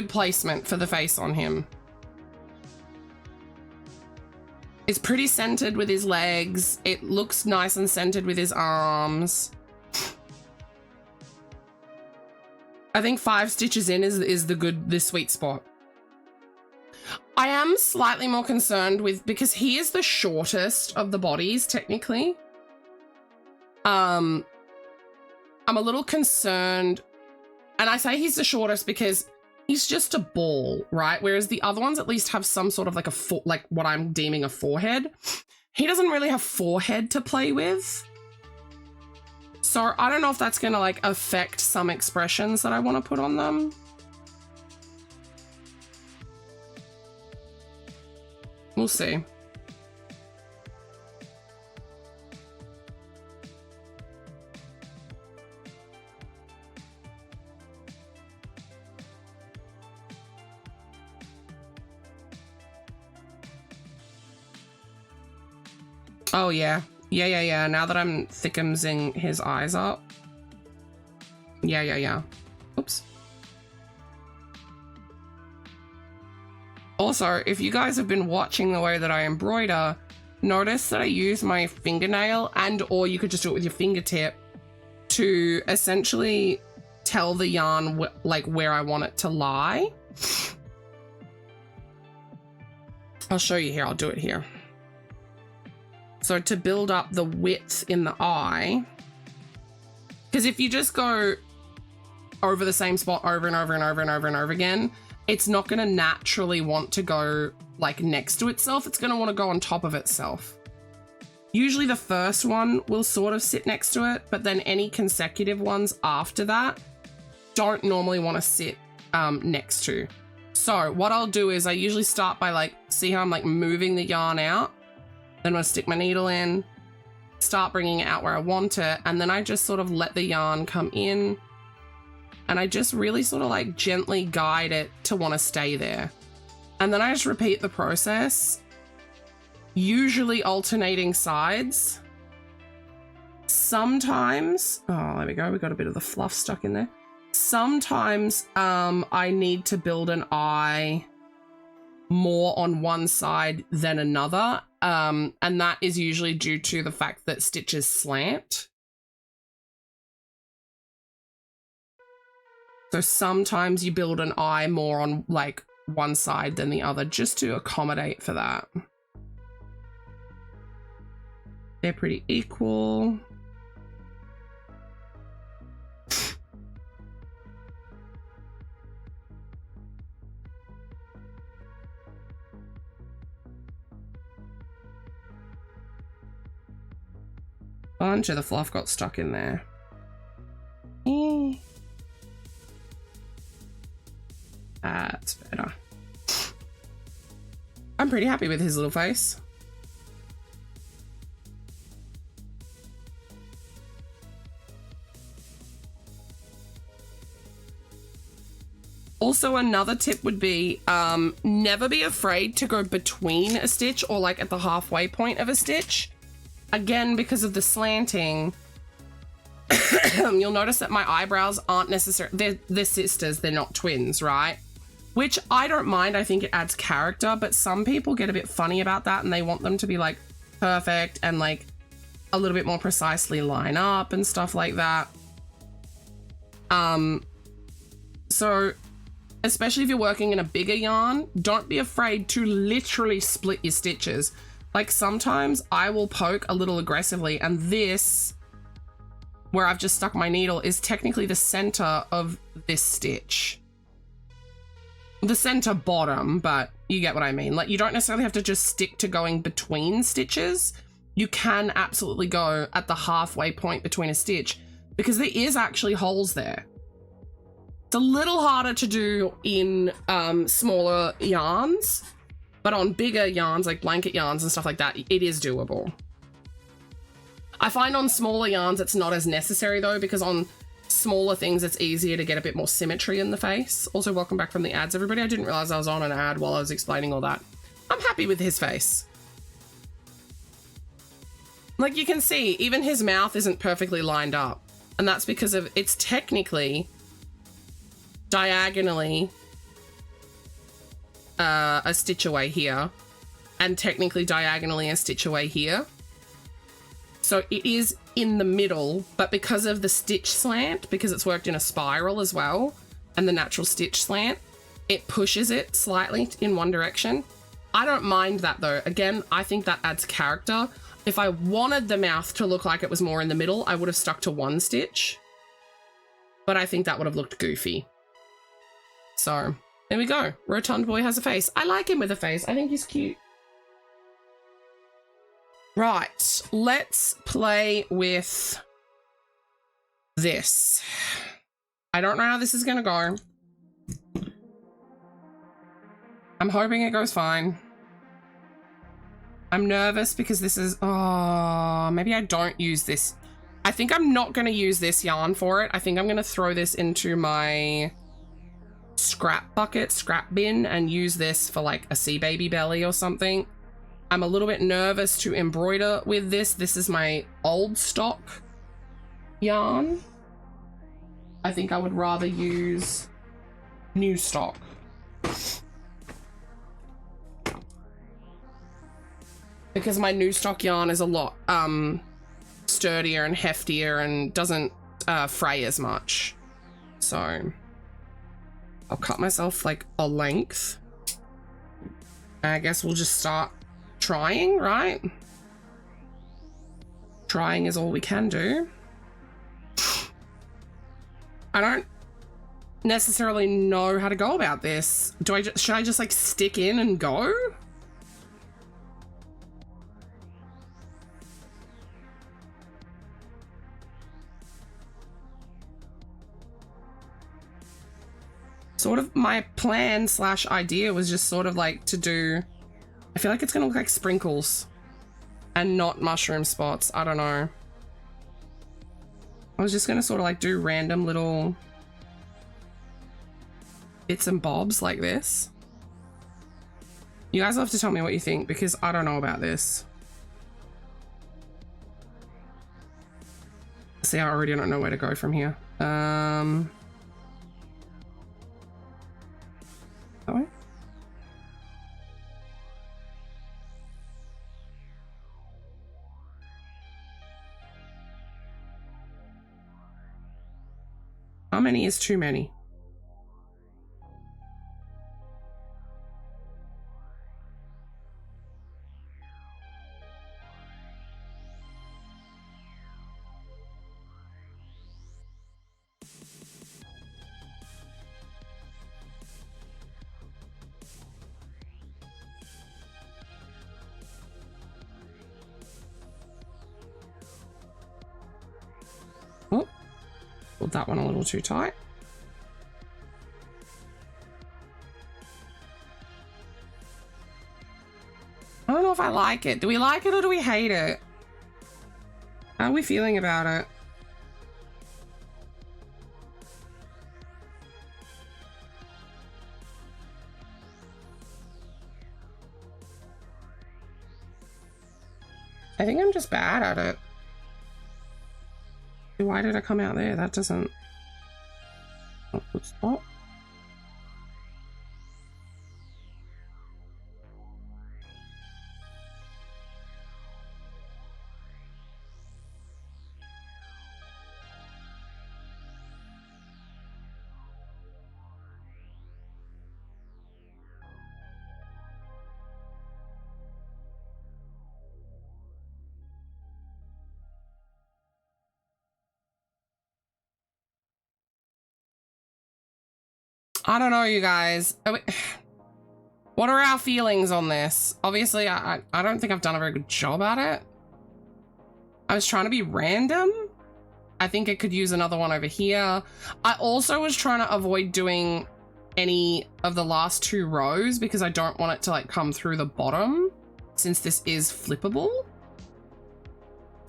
placement for the face on him. It's pretty centered with his legs. It looks nice and centered with his arms. I think 5 stitches in is the sweet spot. I am slightly more concerned with, because he is the shortest of the bodies technically. I'm a little concerned, and I say he's the shortest because he's just a ball, right? Whereas the other ones at least have some sort of like like what I'm deeming a forehead. He doesn't really have forehead to play with. So I don't know if that's going to like affect some expressions that I want to put on them. We'll see. Oh, yeah. Yeah. Now that I'm thickensing his eyes up. Yeah. Oops. Also, if you guys have been watching the way that I embroider, notice that I use my fingernail or you could just do it with your fingertip to essentially tell the yarn like where I want it to lie. I'll show you here. I'll do it here. So to build up the width in the eye, because if you just go over the same spot over and over again, it's not going to naturally want to go like next to itself. It's going to want to go on top of itself. Usually the first one will sort of sit next to it, but then any consecutive ones after that don't normally want to sit next to. So what I'll do is I usually start by like, see how I'm like moving the yarn out? Then I'll stick my needle in, start bringing it out where I want it, and then I just sort of let the yarn come in, and I just really sort of like gently guide it to want to stay there. And then I just repeat the process, usually alternating sides. Sometimes, oh, there we go, we got a bit of the fluff stuck in there. Sometimes I need to build an eye more on one side than another. And that is usually due to the fact that stitches slant. So sometimes you build an eye more on like one side than the other just to accommodate for that. They're pretty equal. Bunch of the fluff got stuck in there. That's better. I'm pretty happy with his little face. Also, another tip would be never be afraid to go between a stitch or like at the halfway point of a stitch. Again, because of the slanting, you'll notice that my eyebrows aren't necessarily, they're sisters, they're not twins, right? Which I don't mind, I think it adds character, but some people get a bit funny about that and they want them to be like perfect and like a little bit more precisely line up and stuff like that. So especially if you're working in a bigger yarn, don't be afraid to literally split your stitches. Like sometimes I will poke a little aggressively, and this, where I've just stuck my needle, is technically the center of this stitch. The center bottom, but you get what I mean. Like you don't necessarily have to just stick to going between stitches. You can absolutely go at the halfway point between a stitch because there is actually holes there. It's a little harder to do in smaller yarns, but on bigger yarns like blanket yarns and stuff like that, it is doable. I find on smaller yarns it's not as necessary though, because on smaller things it's easier to get a bit more symmetry in the face. Also, welcome back from the ads, everybody. I didn't realize I was on an ad while I was explaining all that. I'm happy with his face. Like you can see, even his mouth isn't perfectly lined up, and that's because of it's technically diagonally a stitch away here and technically diagonally a stitch away here. So it is in the middle, but because of the stitch slant, because it's worked in a spiral as well, and the natural stitch slant, it pushes it slightly in one direction. I don't mind that though. Again, I think that adds character. If I wanted the mouth to look like it was more in the middle, I would have stuck to one stitch, but I think that would have looked goofy. So there we go. Rotund boy has a face. I like him with a face. I think he's cute. Right, let's play with this. I don't know how this is gonna go. I'm hoping it goes fine. I'm nervous because this is, oh, maybe I don't use this. I think I'm not gonna use this yarn for it. I think I'm gonna throw this into my scrap bucket, scrap bin, and use this for like a sea baby belly or something. I'm a little bit nervous to embroider with this. This is my old stock yarn. I think I would rather use new stock. Because my new stock yarn is a lot sturdier and heftier and doesn't fray as much. So I'll cut myself like a length. I guess we'll just start trying, right? Trying is all we can do. I don't necessarily know how to go about this. Should I just like stick in and go? Sort of my plan slash idea was just sort of like to do, I feel like it's gonna look like sprinkles and not mushroom spots. I don't know. I was just gonna sort of like do random little bits and bobs like this. You guys will have to tell me what you think because I don't know about this. See, I already don't know where to go from here. That way? How many is too many? Oh, pulled that one a little too tight. I don't know if I like it. Do we like it or do we hate it? How are we feeling about it? I think I'm just bad at it. Why did I come out there? That doesn't... Oh, oops. Oh. I don't know, you guys. What are our feelings on this? Obviously, I don't think I've done a very good job at it. I was trying to be random. I think it could use another one over here. I also was trying to avoid doing any of the last two rows because I don't want it to like come through the bottom since this is flippable.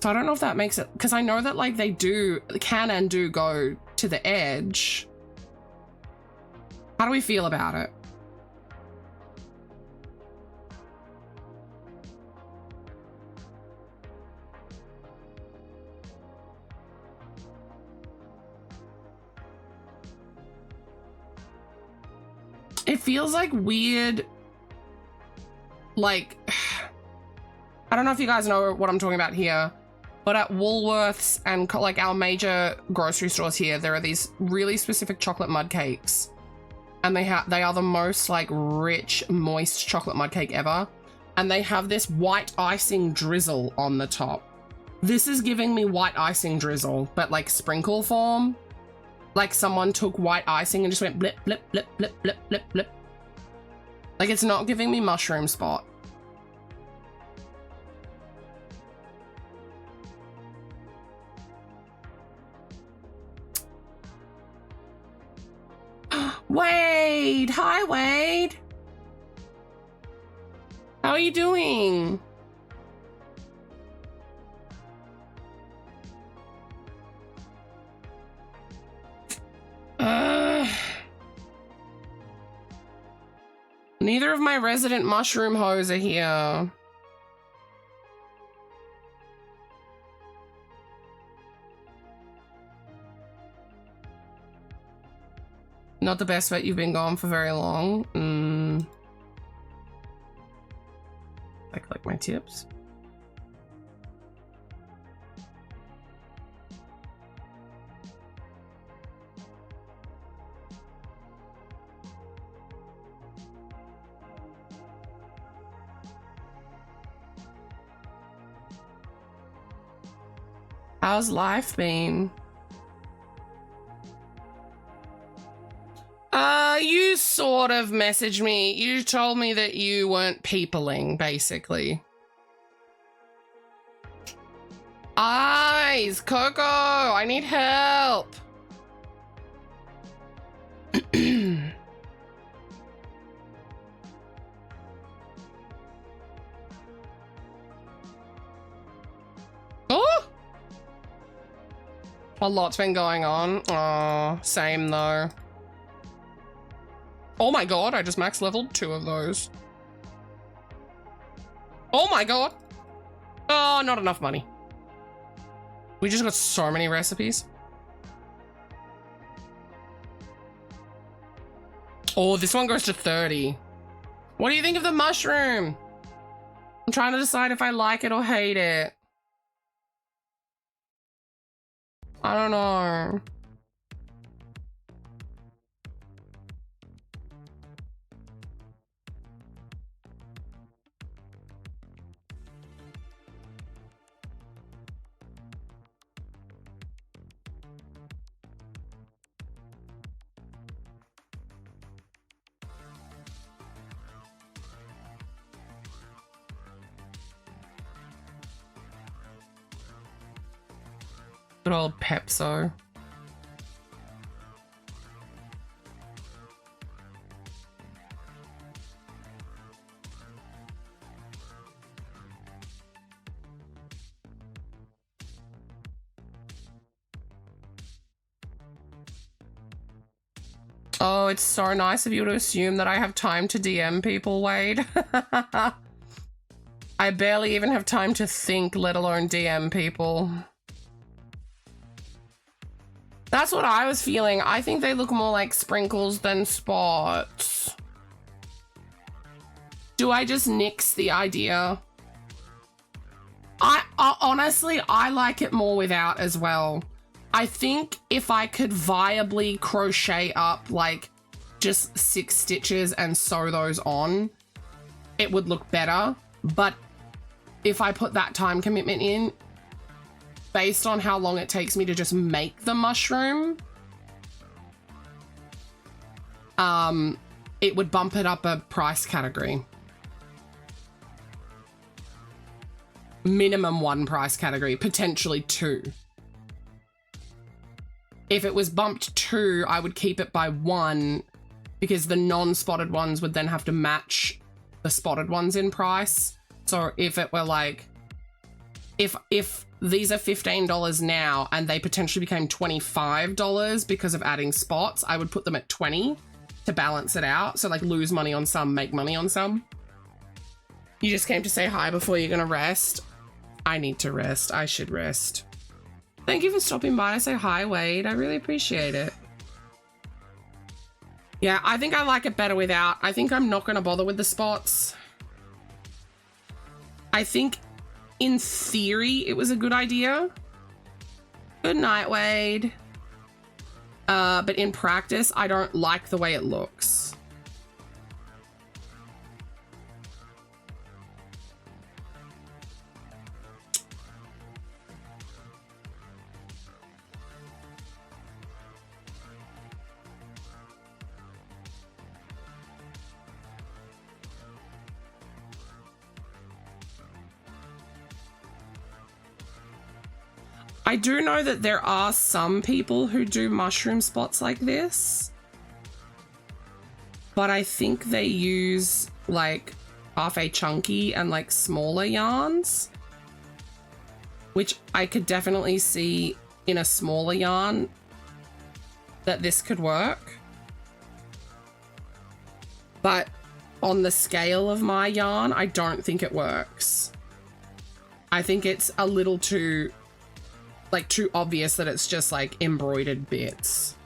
So I don't know if that makes it, because I know that like they can and do go to the edge. How do we feel about it? It feels like weird, like, I don't know if you guys know what I'm talking about here, but at Woolworths and like our major grocery stores here, there are these really specific chocolate mud cakes. And they are the most like rich, moist chocolate mud cake ever. And they have this white icing drizzle on the top. This is giving me white icing drizzle, but like sprinkle form. Like someone took white icing and just went blip, blip, blip, blip, blip, blip, blip. Like it's not giving me mushroom spot. Wade! Hi, Wade! How are you doing? Neither of my resident mushroom hoes are here. Not the best bet, you've been gone for very long. I collect my tips. How's life been? You sort of messaged me. You told me that you weren't peopling, basically. Eyes, Coco, I need help. Oh! A lot's been going on. Oh, same though. Oh my god, I just max leveled 2 of those. Oh my god. Oh, not enough money. We just got so many recipes. Oh, this one goes to 30. What do you think of the mushroom? I'm trying to decide if I like it or hate it. I don't know. Good old Pepso. Oh, it's so nice of you to assume that I have time to DM people, Wade. I barely even have time to think, let alone DM people. That's what I was feeling. I think they look more like sprinkles than spots. Do I just nix the idea? I honestly, I like it more without as well. I think if I could viably crochet up like just 6 stitches and sew those on, it would look better. But if I put that time commitment in, based on how long it takes me to just make the mushroom, it would bump it up a price category. Minimum 1 price category, potentially 2. If it was bumped 2, I would keep it by 1 because the non-spotted ones would then have to match the spotted ones in price. So if it were like, if these are $15 now and they potentially became $25 because of adding spots, I would put them at 20 to balance it out. So like lose money on some, make money on some. You just came to say hi before you're gonna rest. I need to rest. I should rest. Thank you for stopping by to say hi, Wade. I really appreciate it. Yeah, I think I like it better without. I think I'm not going to bother with the spots. I think in theory it was a good idea. Good night, Wade. But in practice, I don't like the way it looks. I do know that there are some people who do mushroom spots like this, but I think they use like half a chunky and like smaller yarns, which I could definitely see in a smaller yarn that this could work. But on the scale of my yarn, I don't think it works. I think it's a little too obvious that it's just like embroidered bits.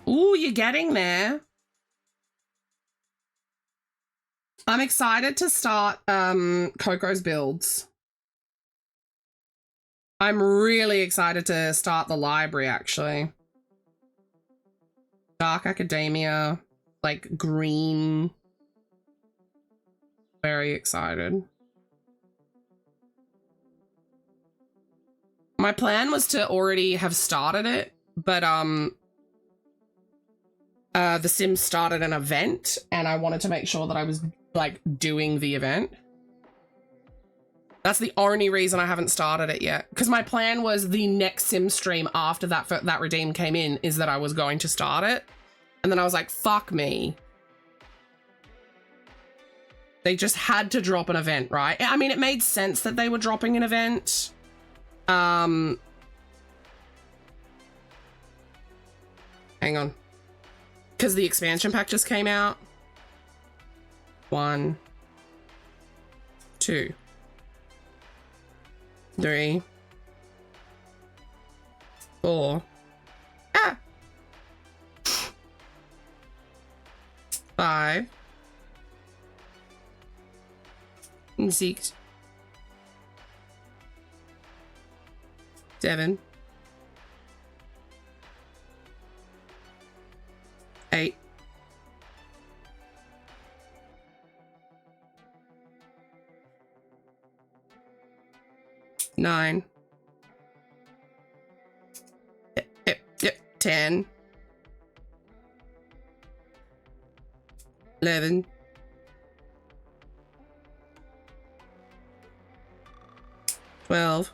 Ooh, you're getting there. I'm excited to start Coco's builds. I'm really excited to start the library, actually. Dark Academia, like green. Very excited. My plan was to already have started it, but The Sims started an event and I wanted to make sure that I was like doing the event. That's the only reason I haven't started it yet. Because my plan was the next Sim stream after that redeem came in is that I was going to start it. And then I was like, fuck me. They just had to drop an event, right? I mean, it made sense that they were dropping an event. Hang on. Because the expansion pack just came out. 1, 2, 3, 4, 5, 6, 7, 8, 9, 10, 11, 12,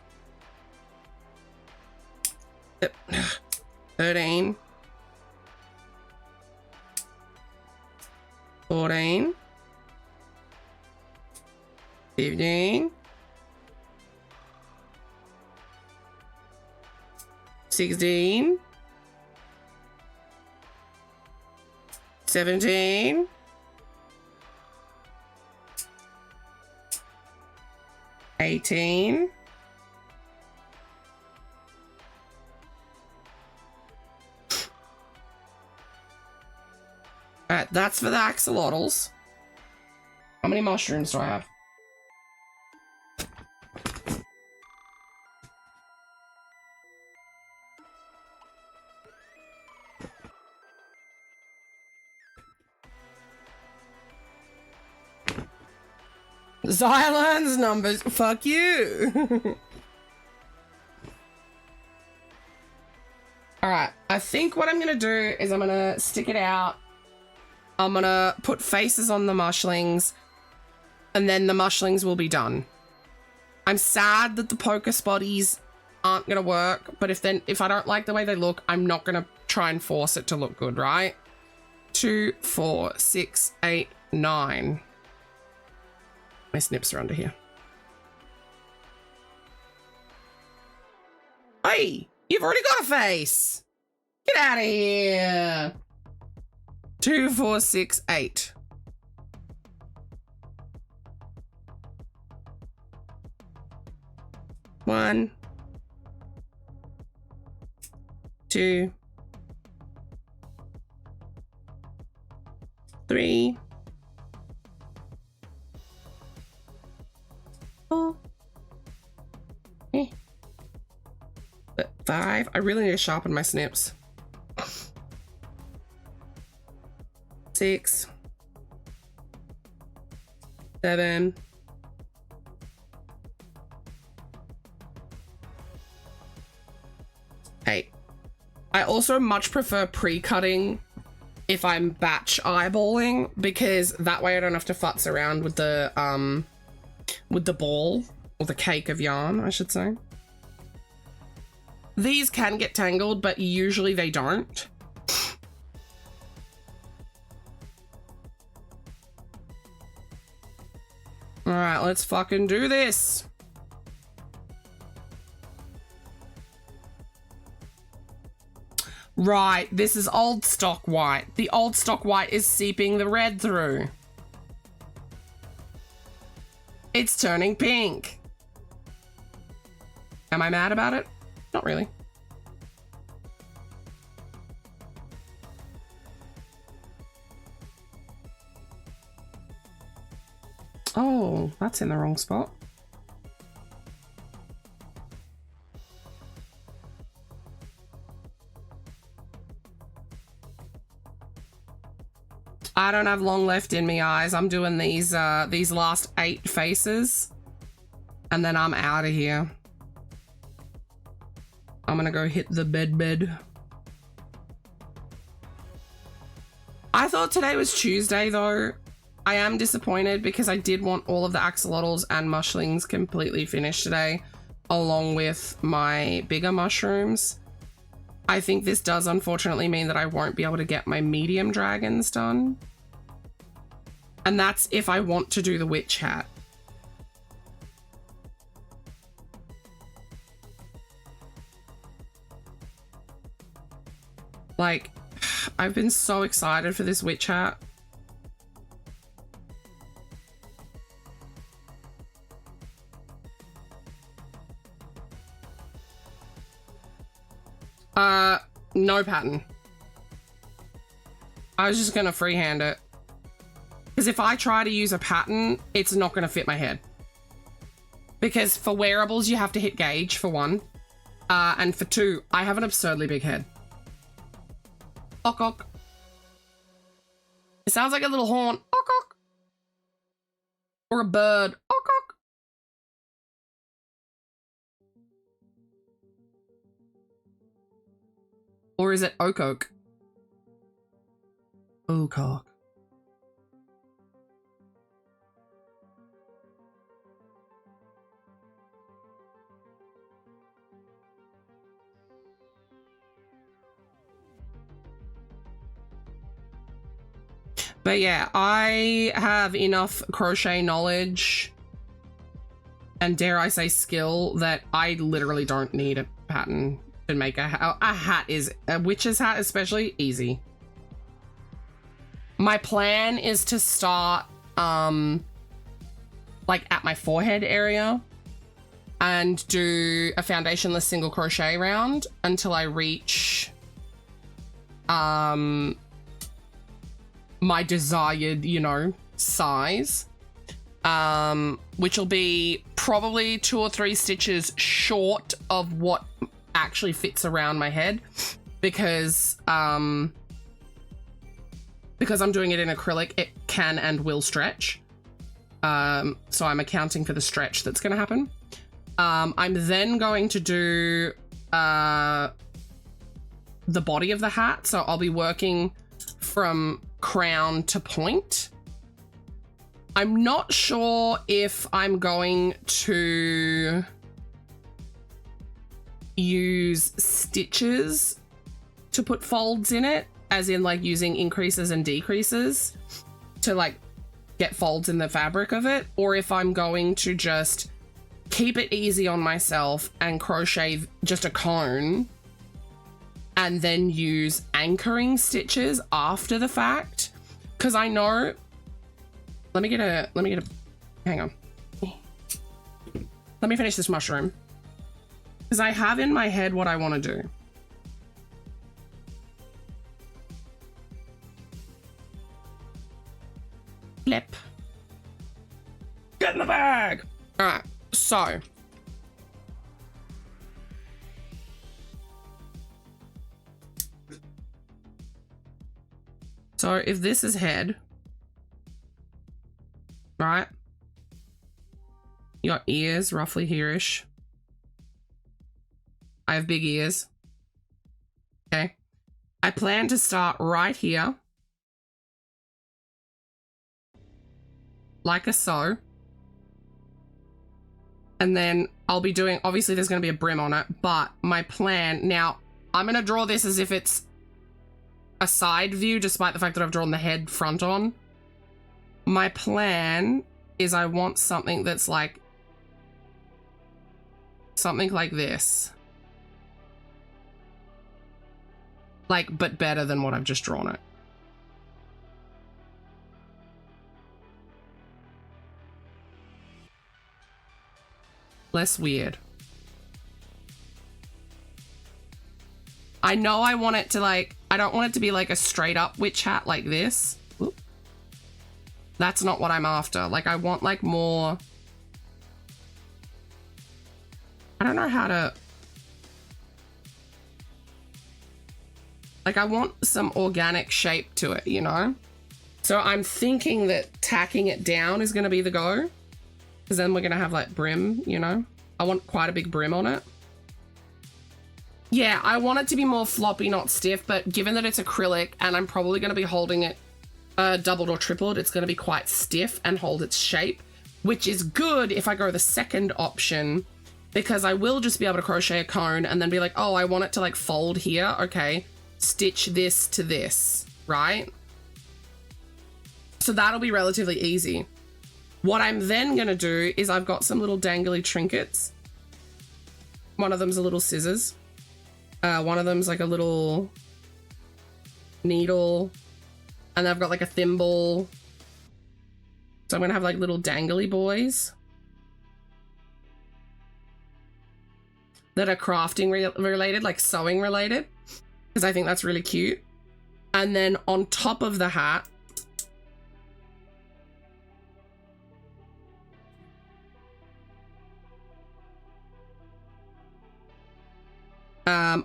13, 14, 15, 16, 17, 18, 'Alright, that's for the axolotls. How many mushrooms do I have? Xylan's numbers. Fuck you. Alright, I think what I'm gonna do is I'm gonna stick it out. I'm gonna put faces on the mushlings, and then the mushlings will be done. I'm sad that the poker spotties aren't gonna work, but if I don't like the way they look, I'm not gonna try and force it to look good, right? 2, 4, 6, 8, 9. My snips are under here. Hey, you've already got a face. Get out of here. 2, 4, 6, 8. One, 2, 3, 4, 5. I really need to sharpen my snips. 6, 7, 8. I also much prefer pre-cutting if I'm batch eyeballing, because that way I don't have to futz around with the ball, or the cake of yarn, I should say. These can get tangled, but usually they don't. All right, let's fucking do this. Right, this is old stock white. The old stock white is seeping the red through. It's turning pink. Am I mad about it? Not really. Oh, that's in the wrong spot. I don't have long left in me, eyes. I'm doing these last 8 faces, and then I'm out of here. I'm gonna go hit the bed. I thought today was Tuesday though. I am disappointed because I did want all of the axolotls and mushlings completely finished today, along with my bigger mushrooms. I think this does unfortunately mean that I won't be able to get my medium dragons done. And that's if I want to do the witch hat. Like, I've been so excited for this witch hat. No pattern. I was just gonna freehand it. Because if I try to use a pattern, it's not gonna fit my head. Because for wearables, you have to hit gauge, for one. And for 2, I have an absurdly big head. Ock ock. It sounds like a little horn. Ock ock. Or a bird. Ock ock. Or is it oak oak? Oak. But yeah, I have enough crochet knowledge and dare I say skill that I literally don't need a pattern to make a hat. Is a witch's hat especially easy. My plan is to start like at my forehead area and do a foundationless single crochet round until I reach my desired, you know, size, which will be probably 2 or 3 stitches short of what actually fits around my head, because I'm doing it in acrylic, it can and will stretch. So I'm accounting for the stretch that's going to happen. I'm then going to do the body of the hat, so I'll be working from crown to point. I'm not sure if I'm going to use stitches to put folds in it, as in like using increases and decreases to like get folds in the fabric of it, or if I'm going to just keep it easy on myself and crochet just a cone and then use anchoring stitches after the fact. Because I know, let me get a, hang on. Let me finish this mushroom. Because I have in my head what I want to do. Flip. Get in the bag. All right, so. So if this is head, right? You got ears roughly here-ish. I have big ears. Okay. I plan to start right here. Like a so. And then I'll be doing, obviously there's going to be a brim on it, but my plan, now I'm going to draw this as if it's a side view, despite the fact that I've drawn the head front on. My plan is I want something that's like, something like this. Like, but better than what I've just drawn it. Less weird. I know I want it to like, I don't want it to be like a straight up witch hat like this. Oop. That's not what I'm after. Like I want like more, I don't know how to, like I want some organic shape to it, you know? So I'm thinking that tacking it down is gonna be the go. Because then we're gonna have like brim, you know? I want quite a big brim on it. Yeah, I want it to be more floppy, not stiff, but given that it's acrylic and I'm probably going to be holding it doubled or tripled, it's going to be quite stiff and hold its shape, which is good if I go the second option, because I will just be able to crochet a cone and then be like, oh, I want it to like fold here. Okay, stitch this to this, right? So that'll be relatively easy. What I'm then going to do is I've got some little dangly trinkets. One of them's a little scissors. One of them's like a little needle, and I've got like a thimble. So I'm gonna have like little dangly boys that are crafting related, like sewing related, because I think that's really cute. And then on top of the hat,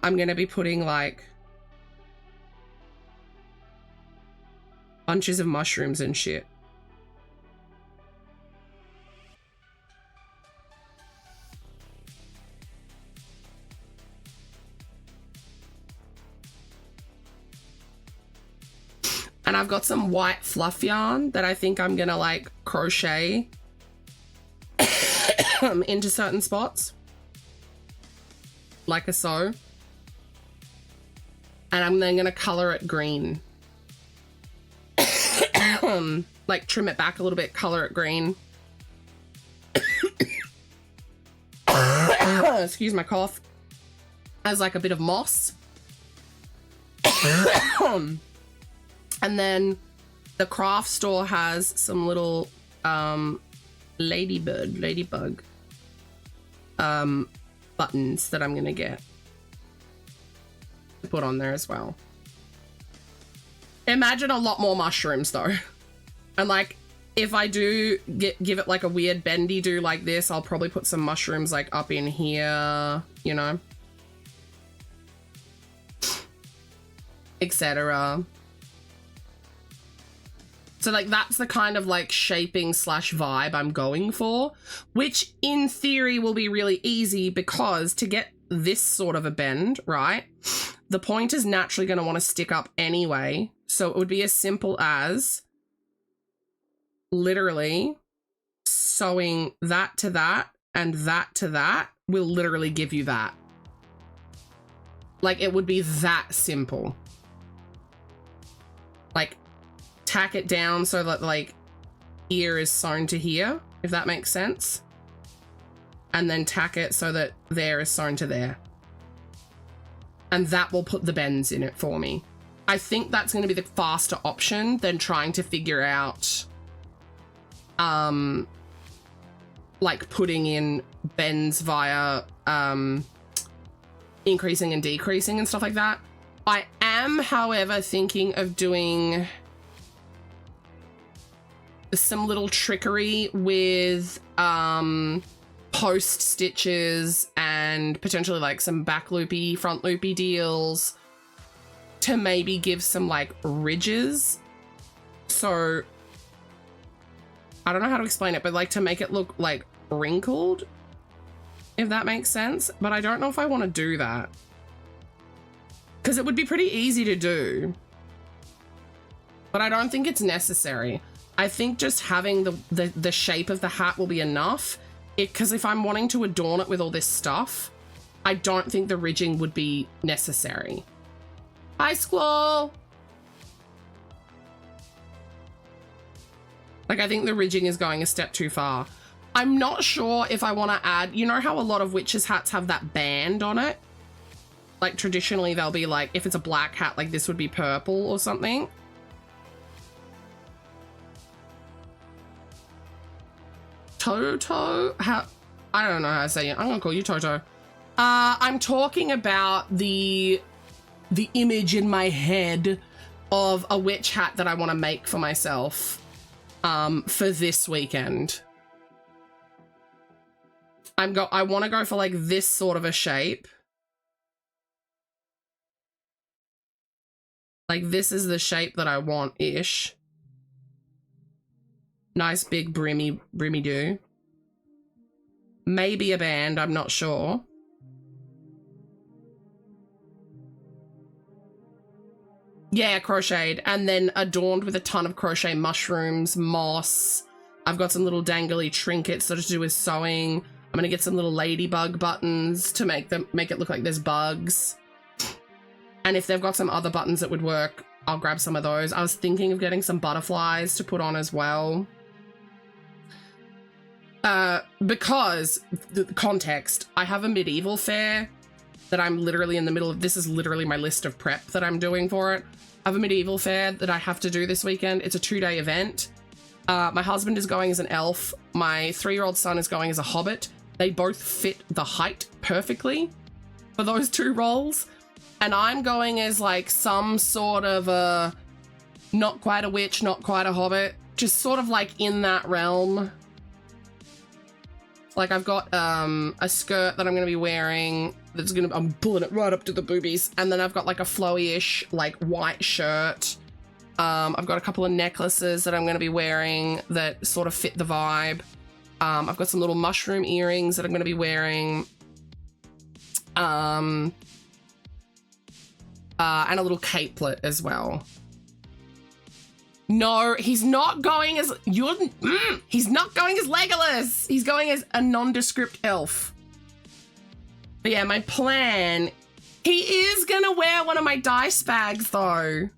I'm gonna be putting like bunches of mushrooms and shit. And I've got some white fluff yarn that I think I'm gonna like crochet into certain spots, like a so. And I'm then gonna color it green. Like trim it back a little bit, color it green. Excuse my cough. As like a bit of moss. And then the craft store has some little ladybug buttons that I'm gonna get to put on there as well. Imagine a lot more mushrooms though. And like if I do give it like a weird bendy do like this, I'll probably put some mushrooms like up in here, you know, etc. So like that's the kind of like shaping / vibe I'm going for, which in theory will be really easy because to get this sort of a bend, right, the point is naturally going to want to stick up anyway. So it would be as simple as literally sewing that to that and that to that will literally give you that. Like it would be that simple. Like tack it down so that like here is sewn to here, if that makes sense. And then tack it so that there is sewn to there. And that will put the bends in it for me. I think that's going to be the faster option than trying to figure out like putting in bends via increasing and decreasing and stuff like that. I am, however, thinking of doing some little trickery with post stitches and potentially like some back loopy, front loopy deals to maybe give some like ridges. So I don't know how to explain it, but like to make it look like wrinkled, if that makes sense. But I don't know if I want to do that because it would be pretty easy to do, but I don't think it's necessary. I think just having the shape of the hat will be enough, because if I'm wanting to adorn it with all this stuff, I don't think the ridging would be necessary. Hi, Squall. Like, I think the ridging is going a step too far. I'm not sure if I want to add, you know how a lot of witches' hats have that band on it? Like, traditionally, they'll be like, if it's a black hat, like this would be purple or something. Toto? How? I don't know how to say it. I'm gonna call you Toto. I'm talking about the image in my head of a witch hat that I want to make for myself for this weekend. I want to go for like this sort of a shape. Like this is the shape that I want-ish. Nice big brimmy do. Maybe a band, I'm not sure. Yeah, crocheted, and then adorned with a ton of crochet mushrooms, moss. I've got some little dangly trinkets that are to do with sewing. I'm gonna get some little ladybug buttons to make it look like there's bugs. And if they've got some other buttons that would work, I'll grab some of those. I was thinking of getting some butterflies to put on as well. Because the context, I have a medieval fair that I'm literally in the middle of. This is literally my list of prep that I'm doing for it. I have a medieval fair that I have to do this weekend. It's a 2-day event. My husband is going as an elf. My 3-year-old son is going as a hobbit. They both fit the height perfectly for those 2 roles. And I'm going as like some sort of a, not quite a witch, not quite a hobbit, just sort of like in that realm. Like I've got a skirt that I'm going to be wearing that's going to, I'm pulling it right up to the boobies. And then I've got like a flowy-ish like white shirt. I've got a couple of necklaces that I'm going to be wearing that sort of fit the vibe. I've got some little mushroom earrings that I'm going to be wearing. And a little capelet as well. No, he's not going as he's not going as Legolas. He's going as a nondescript elf. But yeah, my plan. He is gonna wear one of my dice bags though.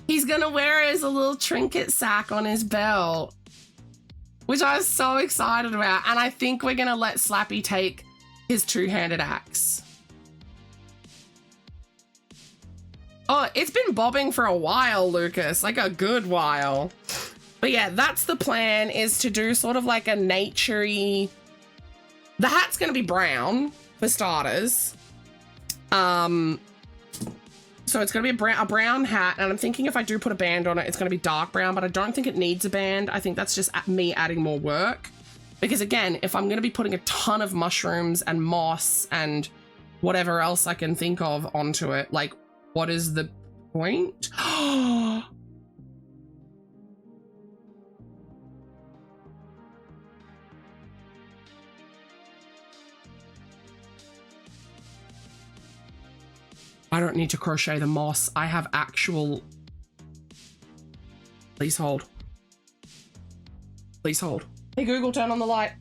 He's gonna wear it as a little trinket sack on his belt, which I was so excited about. And I think we're gonna let Slappy take his two-handed axe. Oh, it's been bobbing for a while, Lucas, like a good while. But yeah, that's the plan, is to do sort of like a naturey. The hat's gonna be brown for starters. So it's gonna be a brown hat, and I'm thinking if I do put a band on it, it's gonna be dark brown, but I don't think it needs a band. I think that's just me adding more work. Because again, if I'm gonna be putting a ton of mushrooms and moss and whatever else I can think of onto it, like, what is the point? I don't need to crochet the moss. I have actual... Please hold. Please hold. Hey Google, turn on the light.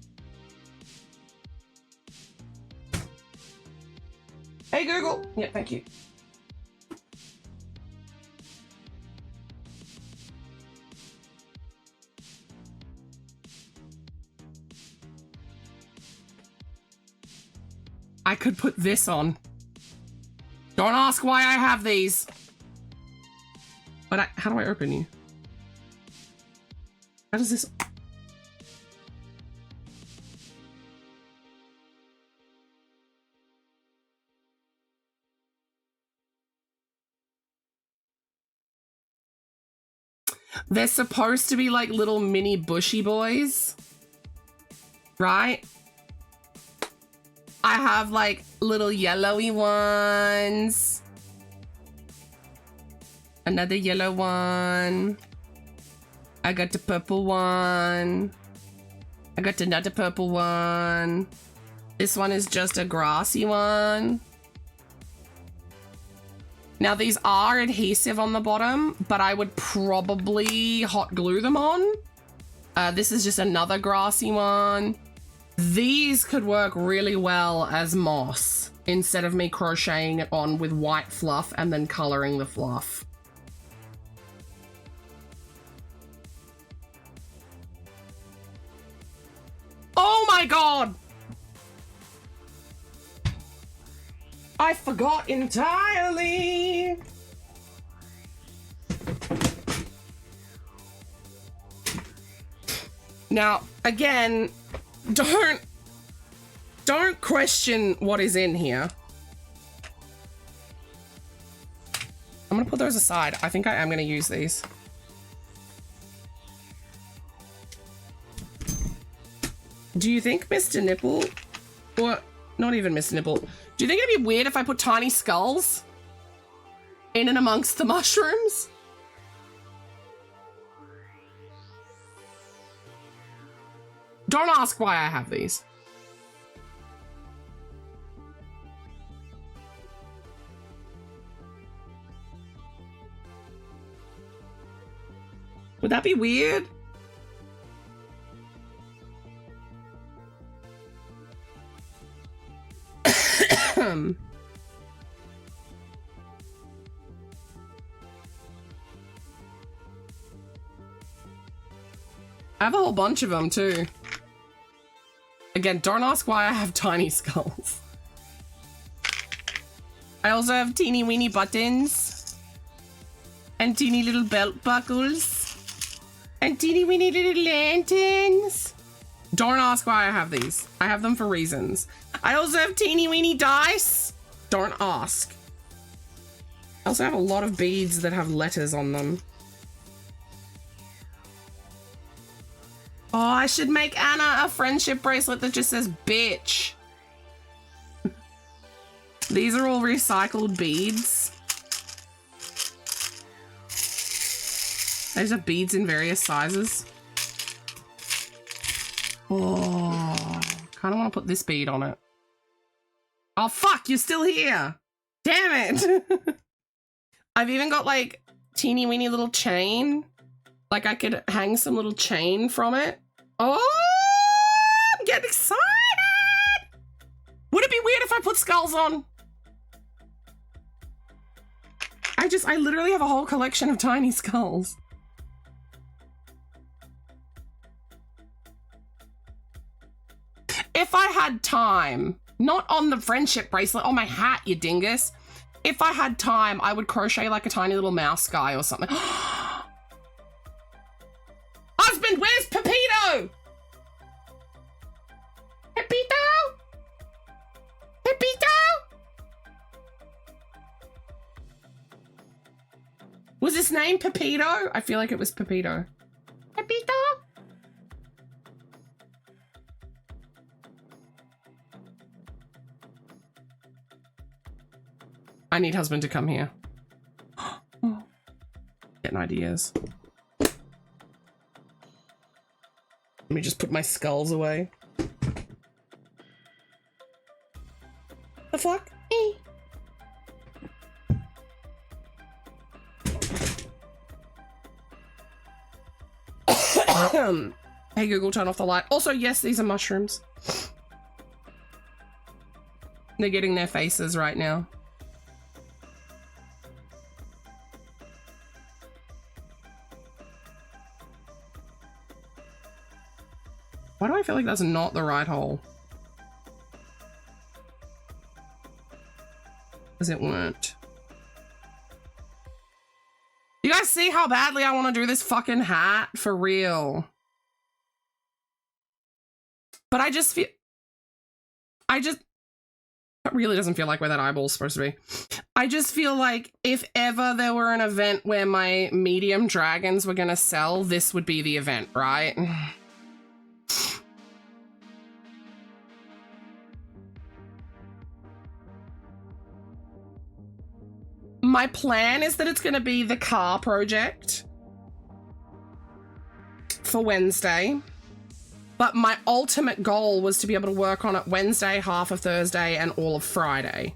Hey Google. Yeah, thank you. I could put this on. Don't ask why I have these. But how do I open you? How does this... They're supposed to be like little mini bushy boys, right? I have like little yellowy ones. Another yellow one. I got the purple one. I got another purple one. This one is just a grassy one. Now these are adhesive on the bottom, but I would probably hot glue them on. This is just another grassy one. These could work really well as moss instead of me crocheting it on with white fluff and then coloring the fluff. Oh my god! I forgot entirely! Now, again, don't question what is in here. I'm gonna put those aside. I think I am gonna use these. Do you think Mr. Nipple, or not even Mr. Nipple, do you think it'd be weird if I put tiny skulls in and amongst the mushrooms? Don't ask why I have these. Would that be weird? I have a whole bunch of them too. Again, don't ask why I have tiny skulls. I also have teeny weeny buttons and teeny little belt buckles and teeny weeny little lanterns. Don't ask why I have these. I have them for reasons. I also have teeny weeny dice. Don't ask. I also have a lot of beads that have letters on them. Oh, I should make Anna a friendship bracelet that just says bitch. These are all recycled beads. These are beads in various sizes. Oh, kind of want to put this bead on it. Oh, fuck, you're still here. Damn it. I've even got like teeny weeny little chain Like I could hang some little chain from it. Oh, I'm getting excited. Would it be weird if I put skulls on? I literally have a whole collection of tiny skulls. If I had time, not on the friendship bracelet, on my hat, you dingus. If I had time, I would crochet like a tiny little mouse guy or something. Husband, where's Pepito? Pepito? Pepito? Was his name Pepito? I feel like it was Pepito. Pepito? I need husband to come here. Getting ideas. Let me just put my skulls away. The fuck? Hey Google, turn off the light. Also, yes, these are mushrooms. They're getting their faces right now. Why do I feel like that's not the right hole? Because it weren't. You guys see how badly I want to do this fucking hat? For real. But I just feel... it really doesn't feel like where that eyeball's supposed to be. I just feel like if ever there were an event where my medium dragons were gonna sell, this would be the event, right? My plan is that it's going to be the car project for Wednesday, but my ultimate goal was to be able to work on it Wednesday, half of Thursday, and all of Friday.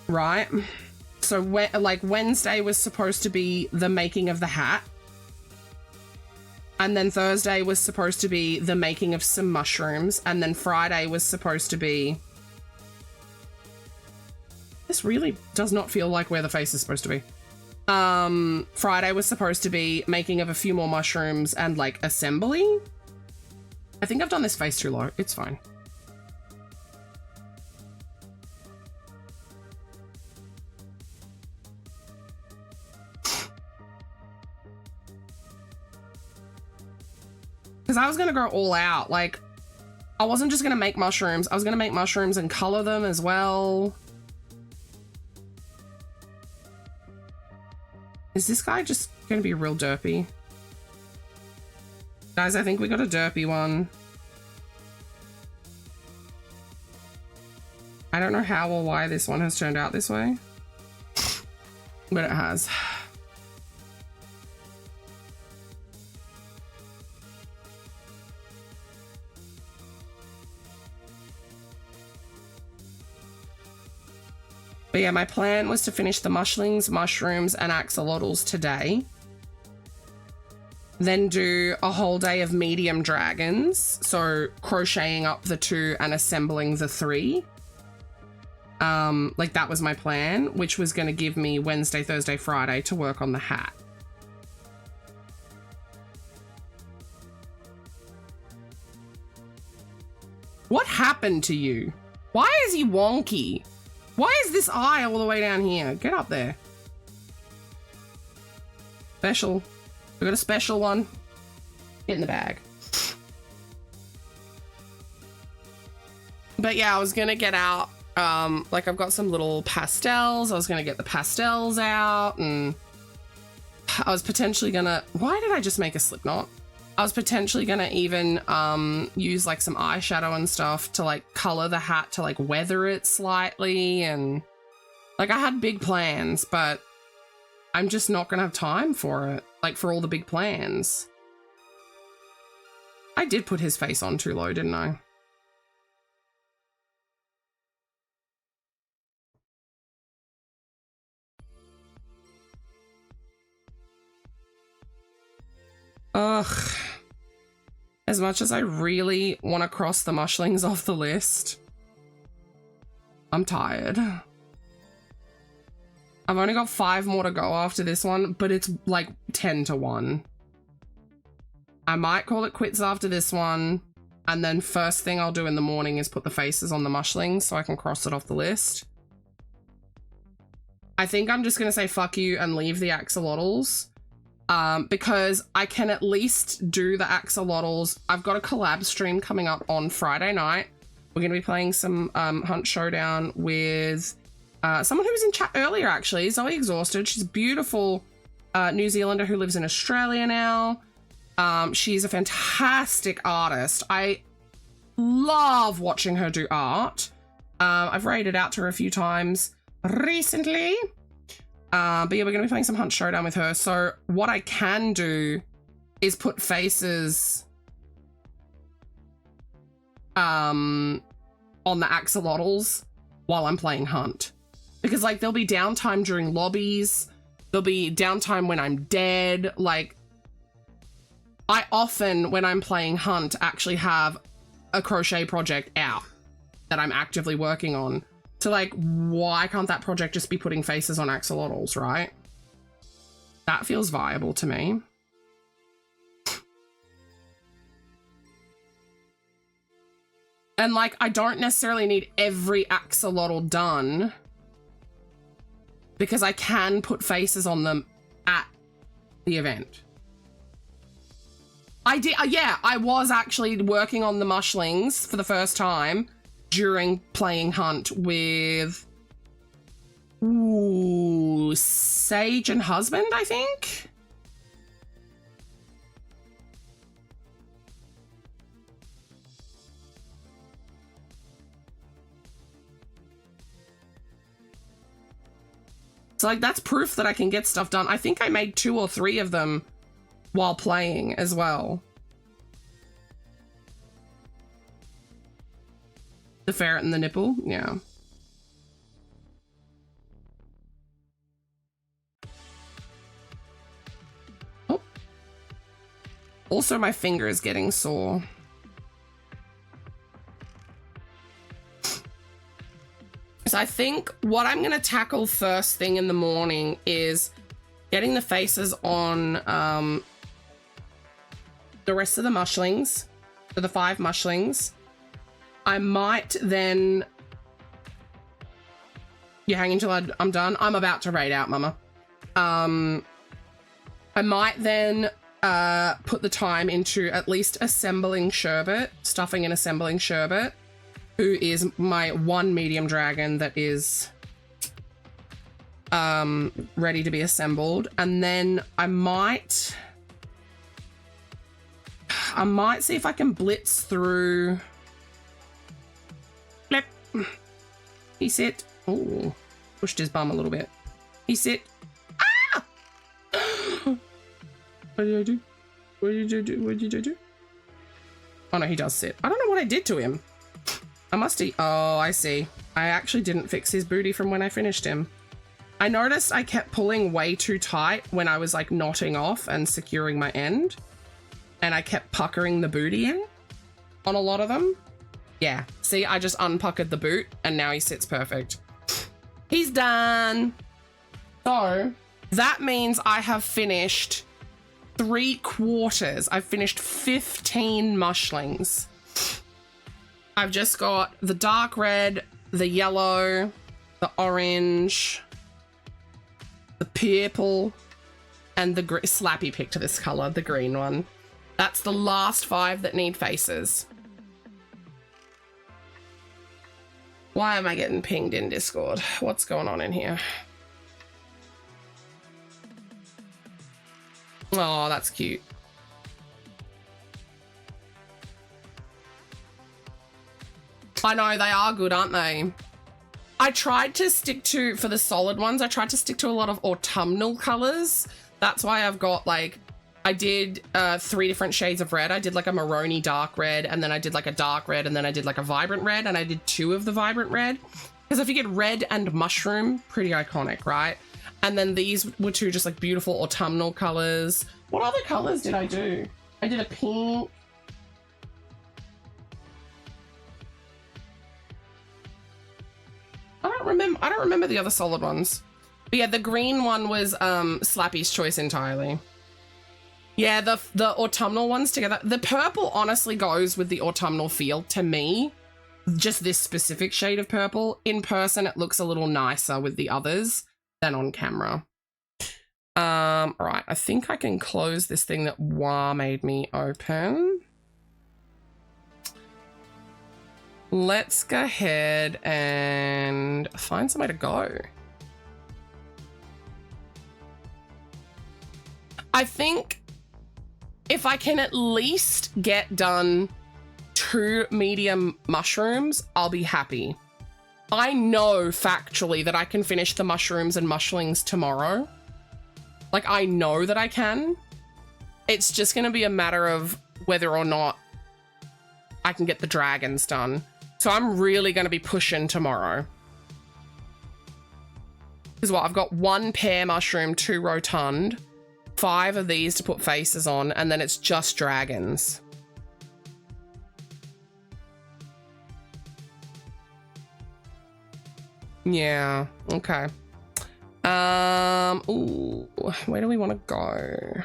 Right? So like Wednesday was supposed to be the making of the hat, and then Thursday was supposed to be the making of some mushrooms, and then Friday was supposed to be... This really does not feel like where the face is supposed to be. Friday was supposed to be making of a few more mushrooms and like assembly. I think I've done this face too low. It's fine. Because I was going to go all out. Like, I wasn't just going to make mushrooms. I was going to make mushrooms and color them as well. Is this guy just going to be real derpy? Guys, I think we got a derpy one. I don't know how or why this one has turned out this way, but it has. But yeah, my plan was to finish the mushlings, mushrooms, and axolotls today. Then do a whole day of medium dragons. So crocheting up the 2 and assembling the 3. Like that was my plan, which was going to give me Wednesday, Thursday, Friday to work on the hat. What happened to you? Why is he wonky? Why is this eye all the way down here? Get up there. Special. We got a special one. Get in the bag. But yeah, I was gonna get out, like I've got some little pastels. I was gonna get the pastels out, and I was potentially gonna, why did I just make a slip knot? I was potentially gonna even use like some eyeshadow and stuff to like color the hat to like weather it slightly, and like I had big plans, but I'm just not gonna have time for it, like for all the big plans. I did put his face on too low, didn't I? Ugh. As much as I really want to cross the mushlings off the list, I'm tired. I've only got 5 more to go after this one, but it's like 10 to 1. I might call it quits after this one, and then first thing I'll do in the morning is put the faces on the mushlings so I can cross it off the list. I think I'm just going to say fuck you and leave the axolotls, because I can at least do the axolotls. I've got a collab stream coming up on Friday night. We're going to be playing some Hunt Showdown with someone who was in chat earlier, actually, Zoe Exhausted. She's a beautiful New Zealander who lives in Australia now. She's a fantastic artist. I love watching her do art. I've raided out to her a few times recently. But yeah, we're going to be playing some Hunt Showdown with her. So what I can do is put faces on the axolotls while I'm playing Hunt. Because, like, there'll be downtime during lobbies. There'll be downtime when I'm dead. Like, I often, when I'm playing Hunt, actually have a crochet project out that I'm actively working on. So, like, why can't that project just be putting faces on axolotls, right? That feels viable to me. And, like, I don't necessarily need every axolotl done because I can put faces on them at the event. I did, yeah, I was actually working on the mushlings for the first time during playing Hunt with Sage and Husband, I think. So, like, that's proof that I can get stuff done. I think I made 2 or 3 of them while playing as well. The ferret and the nipple, yeah. Oh. Also, my finger is getting sore. So I think what I'm going to tackle first thing in the morning is getting the faces on the rest of the mushlings, for the 5 mushlings. I might then... You hang until I'm done? I'm about to raid out, mama. I might then put the time into at least assembling Sherbet, stuffing and assembling Sherbet, who is my 1 medium dragon that is ready to be assembled. And then I might see if I can blitz through. Flip. He sit. Oh, pushed his bum a little bit. He sit. Ah! What did I do? What did I do? What did I do? Oh no, he does sit. I don't know what I did to him. I must eat. Oh, I see. I actually didn't fix his booty from when I finished him. I noticed I kept pulling way too tight when I was like knotting off and securing my end. And I kept puckering the booty in on a lot of them. Yeah, see, I just unpuckered the boot and now he sits perfect. He's done. So that means I have finished 3/4. I've finished 15 mushlings. I've just got the dark red, the yellow, the orange, the purple, and the Slappy picked this color, the green one. That's the last 5 that need faces. Why am I getting pinged in Discord? What's going on in here? Oh, that's cute. I know, they are good, aren't they? I tried to stick to, for the solid ones, I tried to stick to a lot of autumnal colors. That's why I've got like, I did 3 different shades of red. I did like a maroni dark red, and then I did like a dark red, and then I did like a vibrant red, and I did 2 of the vibrant red. Because if you get red and mushroom, pretty iconic, right? And then these were 2 just like beautiful autumnal colors. What other colors did I do? I did a pink. I don't remember the other solid ones. But yeah, the green one was Slappy's choice entirely. Yeah, the autumnal ones together. The purple honestly goes with the autumnal feel to me. Just this specific shade of purple. In person, it looks a little nicer with the others than on camera. All right, I think I can close this thing that Wah made me open. Let's go ahead and find somewhere to go. I think if I can at least get done 2 medium mushrooms, I'll be happy. I know factually that I can finish the mushrooms and mushlings tomorrow. Like, I know that I can. It's just going to be a matter of whether or not I can get the dragons done. So I'm really going to be pushing tomorrow. Because what, I've got 1 pear mushroom, 2 rotund, 5 of these to put faces on, and then it's just dragons. Yeah, okay. Ooh, where do we want to go?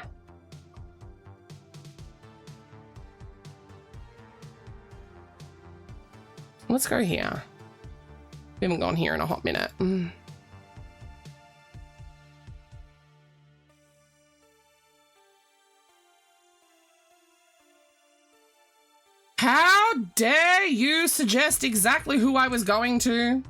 Let's go here. We haven't gone here in a hot minute. How dare you suggest exactly who I was going to?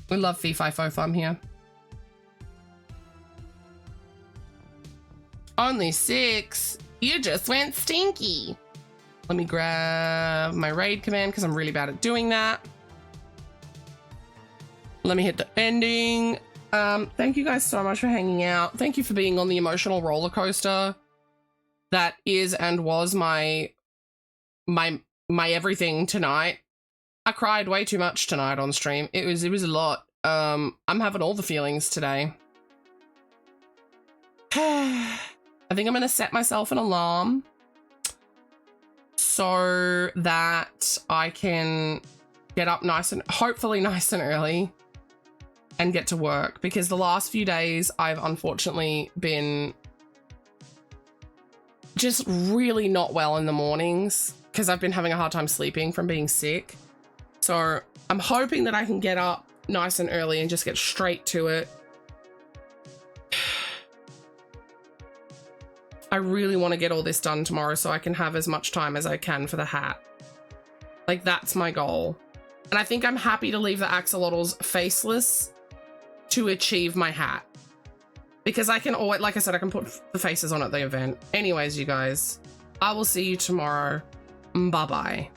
We love Fee Fi Fo Fum here. Only 6. You just went stinky. Let me grab my raid command because I'm really bad at doing that. Let me hit the ending. Thank you guys so much for hanging out. Thank you for being on the emotional roller coaster that is and was my everything tonight. I cried way too much tonight on stream. It was a lot. I'm having all the feelings today. I think I'm gonna set myself an alarm so that I can get up hopefully nice and early and get to work, because the last few days I've unfortunately been just really not well in the mornings because I've been having a hard time sleeping from being sick. So I'm hoping that I can get up nice and early and just get straight to it. I really want to get all this done tomorrow so I can have as much time as I can for the hat. Like, that's my goal. And I think I'm happy to leave the axolotls faceless to achieve my hat. Because I can always, like I said, I can put the faces on at the event. Anyways, you guys, I will see you tomorrow. Bye-bye.